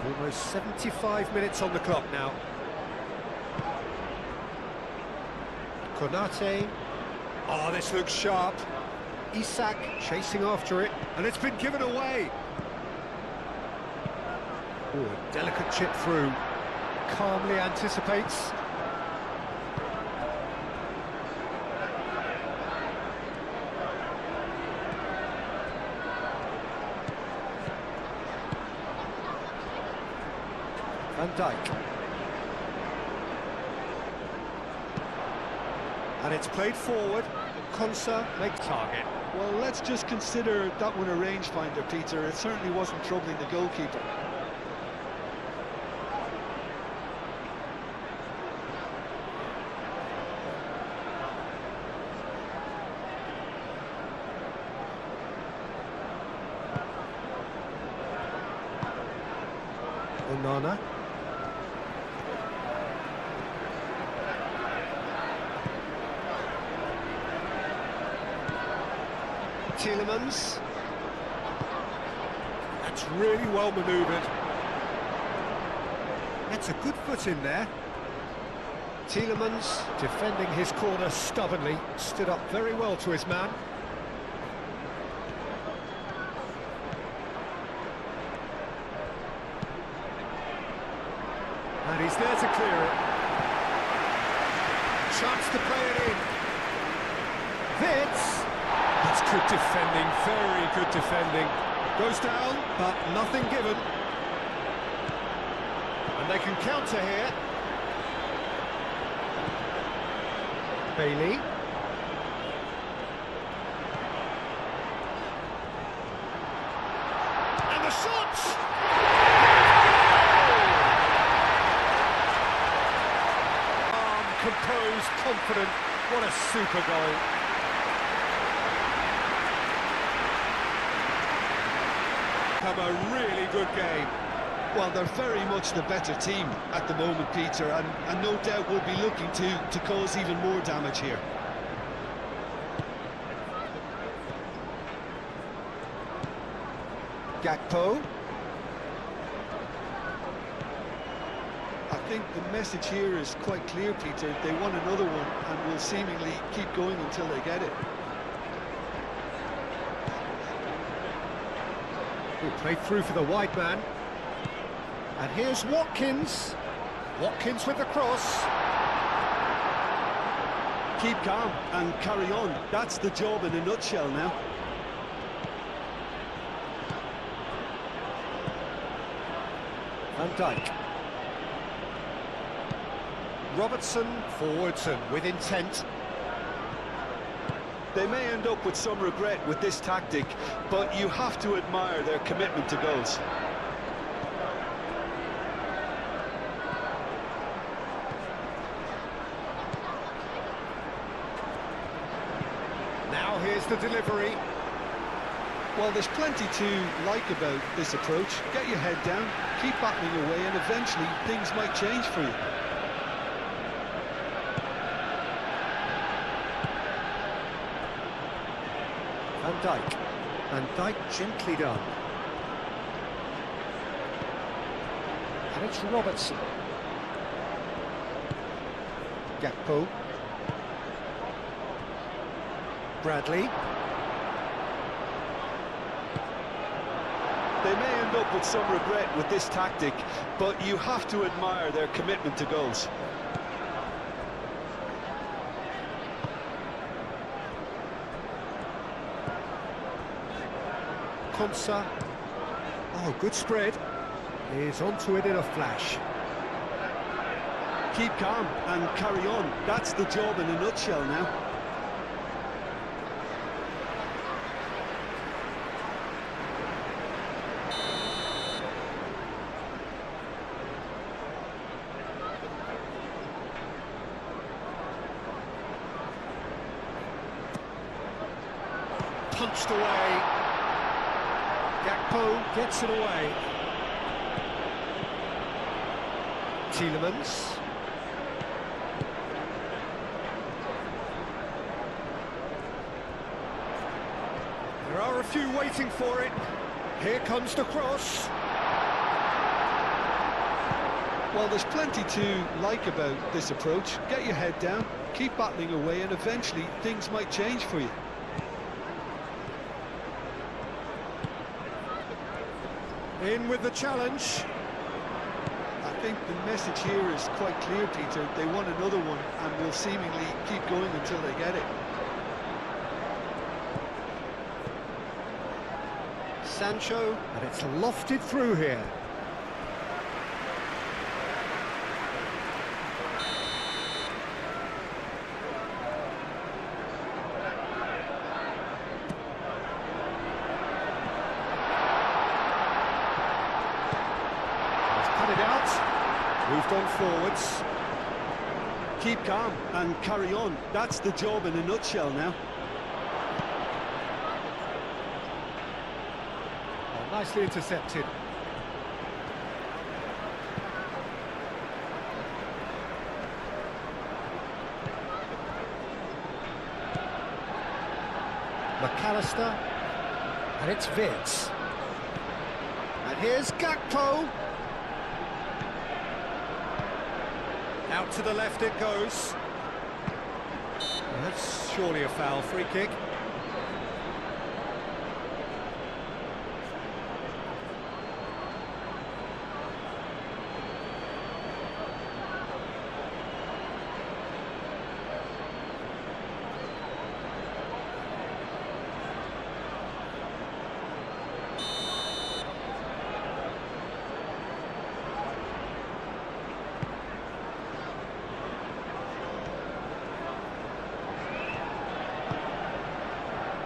Almost 75 minutes on the clock now. Konate. Oh, this looks sharp. Isak chasing after it, and it's been given away. Oh, a delicate chip through. Calmly anticipates. Van Dijk. And it's played forward. Konsa makes target. Well, let's just consider that one a rangefinder, Peter. It certainly wasn't troubling the goalkeeper. Onana. Tielemans. That's really well manoeuvred. That's a good foot in there. Tielemans defending his corner stubbornly, stood up very well to his man. And he's there to clear it. Chance to play it in. Wirtz. That's good defending, very good defending. Goes down, but nothing given. And they can counter here. Bailey. And the shot! composed, confident. What a super goal. Come a really good game. Well, they're very much the better team at the moment, Peter, and no doubt will be looking to cause even more damage here. Gakpo. I think the message here is quite clear, Peter. They want another one and will seemingly keep going until they get it. Good play through for the wide man. And here's Watkins. Watkins with the cross. Keep calm and carry on. That's the job in a nutshell now. Van Dijk. Robertson, forwards and with intent. They may end up with some regret with this tactic, but you have to admire their commitment to goals. Now here's the delivery. Well, there's plenty to like about this approach. Get your head down, keep battling away, and eventually things might change for you. Van Dijk. Van Dijk gently done. And it's Robertson. Gakpo. Bradley. They may end up with some regret with this tactic, but you have to admire their commitment to goals. Konsa. Oh, good spread. He's onto it in a flash. Keep calm and carry on. That's the job in a nutshell now. Punched away. Gakpo gets it away. Tielemans. There are a few waiting for it. Here comes the cross. Well, there's plenty to like about this approach. Get your head down, keep battling away, and eventually things might change for you. In with the challenge. I think the message here is quite clear, Peter. They want another one and will seemingly keep going until they get it. Sancho, and it's lofted through here. It out, moved on forwards. Keep calm and carry on. That's the job in a nutshell now. Oh, nicely intercepted. McAllister, and it's Vitz. And here's Gakpo. Out to the left it goes. Well, that's surely a foul, free kick.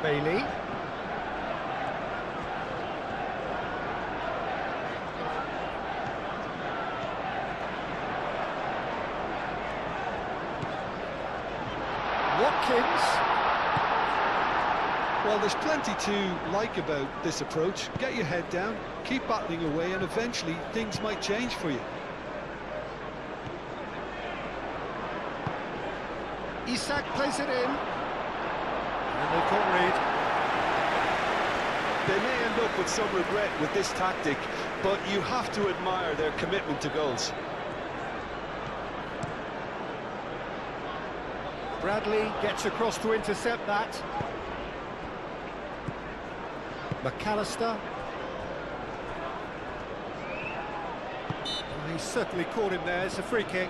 Bailey. Watkins. Well, there's plenty to like about this approach. Get your head down, keep battling away, and eventually things might change for you. Isak plays it in. And they can't read. They may end up with some regret with this tactic, but you have to admire their commitment to goals. Bradley gets across to intercept that. McAllister. Well, he's certainly caught him there. It's a free kick.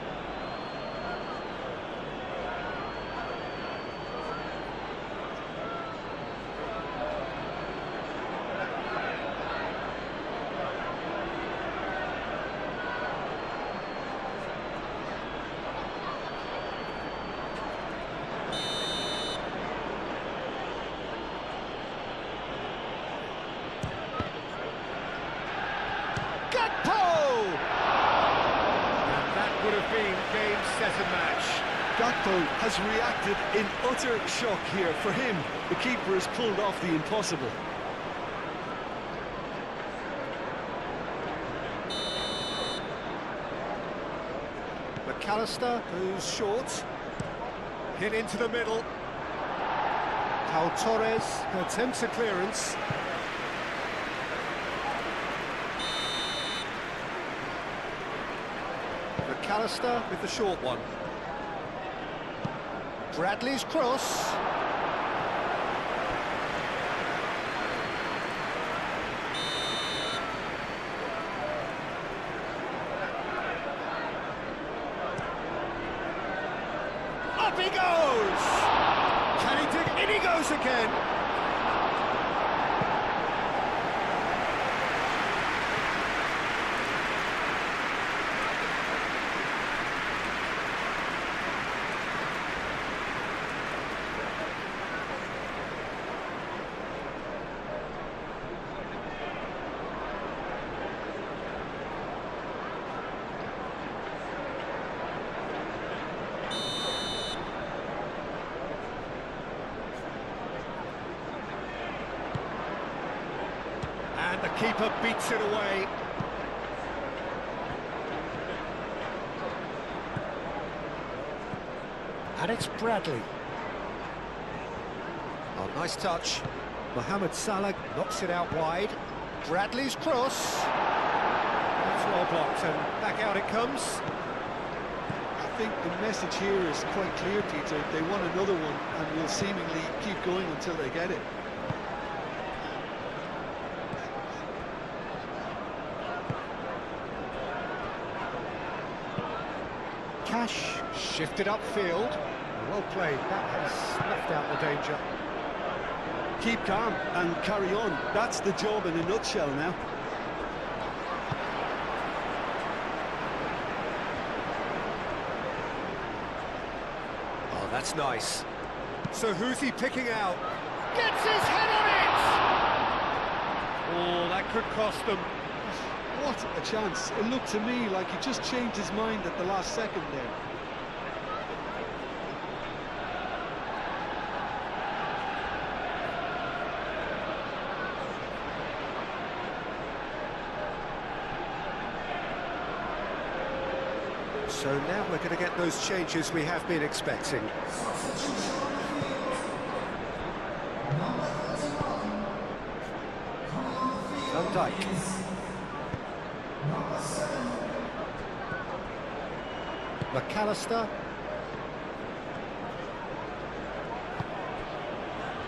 Would have been game, set and match. Gakpo has reacted in utter shock here. For him, the keeper has pulled off the impossible. McAllister goes short. Hit into the middle. Pau Torres attempts a clearance. McAllister with the short one. Bradley's cross. Up he goes! Can he dig? In he goes again! And the keeper beats it away. And it's Bradley. Oh, nice touch. Mohamed Salah knocks it out wide. Bradley's cross. That's well blocked, and back out it comes. I think the message here is quite clear, Peter. They want another one and will seemingly keep going until they get it. Cash shifted upfield. Well played. That has snuffed out the danger. Keep calm and carry on. That's the job in a nutshell now. Oh, that's nice. So who's he picking out? Gets his head on it! Oh, that could cost them. What a chance. It looked to me like he just changed his mind at the last second there. So now we're going to get those changes we have been expecting. Van Dijk. McAllister.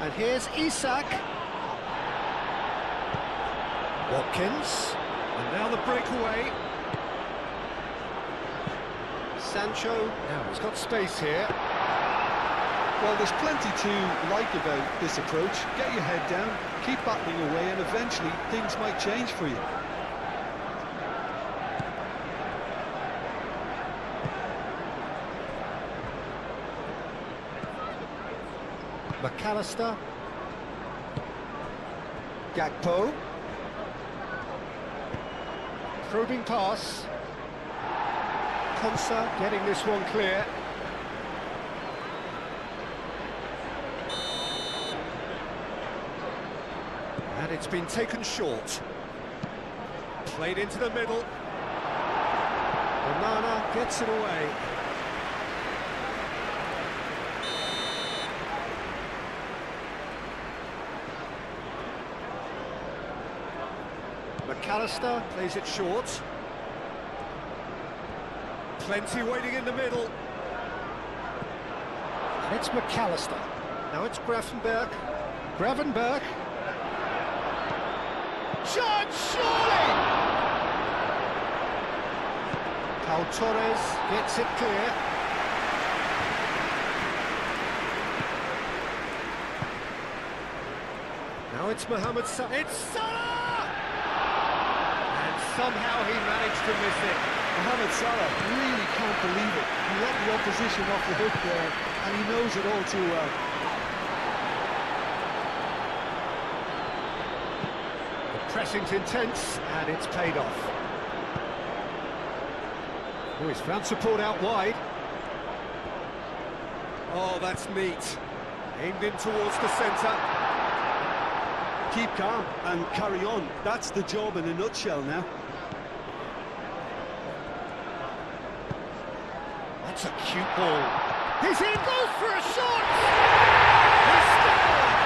And here's Isak. Watkins. And now the breakaway. Sancho. Now he's got space here. Well, there's plenty to like about this approach. Get your head down, keep battling away, and eventually things might change for you. McAllister. Gakpo. Probing pass. Konsa getting this one clear. And it's been taken short. Played into the middle. Onana gets it away. McAllister plays it short. Plenty waiting in the middle. And it's McAllister. Now it's Gravenberch. Gravenberch. Shot, surely! Pau Torres gets it clear. Now it's Mohamed Salah. It's Salah! And somehow he managed to miss it. Mohamed Salah really can't believe it. He let the opposition off the hook there, and he knows it all too well. Pressing's intense, and it's paid off. Oh, he's found support out wide. Oh, that's neat. Aimed in towards the centre. Keep calm and carry on. That's the job in a nutshell now. That's a cute ball. He's in, goes for a shot! He's scored!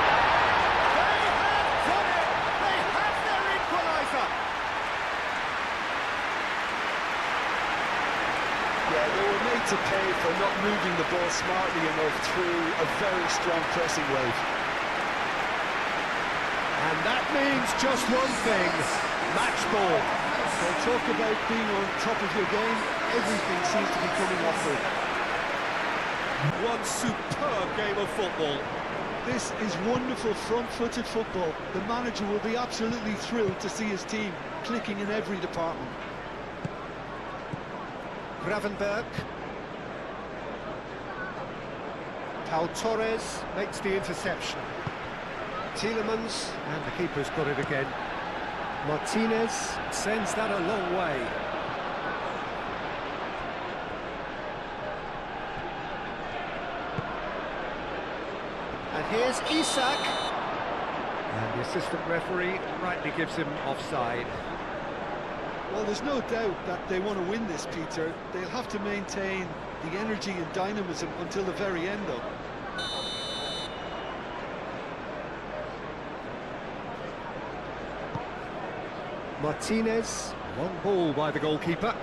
They have done it! They have their equalizer! Yeah, they were made to pay for not moving the ball smartly enough through a very strong pressing wave. And that means just one thing, match ball. Well, talk about being on top of your game, everything seems to be coming off it. One superb game of football. This is wonderful front-footed football. The manager will be absolutely thrilled to see his team clicking in every department. Gravenberch. Pau Torres makes the interception. Tielemans, and the keeper's got it again. Martinez sends that a long way. And here's Isak. And the assistant referee rightly gives him offside. Well, there's no doubt that they want to win this, Peter. They'll have to maintain the energy and dynamism until the very end, though. Martinez, long ball by the goalkeeper.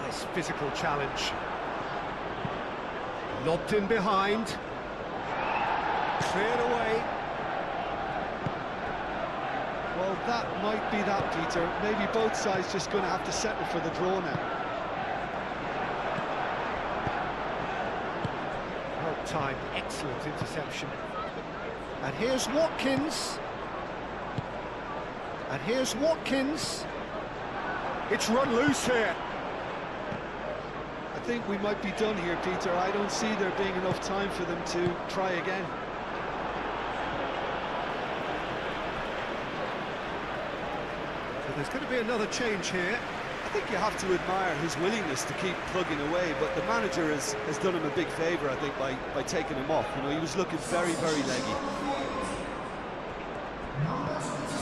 Nice physical challenge. Lobbed in behind. Cleared away. Well, that might be that, Peter. Maybe both sides just going to have to settle for the draw now. Well timed, excellent interception. And here's Watkins. And here's Watkins. It's run loose here. I think we might be done here, Peter. I don't see there being enough time for them to try again. So there's going to be another change here. I think you have to admire his willingness to keep plugging away, but the manager has done him a big favour, I think, by taking him off. You know, he was looking very, very leggy.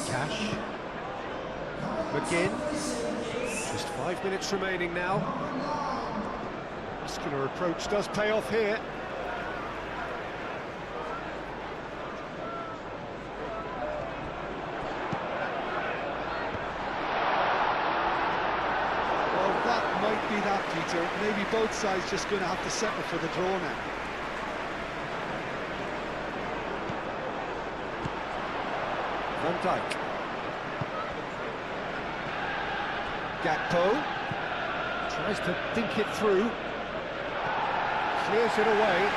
Cash. McGinn. Just 5 minutes remaining now. Muscular approach does pay off here. Might be that, Peter. Maybe both sides just going to have to settle for the draw now. Van Dijk. Gakpo tries to think it through. Clears it away.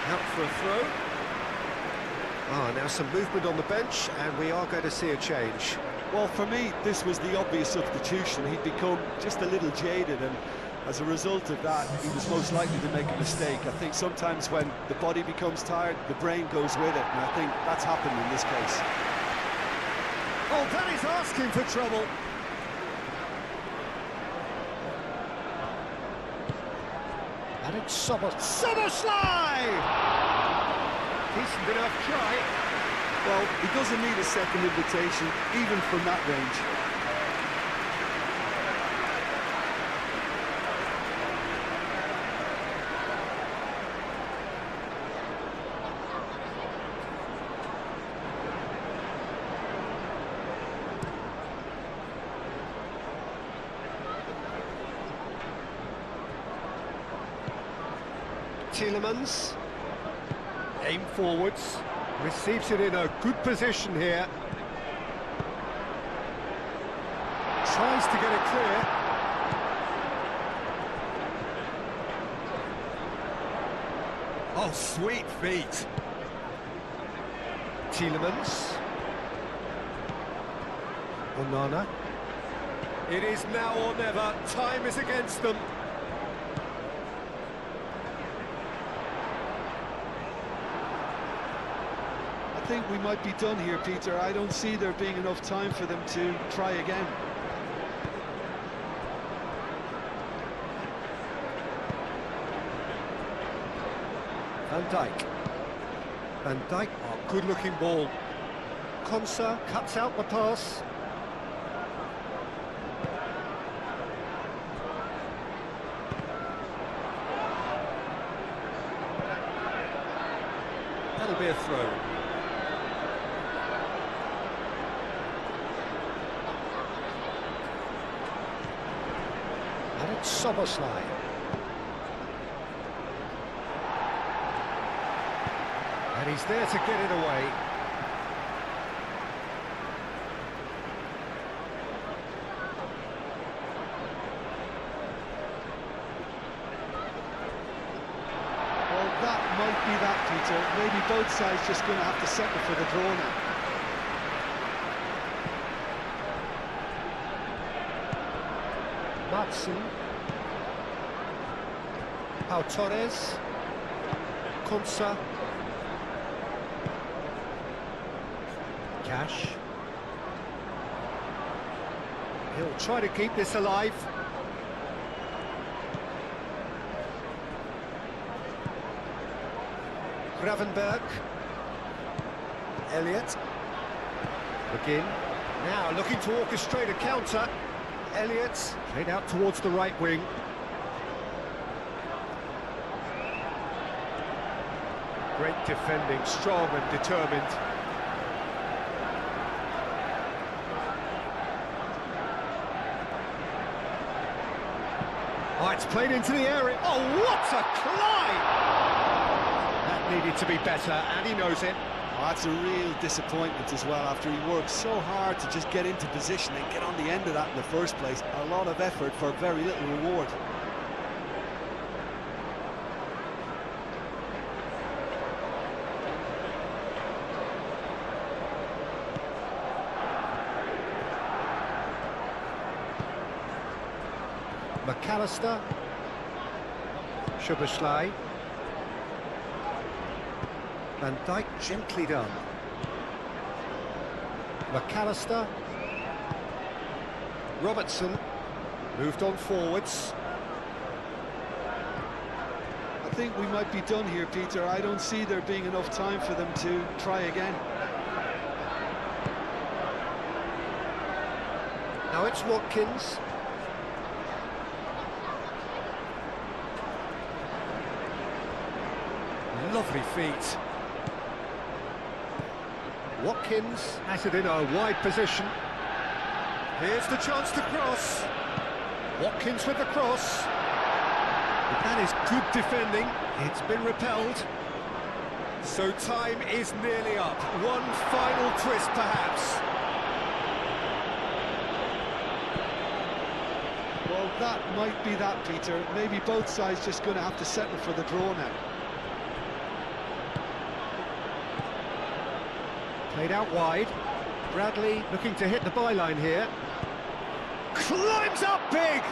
Out for a throw. Now some movement on the bench, and we are going to see a change. Well, for me, this was the obvious substitution. He'd become just a little jaded, and as a result of that, he was most likely to make a mistake. I think sometimes when the body becomes tired, the brain goes with it, and I think that's happened in this case. Oh, that is asking for trouble. And it's Szoboszlai! Decent enough try. Well, he doesn't need a second invitation, even from that range. Tielemans, aim forwards, receives it in a good position here. Tries to get it clear. Oh, sweet feet. Tielemans. Onana. It is now or never. Time is against them. I think we might be done here, Peter. I don't see there being enough time for them to try again. Van Dijk. Van Dijk, oh, good-looking ball. Konsa cuts out the pass. That'll be a throw. And it's Soboslai. And he's there to get it away. Well, that might be that, Peter. Maybe both sides just going to have to settle for the draw now. Matson. Pau Torres. Konsa. Cash. He'll try to keep this alive. Gravenberg. Elliott. Again. Now looking to orchestrate a counter. Elliott played out towards the right wing. Great defending, strong and determined. Oh, it's played into the area. Oh, what a climb! That needed to be better, and he knows it. Oh, that's a real disappointment as well, after he worked so hard to just get into position and get on the end of that in the first place. A lot of effort for very little reward. McAllister. Szoboszlai. Van Dijk gently done. McAllister. Robertson moved on forwards. I think we might be done here, Peter. I don't see there being enough time for them to try again. Now it's Watkins. Lovely feet. Watkins has it in a wide position. Here's the chance to cross. Watkins with the cross. But that is good defending. It's been repelled. So time is nearly up. One final twist, perhaps. Well, that might be that, Peter. Maybe both sides just going to have to settle for the draw now. Played out wide. Bradley looking to hit the byline here. Climbs up big!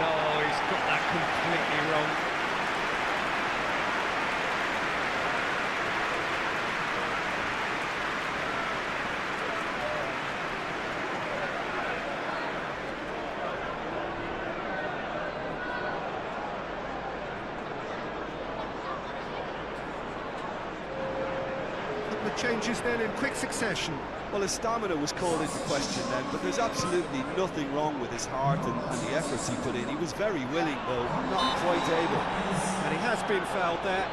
No, he's got that completely wrong. changes then in quick succession. Well, his stamina was called into question then, but there's absolutely nothing wrong with his heart and the efforts he put in. He was very willing, though, not quite able. And he has been fouled there.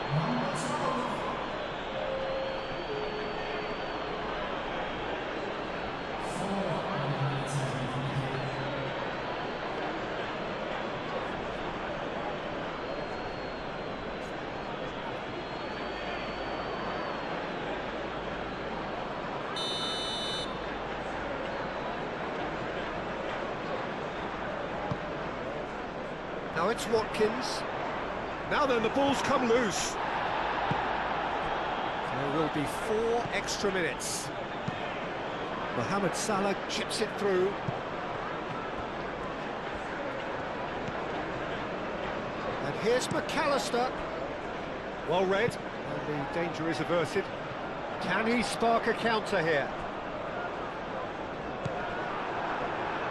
Now it's Watkins. Now then, the ball's come loose. There will be 4 extra minutes. Mohamed Salah chips it through. And here's McAllister. Well read, and the danger is averted. Can he spark a counter here?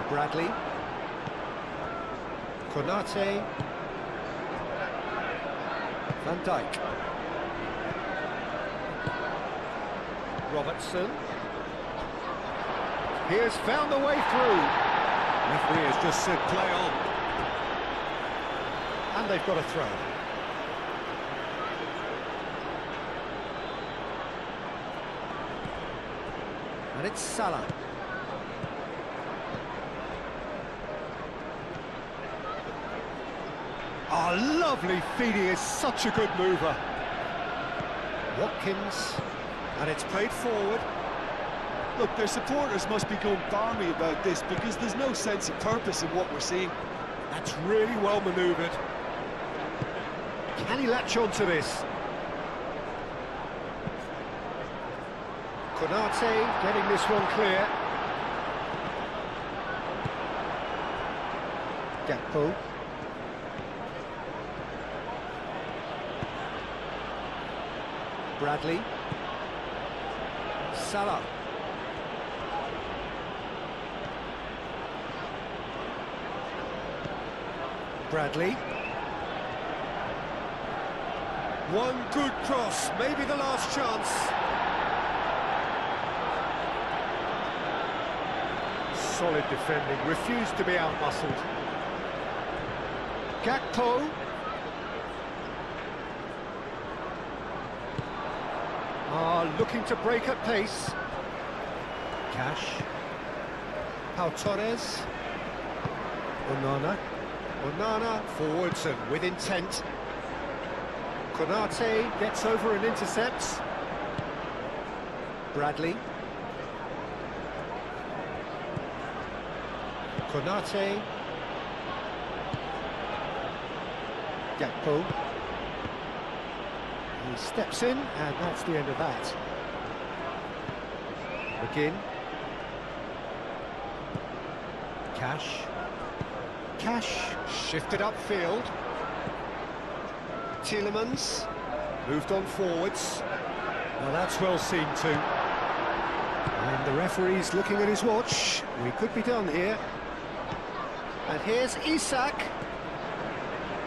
Bradley. Konate, Van Dijk, Robertson. He has found the way through. Referee has just said play on. And they've got a throw. And it's Salah. Oh, lovely feed, he is such a good mover. Watkins, and it's played forward. Look, their supporters must be going balmy about this because there's no sense of purpose in what we're seeing. That's really well manoeuvred. Can he latch on to this? Konate getting this one clear. Gakpo. Bradley. Salah. Bradley. One good cross, maybe the last chance. Solid defending, refused to be out-muscled. Gakpo. Looking to break at pace. Cash. Pau Torres. Onana forwards and with intent. Konate gets over and intercepts. Bradley. Konate. Gakpo. He steps in, and that's the end of that. McGinn. Cash shifted upfield. Tielemans moved on forwards. Now that's well seen too. And the referee's looking at his watch. We could be done here. And here's Isak.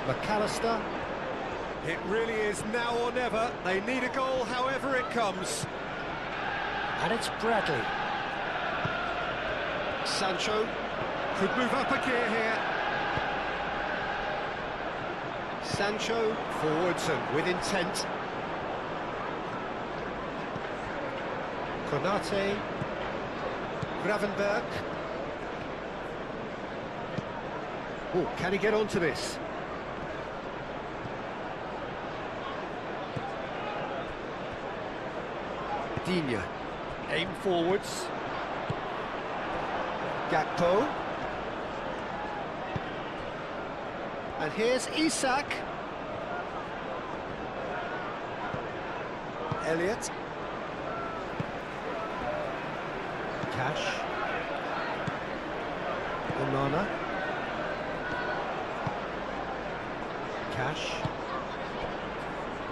McAllister. It really is now or never. They need a goal however it comes. And it's Bradley. Sancho could move up a gear here. Sancho forwards and with intent. Konate. Gravenberg. Oh, can he get onto this? Digne. Aim forwards. Gakpo. And here's Isak. Elliott. Cash. Onana. Cash.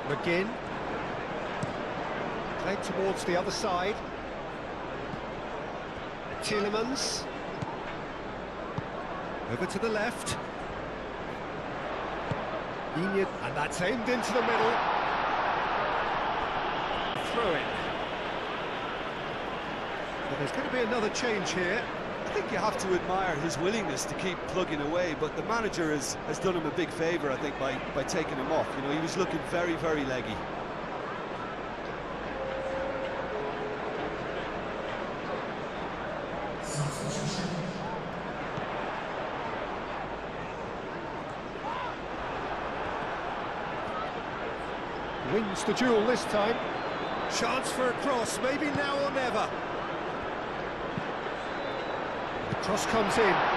McGinn. Played towards the other side. Tielemans. Over to the left. Digne, and that's aimed into the middle. Throw it. But there's going to be another change here. I think you have to admire his willingness to keep plugging away, but the manager has done him a big favour, I think, by taking him off. You know, he was looking very, very leggy. Wins the duel this time. Chance for a cross, maybe now or never. The cross comes in.